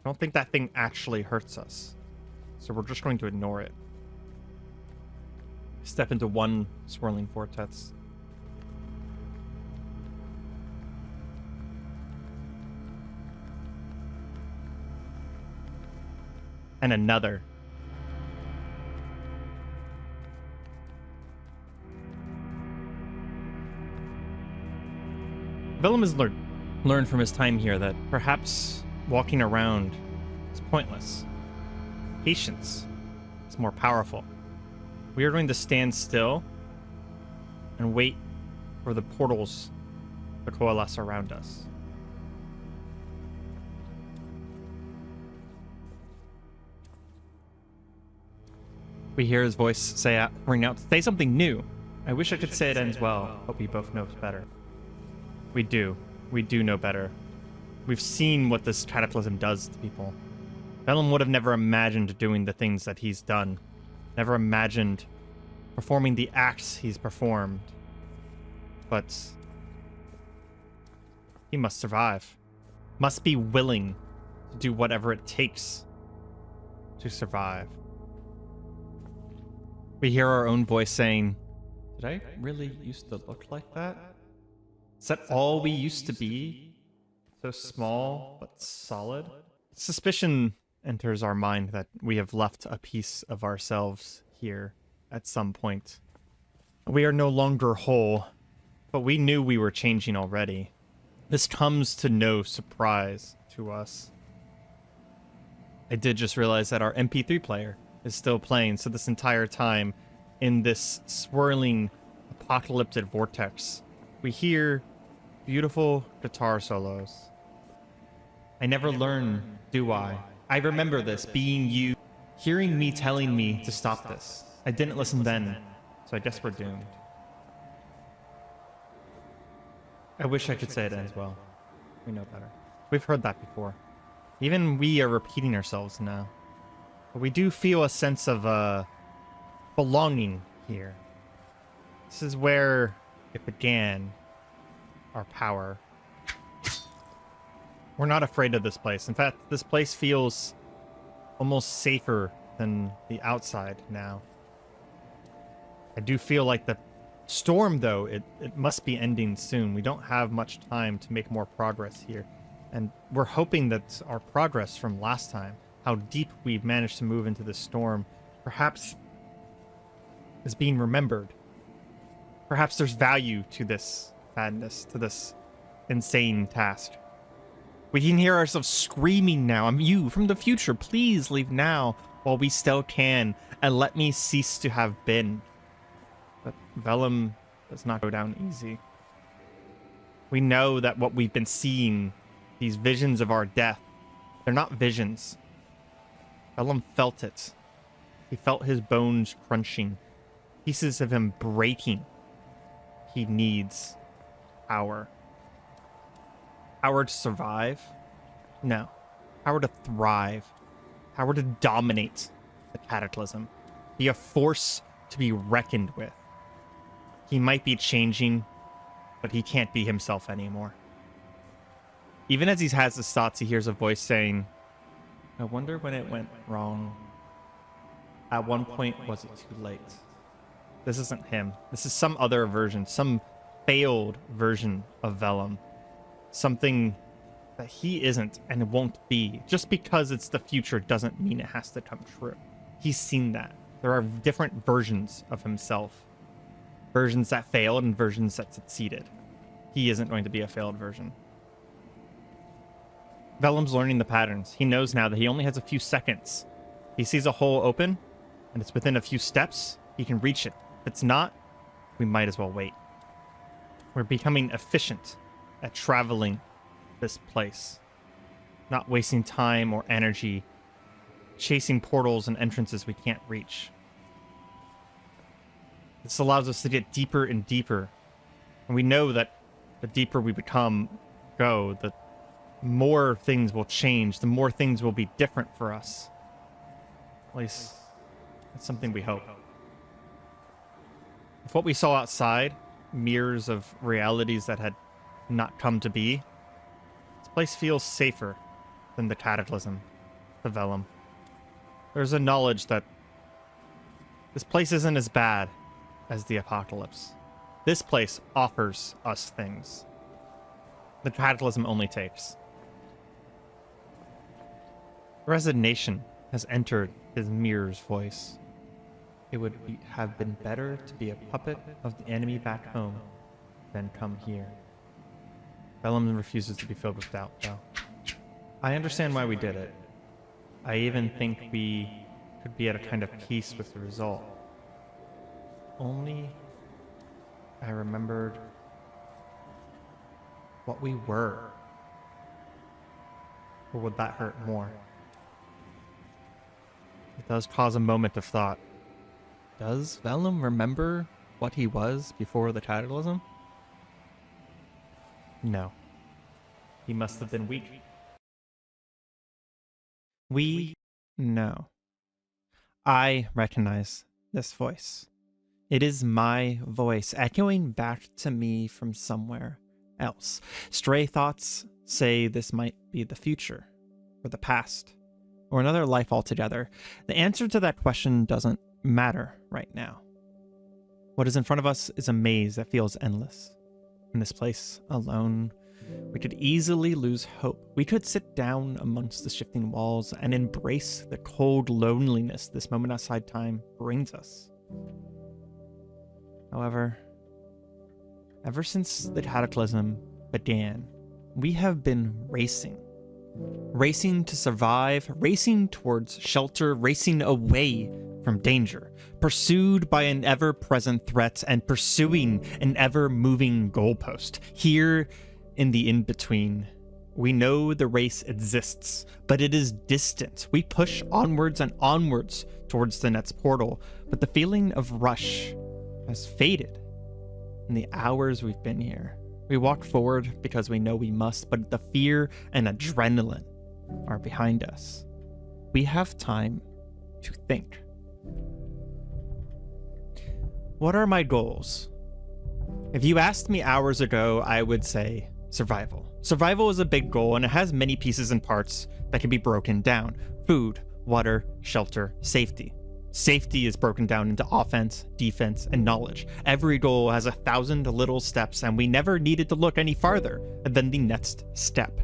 I don't think that thing actually hurts us, so we're just going to ignore it. Step into one swirling vortex. And another. Vellum has learned from his time here that perhaps walking around is pointless. Patience is more powerful. We are going to stand still and wait for the portals to coalesce around us. We hear his voice ring out, say something new. I wish I could say it ends well, but we both know better. We do. We do know better. We've seen what this Cataclysm does to people. Vellum would have never imagined doing the things that he's done. Never imagined performing the acts he's performed. But he must survive. Must be willing to do whatever it takes to survive. We hear our own voice saying, did I really used to look like that? Is that all we used to be? So small, but solid? Suspicion enters our mind that we have left a piece of ourselves here at some point. We are no longer whole, but we knew we were changing already. This comes to no surprise to us. I did just realize that our MP3 player is still playing, so this entire time in this swirling apocalyptic vortex, we hear beautiful guitar solos. I never learn, do I? I remember this being you, hearing me telling me to stop this. I didn't listen then, so I guess we're doomed. I wish I could say it ends well. We know better. We've heard that before. Even we are repeating ourselves now. But we do feel a sense of belonging here. This is where it began, our power. We're not afraid of this place. In fact, this place feels almost safer than the outside now. I do feel like the storm, though, it must be ending soon. We don't have much time to make more progress here. And we're hoping that our progress from last time, how deep we've managed to move into this storm, perhaps is being remembered. Perhaps there's value to this madness, to this insane task. We can hear ourselves screaming now. I'm you from the future. Please leave now while we still can, and let me cease to have been. But Vellum does not go down easy. We know that what we've been seeing, these visions of our death, they're not visions. Vellum felt it. He felt his bones crunching, pieces of him breaking. He needs power. Power to survive? No. Power to thrive. Power to dominate the Cataclysm. Be a force to be reckoned with. He might be changing, but he can't be himself anymore. Even as he has his thoughts, he hears a voice saying, I wonder when it went wrong. At one point, was it too late? This isn't him. This is some other version, some failed version of Vellum. Something that he isn't and won't be. Just because it's the future doesn't mean it has to come true. He's seen that. There are different versions of himself. Versions that failed and versions that succeeded. He isn't going to be a failed version. Vellum's learning the patterns. He knows now that he only has a few seconds. He sees a hole open, and it's within a few steps. He can reach it. If it's not, we might as well wait. We're becoming efficient at traveling this place. Not wasting time or energy chasing portals and entrances we can't reach. This allows us to get deeper and deeper. And we know that the deeper we go, the more things will change, the more things will be different for us. At least, that's something we hope. If what we saw outside, mirrors of realities that had not come to be, this place feels safer than the Cataclysm, the Vellum. There's a knowledge that this place isn't as bad as the Apocalypse. This place offers us things. The Cataclysm only takes. Resignation has entered his mirror's voice. It would have been better to be a puppet of the enemy back home than come here. Vellum refuses to be filled with doubt, though. I understand why we did it. I even think we could be at a kind of peace with the result. Only I remembered what we were. Or would that hurt more? It does cause a moment of thought. Does Vellum remember what he was before the Cataclysm? No. He must have been weak. We know. I recognize this voice. It is my voice echoing back to me from somewhere else. Stray thoughts say this might be the future, or the past, or another life altogether. The answer to that question doesn't matter right now. What is in front of us is a maze that feels endless. In this place, alone, we could easily lose hope. We could sit down amongst the shifting walls and embrace the cold loneliness this moment outside time brings us. However, ever since the Cataclysm began, we have been racing. Racing to survive, racing towards shelter, racing away from danger, pursued by an ever-present threat and pursuing an ever-moving goalpost. Here in the in-between, we know the race exists, but it is distant. We push onwards and onwards towards the next portal, but the feeling of rush has faded in the hours we've been here. We walk forward because we know we must, but the fear and adrenaline are behind us. We have time to think. What are my goals? If you asked me hours ago, I would say survival. Survival is a big goal, and it has many pieces and parts that can be broken down. Food, water, shelter, safety. Safety is broken down into offense, defense, and knowledge. Every goal has 1,000 little steps, and we never needed to look any farther than the next step.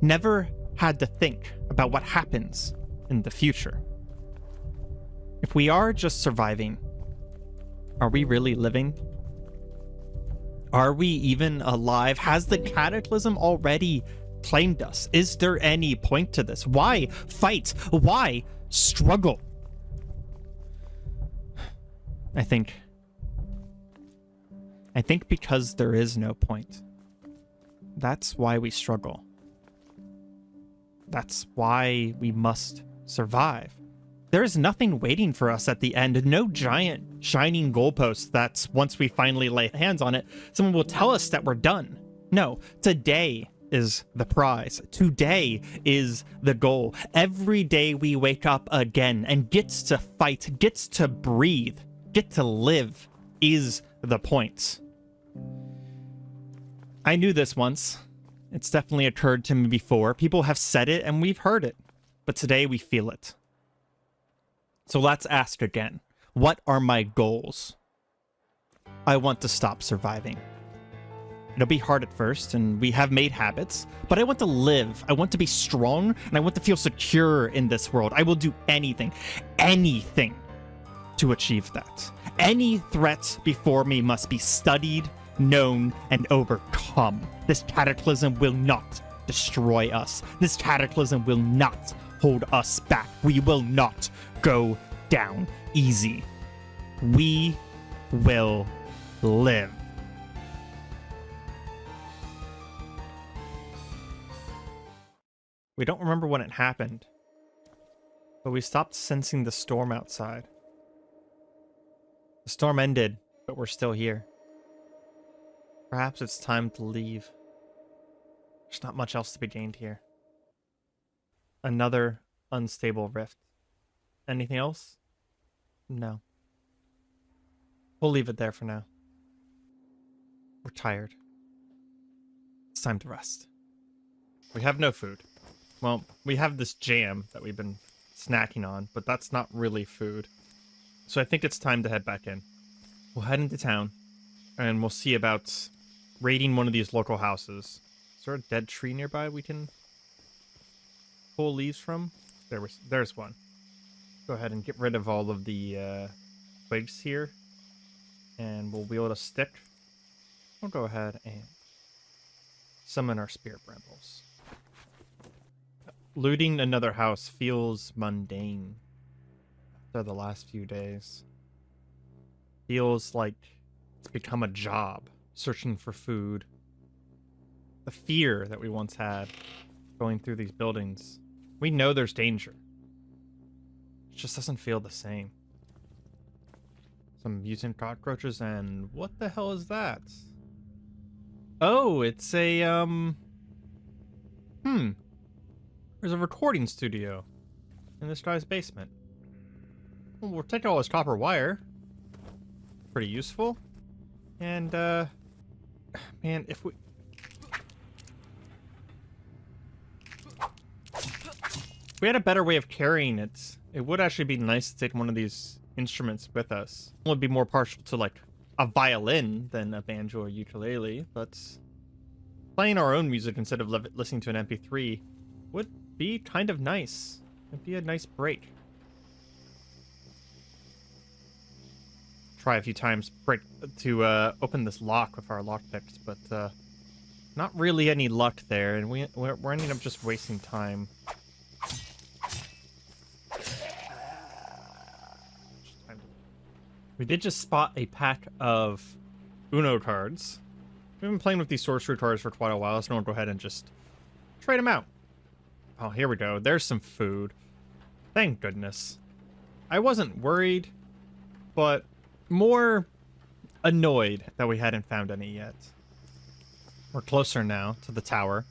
Never had to think about what happens in the future. If we are just surviving, are we really living? Are we even alive? Has the Cataclysm already claimed us? Is there any point to this? Why fight? Why struggle? I think because there is no point. That's why we struggle. That's why we must survive. There is nothing waiting for us at the end. No giant shining goalpost that's once we finally lay hands on it, someone will tell us that we're done. No, today is the prize. Today is the goal. Every day we wake up again and gets to fight, gets to breathe, get to live is the point. I knew this once. It's definitely occurred to me before. People have said it and we've heard it, but today we feel it. So let's ask again. What are my goals? I want to stop surviving. It'll be hard at first, and we have made habits, but I want to live. I want to be strong, and I want to feel secure in this world. I will do anything to achieve that. Any threat before me must be studied, known, and overcome. This cataclysm will not destroy us. This cataclysm will not hold us back. We will not go down easy. We will live. We don't remember when it happened, but we stopped sensing the storm outside. The storm ended, but we're still here. Perhaps it's time to leave. There's not much else to be gained here. Another unstable rift. Anything else? No. We'll leave it there for now. We're tired. It's time to rest. We have no food. Well, we have this jam that we've been snacking on, but that's not really food. So I think it's time to head back in. We'll head into town, and we'll see about raiding one of these local houses. Is there a dead tree nearby we can pull leaves from? There's one. Go ahead and get rid of all of the twigs here, and we'll wield a stick. We'll go ahead and summon our spirit brambles. Looting another house feels mundane after the last few days. Feels like it's become a job, searching for food. The fear that we once had going through these buildings. We know there's danger. It just doesn't feel the same. Some mutant cockroaches, and what the hell is that? Oh, it's a, There's a recording studio in this guy's basement. Well, we'll take all his copper wire. Pretty useful. And, man, if we had a better way of carrying it, it would actually be nice to take one of these instruments with us. I would be more partial to, like, a violin than a banjo or ukulele, but playing our own music instead of listening to an MP3 would be kind of nice. It'd be a nice break. Try a few times to open this lock with our lockpicks, but not really any luck there, and we're ending up just wasting time. We did just spot a pack of Uno cards. We've been playing with these sorcery cards for quite a while, so we'll go ahead and just trade them out. Oh, here we go. There's some food. Thank goodness. I wasn't worried, but more annoyed that we hadn't found any yet. We're closer now to the tower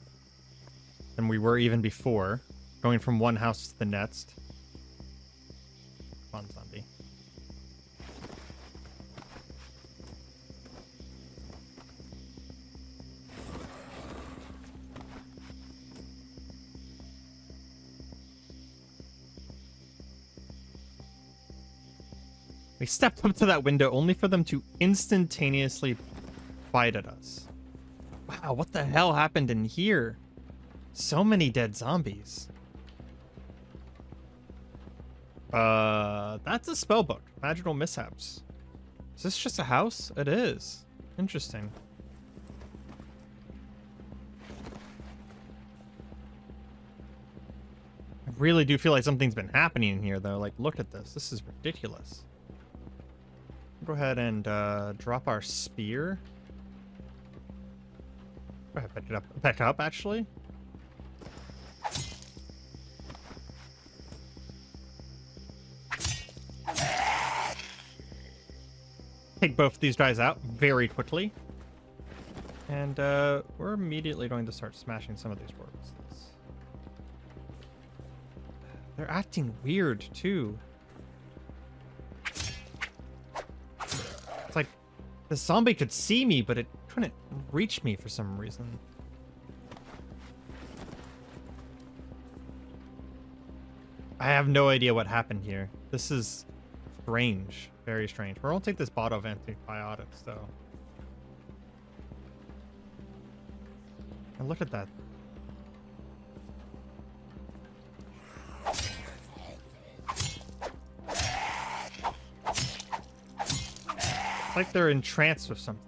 than we were even before, going from one house to the next. Come on, zombie. We stepped up to that window only for them to instantaneously bite at us. Wow, what the hell happened in here? So many dead zombies. That's a spellbook. Magical mishaps. Is this just a house? It is. Interesting. I really do feel like something's been happening in here, though. Like, look at this. This is ridiculous. Go ahead and drop our spear. Go ahead, pick it up. Back up, actually. Take both of these guys out very quickly. And we're immediately going to start smashing some of these works. They're acting weird, too. It's like the zombie could see me, but it couldn't reach me for some reason. I have no idea what happened here. This is strange. Very strange. We're gonna take this bottle of antibiotics, though. And look at that. It's like they're entranced with something.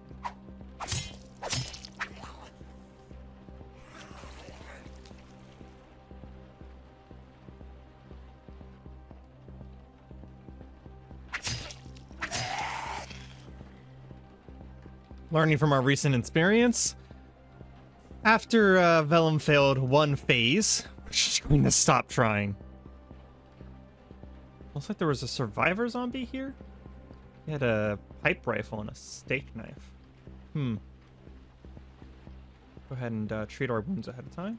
Learning from our recent experience, after Vellum failed one phase, we're just going to stop trying. Looks like there was a survivor zombie here. He had a pipe rifle and a steak knife. Go ahead and treat our wounds ahead of time.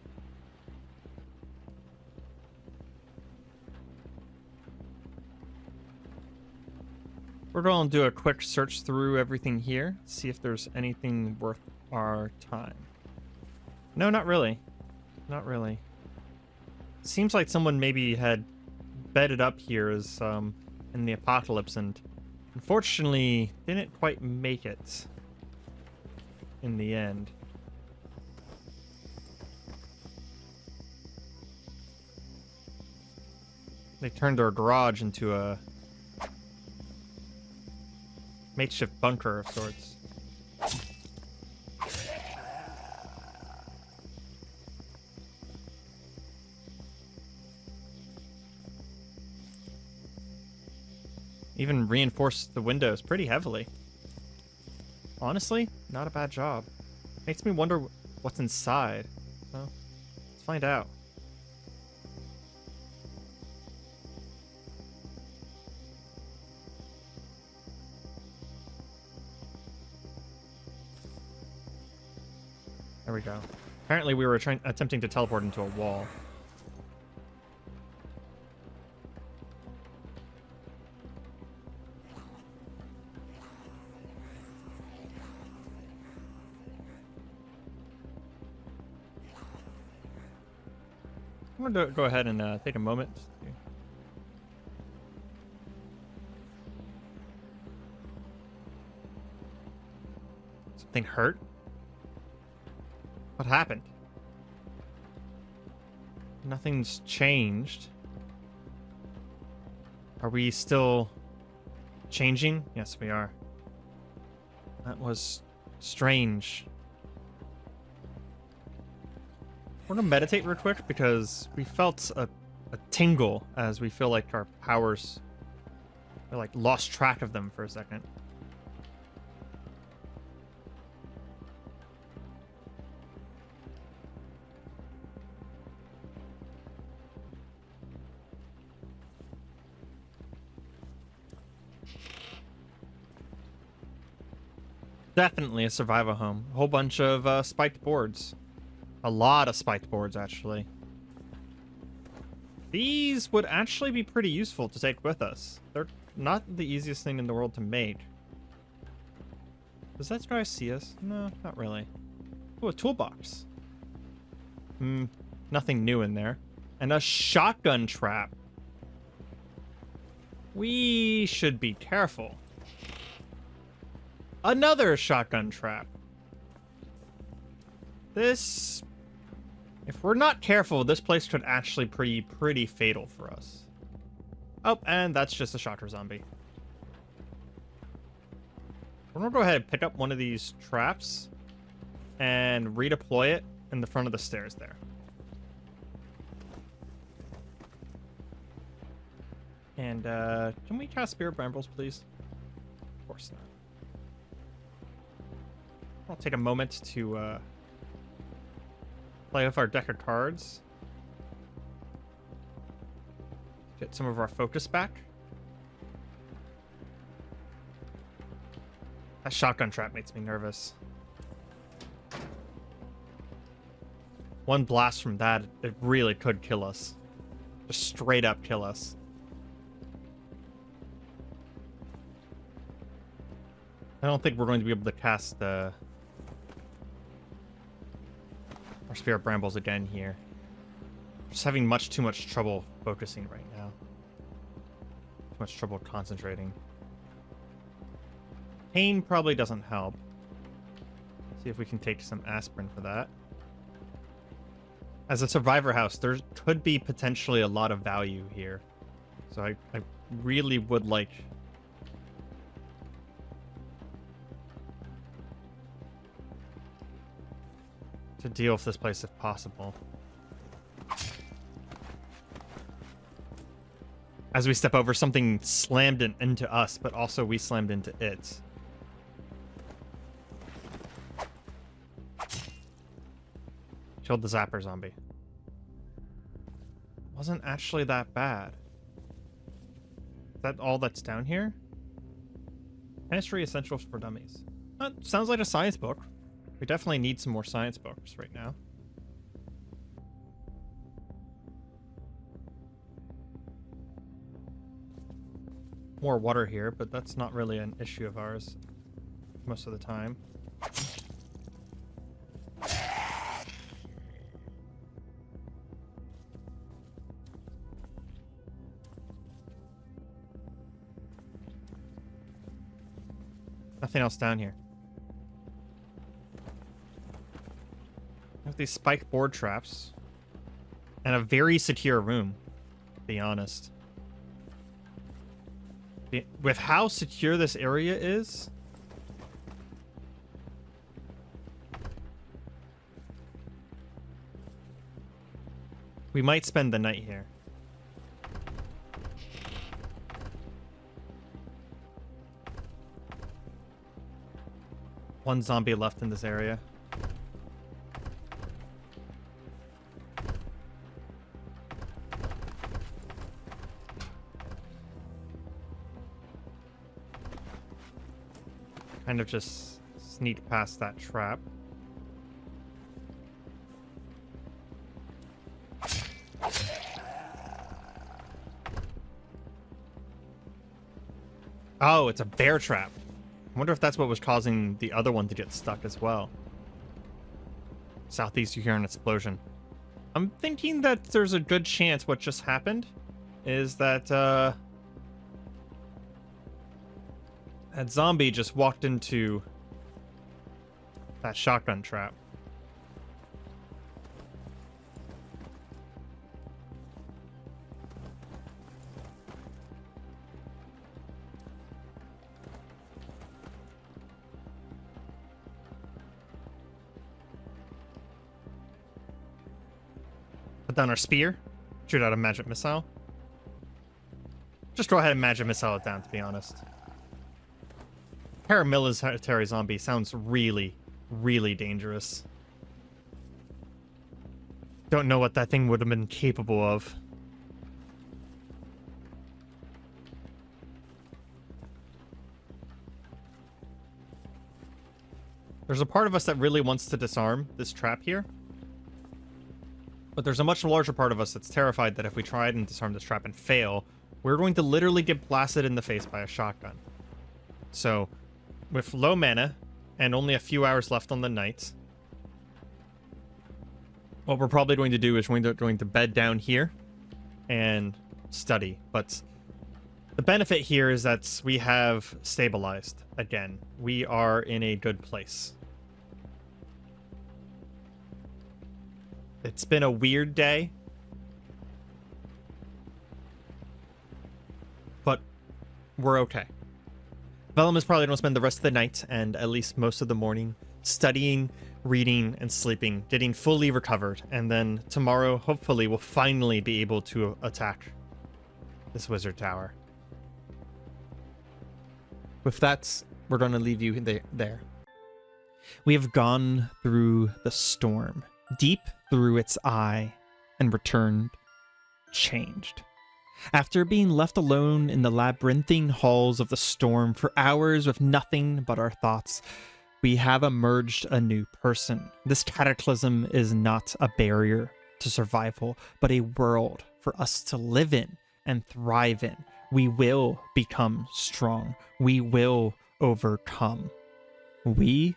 We're going to do a quick search through everything here, see if there's anything worth our time. No, not really. Not really. Seems like someone maybe had bedded up here as in the apocalypse and unfortunately didn't quite make it in the end. They turned their garage into a makeshift bunker of sorts. Even reinforced the windows pretty heavily. Honestly, not a bad job. Makes me wonder what's inside. Well, let's find out. There we go. Apparently we were attempting to teleport into a wall. I'm going to go ahead and take a moment. Something hurt? What happened? Nothing's changed. Are we still changing? Yes, we are. That was strange. We're gonna meditate real quick because we felt a tingle as we feel like our powers, we like lost track of them for a second. Definitely a survival home. A whole bunch of spiked boards. A lot of spiked boards, actually. These would actually be pretty useful to take with us. They're not the easiest thing in the world to make. Does that guy see us? No, not really. Oh, a toolbox. Nothing new in there. And a shotgun trap. We should be careful. Another shotgun trap. This, if we're not careful, this place could actually be pretty fatal for us. Oh, and that's just a shocker zombie. We're gonna go ahead and pick up one of these traps and redeploy it in the front of the stairs there. And can we cast Spirit Brambles, please? Of course not. I'll take a moment to play with our deck of cards. Get some of our focus back. That shotgun trap makes me nervous. One blast from that, it really could kill us. Just straight up kill us. I don't think we're going to be able to cast our Spirit Brambles again here. Just having too much trouble focusing right now. Too much trouble concentrating. Pain probably doesn't help. See if we can take some aspirin for that. As a survivor house, there could be potentially a lot of value here. So I really would like to deal with this place if possible. As we step over, something slammed into us, but also we slammed into it. Killed the zapper zombie. Wasn't actually that bad. Is that all that's down here? History Essentials for Dummies. That sounds like a science book. We definitely need some more science books right now. More water here, but that's not really an issue of ours most of the time. Nothing else down here. With these spiked board traps and a very secure room, to be honest. With how secure this area is, we might spend the night here. One zombie left in this area. Kind of just sneak past that trap. Oh, it's a bear trap. I wonder if that's what was causing the other one to get stuck as well. Southeast, you hear an explosion. I'm thinking that there's a good chance what just happened is that that zombie just walked into that shotgun trap. Put down our spear, shoot out a magic missile. Just go ahead and magic missile it down, to be honest. Paramilitary zombie sounds really, really dangerous. Don't know what that thing would have been capable of. There's a part of us that really wants to disarm this trap here. But there's a much larger part of us that's terrified that if we tried and disarm this trap and fail, we're going to literally get blasted in the face by a shotgun. So, with low mana and only a few hours left on the night, what we're probably going to do is going to bed down here and study. But the benefit here is that we have stabilized again. We are in a good place. It's been a weird day, but we're okay. Vellum is probably going to spend the rest of the night and at least most of the morning studying, reading, and sleeping, getting fully recovered. And then tomorrow, hopefully, we'll finally be able to attack this wizard tower. With that, we're going to leave you there. We have gone through the storm, deep through its eye, and returned changed. After being left alone in the labyrinthine halls of the storm for hours with nothing but our thoughts, we have emerged a new person. This cataclysm is not a barrier to survival, but a world for us to live in and thrive in. We will become strong. We will overcome. We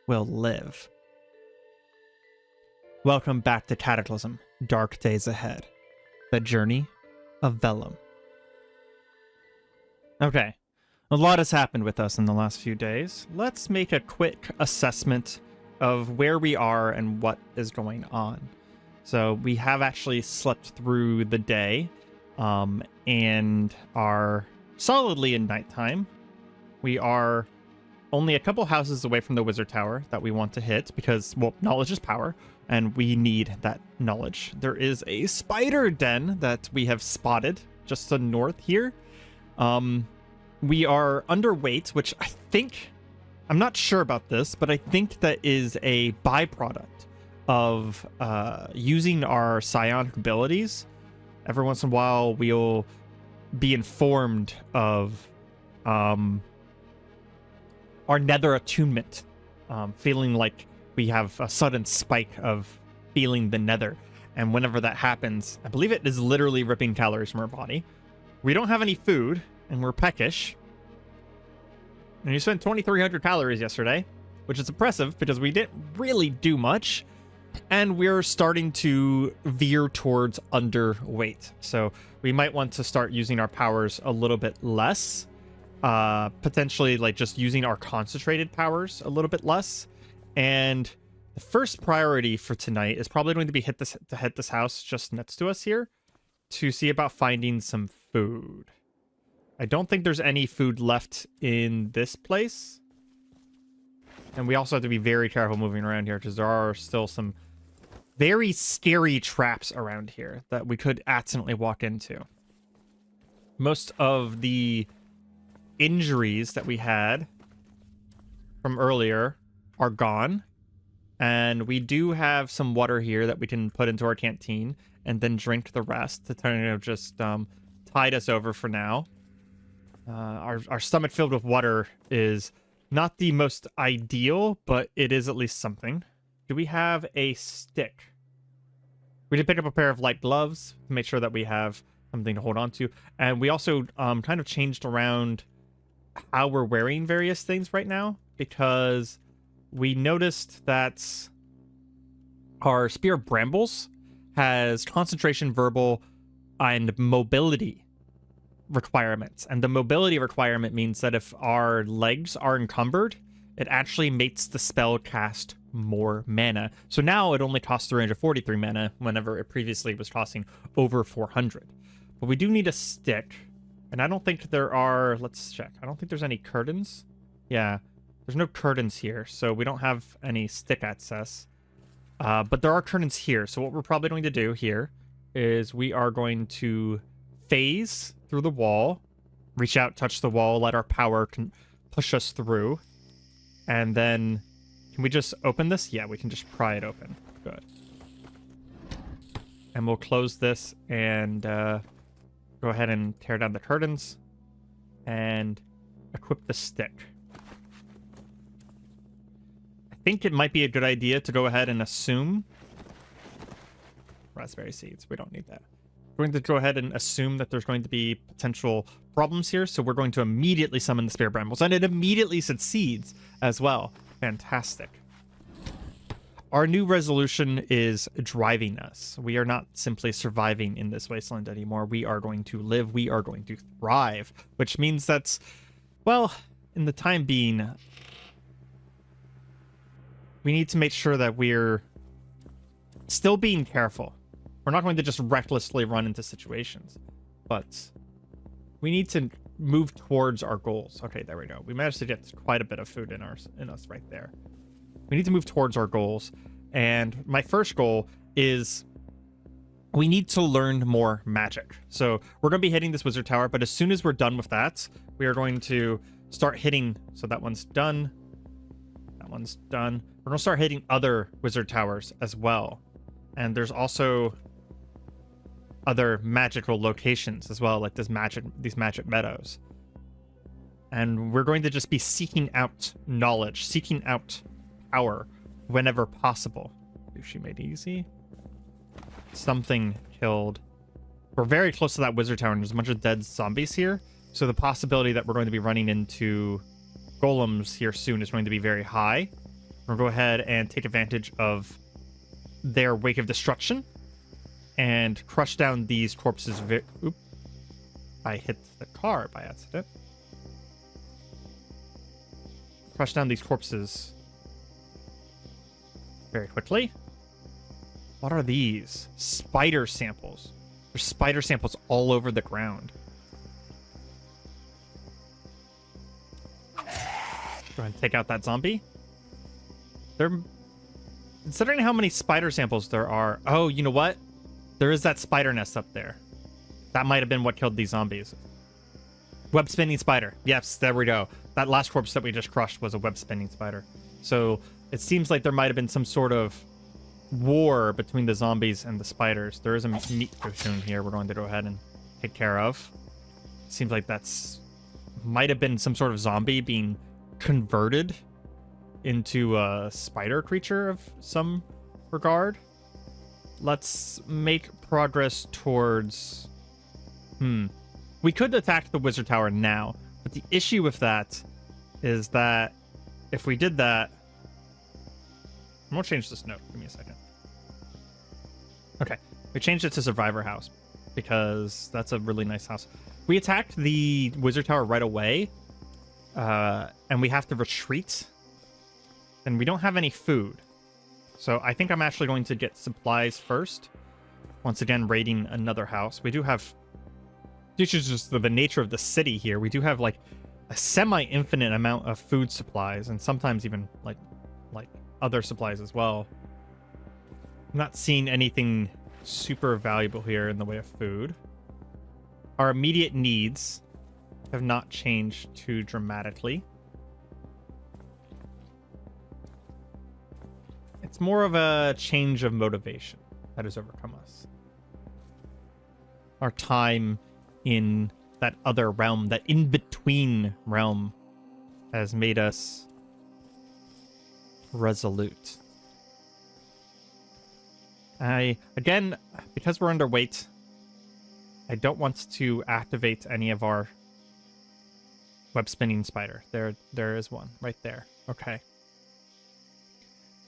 will live. Welcome back to Cataclysm, Dark Days Ahead. The journey of Vellum. Okay, a lot has happened with us in the last few days. Let's make a quick assessment of where we are and what is going on. So we have actually slept through the day and are solidly in nighttime. We are only a couple houses away from the wizard tower that we want to hit because, well, knowledge is power, and we need that knowledge. There is a spider den that we have spotted just to the north here. We are underweight, which I think, I'm not sure about this, but I think that is a byproduct of using our psionic abilities. Every once in a while, we'll be informed of our nether attunement, feeling like we have a sudden spike of feeling the nether. And whenever that happens, I believe it is literally ripping calories from our body. We don't have any food, and we're peckish. And you spent 2,300 calories yesterday, which is impressive because we didn't really do much. And we're starting to veer towards underweight. So we might want to start using our powers a little bit less. Potentially like just using our concentrated powers a little bit less. And the first priority for tonight is probably going to be hit this house just next to us here to see about finding some food. I don't think there's any food left in this place. And we also have to be very careful moving around here because there are still some very scary traps around here that we could accidentally walk into. Most of the injuries that we had from earlier are gone. And we do have some water here that we can put into our canteen and then drink the rest to kind of just tide us over for now. Our stomach filled with water is not the most ideal, but it is at least something. Do we have a stick? We did pick up a pair of light gloves to make sure that we have something to hold on to. And we also kind of changed around how we're wearing various things right now, because we noticed that our Spear of Brambles has concentration, verbal, and mobility requirements. And the mobility requirement means that if our legs are encumbered, it actually makes the spell cast more mana. So now it only costs 343 mana, whenever it previously was costing over 400. But we do need a stick. And I don't think there are... Let's check. I don't think there's any curtains. Yeah, there's no curtains here, so we don't have any stick access. But there are curtains here. So what we're probably going to do here is we are going to phase through the wall, reach out, touch the wall, let our power push us through. And then, can we just open this? Yeah, we can just pry it open. Good. And we'll close this and go ahead and tear down the curtains and equip the stick. I think it might be a good idea to go ahead and assume... Raspberry seeds, we don't need that. We're going to go ahead and assume that there's going to be potential problems here, so we're going to immediately summon the Spear Brambles, and it immediately succeeds as well. Fantastic. Our new resolution is driving us. We are not simply surviving in this wasteland anymore. We are going to live. We are going to thrive, which means that's, well, in the time being, we need to make sure that we're still being careful. We're not going to just recklessly run into situations, but we need to move towards our goals. Okay, there we go. We managed to get quite a bit of food in us right there. We need to move towards our goals. And my first goal is we need to learn more magic. So we're going to be hitting this wizard tower, but as soon as we're done with that, we are going to start hitting. So that one's done. That one's done. We're going to start hitting other wizard towers as well. And there's also other magical locations as well, like these magic meadows. And we're going to just be seeking out knowledge, seeking out power whenever possible. Sushi made easy. Something killed. We're very close to that wizard tower, and there's a bunch of dead zombies here. So the possibility that we're going to be running into golems here soon is going to be very high. We'll go ahead and take advantage of their wake of destruction and crush down these corpses. Oop. I hit the car by accident. Crush down these corpses very quickly. What are these? Spider samples. There's spider samples all over the ground. Go ahead and take out that zombie. Considering how many spider samples there are... Oh, you know what? There is that spider nest up there. That might have been what killed these zombies. Web spinning spider. Yes, there we go. That last corpse that we just crushed was a web spinning spider. So it seems like there might have been some sort of war between the zombies and the spiders. There is a meat cocoon here we're going to go ahead and take care of. Seems like that's might have been some sort of zombie being converted into a spider creature of some regard. Let's make progress towards... We could attack the wizard tower now, but the issue with that is that if we did that... I'm going to change this note. Give me a second. Okay, we changed it to Survivor House because that's a really nice house. We attacked the wizard tower right away, and we have to retreat, and we don't have any food. So I think I'm actually going to get supplies first. Once again, raiding another house. We do have... Due to just the nature of the city here, we do have like a semi-infinite amount of food supplies, and sometimes even like other supplies as well. I'm not seeing anything super valuable here in the way of food. Our immediate needs have not changed too dramatically. It's more of a change of motivation that has overcome us. Our time in that other realm, that in-between realm, has made us resolute. Again, because we're underweight, I don't want to activate any of our web spinning spider. There is one right there. Okay.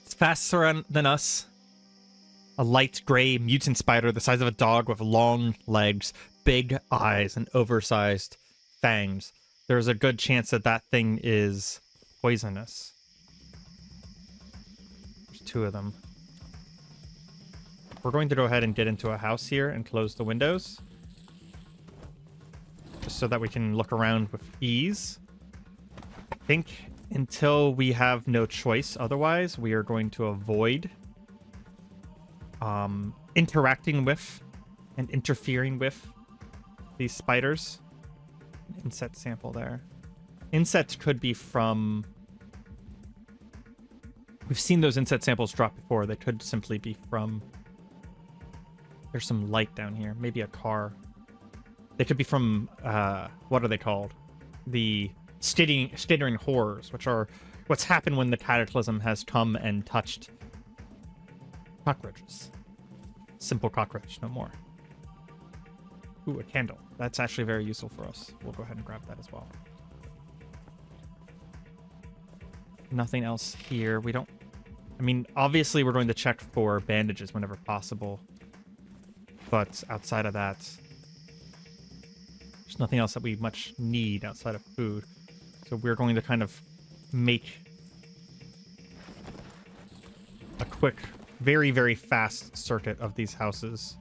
It's faster than us. A light gray mutant spider the size of a dog with long legs, big eyes, and oversized fangs. There's a good chance that that thing is poisonous. There's two of them. We're going to go ahead and get into a house here and close the windows, just so that we can look around with ease. I think until we have no choice otherwise, we are going to avoid interacting with and interfering with these spiders. Insect sample there. Insects could be from... We've seen those insect samples drop before. They could simply be from... There's some light down here. Maybe a car. They could be from... what are they called? The Skittering horrors, which are what's happened when the Cataclysm has come and touched cockroaches. Simple cockroach, no more. Ooh, a candle. That's actually very useful for us. We'll go ahead and grab that as well. Nothing else here. We don't... I mean, obviously we're going to check for bandages whenever possible. But outside of that, there's nothing else that we much need outside of food. So we're going to kind of make a quick, very, very fast circuit of these houses.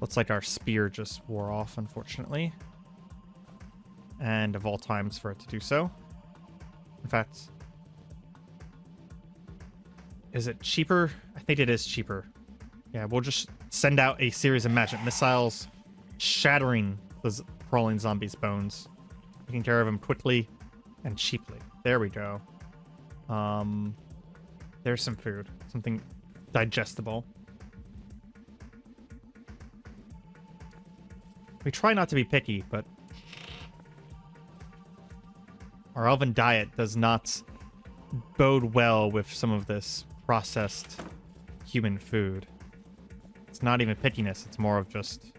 Looks like our spear just wore off, unfortunately. And of all times for it to do so. In fact, is it cheaper? I think it is cheaper. Yeah, we'll just send out a series of magic missiles, shattering the crawling zombies' bones. Taking care of them quickly and cheaply. There we go. There's some food. Something digestible. We try not to be picky, but our elven diet does not bode well with some of this processed human food. It's not even pickiness, it's more of just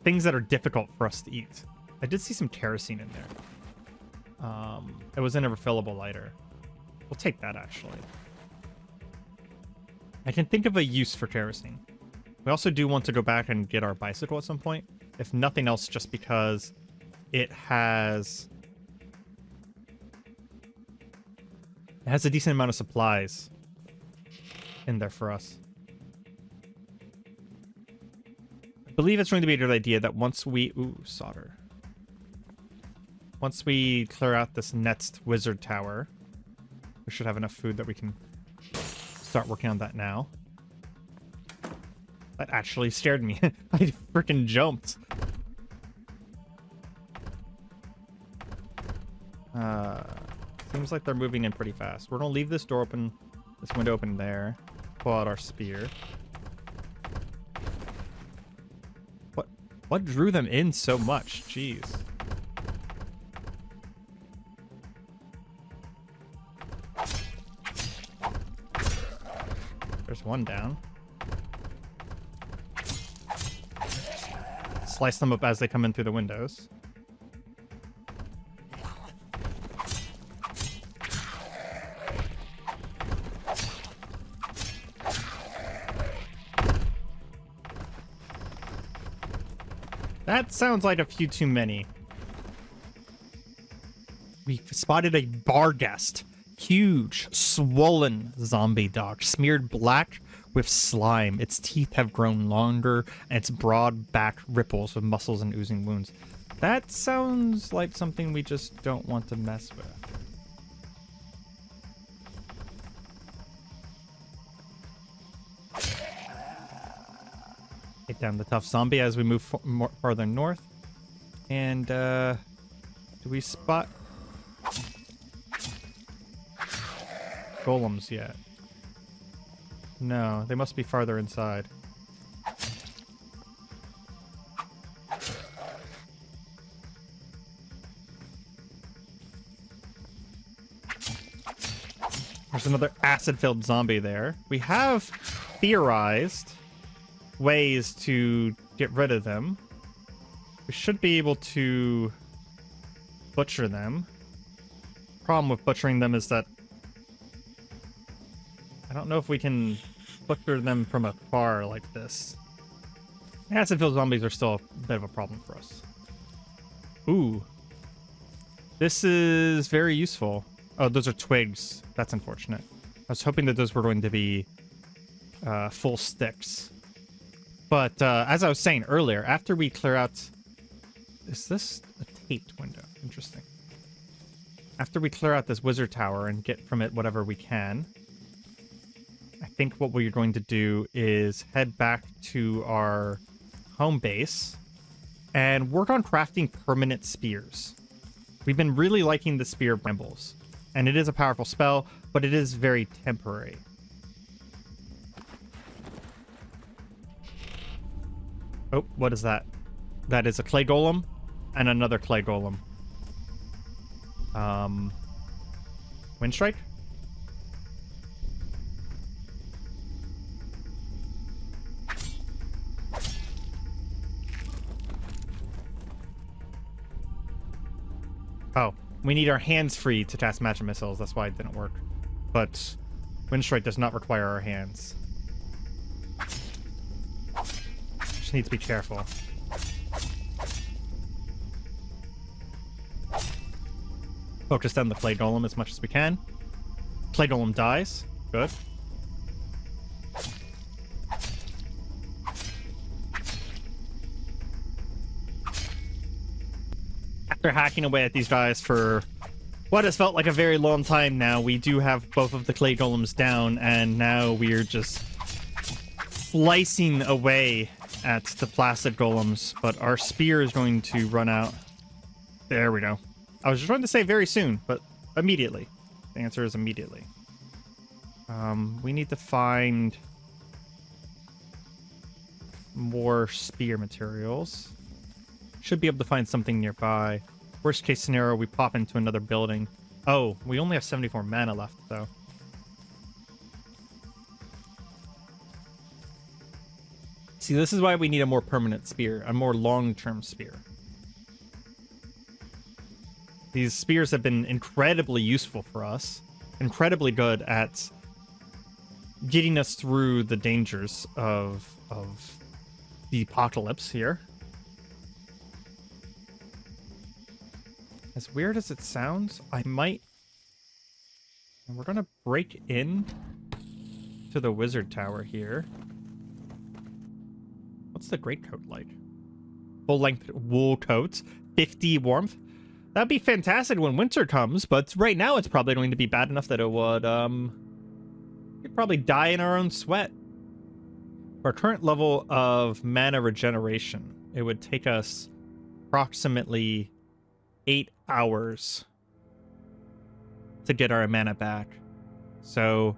things that are difficult for us to eat. I did see some kerosene in there. It was in a refillable lighter. We'll take that, actually. I can think of a use for kerosene. We also do want to go back and get our bicycle at some point. If nothing else, just because it has a decent amount of supplies. in there for us. I believe it's going to be a good idea that once we... Ooh, solder. Once we clear out this next wizard tower, we should have enough food that we can start working on that now. That actually scared me. I freaking jumped. Seems like they're moving in pretty fast. We're gonna leave this door open, this window open there. Pull out our spear. What drew them in so much? Jeez. There's one down. Slice them up as they come in through the windows. That sounds like a few too many. We spotted a Barghest. Huge, swollen zombie dog, smeared black with slime. Its teeth have grown longer, and its broad back ripples with muscles and oozing wounds. That sounds like something we just don't want to mess with. Take down the tough zombie as we move farther north. And, do we spot golems yet? No, they must be farther inside. There's another acid-filled zombie there. We have theorized ways to get rid of them. We should be able to butcher them. Problem with butchering them is that I don't know if we can butcher them from afar like this. Acid-filled zombies are still a bit of a problem for us. Ooh. This is very useful. Oh, those are twigs. That's unfortunate. I was hoping that those were going to be full sticks. But as I was saying earlier, after we clear out... Is this a taped window? Interesting. After we clear out this wizard tower and get from it whatever we can, I think what we're going to do is head back to our home base and work on crafting permanent spears. We've been really liking the Spear Brambles, and it is a powerful spell, but it is very temporary. Oh, what is that? That is a clay golem and another clay golem. Wind strike? Oh, we need our hands free to cast magic missiles. That's why it didn't work. But Wind Strike does not require our hands. Just need to be careful. Focus down the Clay Golem as much as we can. Clay Golem dies. Good. After hacking away at these guys for what has felt like a very long time now, we do have both of the Clay Golems down, and now we're just slicing away at the Placid Golems, but our spear is going to run out. There we go. I was just trying to say very soon, but immediately. The answer is immediately. We need to find more spear materials. Should be able to find something nearby. Worst case scenario, we pop into another building. Oh, we only have 74 mana left, though. See, this is why we need a more permanent spear, a more long-term spear. These spears have been incredibly useful for us. Incredibly good at getting us through the dangers of the apocalypse here. As weird as it sounds, I might... We're gonna break in to the wizard tower here. What's the greatcoat like? Full length wool coats, 50 warmth. That'd be fantastic when winter comes, but right now it's probably going to be bad enough that it would, we'd probably die in our own sweat. Our current level of mana regeneration, it would take us approximately 8 hours to get our mana back. So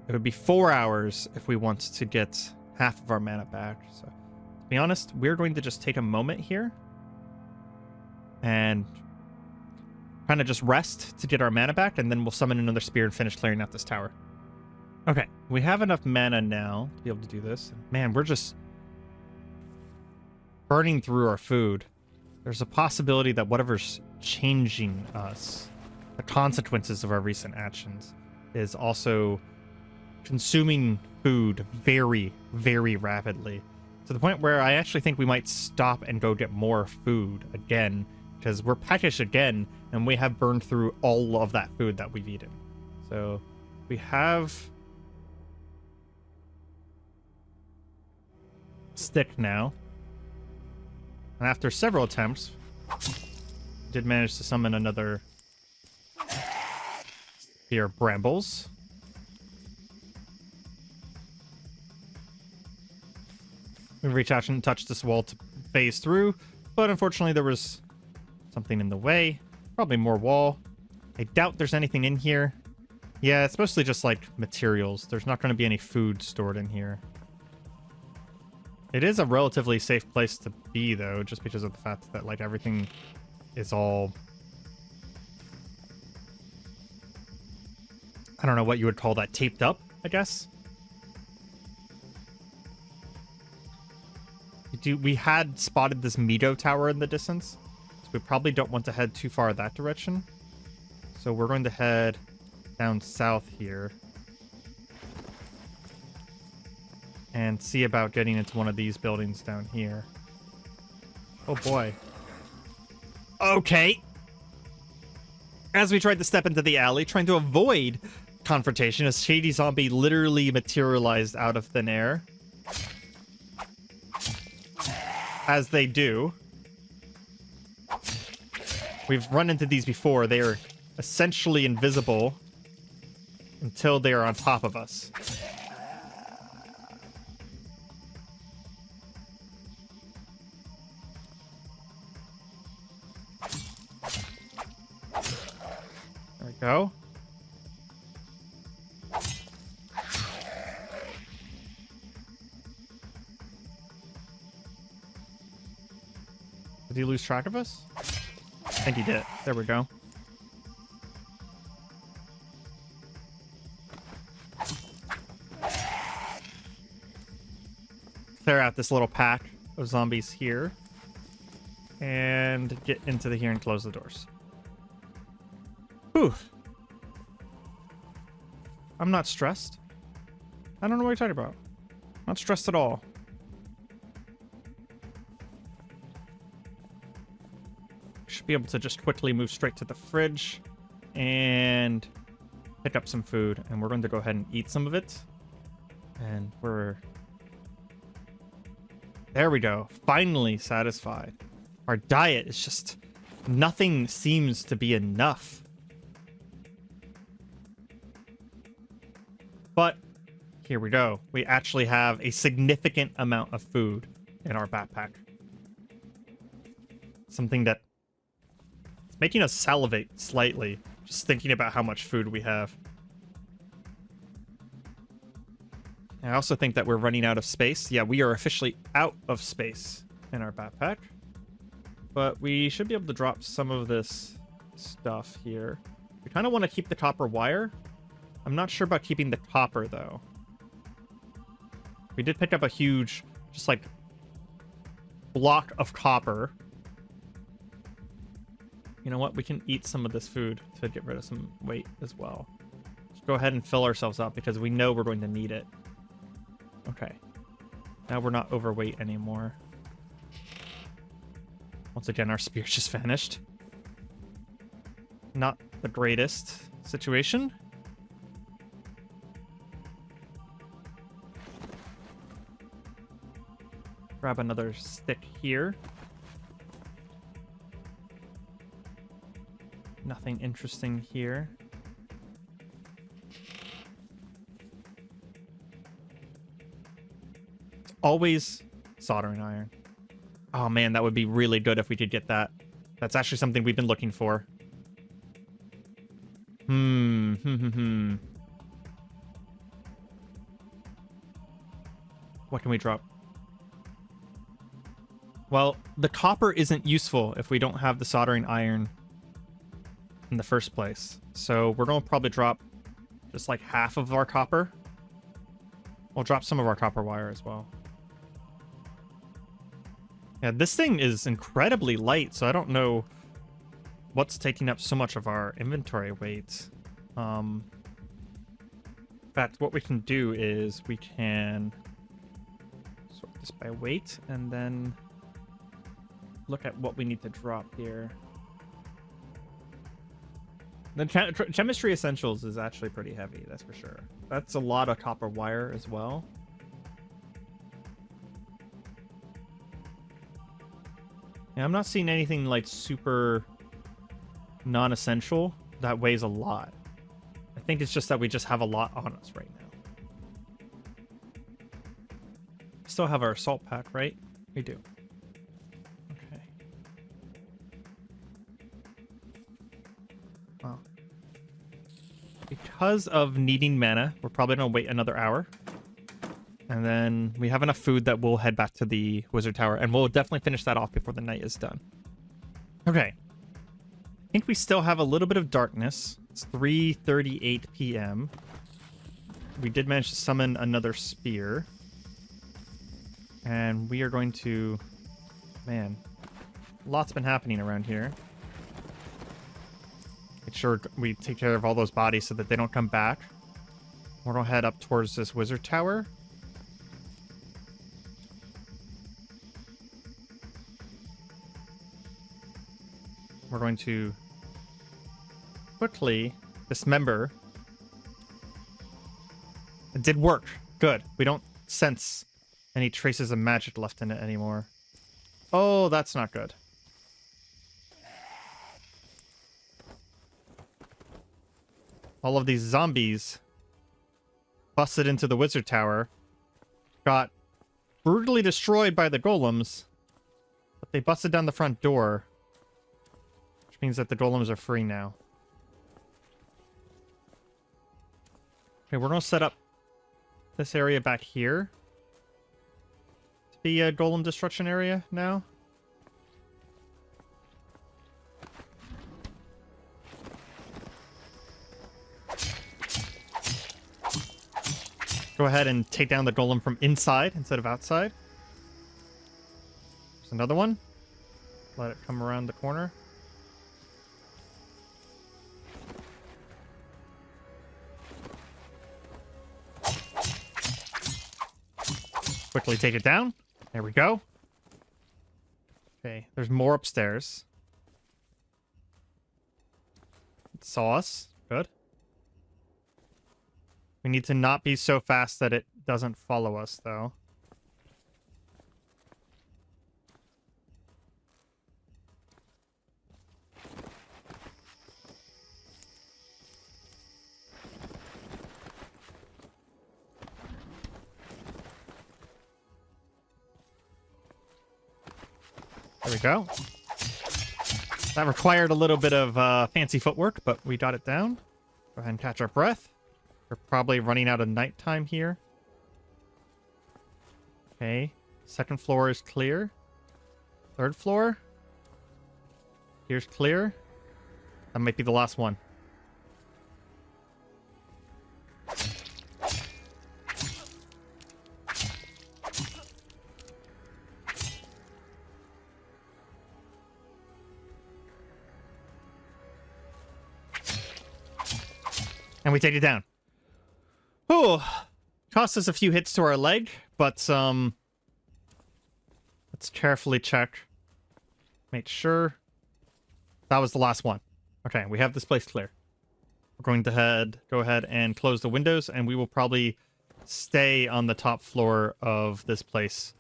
it would be 4 hours if we want to get half of our mana back. So to be honest, we're going to just take a moment here and kind of just rest to get our mana back, and then we'll summon another spear and finish clearing out this tower. Okay, we have enough mana now to be able to do this. Man, we're just burning through our food. There's a possibility that whatever's changing us, the consequences of our recent actions, is also consuming food very, very rapidly, to the point where I actually think we might stop and go get more food again, because we're peckish again, and we have burned through all of that food that we've eaten. So we have stick now, and after several attempts, did manage to summon another spear of brambles. We reach out and touch this wall to phase through, but unfortunately there was something in the way. Probably more wall. I doubt there's anything in here. Yeah, it's mostly just like materials. There's not going to be any food stored in here. It is a relatively safe place to be, though, just because of the fact that like everything is all, I don't know what you would call that, taped up, I guess. We had spotted this Mito tower in the distance, so we probably don't want to head too far that direction. So we're going to head down south here and see about getting into one of these buildings down here. Oh boy. Okay. As we tried to step into the alley, trying to avoid confrontation, a shady zombie literally materialized out of thin air. As they do. We've run into these before. They are essentially invisible until they are on top of us. There we go. Did he lose track of us? I think he did. There we go. Clear out this little pack of zombies here. And get into here and close the doors. Whew. I'm not stressed. I don't know what you're talking about. Not stressed at all. Should be able to just quickly move straight to the fridge and pick up some food, and we're going to go ahead and eat some of it. And there we go, finally satisfied. Our diet is just, nothing seems to be enough. But here we go, we actually have a significant amount of food in our backpack. Something that making us salivate slightly, just thinking about how much food we have. I also think that we're running out of space. Yeah, we are officially out of space in our backpack. But we should be able to drop some of this stuff here. We kind of want to keep the copper wire. I'm not sure about keeping the copper, though. We did pick up a huge, just like, block of copper. You know what? We can eat some of this food to get rid of some weight as well. Just go ahead and fill ourselves up because we know we're going to need it. Okay. Now we're not overweight anymore. Once again, our spear just vanished. Not the greatest situation. Grab another stick here. Nothing interesting here. It's always soldering iron. Oh man, that would be really good if we could get that. That's actually something we've been looking for. What can we drop? Well, the copper isn't useful if we don't have the soldering iron in the first place. So we're going to probably drop just like half of our copper. We'll drop some of our copper wire as well. Yeah, this thing is incredibly light, so I don't know what's taking up so much of our inventory weight. In fact, what we can do is we can sort this by weight and then look at what we need to drop here. The Chemistry Essentials is actually pretty heavy, that's for sure. That's a lot of copper wire as well. Yeah, I'm not seeing anything like super non-essential that weighs a lot. I think it's just that we just have a lot on us right now. Still have our salt pack, right? We do. Okay. Wow. Because of needing mana, we're probably gonna wait another hour. And then we have enough food that we'll head back to the Wizard Tower, and we'll definitely finish that off before the night is done. Okay. I think we still have a little bit of darkness. It's 3:38 p.m. We did manage to summon another spear. And we are going to... Man, lots been happening around here. Make sure we take care of all those bodies so that they don't come back. We're going to head up towards this Wizard Tower. We're going to quickly dismember. It did work. Good. We don't sense any traces of magic left in it anymore. Oh, that's not good. All of these zombies busted into the Wizard Tower, got brutally destroyed by the golems, but they busted down the front door. Means that the golems are free now. Okay, we're going to set up this area back here to be a golem destruction area now. Go ahead and take down the golem from inside instead of outside. There's another one. Let it come around the corner. Quickly take it down. There we go. Okay, there's more upstairs. It saw us. Good. We need to not be so fast that it doesn't follow us, though. There we go. That required a little bit of fancy footwork, but we got it down. Go ahead and catch our breath. We're probably running out of nighttime here. Okay. Second floor is clear. Third floor. Here's clear. That might be the last one. And we take it down. Oh, cost us a few hits to our leg, but let's carefully check. Make sure that was the last one. Okay, we have this place clear. We're going to go ahead and close the windows, and we will probably stay on the top floor of this place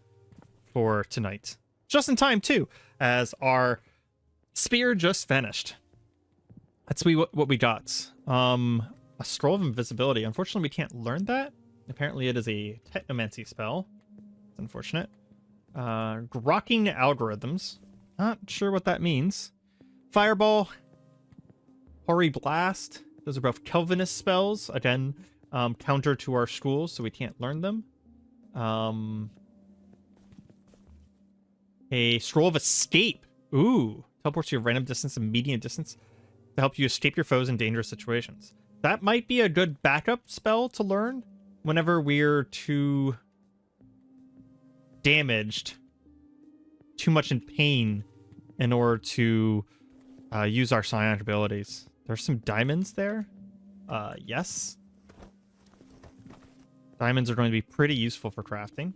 for tonight. Just in time, too, as our spear just vanished. Let's see what we got. A Scroll of Invisibility. Unfortunately, we can't learn that. Apparently, it is a Technomancy spell. It's unfortunate. Grokking Algorithms. Not sure what that means. Fireball. Hoary Blast. Those are both Kelvinist spells. Again, counter to our schools, so we can't learn them. A Scroll of Escape. Ooh. Teleports you a random distance and medium distance to help you escape your foes in dangerous situations. That might be a good backup spell to learn whenever we're too damaged, too much in pain in order to use our psionic abilities. There's some diamonds there. Yes. Diamonds are going to be pretty useful for crafting.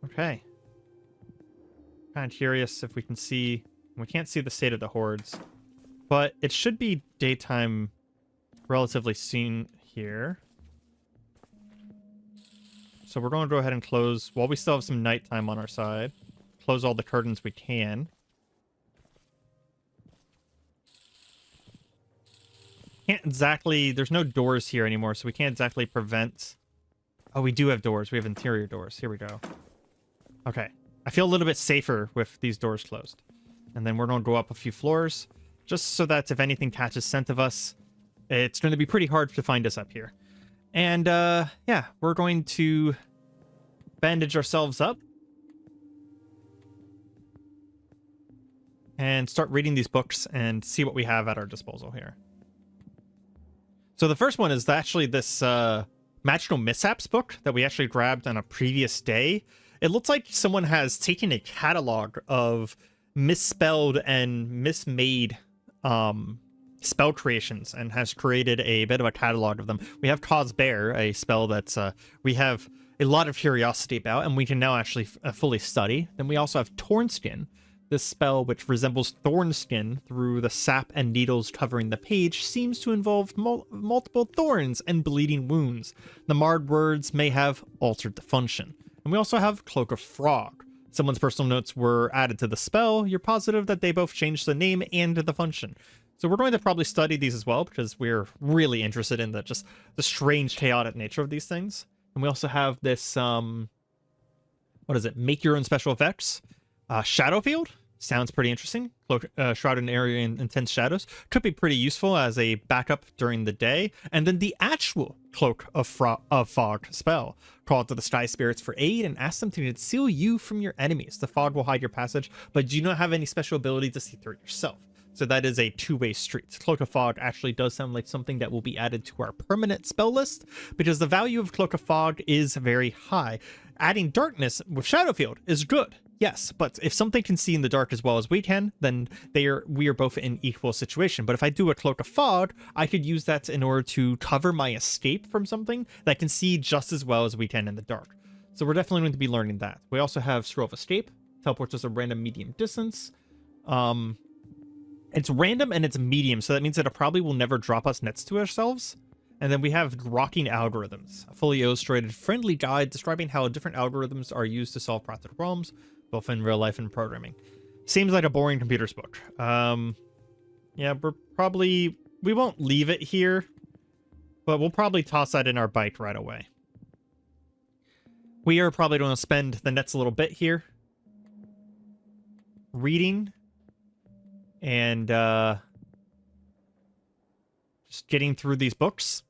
Okay. Kind of curious if we can see... We can't see the state of the hordes, but it should be daytime relatively soon here. So we're going to go ahead and close, while we still have some nighttime on our side, close all the curtains we can. Can't exactly, there's no doors here anymore, so we can't exactly prevent... Oh, we do have doors. We have interior doors. Here we go. Okay. I feel a little bit safer with these doors closed. And then we're going to go up a few floors, just so that if anything catches scent of us, it's going to be pretty hard to find us up here. And, yeah, we're going to bandage ourselves up and start reading these books and see what we have at our disposal here. So the first one is actually this Magical Mishaps book that we actually grabbed on a previous day. It looks like someone has taken a catalog of misspelled and mismade spell creations and has created a bit of a catalog of them. We have Cause Bear, a spell that's we have a lot of curiosity about and we can now actually fully study. Then we also have Tornskin, this spell which resembles Thornskin through the sap and needles covering the page seems to involve multiple thorns and bleeding wounds. The marred words may have altered the function. And we also have Cloak of Frog. Someone's personal notes were added to the spell. You're positive that they both changed the name and the function. So we're going to probably study these as well because we're really interested in the strange, chaotic nature of these things. And we also have this, what is it? Make your own special effects. Shadowfield. Sounds pretty interesting. Shrouded in area in intense shadows. Could be pretty useful as a backup during the day. And then the actual Cloak of Fog spell. Call to the Sky Spirits for aid and ask them to conceal you from your enemies. The fog will hide your passage, but do not have any special ability to see through it yourself. So that is a two-way street. Cloak of Fog actually does sound like something that will be added to our permanent spell list because the value of Cloak of Fog is very high. Adding darkness with Shadowfield is good. Yes, but if something can see in the dark as well as we can, then we are both in equal situation. But if I do a Cloak of Fog, I could use that in order to cover my escape from something that can see just as well as we can in the dark. So we're definitely going to be learning that. We also have Scroll of Escape, teleports us a random medium distance. It's random and it's medium, so that means that it probably will never drop us next to ourselves. And then we have Grokking Algorithms, a fully illustrated friendly guide describing how different algorithms are used to solve practical problems, both in real life and programming. Seems like a boring computers book. Yeah, we won't leave it here, but we'll probably toss that in our bike right away. We are probably going to spend the next little bit here reading and just getting through these books.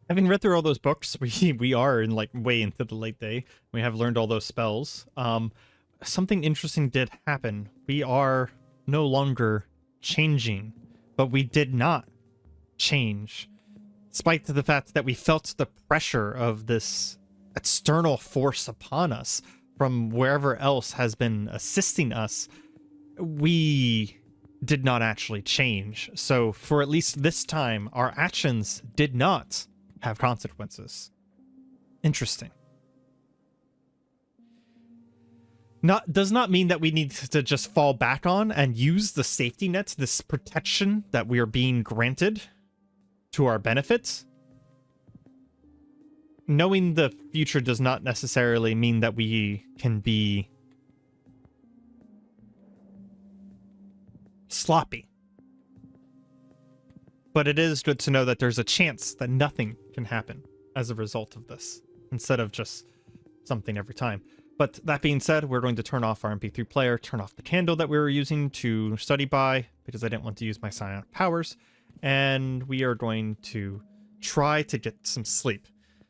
Having read through all those books, we are in like way into the late day. We have learned all those spells. Something interesting did happen. We are no longer changing, but we did not change. Despite the fact that we felt the pressure of this external force upon us from wherever else has been assisting us, we did not actually change. So for at least this time, our actions did not have consequences. Interesting. Does not mean that we need to just fall back on and use the safety nets, this protection that we are being granted to our benefit. knowing the future does not necessarily mean that we can be sloppy. But it is good to know that there's a chance that nothing can happen as a result of this, instead of just something every time. But that being said, we're going to turn off our MP3 player, turn off the candle that we were using to study by, because I didn't want to use my psionic powers, and we are going to try to get some sleep,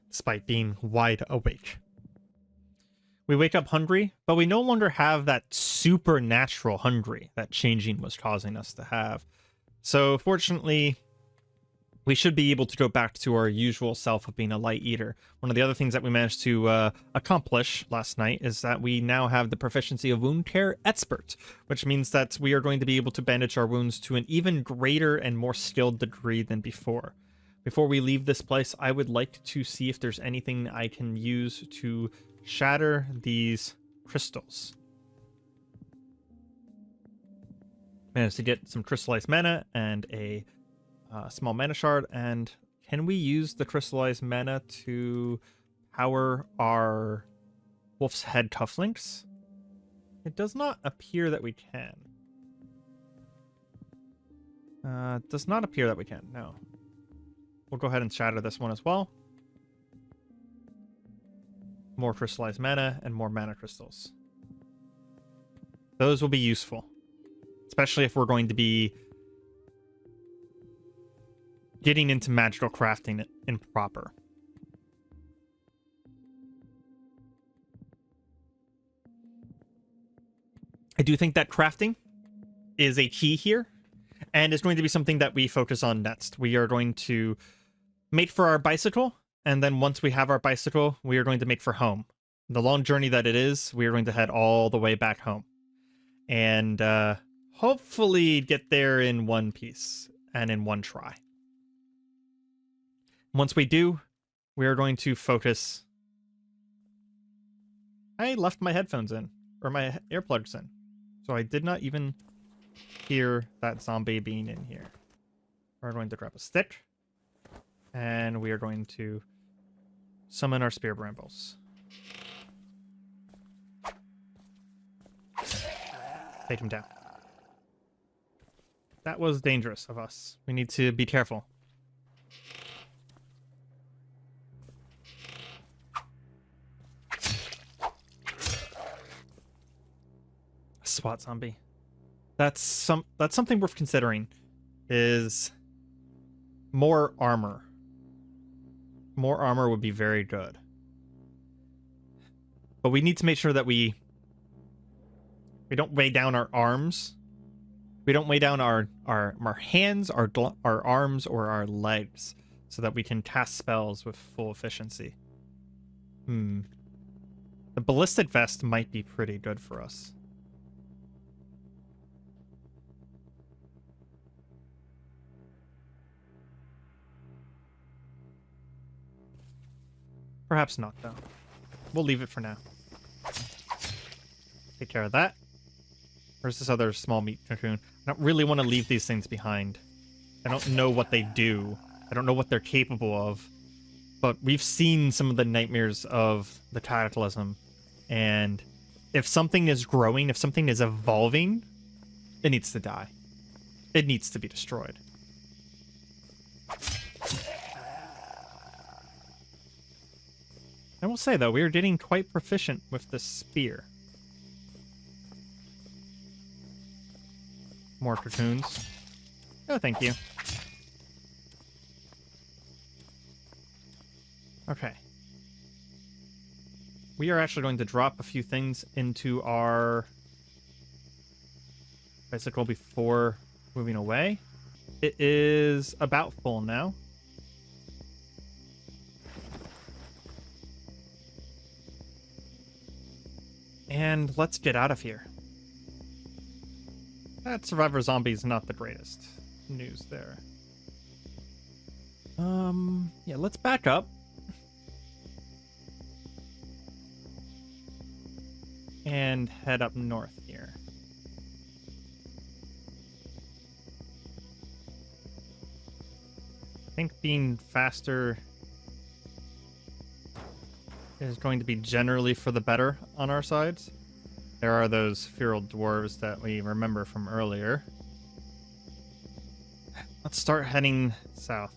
despite being wide awake. We wake up hungry, but we no longer have that supernatural hungry that changing was causing us to have. So fortunately, we should be able to go back to our usual self of being a light eater. One of the other things that we managed to accomplish last night is that we now have the proficiency of Wound Care Expert, which means that we are going to be able to bandage our wounds to an even greater and more skilled degree than before. Before we leave this place, I would like to see if there's anything I can use to shatter these crystals. Managed to get some crystallized mana and a small mana shard. And can we use the crystallized mana to power our Wolf's Head cufflinks? It does not appear that we can. It does not appear that we can, no. We'll go ahead and shatter this one as well. More crystallized mana and more mana crystals. Those will be useful, especially if we're going to be getting into magical crafting in proper. I do think that crafting is a key here, and it's going to be something that we focus on next. We are going to make for our bicycle, and then once we have our bicycle, we are going to make for home. The long journey that it is, we are going to head all the way back home. And hopefully get there in one piece and in one try. Once we do, we are going to focus. I left my headphones in, or my earplugs in, so I did not even hear that zombie being in here. We're going to grab a stick, and we are going to summon our spear brambles. Take him down. That was dangerous of us. We need to be careful. SWAT zombie. That's something worth considering. Is more armor. More armor would be very good. But we need to make sure that we don't weigh down our arms. We don't weigh down our hands, our arms, or our legs, so that we can cast spells with full efficiency. The ballistic vest might be pretty good for us. Perhaps not, though. We'll leave it for now. Take care of that. Where's this other small meat cocoon? I don't really want to leave these things behind. I don't know what they do. I don't know what they're capable of. But we've seen some of the nightmares of the Cataclysm. And if something is growing, if something is evolving, it needs to die. It needs to be destroyed. I will say, though, we are getting quite proficient with the spear. More cocoons. Oh, thank you. Okay. We are actually going to drop a few things into our bicycle before moving away. It is about full now. And let's get out of here. That Survivor Zombie is not the greatest news there. Yeah, let's back up. And head up north here. I think being faster is going to be generally for the better on our sides. There are those feral dwarves that we remember from earlier. Let's start heading south.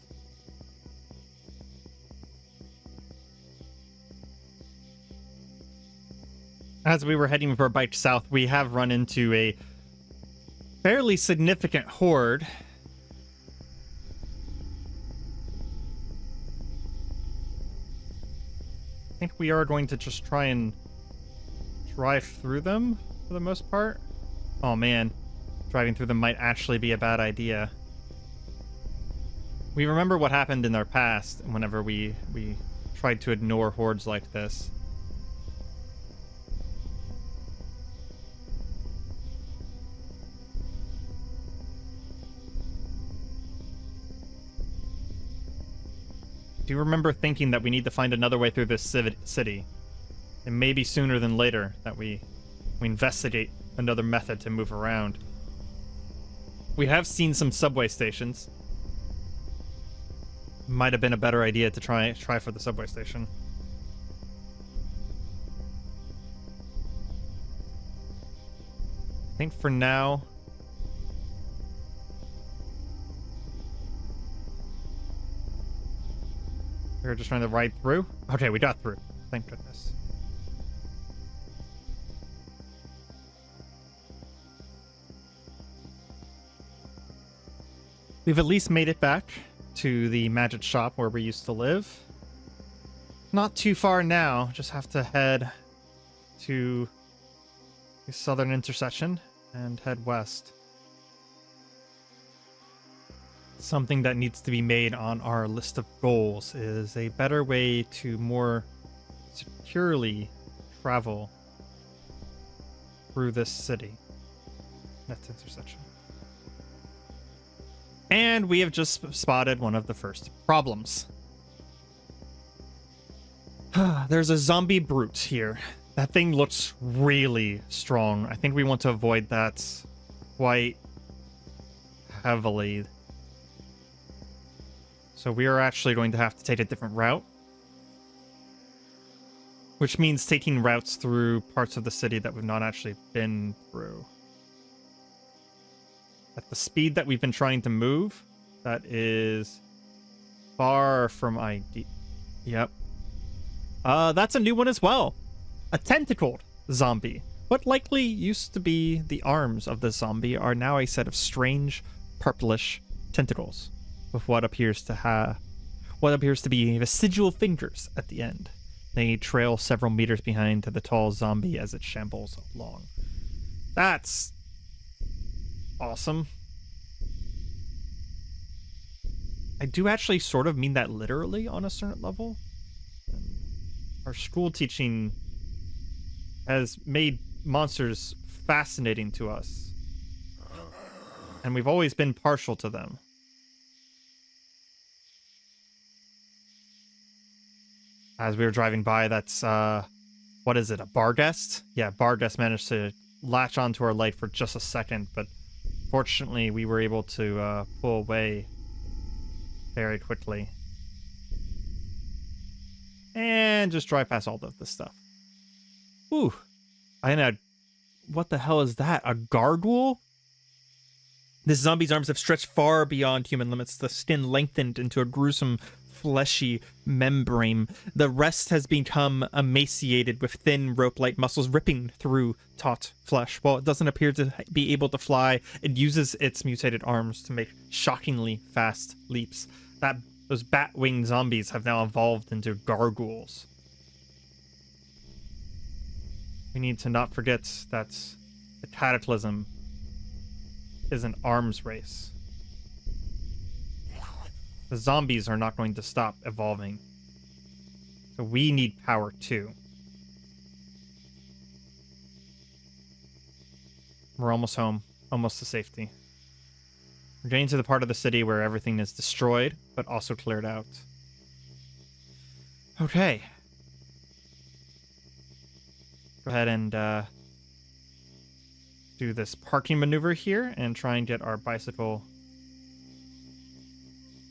As we were heading for a bike south, we have run into a fairly significant horde. I think we are going to just try and drive through them for the most part. Oh man, driving through them might actually be a bad idea. We remember what happened in our past whenever we tried to ignore hordes like this. Do you remember thinking that we need to find another way through this city? And maybe sooner than later that we investigate another method to move around. We have seen some subway stations. Might have been a better idea to try for the subway station. I think for now, we're just trying to ride through. Okay, we got through. Thank goodness. We've at least made it back to the magic shop where we used to live. Not too far now. Just have to head to the southern intersection and head west. Something that needs to be made on our list of goals is a better way to more securely travel through this city. That's intersection. And we have just spotted one of the first problems. There's a zombie brute here. That thing looks really strong. I think we want to avoid that quite heavily. So we are actually going to have to take a different route. Which means taking routes through parts of the city that we've not actually been through. At the speed that we've been trying to move, that is far from ideal. Yep. That's a new one as well. A tentacled zombie. What likely used to be the arms of the zombie are now a set of strange purplish tentacles with what appears to be vestigial fingers at the end. They trail several meters behind the tall zombie as it shambles along. That's awesome. I do actually sort of mean that literally on a certain level. Our school teaching has made monsters fascinating to us. And we've always been partial to them. As we were driving by, that's, what is it, a bar guest? Yeah, bar guest managed to latch onto our light for just a second, but fortunately we were able to pull away very quickly. And just drive past all of this stuff. Ooh. What the hell is that? A gargoyle? This zombie's arms have stretched far beyond human limits, the skin lengthened into a gruesome, fleshy membrane. The rest has become emaciated with thin rope-like muscles ripping through taut flesh. While it doesn't appear to be able to fly, it uses its mutated arms to make shockingly fast leaps. Those bat-winged zombies have now evolved into gargoyles. We need to not forget that the Cataclysm is an arms race. The zombies are not going to stop evolving. So we need power too. We're almost home. Almost to safety. We're getting to the part of the city where everything is destroyed, but also cleared out. Okay. Go ahead and do this parking maneuver here and try and get our bicycle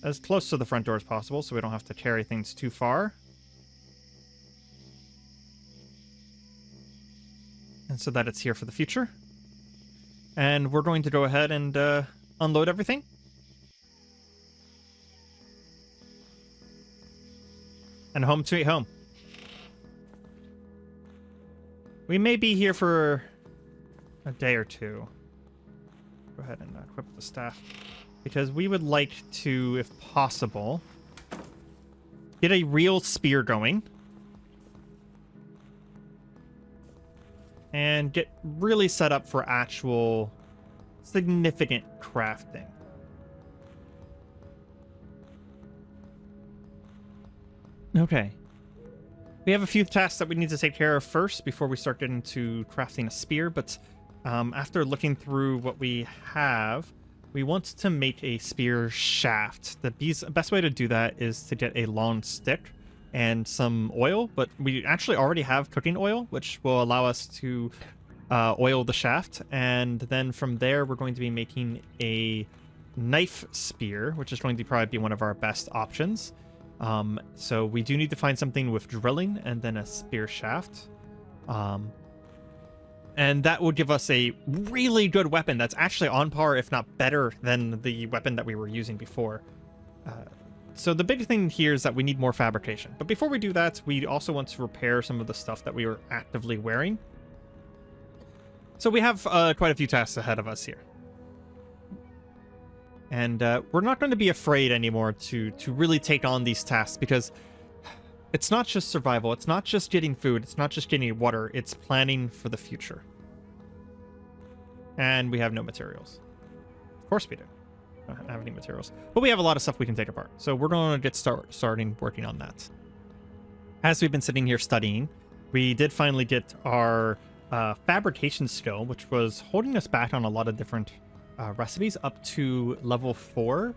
as close to the front door as possible so we don't have to carry things too far. and so that it's here for the future. And we're going to go ahead and unload everything. And home sweet home. We may be here for a day or two. Go ahead and equip the staff. Because we would like to, if possible, get a real spear going. And get really set up for actual significant crafting. Okay. We have a few tasks that we need to take care of first before we start getting to crafting a spear, but after looking through what we have, we want to make a spear shaft. The best way to do that is to get a long stick and some oil, but we actually already have cooking oil, which will allow us to oil the shaft, and then from there we're going to be making a knife spear, which is going to probably be one of our best options. So we do need to find something with drilling and then a spear shaft. And that will give us a really good weapon that's actually on par, if not better, than the weapon that we were using before. So the big thing here is that we need more fabrication. But before we do that, we also want to repair some of the stuff that we were actively wearing. So we have quite a few tasks ahead of us here. And we're not going to be afraid anymore to really take on these tasks, because it's not just survival, it's not just getting food, it's not just getting water, it's planning for the future. And we have no materials. Of course we do. We don't have any materials. But we have a lot of stuff we can take apart. So we're going to get starting working on that. As we've been sitting here studying, we did finally get our fabrication skill, which was holding us back on a lot of different recipes, up to level 4.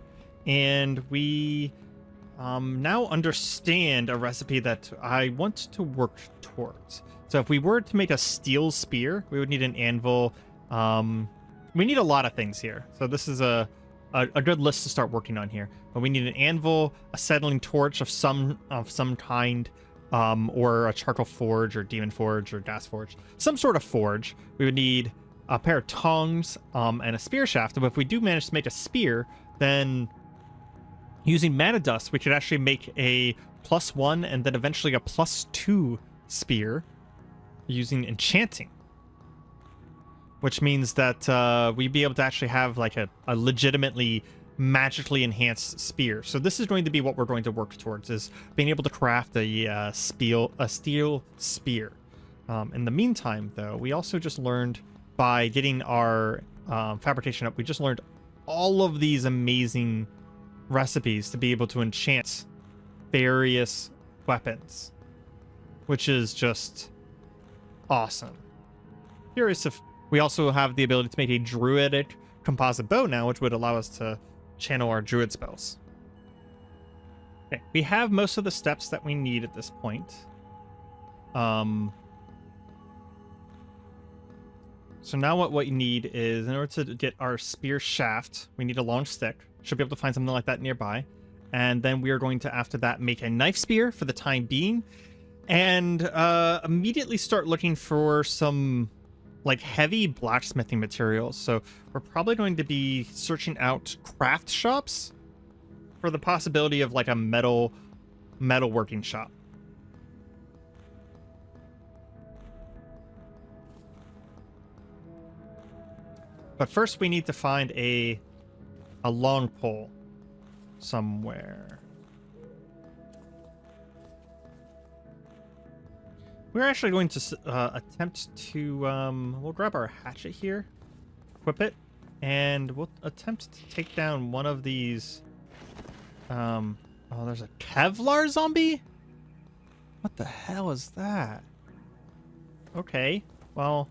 And we now understand a recipe that I want to work towards. So if we were to make a steel spear, we would need an anvil. We need a lot of things here. So this is a good list to start working on here. But we need an anvil, a settling torch of some kind, or a charcoal forge or demon forge or gas forge, some sort of forge. We would need a pair of tongs and a spear shaft. But if we do manage to make a spear, then using mana dust, we could actually make a +1 and then eventually a +2 spear using enchanting. Which means that we'd be able to actually have like a legitimately magically enhanced spear. So this is going to be what we're going to work towards, is being able to craft a steel spear. In the meantime, though, we also just learned, by getting our fabrication up, we just learned all of these amazing recipes to be able to enchant various weapons, which is just awesome. Curious if we also have the ability to make a druidic composite bow now, which would allow us to channel our druid spells. Okay, we have most of the steps that we need at this point. So now what you need is, in order to get our spear shaft, we need a long stick. Should be able to find something like that nearby. And then we are going to, after that, make a knife spear for the time being. And immediately start looking for some like heavy blacksmithing materials. So we're probably going to be searching out craft shops for the possibility of like a metal working shop. But first we need to find a long pole somewhere. We're actually going to attempt to, we'll grab our hatchet here, equip it, and we'll attempt to take down one of these, oh, there's a Kevlar zombie? What the hell is that? Okay, well,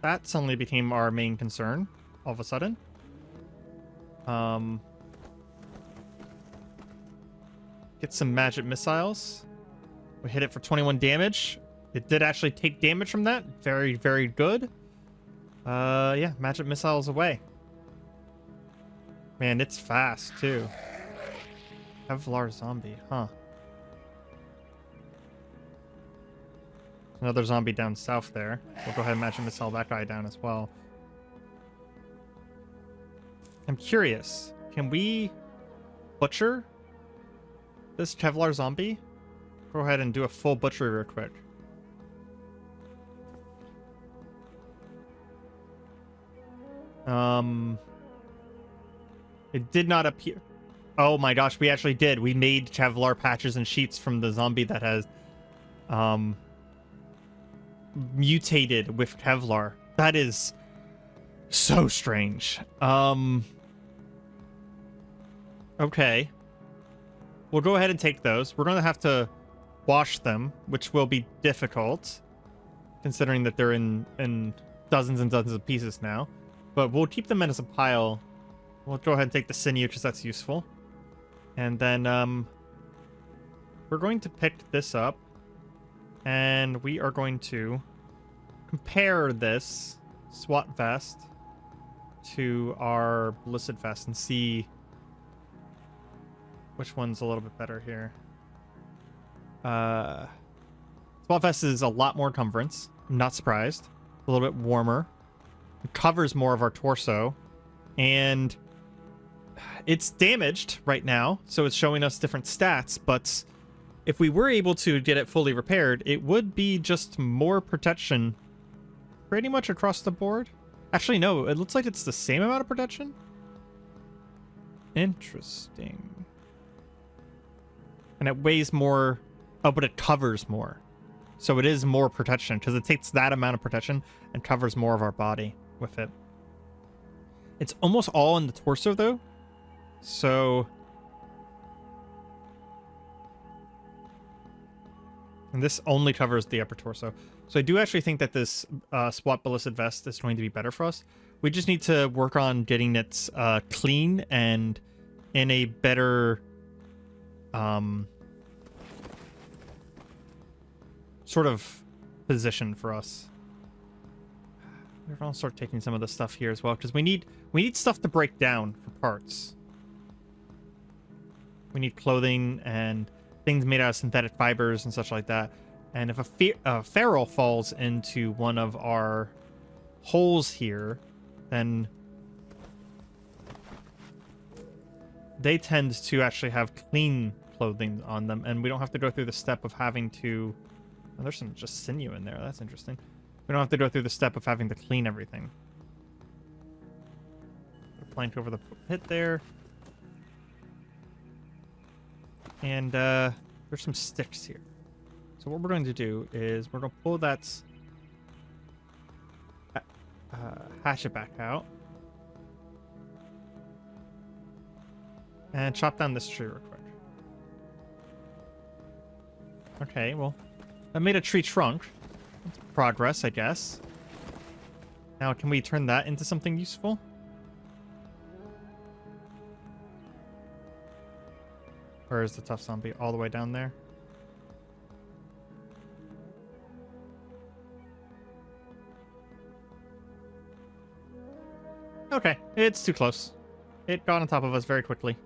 that suddenly became our main concern, all of a sudden. Get some magic missiles. We hit it for 21 damage. It did actually take damage from that. Very, very good. Yeah, magic missiles away. Man, it's fast, too. Kevlar zombie, huh? Another zombie down south there. We'll go ahead and Magic Missile that guy down as well. I'm curious. Can we butcher this Kevlar zombie? Go ahead and do a full butchery real quick. It did not appear. Oh my gosh, we actually did. We made Kevlar patches and sheets from the zombie that has mutated with Kevlar. That is so strange. Okay. We'll go ahead and take those. We're going to have to wash them, which will be difficult, considering that they're in dozens and dozens of pieces now. But we'll keep them in as a pile. We'll go ahead and take the sinew, because that's useful. And then we're going to pick this up, and we are going to compare this SWAT vest to our ballistic vest and see which one's a little bit better here. SWAT vest is a lot more encumbrance. I'm not surprised. A little bit warmer. It covers more of our torso, and it's damaged right now, so it's showing us different stats, but if we were able to get it fully repaired, it would be just more protection pretty much across the board. Actually, no, it looks like it's the same amount of protection. Interesting. And it weighs more. Oh, but it covers more. So it is more protection, because it takes that amount of protection and covers more of our body with it. It's almost all in the torso, though. So... and this only covers the upper torso. So I do actually think that this SWAT ballistic vest is going to be better for us. We just need to work on getting it clean and in a better sort of position for us. We're gonna start taking some of the stuff here as well, because we need stuff to break down for parts. We need clothing and things made out of synthetic fibers and such like that. And if a feral falls into one of our holes here, then they tend to actually have clean clothing on them, and we don't have to go through the step of having to... oh, there's some just sinew in there. That's interesting. We don't have to go through the step of having to clean everything. Put a plank over the pit there. And there's some sticks here. So what we're going to do is we're going to pull that hatchet back out. And chop down this tree real quick. Okay, well, I made a tree trunk. That's progress, I guess. Now, can we turn that into something useful? Or is the tough zombie all the way down there? Okay, it's too close. It got on top of us very quickly.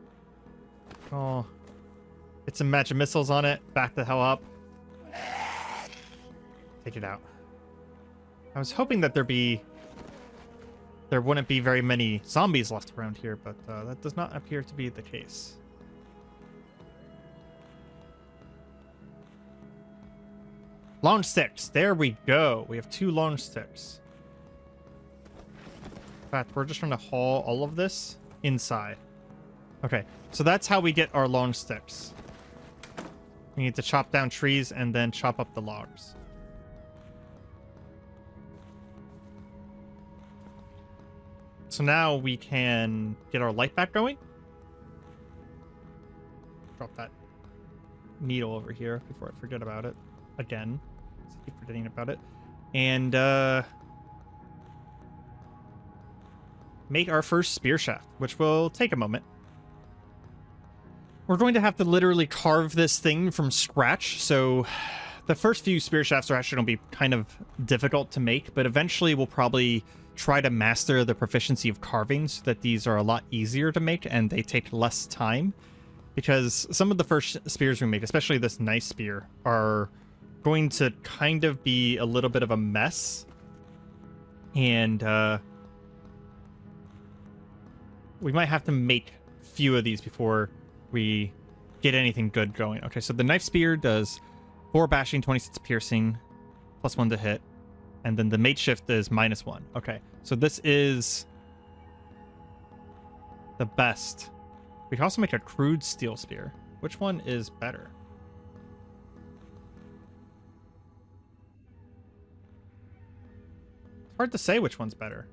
Oh. Get some magic missiles on it. Back the hell up. Take it out. I was hoping that there wouldn't be very many zombies left around here, but that does not appear to be the case. Long sticks. There we go. We have 2 long sticks. In fact, we're just trying to haul all of this inside. Okay, so that's how we get our long sticks. We need to chop down trees and then chop up the logs. So now we can get our light back going. Drop that needle over here before I forget about it. Again. I keep forgetting about it. And make our first spear shaft, which will take a moment. We're going to have to literally carve this thing from scratch, so the first few spear shafts are actually going to be kind of difficult to make, but eventually we'll probably try to master the proficiency of carving so that these are a lot easier to make and they take less time, because some of the first spears we make, especially this nice spear, are going to kind of be a little bit of a mess. And we might have to make a few of these before we get anything good going. Okay, so the knife spear does 4 bashing, 26 piercing, +1 to hit. And then the mate shift is -1. Okay, so this is the best. We can also make a crude steel spear. Which one is better? It's hard to say which one's better.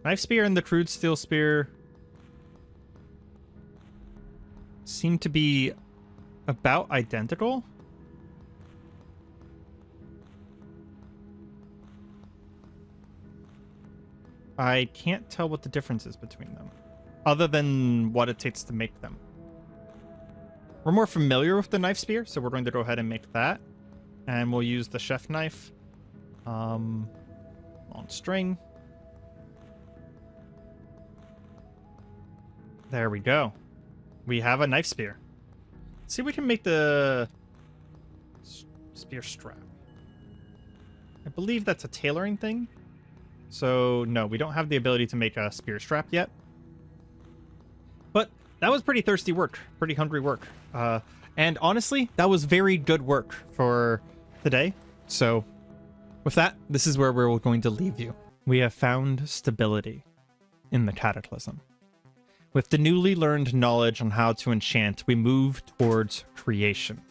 Knife spear and the crude steel spear seem to be about identical. I can't tell what the difference is between them, other than what it takes to make them. We're more familiar with the knife spear, so we're going to go ahead and make that. And we'll use the chef knife on string. There we go. We have a knife spear. Let's see if we can make the spear strap. I believe that's a tailoring thing. So, no, we don't have the ability to make a spear strap yet. But that was pretty thirsty work, pretty hungry work. And honestly, that was very good work for today. So, with that, this is where we're going to leave you. We have found stability in the Cataclysm. With the newly learned knowledge on how to enchant, we move towards creation.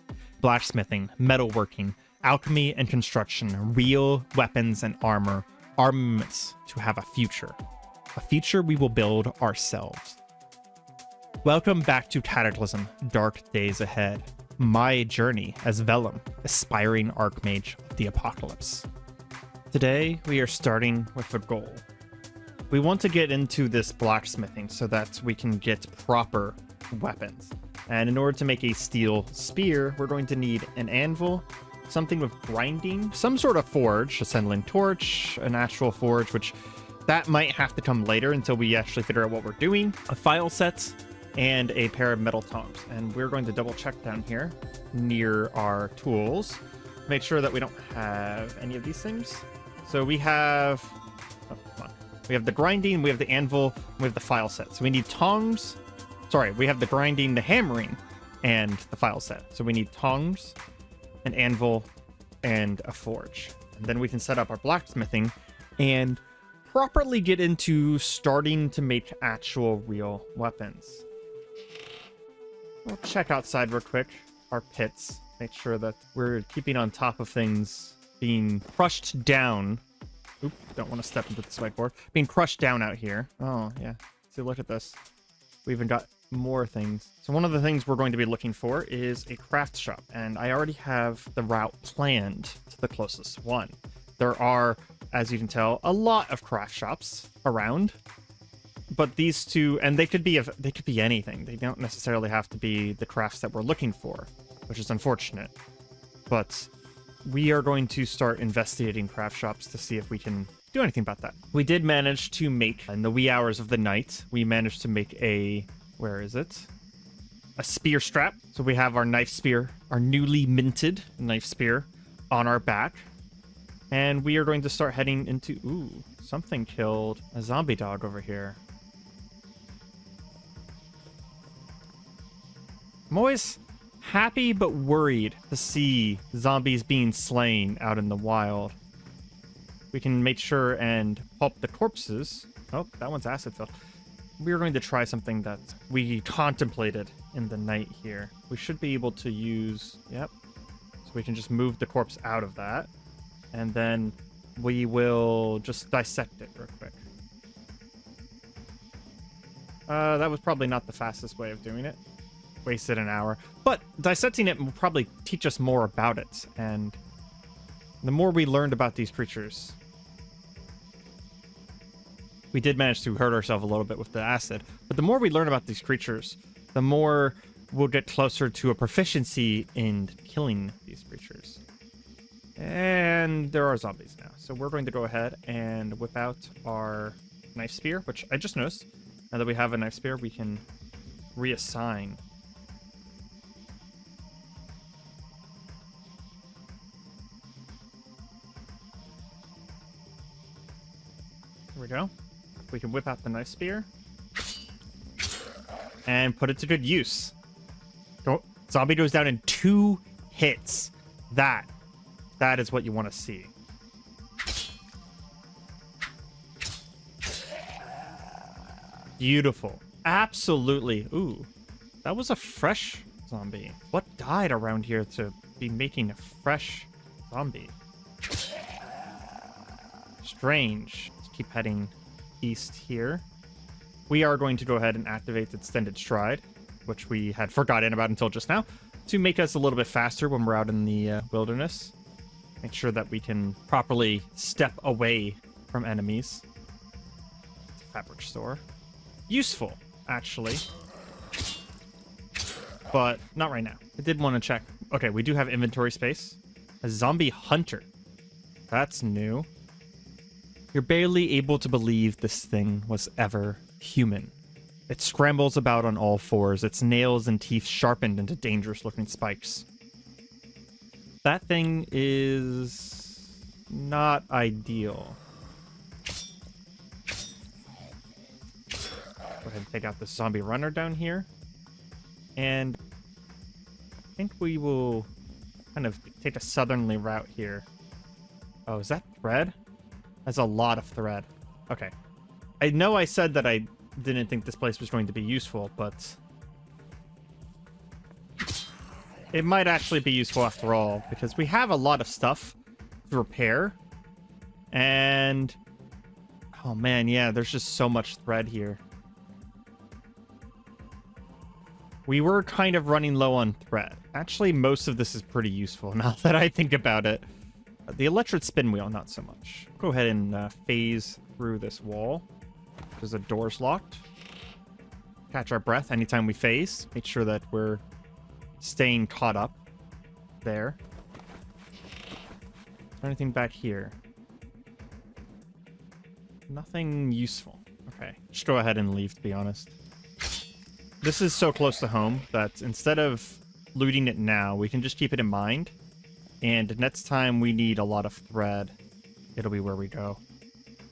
Blacksmithing, metalworking, alchemy and construction, real weapons and armor, armaments to have a future we will build ourselves. Welcome back to Cataclysm, Dark Days Ahead, my journey as Vellum, aspiring Archmage of the Apocalypse. Today, we are starting with a goal. We want to get into this blacksmithing so that we can get proper weapons. And in order to make a steel spear, we're going to need an anvil, something with grinding, some sort of forge, a sendling torch, an actual forge, which that might have to come later until we actually figure out what we're doing, a file set, and a pair of metal tongs. And we're going to double check down here near our tools, make sure that we don't have any of these things. So we have, oh, come on. We have the grinding, we have the anvil, we have the file set. So we need tongs. Sorry, we have the grinding, the hammering, and the file set. So we need tongs, an anvil, and a forge. And then we can set up our blacksmithing and properly get into starting to make actual real weapons. We'll check outside real quick, our pits, make sure that we're keeping on top of things being crushed down. Oop, don't want to step into this whiteboard. Being crushed down out here. Oh, yeah. See, look at this. We even got more things. So one of the things we're going to be looking for is a craft shop, and I already have the route planned to the closest one. There are, as you can tell, a lot of craft shops around, but these two, and they could be anything. They don't necessarily have to be the crafts that we're looking for, which is unfortunate. But we are going to start investigating craft shops to see if we can do anything about that. We did manage to make, in the wee hours of the night, we managed to make a, where is it? A spear strap. So we have our knife spear, our newly minted knife spear on our back. And we are going to start heading into, ooh, something killed a zombie dog over here. I'm always happy but worried to see zombies being slain out in the wild. We can make sure and pulp the corpses. Oh, that one's acid filled. We are going to try something that we contemplated in the night here. We should be able to use, yep. So we can just move the corpse out of that. And then we will just dissect it real quick. That was probably not the fastest way of doing it. Wasted an hour. But dissecting it will probably teach us more about it. And the more we learned about these creatures, we did manage to hurt ourselves a little bit with the acid. But the more we learn about these creatures, the more we'll get closer to a proficiency in killing these creatures. And there are zombies now. So we're going to go ahead and whip out our knife spear, which I just noticed. Now that we have a knife spear, we can reassign we go. We can whip out the knife spear and put it to good use. Zombie goes down in 2 hits. That is what you want to see. Beautiful. Absolutely. Ooh, that was a fresh zombie. What died around here to be making a fresh zombie? Strange. Let's keep heading east here. We are going to go ahead and activate Extended Stride, which we had forgotten about until just now, to make us a little bit faster when we're out in the wilderness. Make sure that we can properly step away from enemies. It's a fabric store. Useful, actually. But not right now. I did want to check. Okay, we do have inventory space. A zombie hunter. That's new. You're barely able to believe this thing was ever human. It scrambles about on all fours, its nails and teeth sharpened into dangerous-looking spikes. That thing is not ideal. Go ahead and take out this zombie runner down here. And I think we will kind of take a southerly route here. Oh, is that thread? That's a lot of thread. Okay. I know I said that I didn't think this place was going to be useful, but it might actually be useful after all, because we have a lot of stuff to repair. And oh man, yeah, there's just so much thread here. We were kind of running low on thread. Actually, most of this is pretty useful now that I think about it. The electric spin wheel, not so much. Go ahead and phase through this wall because the door's locked. Catch our breath anytime we phase. Make sure that we're staying caught up there. Is there anything back here? Nothing useful. Okay, just go ahead and leave, to be honest. This is so close to home that instead of looting it now, we can just keep it in mind. And next time we need a lot of thread, it'll be where we go.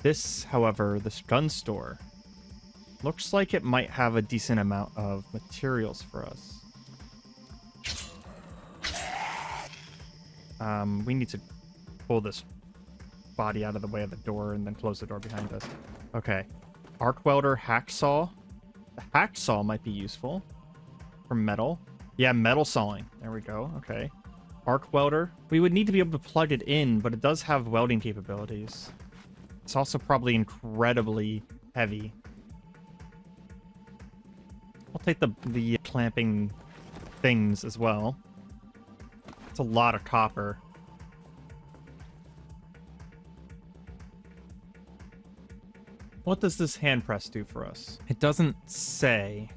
This, however, this gun store, looks like it might have a decent amount of materials for us. We need to pull this body out of the way of the door and then close the door behind us. Okay. Arc welder, hacksaw. The hacksaw might be useful for metal. Yeah, metal sawing. There we go. Okay. Arc welder. We would need to be able to plug it in, but it does have welding capabilities. It's also probably incredibly heavy. I'll take the clamping things as well. It's a lot of copper. What does this hand press do for us? It doesn't say.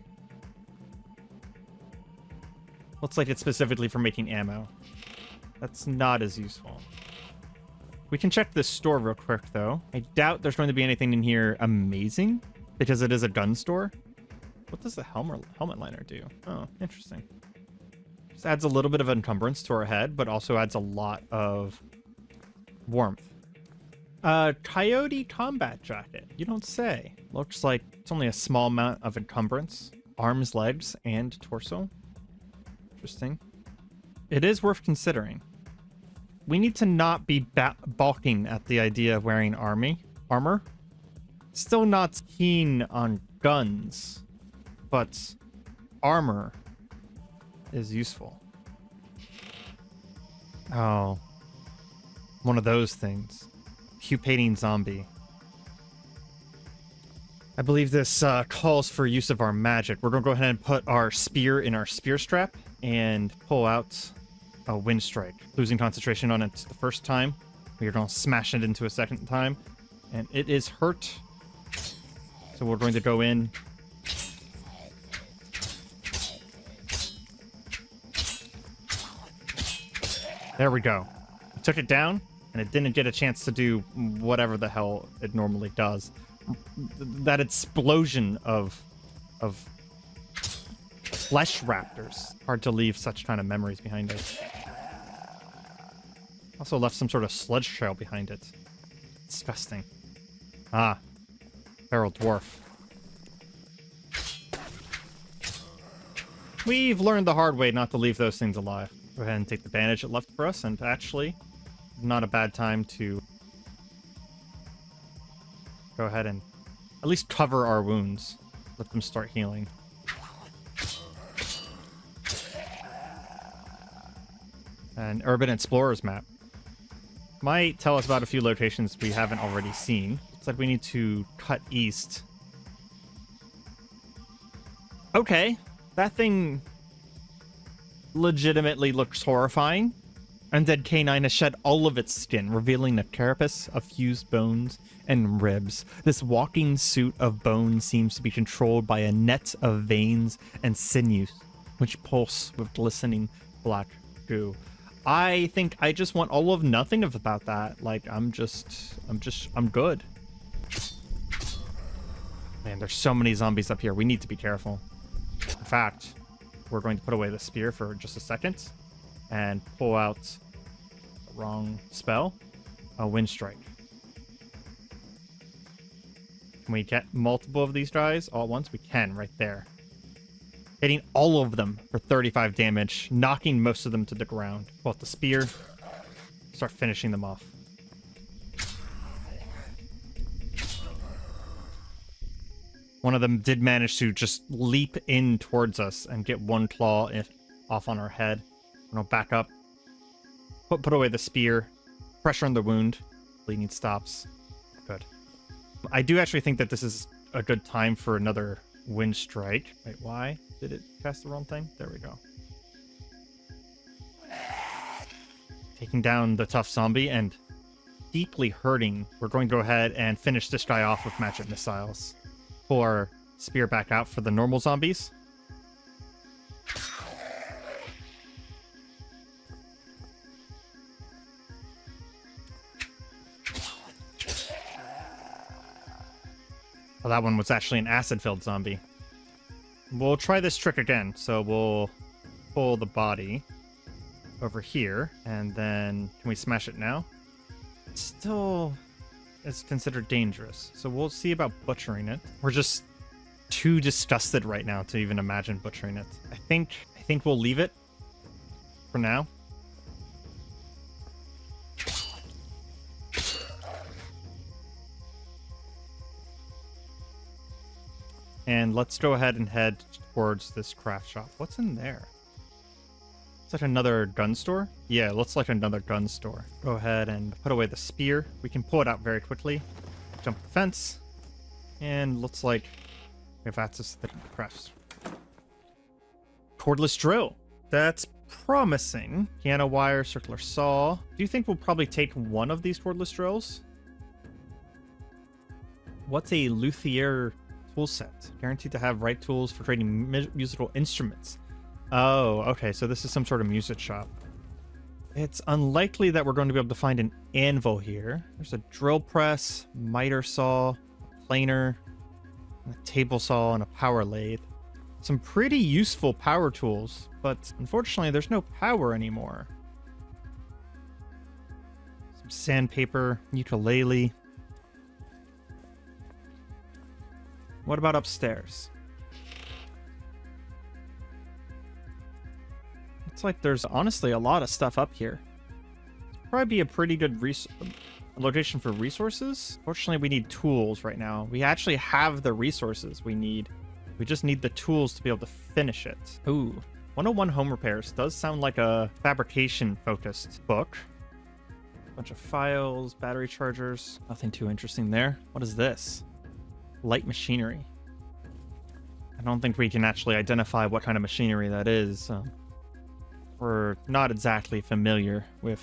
Looks like it's specifically for making ammo. That's not as useful. We can check this store real quick, though. I doubt there's going to be anything in here amazing, because it is a gun store. What does the helmet liner do? Oh, interesting. Just adds a little bit of encumbrance to our head, but also adds a lot of warmth. Coyote combat jacket. You don't say. Looks like it's only a small amount of encumbrance. Arms, legs, and torso. Interesting. It is worth considering. We need to not be balking at the idea of wearing armor. Still not keen on guns, but armor is useful. Oh, one of those things. Pupating zombie. I believe this calls for use of our magic. We're going to go ahead and put our spear in our spear strap and pull out a wind strike. Losing concentration on it the first time. We're going to smash it into a second time. And it is hurt. So we're going to go in. There we go. We took it down, and it didn't get a chance to do whatever the hell it normally does. That explosion of flesh raptors. Hard to leave such kind of memories behind it. Also left some sort of sludge trail behind it. Disgusting. Ah, Feral dwarf. We've learned the hard way not to leave those things alive. Go ahead and take the bandage it left for us, and actually, not a bad time to go ahead and at least cover our wounds. Let them start healing. An Urban Explorers map. Might tell us about a few locations we haven't already seen. Looks like we need to cut east. Okay, that thing legitimately looks horrifying. Undead Canine has shed all of its skin, revealing a carapace of fused bones and ribs. This walking suit of bone seems to be controlled by a net of veins and sinews, which pulse with glistening black goo. I think I just want all of nothing about that. Like, I'm good. Man, there's so many zombies up here. We need to be careful. In fact, we're going to put away the spear for just a second and pull out the wrong spell, a wind strike. Can we get multiple of these guys all at once? We can, right there. Hitting all of them for 35 damage, knocking most of them to the ground. Pull out the spear, start finishing them off. One of them did manage to just leap in towards us and get one claw off on our head. I'm gonna back up, put away the spear, pressure on the wound, bleeding stops. Good. I do actually think that this is a good time for another wind strike. Wait, why did it cast the wrong thing? There we go. Taking down the tough zombie and deeply hurting. We're going to go ahead and finish this guy off with magic missiles. Pull our spear back out for the normal zombies. Well, that one was actually an acid-filled zombie. We'll try this trick again. So we'll pull the body over here, and then can we smash it now? It still is considered dangerous, so we'll see about butchering it. We're just too disgusted right now to even imagine butchering it. I think we'll leave it for now. And let's go ahead and head towards this craft shop. What's in there? Is that another gun store? Yeah, it looks like another gun store. Go ahead and put away the spear. We can pull it out very quickly. Jump the fence. And looks like we have access to the crafts. Cordless drill. That's promising. Piano wire, circular saw. Do you think we'll probably take one of these cordless drills? What's a luthier tool set? Guaranteed to have right tools for creating musical instruments. Oh, okay, so this is some sort of music shop. It's unlikely that we're going to be able to find an anvil here. There's a drill press, miter saw, planer, a table saw, and a power lathe. Some pretty useful power tools, but unfortunately there's no power anymore. Some sandpaper, ukulele. What about upstairs? It's like there's honestly a lot of stuff up here. Probably be a pretty good location for resources. Fortunately, we need tools right now. We actually have the resources we need. We just need the tools to be able to finish it. Ooh, 101 Home Repairs does sound like a fabrication-focused book. Bunch of files, battery chargers. Nothing too interesting there. What is this? Light machinery. I don't think we can actually identify what kind of machinery that is. We're not exactly familiar with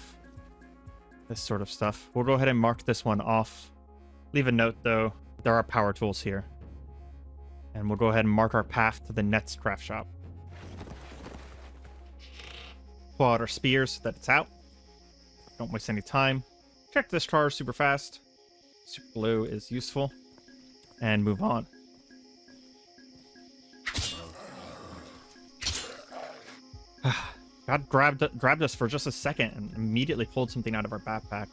this sort of stuff. We'll go ahead and mark this one off. Leave a note, though. There are power tools here. And we'll go ahead and mark our path to the next craft shop. Pull out our spears so that it's out. Don't waste any time. Check this car super fast. Super glue is useful. And move on. God grabbed us for just a second and immediately pulled something out of our backpack.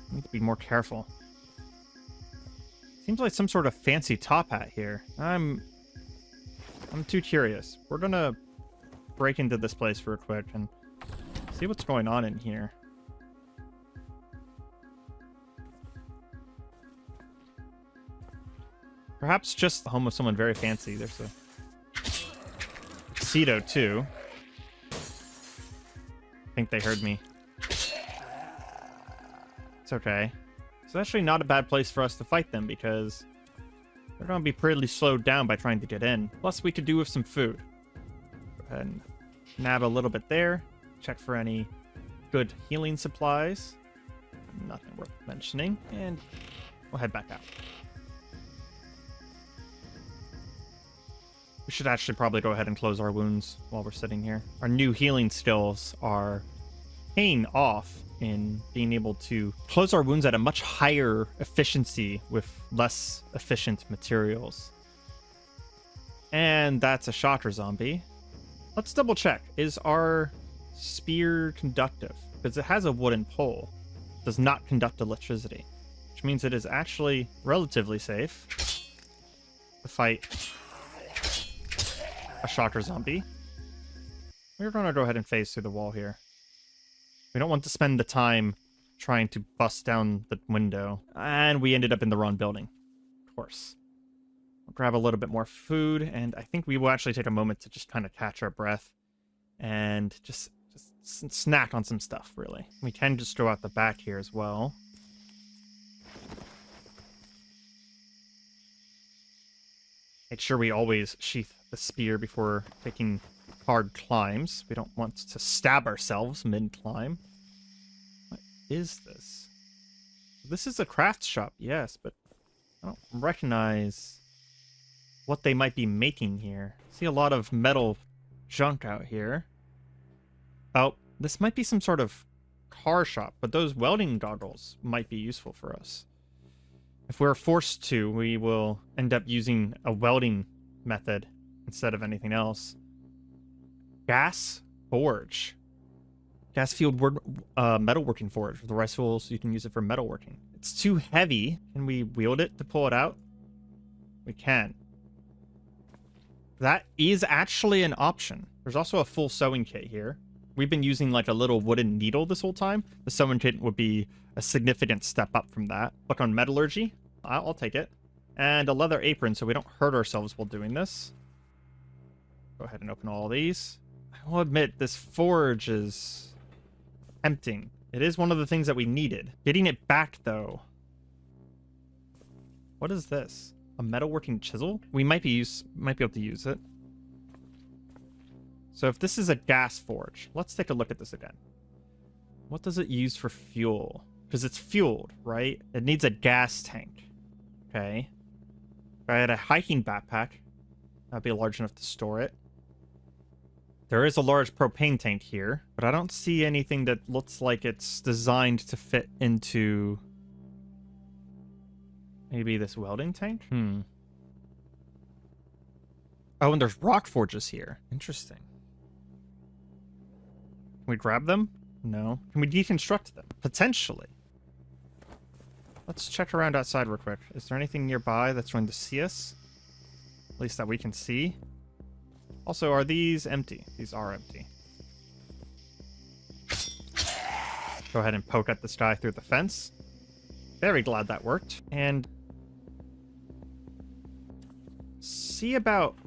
We need to be more careful. Seems like some sort of fancy top hat here. I'm too curious. We're gonna break into this place real quick and see what's going on in here. Perhaps just the home of someone very fancy. There's a tuxedo too. I think they heard me. It's okay. It's actually not a bad place for us to fight them because they're going to be pretty slowed down by trying to get in. Plus, we could do with some food. Go ahead and nab a little bit there. Check for any good healing supplies. Nothing worth mentioning. And we'll head back out. We should actually probably go ahead and close our wounds while we're sitting here. Our new healing skills are paying off in being able to close our wounds at a much higher efficiency with less efficient materials. And that's a shocker zombie. Let's double check. Is our spear conductive? Because it has a wooden pole. It does not conduct electricity, which means it is actually relatively safe to fight a shocker zombie. We're going to go ahead and phase through the wall here. We don't want to spend the time trying to bust down the window. And we ended up in the wrong building. Of course. We'll grab a little bit more food, and I think we will actually take a moment to just kind of catch our breath and just snack on some stuff, really. We can just go out the back here as well. Make sure we always sheath the spear before taking hard climbs. We don't want to stab ourselves mid-climb. What is this? This is a craft shop, yes, but I don't recognize what they might be making here. I see a lot of metal junk out here. Oh, this might be some sort of car shop, but those welding goggles might be useful for us. If we're forced to, we will end up using a welding method instead of anything else. Gas forge. Gas fueled metalworking forge. With the rice tools, you can use it for metalworking. It's too heavy. Can we wield it to pull it out? We can. That is actually an option. There's also a full sewing kit here. We've been using like a little wooden needle this whole time. The sewing kit would be a significant step up from that. Look on metallurgy. I'll take it. And a leather apron so we don't hurt ourselves while doing this. Go ahead and open all these. I will admit, this forge is tempting. It is one of the things that we needed. Getting it back, though. What is this? A metalworking chisel? We might be able to use it. So if this is a gas forge, let's take a look at this again. What does it use for fuel? Because it's fueled, right? It needs a gas tank. Okay. If I had a hiking backpack, that'd be large enough to store it. There is a large propane tank here, but I don't see anything that looks like it's designed to fit into maybe this welding tank? Oh, and there's rock forges here. Interesting. Can we grab them? No. Can we deconstruct them? Potentially. Let's check around outside real quick. Is there anything nearby that's going to see us? At least that we can see. Also, are these empty? These are empty. Go ahead and poke at this guy through the fence. Very glad that worked. And see about...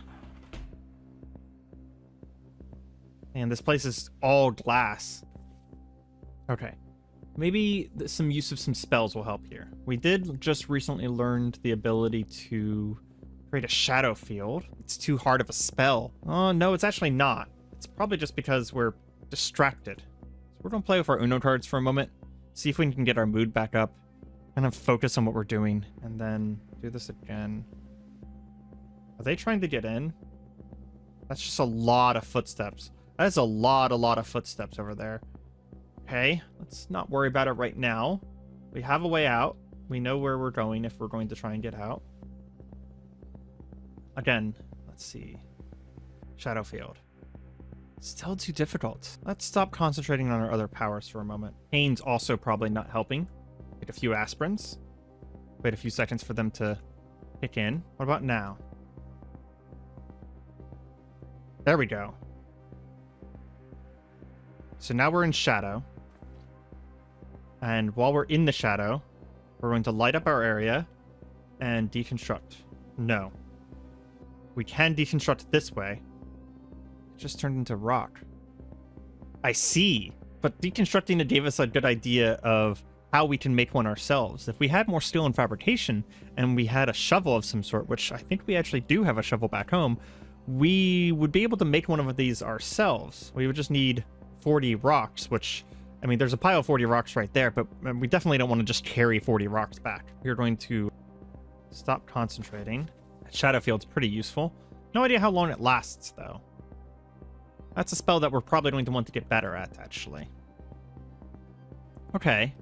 Man, this place is all glass. Okay. Maybe some use of some spells will help here. We did just recently learn the ability to create a shadow field. It's too hard of a spell. Oh, no, it's actually not. It's probably just because we're distracted. So we're going to play with our Uno cards for a moment. See if we can get our mood back up. Kind of focus on what we're doing. And then do this again. Are they trying to get in? That's just a lot of footsteps. That is a lot of footsteps over there. Okay, let's not worry about it right now. We have a way out. We know where we're going if we're going to try and get out. Again, let's see. Shadow field. Still too difficult. Let's stop concentrating on our other powers for a moment. Pain's also probably not helping. Take a few aspirins. Wait a few seconds for them to kick in. What about now? There we go. So now we're in shadow. And while we're in the shadow, we're going to light up our area and deconstruct. No. We can deconstruct this way. It just turned into rock. I see. But deconstructing it gave us a good idea of how we can make one ourselves. If we had more skill in fabrication and we had a shovel of some sort, which I think we actually do have a shovel back home, we would be able to make one of these ourselves. We would just need 40 rocks, which, I mean, there's a pile of 40 rocks right there, but we definitely don't want to just carry 40 rocks back. We're going to stop concentrating. Shadow Field's pretty useful. No idea how long it lasts, though. That's a spell that we're probably going to want to get better at, actually. Okay,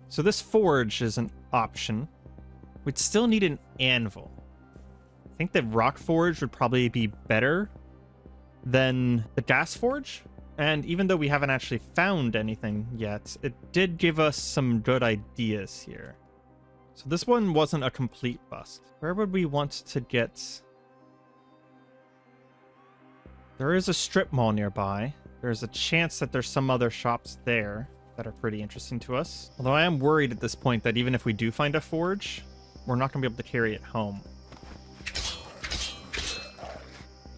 so this forge is an option. We'd still need an anvil. I think the rock forge would probably be better than the gas forge. And even though we haven't actually found anything yet, it did give us some good ideas here. So this one wasn't a complete bust. Where would we want to get... There is a strip mall nearby. There's a chance that there's some other shops there that are pretty interesting to us. Although I am worried at this point that even if we do find a forge, we're not going to be able to carry it home.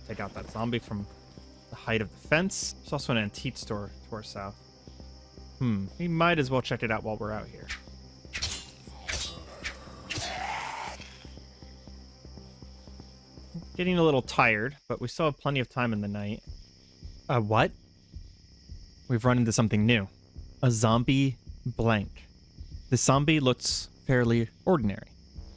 Take out that zombie from the height of the fence. There's also an antique store to our south. We might as well check it out while we're out here. Getting a little tired, but we still have plenty of time in the night. What? We've run into something new. A zombie blank. The zombie looks fairly ordinary,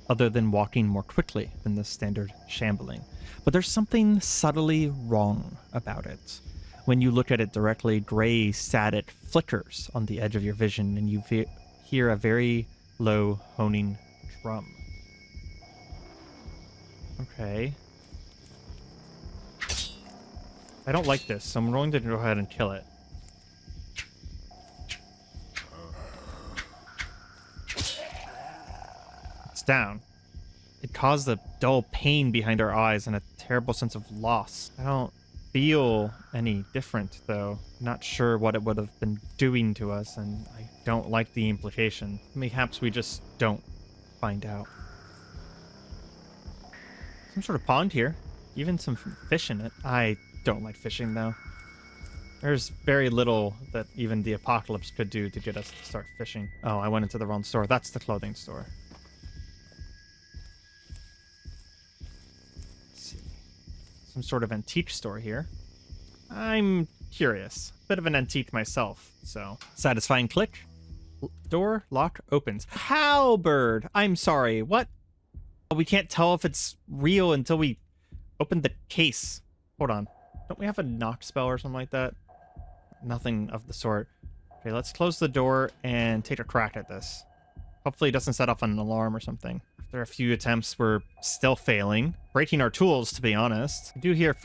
other than walking more quickly than the standard shambling. But there's something subtly wrong about it. When you look at it directly, gray static flickers on the edge of your vision, and you hear a very low honing drum. Okay. I don't like this, so I'm going to go ahead and kill it. It's down. It caused a dull pain behind our eyes and a terrible sense of loss. I don't feel any different, though. Not sure what it would have been doing to us, and I don't like the implication. Perhaps we just don't find out. Some sort of pond here. Even some fish in it. I don't like fishing, though. There's very little that even the apocalypse could do to get us to start fishing. Oh, I went into the wrong store. That's the clothing store. Let's see. Some sort of antique store here. I'm curious. Bit of an antique myself, so. Satisfying click. Door lock opens. Halberd! I'm sorry, what? We can't tell if it's real until we open the case. Hold on. Don't we have a knock spell or something like that? Nothing of the sort. Okay, let's close the door and take a crack at this. Hopefully it doesn't set off an alarm or something. After a few attempts, we're still failing. Breaking our tools, to be honest. I do hear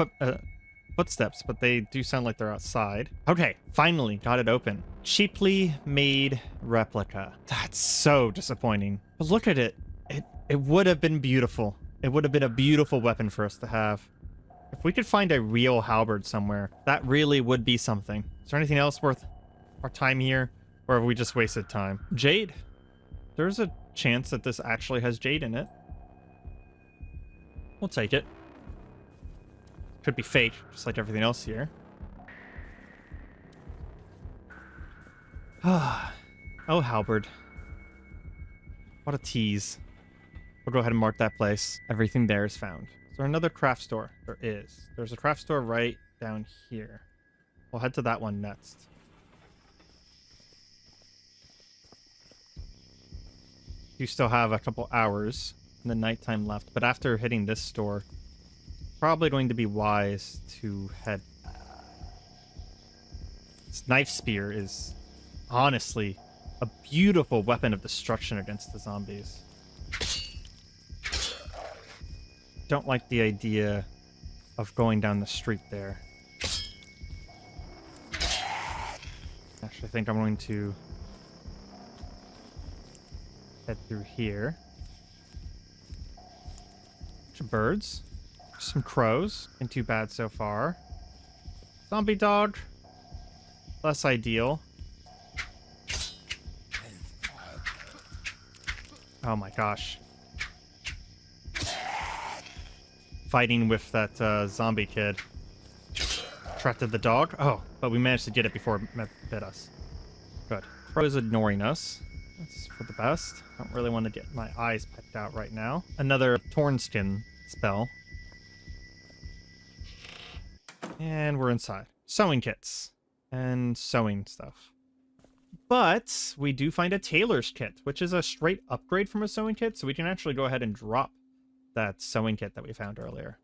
footsteps, but they do sound like they're outside. Okay, finally got it open. Cheaply made replica. That's so disappointing. But look at it. It would have been beautiful. It would have been a beautiful weapon for us to have. If we could find a real halberd somewhere, that really would be something. Is there anything else worth our time here? Or have we just wasted time? Jade. There's a chance that this actually has jade in it. We'll take it. Could be fake, just like everything else here. Oh, halberd. What a tease. We'll go ahead and mark that place. Everything there is found. Is there another craft store? There is. There's a craft store right down here. We'll head to that one next. You still have a couple hours in the nighttime left, but after hitting this store, probably going to be wise to head. This knife spear is honestly a beautiful weapon of destruction against the zombies. Don't like the idea of going down the street there. Actually, I think I'm going to head through here. of birds. Some crows. Ain't too bad so far. Zombie dog. Less ideal. Oh my gosh. Fighting with that zombie kid. Attracted the dog. Oh, but we managed to get it before it bit us. Good. Crow is ignoring us. That's for the best. I don't really want to get my eyes pecked out right now. Another torn skin spell. And we're inside. Sewing kits. And sewing stuff. But we do find a tailor's kit, which is a straight upgrade from a sewing kit, so we can actually go ahead and drop that sewing kit that we found earlier.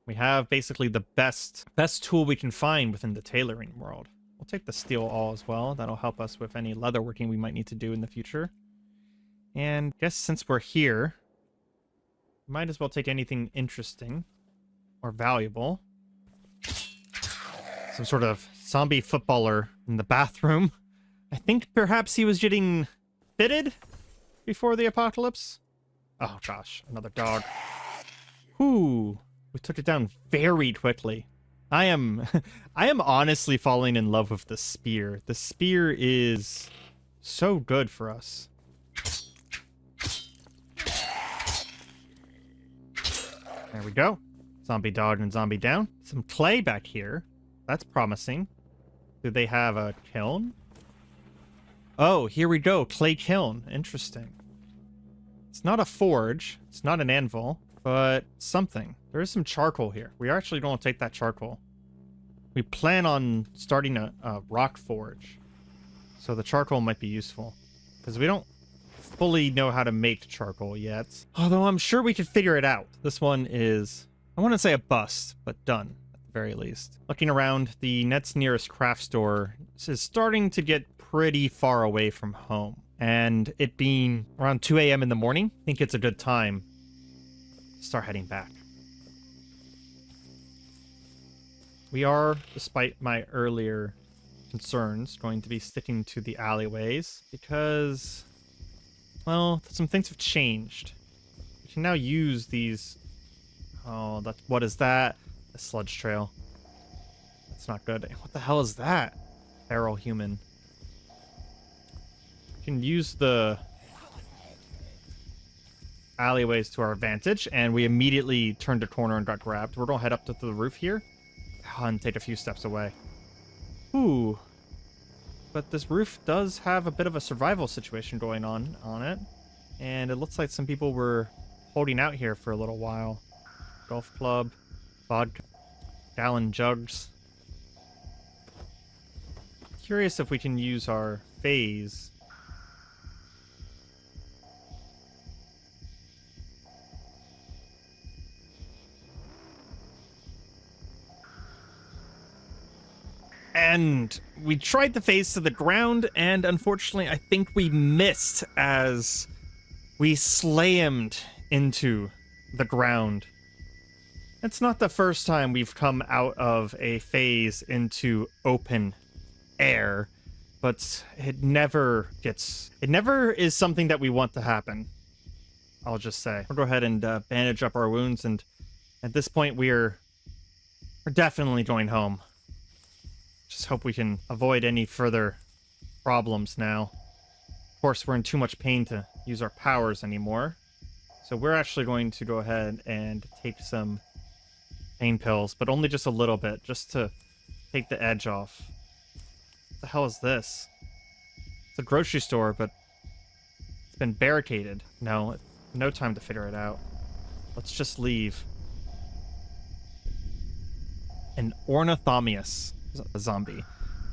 We have basically the best tool we can find within the tailoring world. We'll take the steel awl as well. That'll help us with any leatherworking we might need to do in the future. And I guess since we're here, might as well take anything interesting or valuable. Some sort of zombie footballer in the bathroom. I think perhaps he was getting fitted before the apocalypse. Oh gosh, another dog. Whew, we took it down very quickly. I am honestly falling in love with the spear. The spear is so good for us. There we go. Zombie dog and zombie down. Some clay back here. That's promising. Do they have a kiln? Oh, here we go. Clay kiln. Interesting. It's not a forge. It's not an anvil, but something. There is some charcoal here. We are actually going to take that charcoal. We plan on starting a rock forge. So the charcoal might be useful. Because we don't fully know how to make charcoal yet. Although I'm sure we could figure it out. This one is, I want to say a bust, but done. Very least. Looking around, the next nearest craft store is starting to get pretty far away from home. And it being around 2 a.m. in the morning, I think it's a good time to start heading back. We are, despite my earlier concerns, going to be sticking to the alleyways because, well, some things have changed. We can now use these... Oh, that's... What is that? A sludge trail. That's not good. What the hell is that? Feral human. We can use the alleyways to our advantage, and we immediately turned a corner and got grabbed. We're gonna head up to the roof here and take a few steps away. Ooh. But this roof does have a bit of a survival situation going on it. And it looks like some people were holding out here for a little while. Golf club. Vodka, gallon jugs. Curious if we can use our phase. And we tried the phase to the ground, and unfortunately, I think we missed as we slammed into the ground. It's not the first time we've come out of a phase into open air, but it never is something that we want to happen. I'll just say. We'll go ahead and bandage up our wounds, and at this point we're definitely going home. Just hope we can avoid any further problems now. Of course, we're in too much pain to use our powers anymore. So we're actually going to go ahead and take some pain pills, but only just a little bit, just to take the edge off. What the hell is this? It's a grocery store, but it's been barricaded. No time to figure it out. Let's just leave. An ornithomius zombie.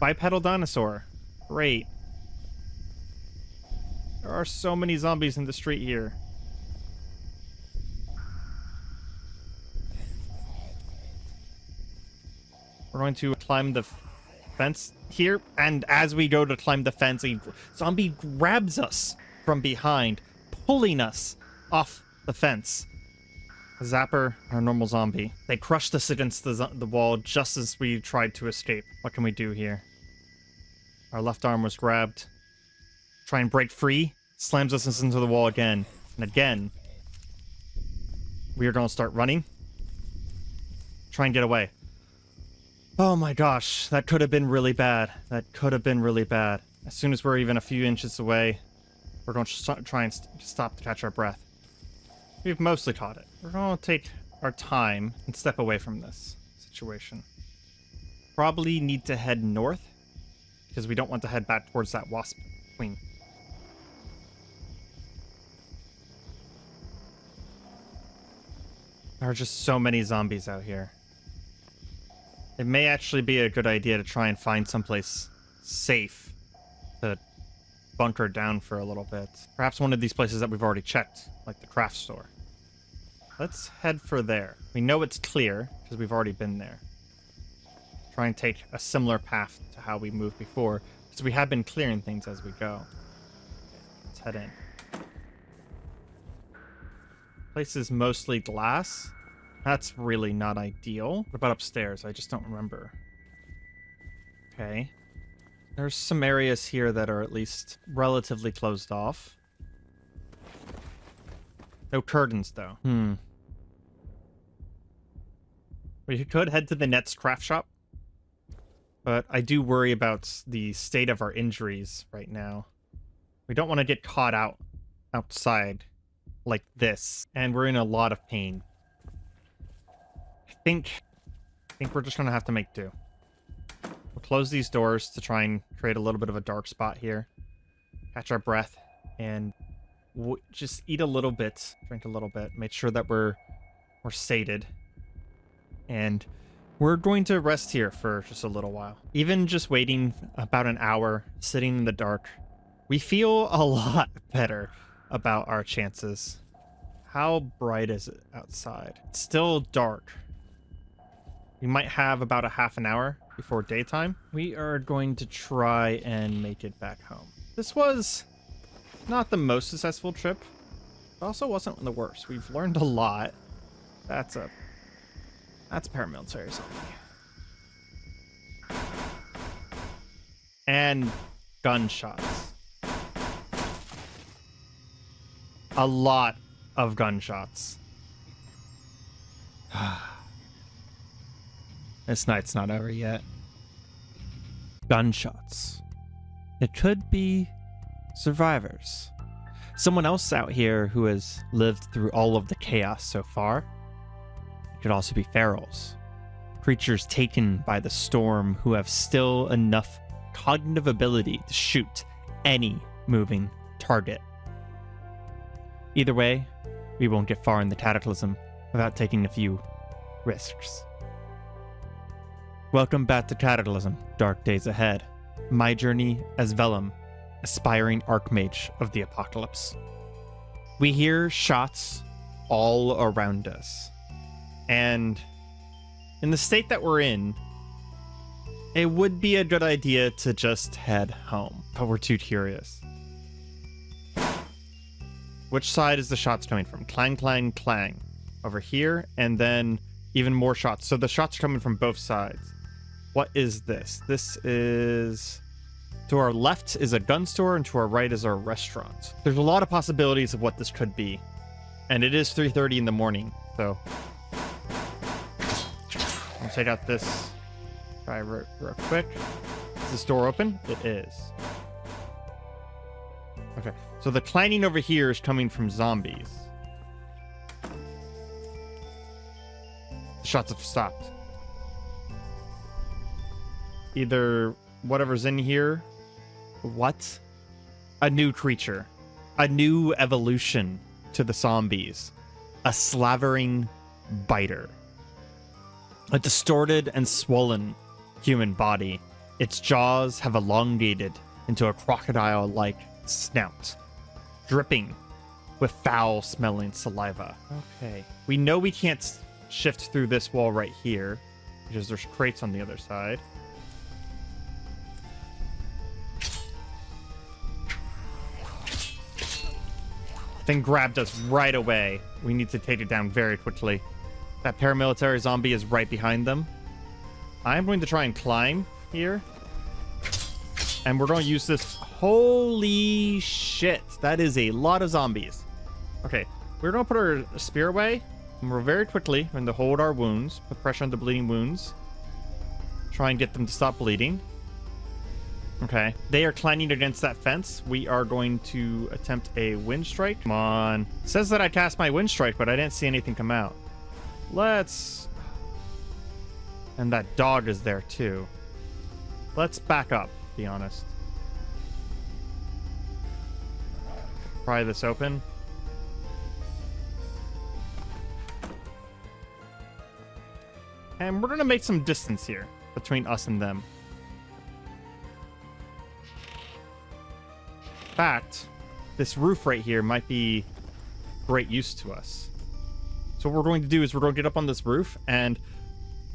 Bipedal dinosaur. Great. There are so many zombies in the street here. We're going to climb the fence here, and as we go to climb the fence, a zombie grabs us from behind, pulling us off the fence. A zapper, our normal zombie. They crushed us against the wall just as we tried to escape. What can we do here? Our left arm was grabbed. Try and break free. Slams us into the wall again and again. we are going to start running. Try and get away. Oh my gosh, that could have been really bad. That could have been really bad. As soon as we're even a few inches away, we're going to try and stop to catch our breath. We've mostly caught it. We're going to take our time and step away from this situation. Probably need to head north, because we don't want to head back towards that wasp queen. There are just so many zombies out here. It may actually be a good idea to try and find someplace safe to bunker down for a little bit. Perhaps one of these places that we've already checked, like the craft store. Let's head for there. We know it's clear because we've already been there. Try and take a similar path to how we moved before, because we have been clearing things as we go. Let's head in. Place is mostly glass. That's really not ideal. What about upstairs? I just don't remember. Okay. There's some areas here that are at least relatively closed off. No curtains, though. We could head to the Net's craft shop. But I do worry about the state of our injuries right now. We don't want to get caught outside like this. And we're in a lot of pain. I think we're just going to have to make do. We'll close these doors to try and create a little bit of a dark spot here. Catch our breath. And we'll just eat a little bit. Drink a little bit. Make sure that we're sated. And we're going to rest here for just a little while. Even just waiting about an hour, sitting in the dark, we feel a lot better about our chances. How bright is it outside? It's still dark. We might have about a half an hour before daytime. We are going to try and make it back home. This was not the most successful trip, but also wasn't the worst. We've learned a lot. That's paramilitary zombie. And gunshots. A lot of gunshots. This night's not over yet. Gunshots. It could be survivors. Someone else out here who has lived through all of the chaos so far. It could also be ferals. Creatures taken by the storm who have still enough cognitive ability to shoot any moving target. Either way, we won't get far in the Cataclysm without taking a few risks. Welcome back to Cataclysm, Dark Days Ahead. My journey as Vellum, aspiring Archmage of the Apocalypse. We hear shots all around us. And in the state that we're in, it would be a good idea to just head home, but we're too curious. Which side is the shots coming from? Clang, clang, clang. Over here, and then even more shots. So the shots are coming from both sides. What is this? This is... To our left is a gun store, and to our right is our restaurant. There's a lot of possibilities of what this could be. And it is 3:30 in the morning, so... I'll take out this guy real quick. Is this door open? It is. Okay, so the clanging over here is coming from zombies. The shots have stopped. Either whatever's in here... What? A new creature. A new evolution to the zombies. A slavering biter. A distorted and swollen human body. Its jaws have elongated into a crocodile-like snout, dripping with foul-smelling saliva. Okay. We know we can't shift through this wall right here, because there's crates on the other side. Thing grabbed us right away. We need to take it down very quickly. That paramilitary zombie is right behind them. I'm going to try and climb here. And we're going to use this. Holy shit. That is a lot of zombies. Okay. We're going to put our spear away. And we're very quickly going to hold our wounds, put pressure on the bleeding wounds. Try and get them to stop bleeding. Okay. They are climbing against that fence. We are going to attempt a wind strike. Come on. It says that I cast my wind strike, but I didn't see anything come out. Let's... And that dog is there too. Let's back up, to be honest. Pry this open. And we're going to make some distance here between us and them. In fact, this roof right here might be great use to us. So what we're going to do is we're going to get up on this roof and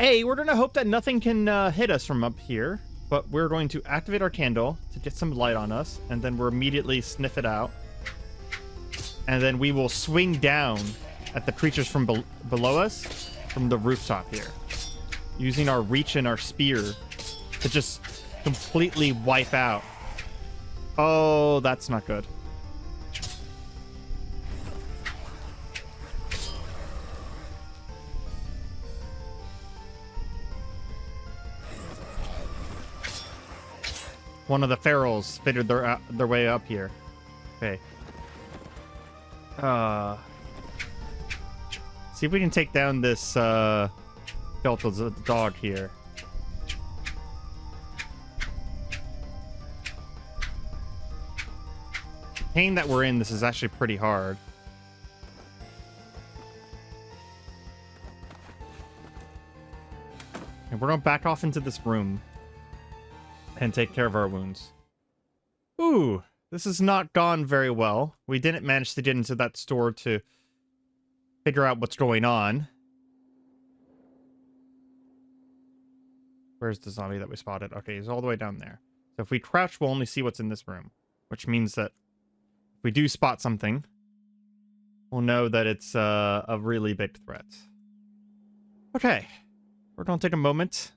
we're going to hope that nothing can hit us from up here, but we're going to activate our candle to get some light on us, and then we'll immediately sniff it out. And then we will swing down at the creatures from below us from the rooftop here, using our reach and our spear to just completely wipe out. Oh, that's not good. One of the ferals fitted their way up here. Okay. See if we can take down this skeletal dog here. The pain that we're in, this is actually pretty hard. And we're gonna back off into this room and take care of our wounds. Ooh, this has not gone very well. We didn't manage to get into that store to figure out what's going on. Where's the zombie that we spotted? Okay, he's all the way down there. So if we crouch, we'll only see what's in this room, which means that if we do spot something, we'll know that it's a really big threat. Okay, we're gonna take a moment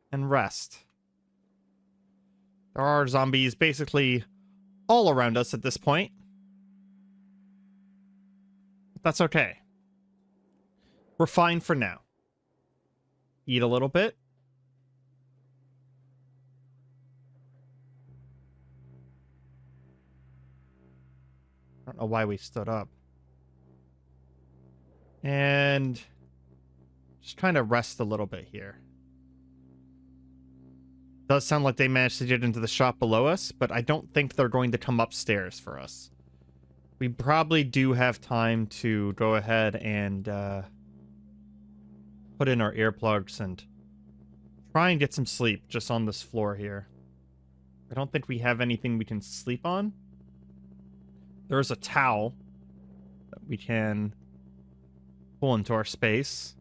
and rest. There are zombies basically all around us at this point. But that's okay. We're fine for now. Eat a little bit. I don't know why we stood up. And just kind of rest a little bit here. Does sound like they managed to get into the shop below us, but I don't think they're going to come upstairs for us. We probably do have time to go ahead and put in our earplugs and try and get some sleep just on this floor here. I don't think we have anything we can sleep on. There's a towel that we can pull into our space.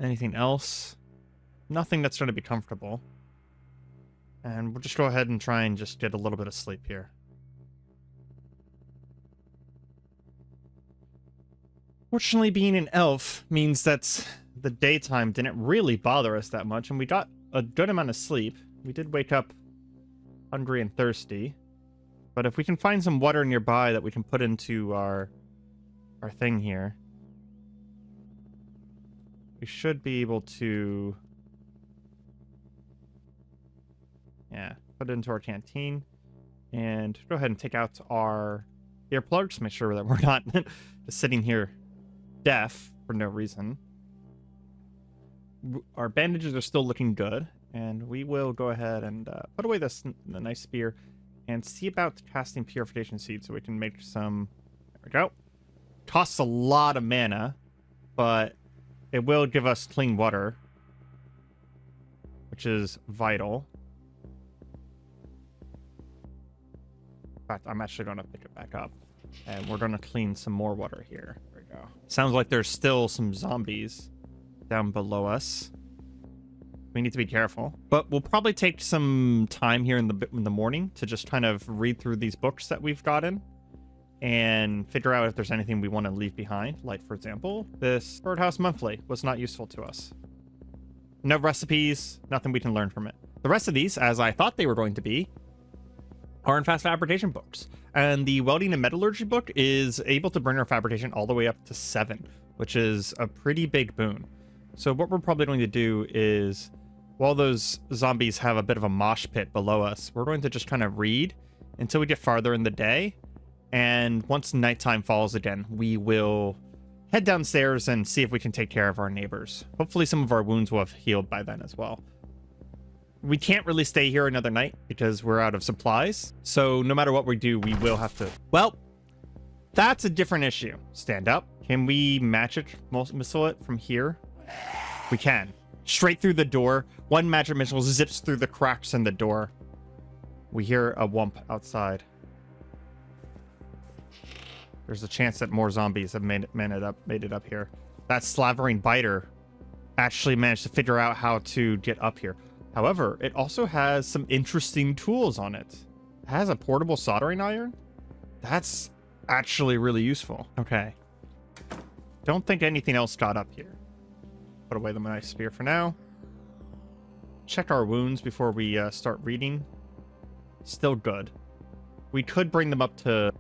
Anything else? Nothing that's going to be comfortable. And we'll just go ahead and try and just get a little bit of sleep here. Fortunately, being an elf means that the daytime didn't really bother us that much, and we got a good amount of sleep. We did wake up hungry and thirsty. But if we can find some water nearby that we can put into our thing here, we should be able to... Yeah, put it into our canteen and go ahead and take out our earplugs. Make sure that we're not just sitting here deaf for no reason. Our bandages are still looking good, and we will go ahead and put away the nice spear and see about casting purification seeds so we can make some. There we go. Costs a lot of mana, but it will give us clean water, which is vital. In fact, I'm actually going to pick it back up, and we're going to clean some more water here. There we go. Sounds like there's still some zombies down below us. We need to be careful, but we'll probably take some time here in the morning to just kind of read through these books that we've gotten and figure out if there's anything we want to leave behind. Like, for example, this Birdhouse Monthly was not useful to us. No recipes, nothing we can learn from it. The rest of these, as I thought they were going to be, are in fast fabrication books. And the welding and metallurgy book is able to bring our fabrication all the way up to 7, which is a pretty big boon. So what we're probably going to do is, while those zombies have a bit of a mosh pit below us, we're going to just kind of read until we get farther in the day. And once nighttime falls again, we will head downstairs and see if we can take care of our neighbors. Hopefully some of our wounds will have healed by then as well. We can't really stay here another night because we're out of supplies. So no matter what we do, we will have to... Well, that's a different issue. Stand up. Can we magic missile it from here? We can. Straight through the door. One magic missile zips through the cracks in the door. We hear a whomp outside. There's a chance that more zombies have made it up here. That slavering biter actually managed to figure out how to get up here. However, it also has some interesting tools on it. It has a portable soldering iron. That's actually really useful. Okay. Don't think anything else got up here. Put away the nice spear for now. Check our wounds before we start reading. Still good. We could bring them up to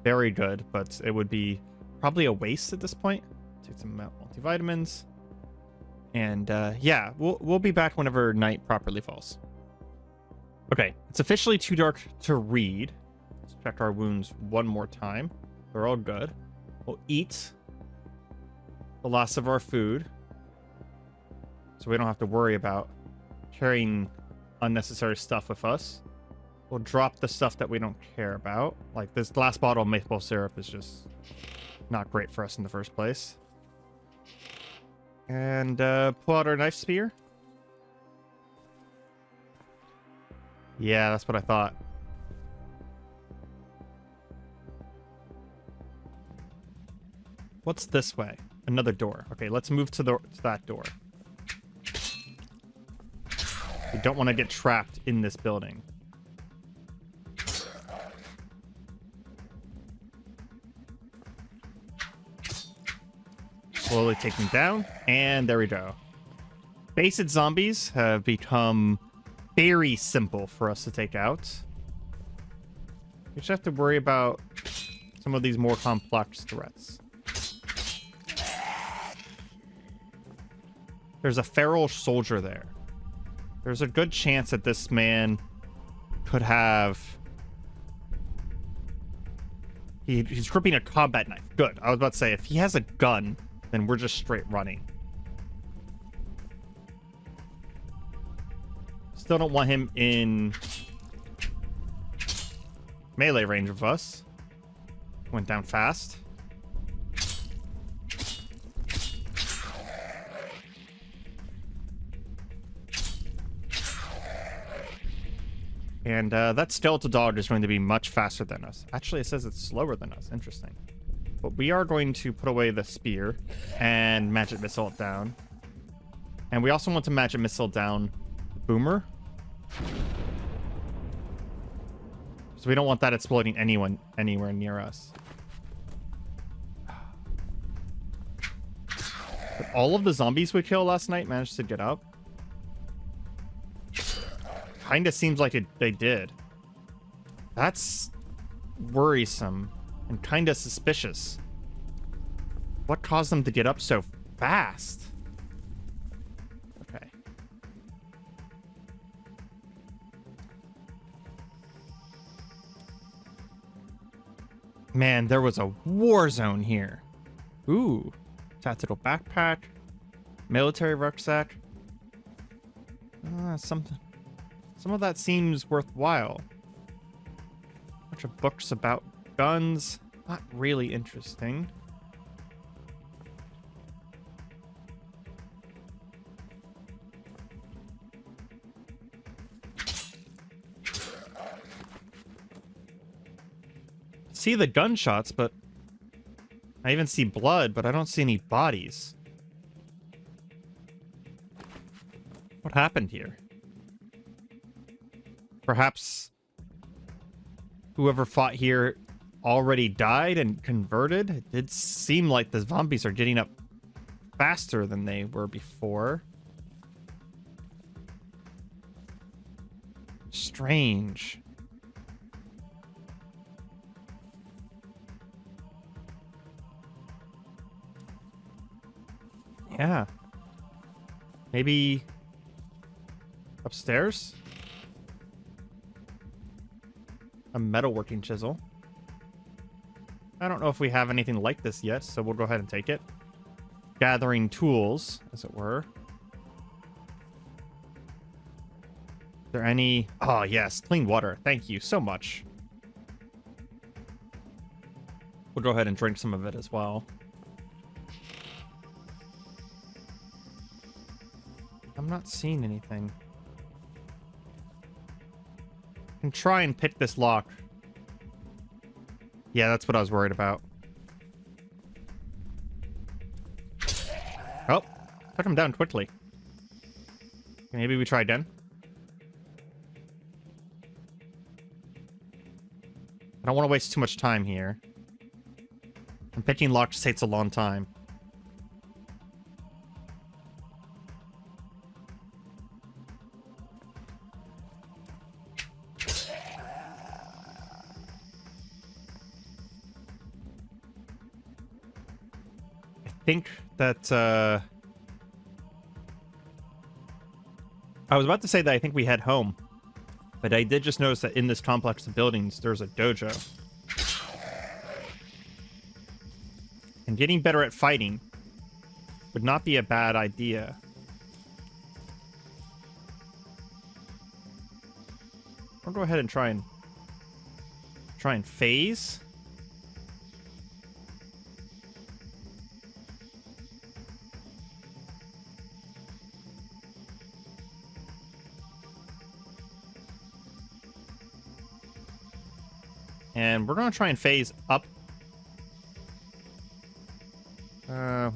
very good, but it would be probably a waste at this point. Take some multivitamins. And yeah, we'll be back whenever night properly falls. Okay, it's officially too dark to read. Let's check our wounds one more time. They're all good. We'll eat the last of our food, so we don't have to worry about carrying unnecessary stuff with us. We'll drop the stuff that we don't care about. Like this last bottle of maple syrup is just not great for us in the first place. And pull out our knife spear. Yeah, that's what I thought. What's this way? Another door. Okay, let's move to that door. We don't want to get trapped in this building. Slowly taking down, and there we go. Basic zombies have become very simple for us to take out. We just have to worry about some of these more complex threats. There's a feral soldier there. There's a good chance that this man could have... He's gripping a combat knife. Good. I was about to say, if he has a gun, then we're just straight running. Still don't want him in melee range of us. Went down fast. And that skeletal dog is going to be much faster than us. Actually, it says it's slower than us. Interesting. But we are going to put away the spear and magic missile it down. And we also want to magic missile down the boomer. So we don't want that exploding anywhere near us. But all of the zombies we killed last night managed to get up. Kinda seems like they did. That's worrisome and kinda suspicious. What caused them to get up so fast? Okay. Man, there was a war zone here. Ooh. Tactical backpack. Military rucksack. Some of that seems worthwhile. Bunch of books about guns. Not really interesting. See the gunshots, but I even see blood, but I don't see any bodies. What happened here? Perhaps whoever fought here already died and converted? It did seem like the zombies are getting up faster than they were before. Strange. Yeah. Maybe upstairs? A metalworking chisel. I don't know if we have anything like this yet, so we'll go ahead and take it. Gathering tools, as it were. Is there any... Oh, yes. Clean water. Thank you so much. We'll go ahead and drink some of it as well. I'm not seeing anything. I can try and pick this lock. Yeah, that's what I was worried about. Oh, took him down quickly. Maybe we try again. I don't want to waste too much time here. And picking locks takes a long time. I think that, I was about to say that I think we head home. But I did just notice that in this complex of buildings, there's a dojo. And getting better at fighting would not be a bad idea. I'll go ahead and try and phase. And we're going to try and phase up.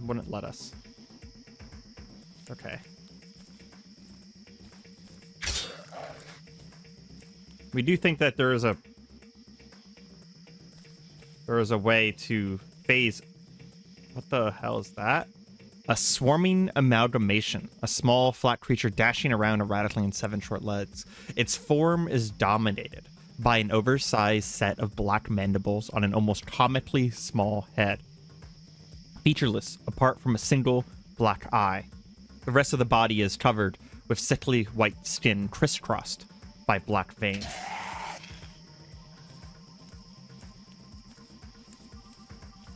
Wouldn't let us. Okay. We do think that there is a way to phase. What the hell is that? A swarming amalgamation, a small flat creature dashing around erratically in 7 short legs. Its form is dominated by an oversized set of black mandibles on an almost comically small head. Featureless, apart from a single black eye. The rest of the body is covered with sickly white skin crisscrossed by black veins.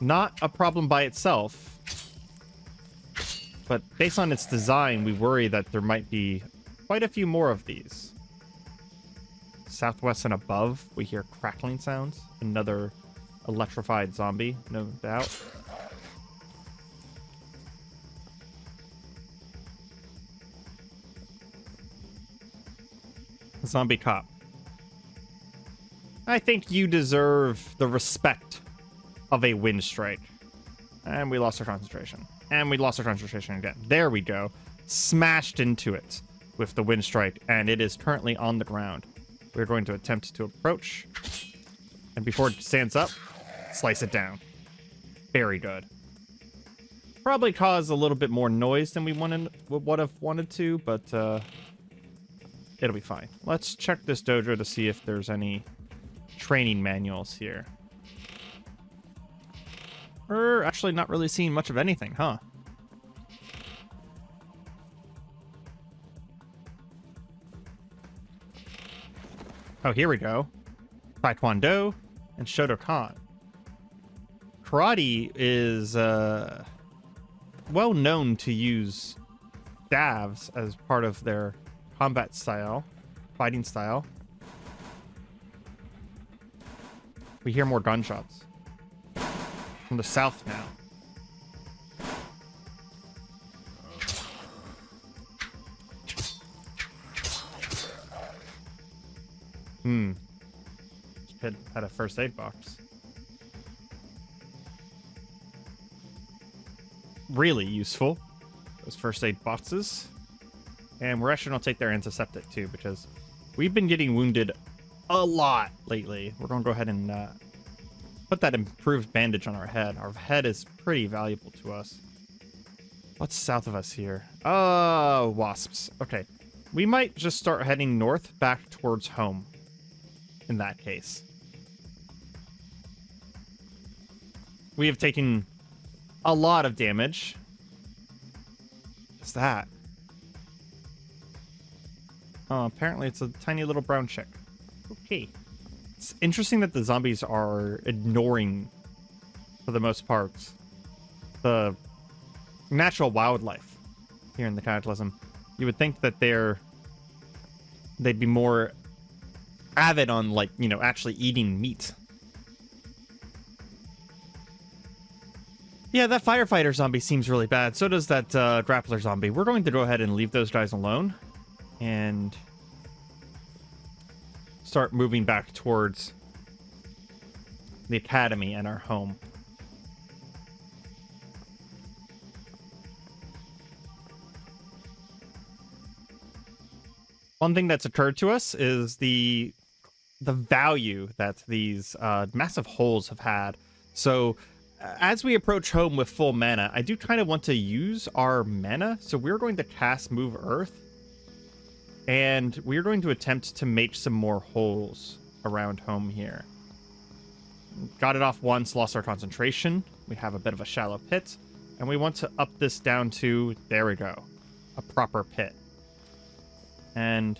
Not a problem by itself, but based on its design, we worry that there might be quite a few more of these. Southwest and above, we hear crackling sounds. Another electrified zombie, no doubt. Zombie cop. I think you deserve the respect of a wind strike. And we lost our concentration. And we lost our concentration again. There we go. Smashed into it with the wind strike, and it is currently on the ground. We're going to attempt to approach. And before it stands up, slice it down. Very good. Probably cause a little bit more noise than we would have wanted to, but it'll be fine. Let's check this dojo to see if there's any training manuals here. We're actually not really seeing much of anything, huh? Oh, here we go. Taekwondo and Shotokan. Karate is well known to use staves as part of their combat style, fighting style. We hear more gunshots from the south now. Kid had a first aid box. Really useful, those first aid boxes. And we're actually going to take their antiseptic too, because we've been getting wounded a lot lately. We're going to go ahead and put that improved bandage on our head. Our head is pretty valuable to us. What's south of us here? Oh, wasps. Okay. We might just start heading north back towards home in that case. We have taken a lot of damage. What's that? Oh, apparently it's a tiny little brown chick. Okay. It's interesting that the zombies are ignoring, for the most part, the natural wildlife here in the Cataclysm. You would think that they'd be more avid on, like, you know, actually eating meat. Yeah, that firefighter zombie seems really bad. So does that grappler zombie. We're going to go ahead and leave those guys alone and start moving back towards the academy and our home. One thing that's occurred to us is the value that these massive holes have had. So as we approach home with full mana, I do kind of want to use our mana. So we're going to cast Move Earth. And we're going to attempt to make some more holes around home here. Got it off once, lost our concentration. We have a bit of a shallow pit. And we want to up this down to, there we go, a proper pit. And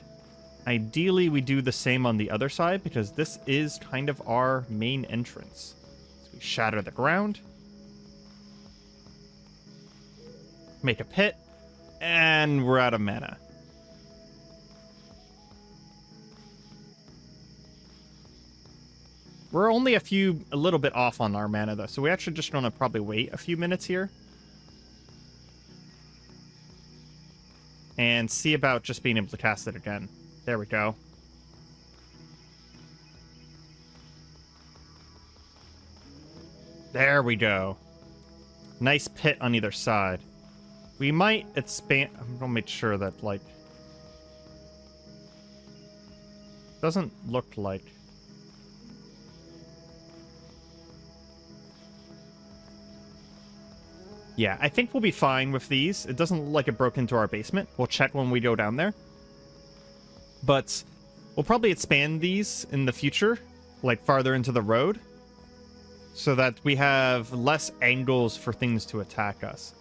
ideally we do the same on the other side, because this is kind of our main entrance. So we shatter the ground. Make a pit. And we're out of mana. We're only a little bit off on our mana, though, so we actually just want to probably wait a few minutes here. And see about just being able to cast it again. There we go. There we go. Nice pit on either side. We might expand... I'm going to make sure that, like... Doesn't look like... Yeah, I think we'll be fine with these. It doesn't look like it broke into our basement. We'll check when we go down there. But we'll probably expand these in the future, like farther into the road, so that we have less angles for things to attack us.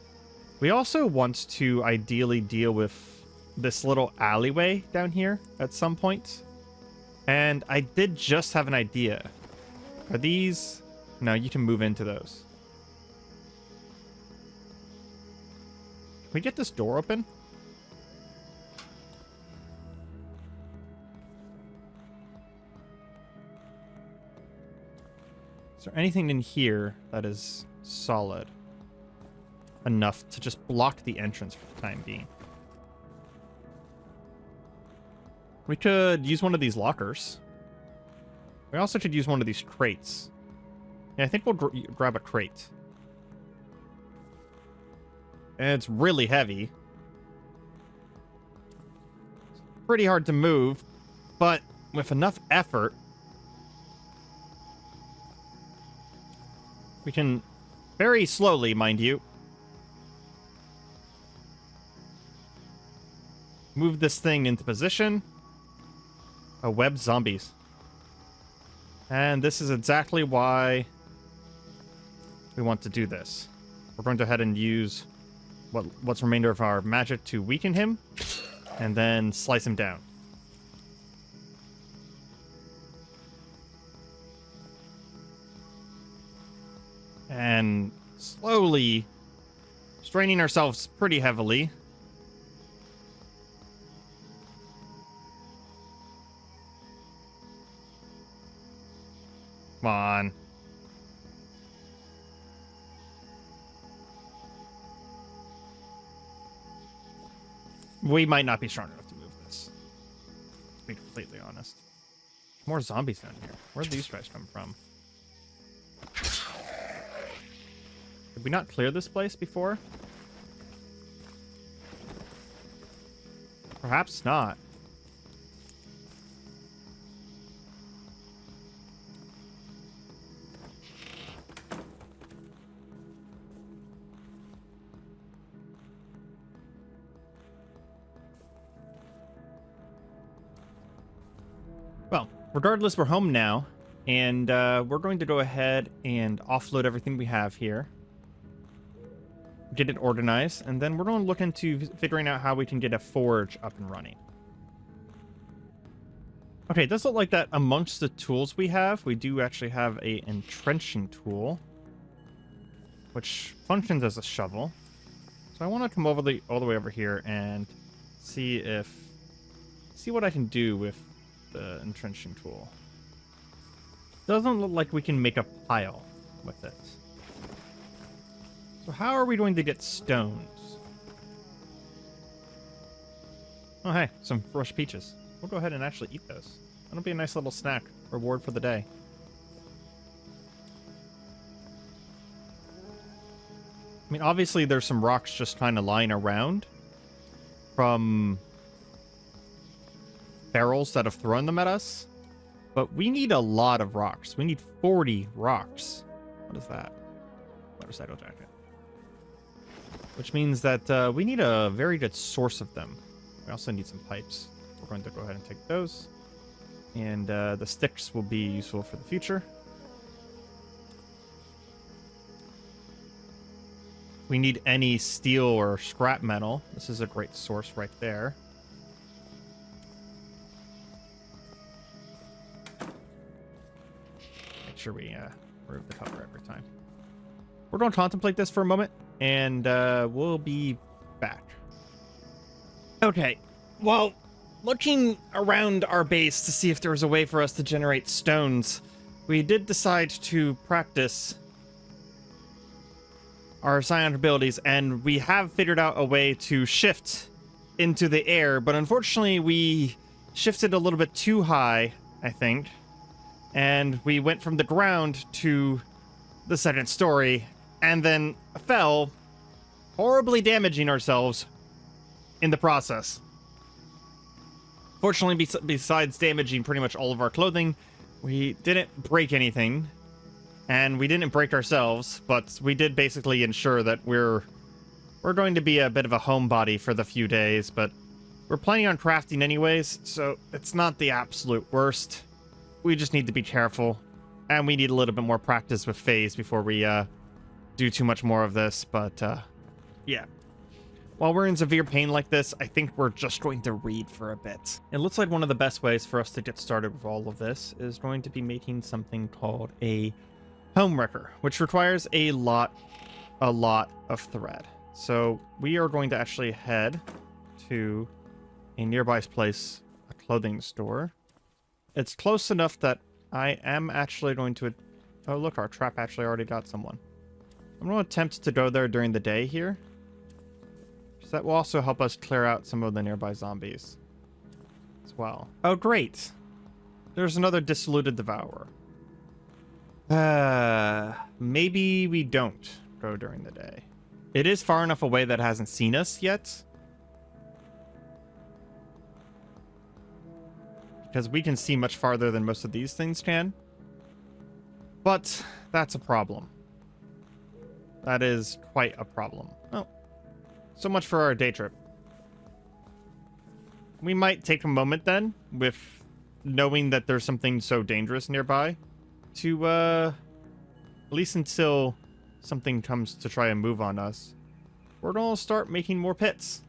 We also want to ideally deal with this little alleyway down here at some point. And I did just have an idea. Are these... No, you can move into those. Can we get this door open? Is there anything in here that is solid enough to just block the entrance for the time being? We could use one of these lockers. We also could use one of these crates. Yeah, I think we'll grab a crate. And it's really heavy. It's pretty hard to move, but with enough effort, we can very slowly, mind you, move this thing into position. Oh, web zombies. And this is exactly why we want to do this. We're going to go ahead and use what's remainder of our magic to weaken him, and then slice him down. And slowly straining ourselves pretty heavily. Come on. We might not be strong enough to move this, to be completely honest. More zombies down here. Where'd these guys come from? Did we not clear this place before? Perhaps not. Well, regardless, we're home now, and we're going to go ahead and offload everything we have here. get it organized, and then we're going to look into figuring out how we can get a forge up and running. Okay, it does look like that amongst the tools we have, we do actually have a entrenching tool, which functions as a shovel. So I want to come all the way over here and see what I can do with the entrenching tool. Doesn't look like we can make a pile with it. So how are we going to get stones? Oh, hey, some fresh peaches. We'll go ahead and actually eat those. That'll be a nice little snack reward for the day. I mean, obviously there's some rocks just kind of lying around from barrels that have thrown them at us. But we need a lot of rocks. We need 40 rocks. What is that? Motorcycle jacket. Which means that we need a very good source of them. We also need some pipes. We're going to go ahead and take those. And the sticks will be useful for the future. We need any steel or scrap metal. This is a great source right there. Make sure we remove the cover every time. We're going to contemplate this for a moment, and we'll be back. Okay, well, looking around our base to see if there was a way for us to generate stones, we did decide to practice our psionic abilities, and we have figured out a way to shift into the air, but unfortunately we shifted a little bit too high, I think, and we went from the ground to the second story, and then fell, horribly damaging ourselves in the process. Fortunately, besides damaging pretty much all of our clothing, we didn't break anything. And we didn't break ourselves, but we did basically ensure that we're going to be a bit of a homebody for the few days, but we're planning on crafting anyways, so it's not the absolute worst. We just need to be careful, and we need a little bit more practice with phase before we do too much more of this, but yeah. While we're in severe pain like this, I think we're just going to read for a bit. It looks like one of the best ways for us to get started with all of this is going to be making something called a home wrecker, which requires a lot of thread. So we are going to actually head to a nearby place, a clothing store. It's close enough that I am actually going to... Oh, look, our trap actually already got someone. I'm going to attempt to go there during the day here. So that will also help us clear out some of the nearby zombies as well. Oh, great. There's another Dissoluted Devourer. Maybe we don't go during the day. It is far enough away that it hasn't seen us yet. Because we can see much farther than most of these things can. But that's a problem. That is quite a problem. Oh, so much for our day trip. We might take a moment then, with knowing that there's something so dangerous nearby, to at least until something comes to try and move on us, we're gonna start making more pits.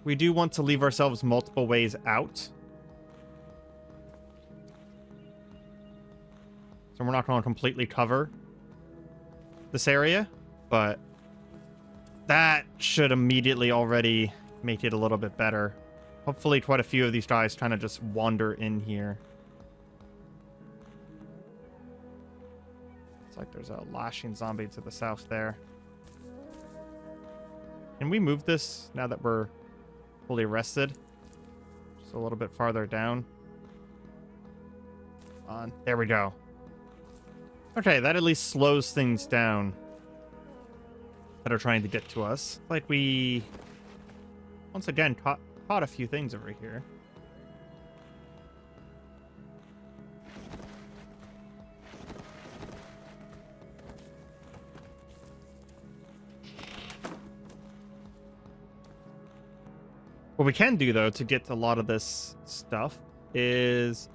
We do want to leave ourselves multiple ways out, so we're not going to completely cover this area, but that should immediately already make it a little bit better. Hopefully quite a few of these guys kind of just wander in here. It's like there's a lashing zombie to the south there. Can we move this now that we're fully rested? Just a little bit farther down. On. There we go. Okay, that at least slows things down that are trying to get to us. Like we, once again, caught a few things over here. What we can do, though, to get a lot of this stuff is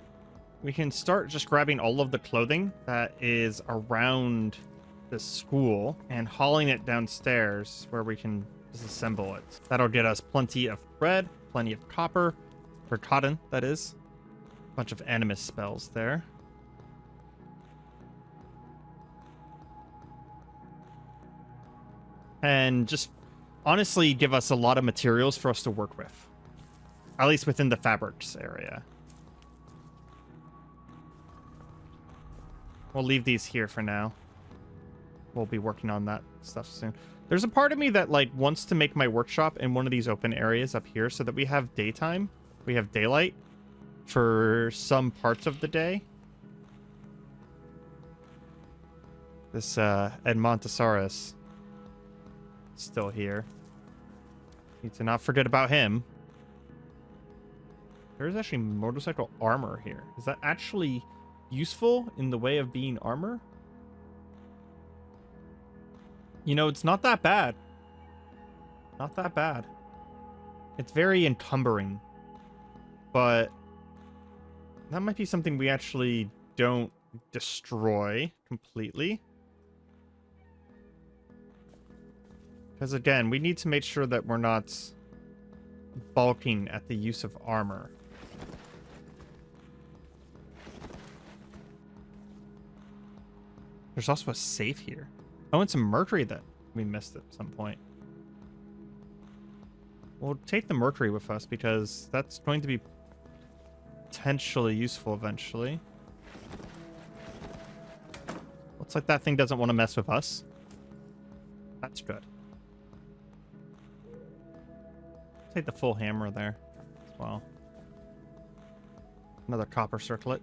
we can start just grabbing all of the clothing that is around the school and hauling it downstairs where we can disassemble it. That'll get us plenty of bread, plenty of copper, or cotton, that is. A bunch of animus spells there. And just honestly give us a lot of materials for us to work with. At least within the fabrics area. We'll leave these here for now. We'll be working on that stuff soon. There's a part of me that like wants to make my workshop in one of these open areas up here so that we have daytime. We have daylight for some parts of the day. This Edmontosaurus still here. Need to not forget about him. There's actually motorcycle armor here. Is that actually useful in the way of being armor? You know, it's not that bad. Not that bad. It's very encumbering. But that might be something we actually don't destroy completely. Because again, we need to make sure that we're not balking at the use of armor. There's also a safe here. Oh, and some mercury that we missed at some point. We'll take the mercury with us because that's going to be potentially useful eventually. Looks like that thing doesn't want to mess with us. That's good. Take the full hammer there as well. Another copper circlet.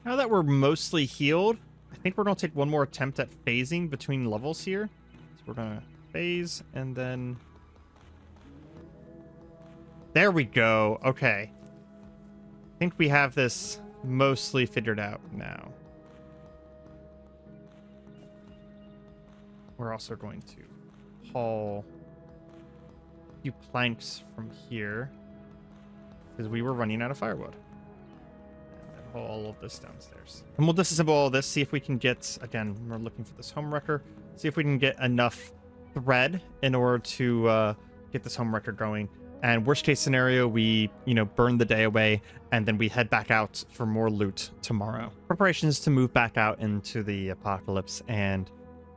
Now that we're mostly healed, I think we're going to take one more attempt at phasing between levels here. So we're going to phase and then... There we go. Okay. I think we have this mostly figured out now. We're also going to haul a few planks from here because we were running out of firewood. All of this downstairs. And we'll disassemble all of this, see if we can get, again, we're looking for this home wrecker, see if we can get enough thread in order to get this home wrecker going. And worst case scenario, we, burn the day away and then we head back out for more loot tomorrow. Preparations to move back out into the apocalypse and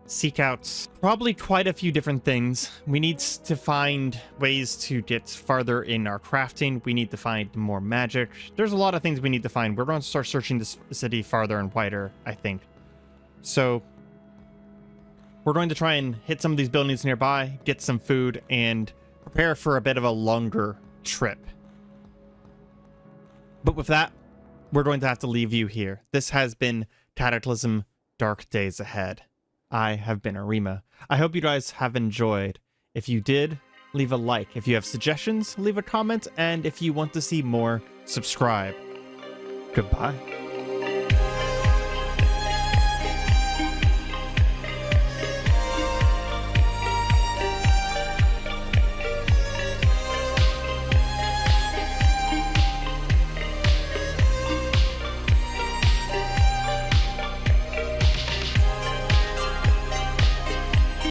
seek out probably quite a few different things. We need to find ways to get farther in our crafting. We need to find more magic. There's a lot of things we need to find. We're going to start searching this city farther and wider, I think. So we're going to try and hit some of these buildings nearby, get some food, and prepare for a bit of a longer trip. But with that, we're going to have to leave you here. This has been Cataclysm: Dark Days Ahead. I have been Areima. I hope you guys have enjoyed. If you did, leave a like. If you have suggestions, leave a comment. And if you want to see more, subscribe. Goodbye.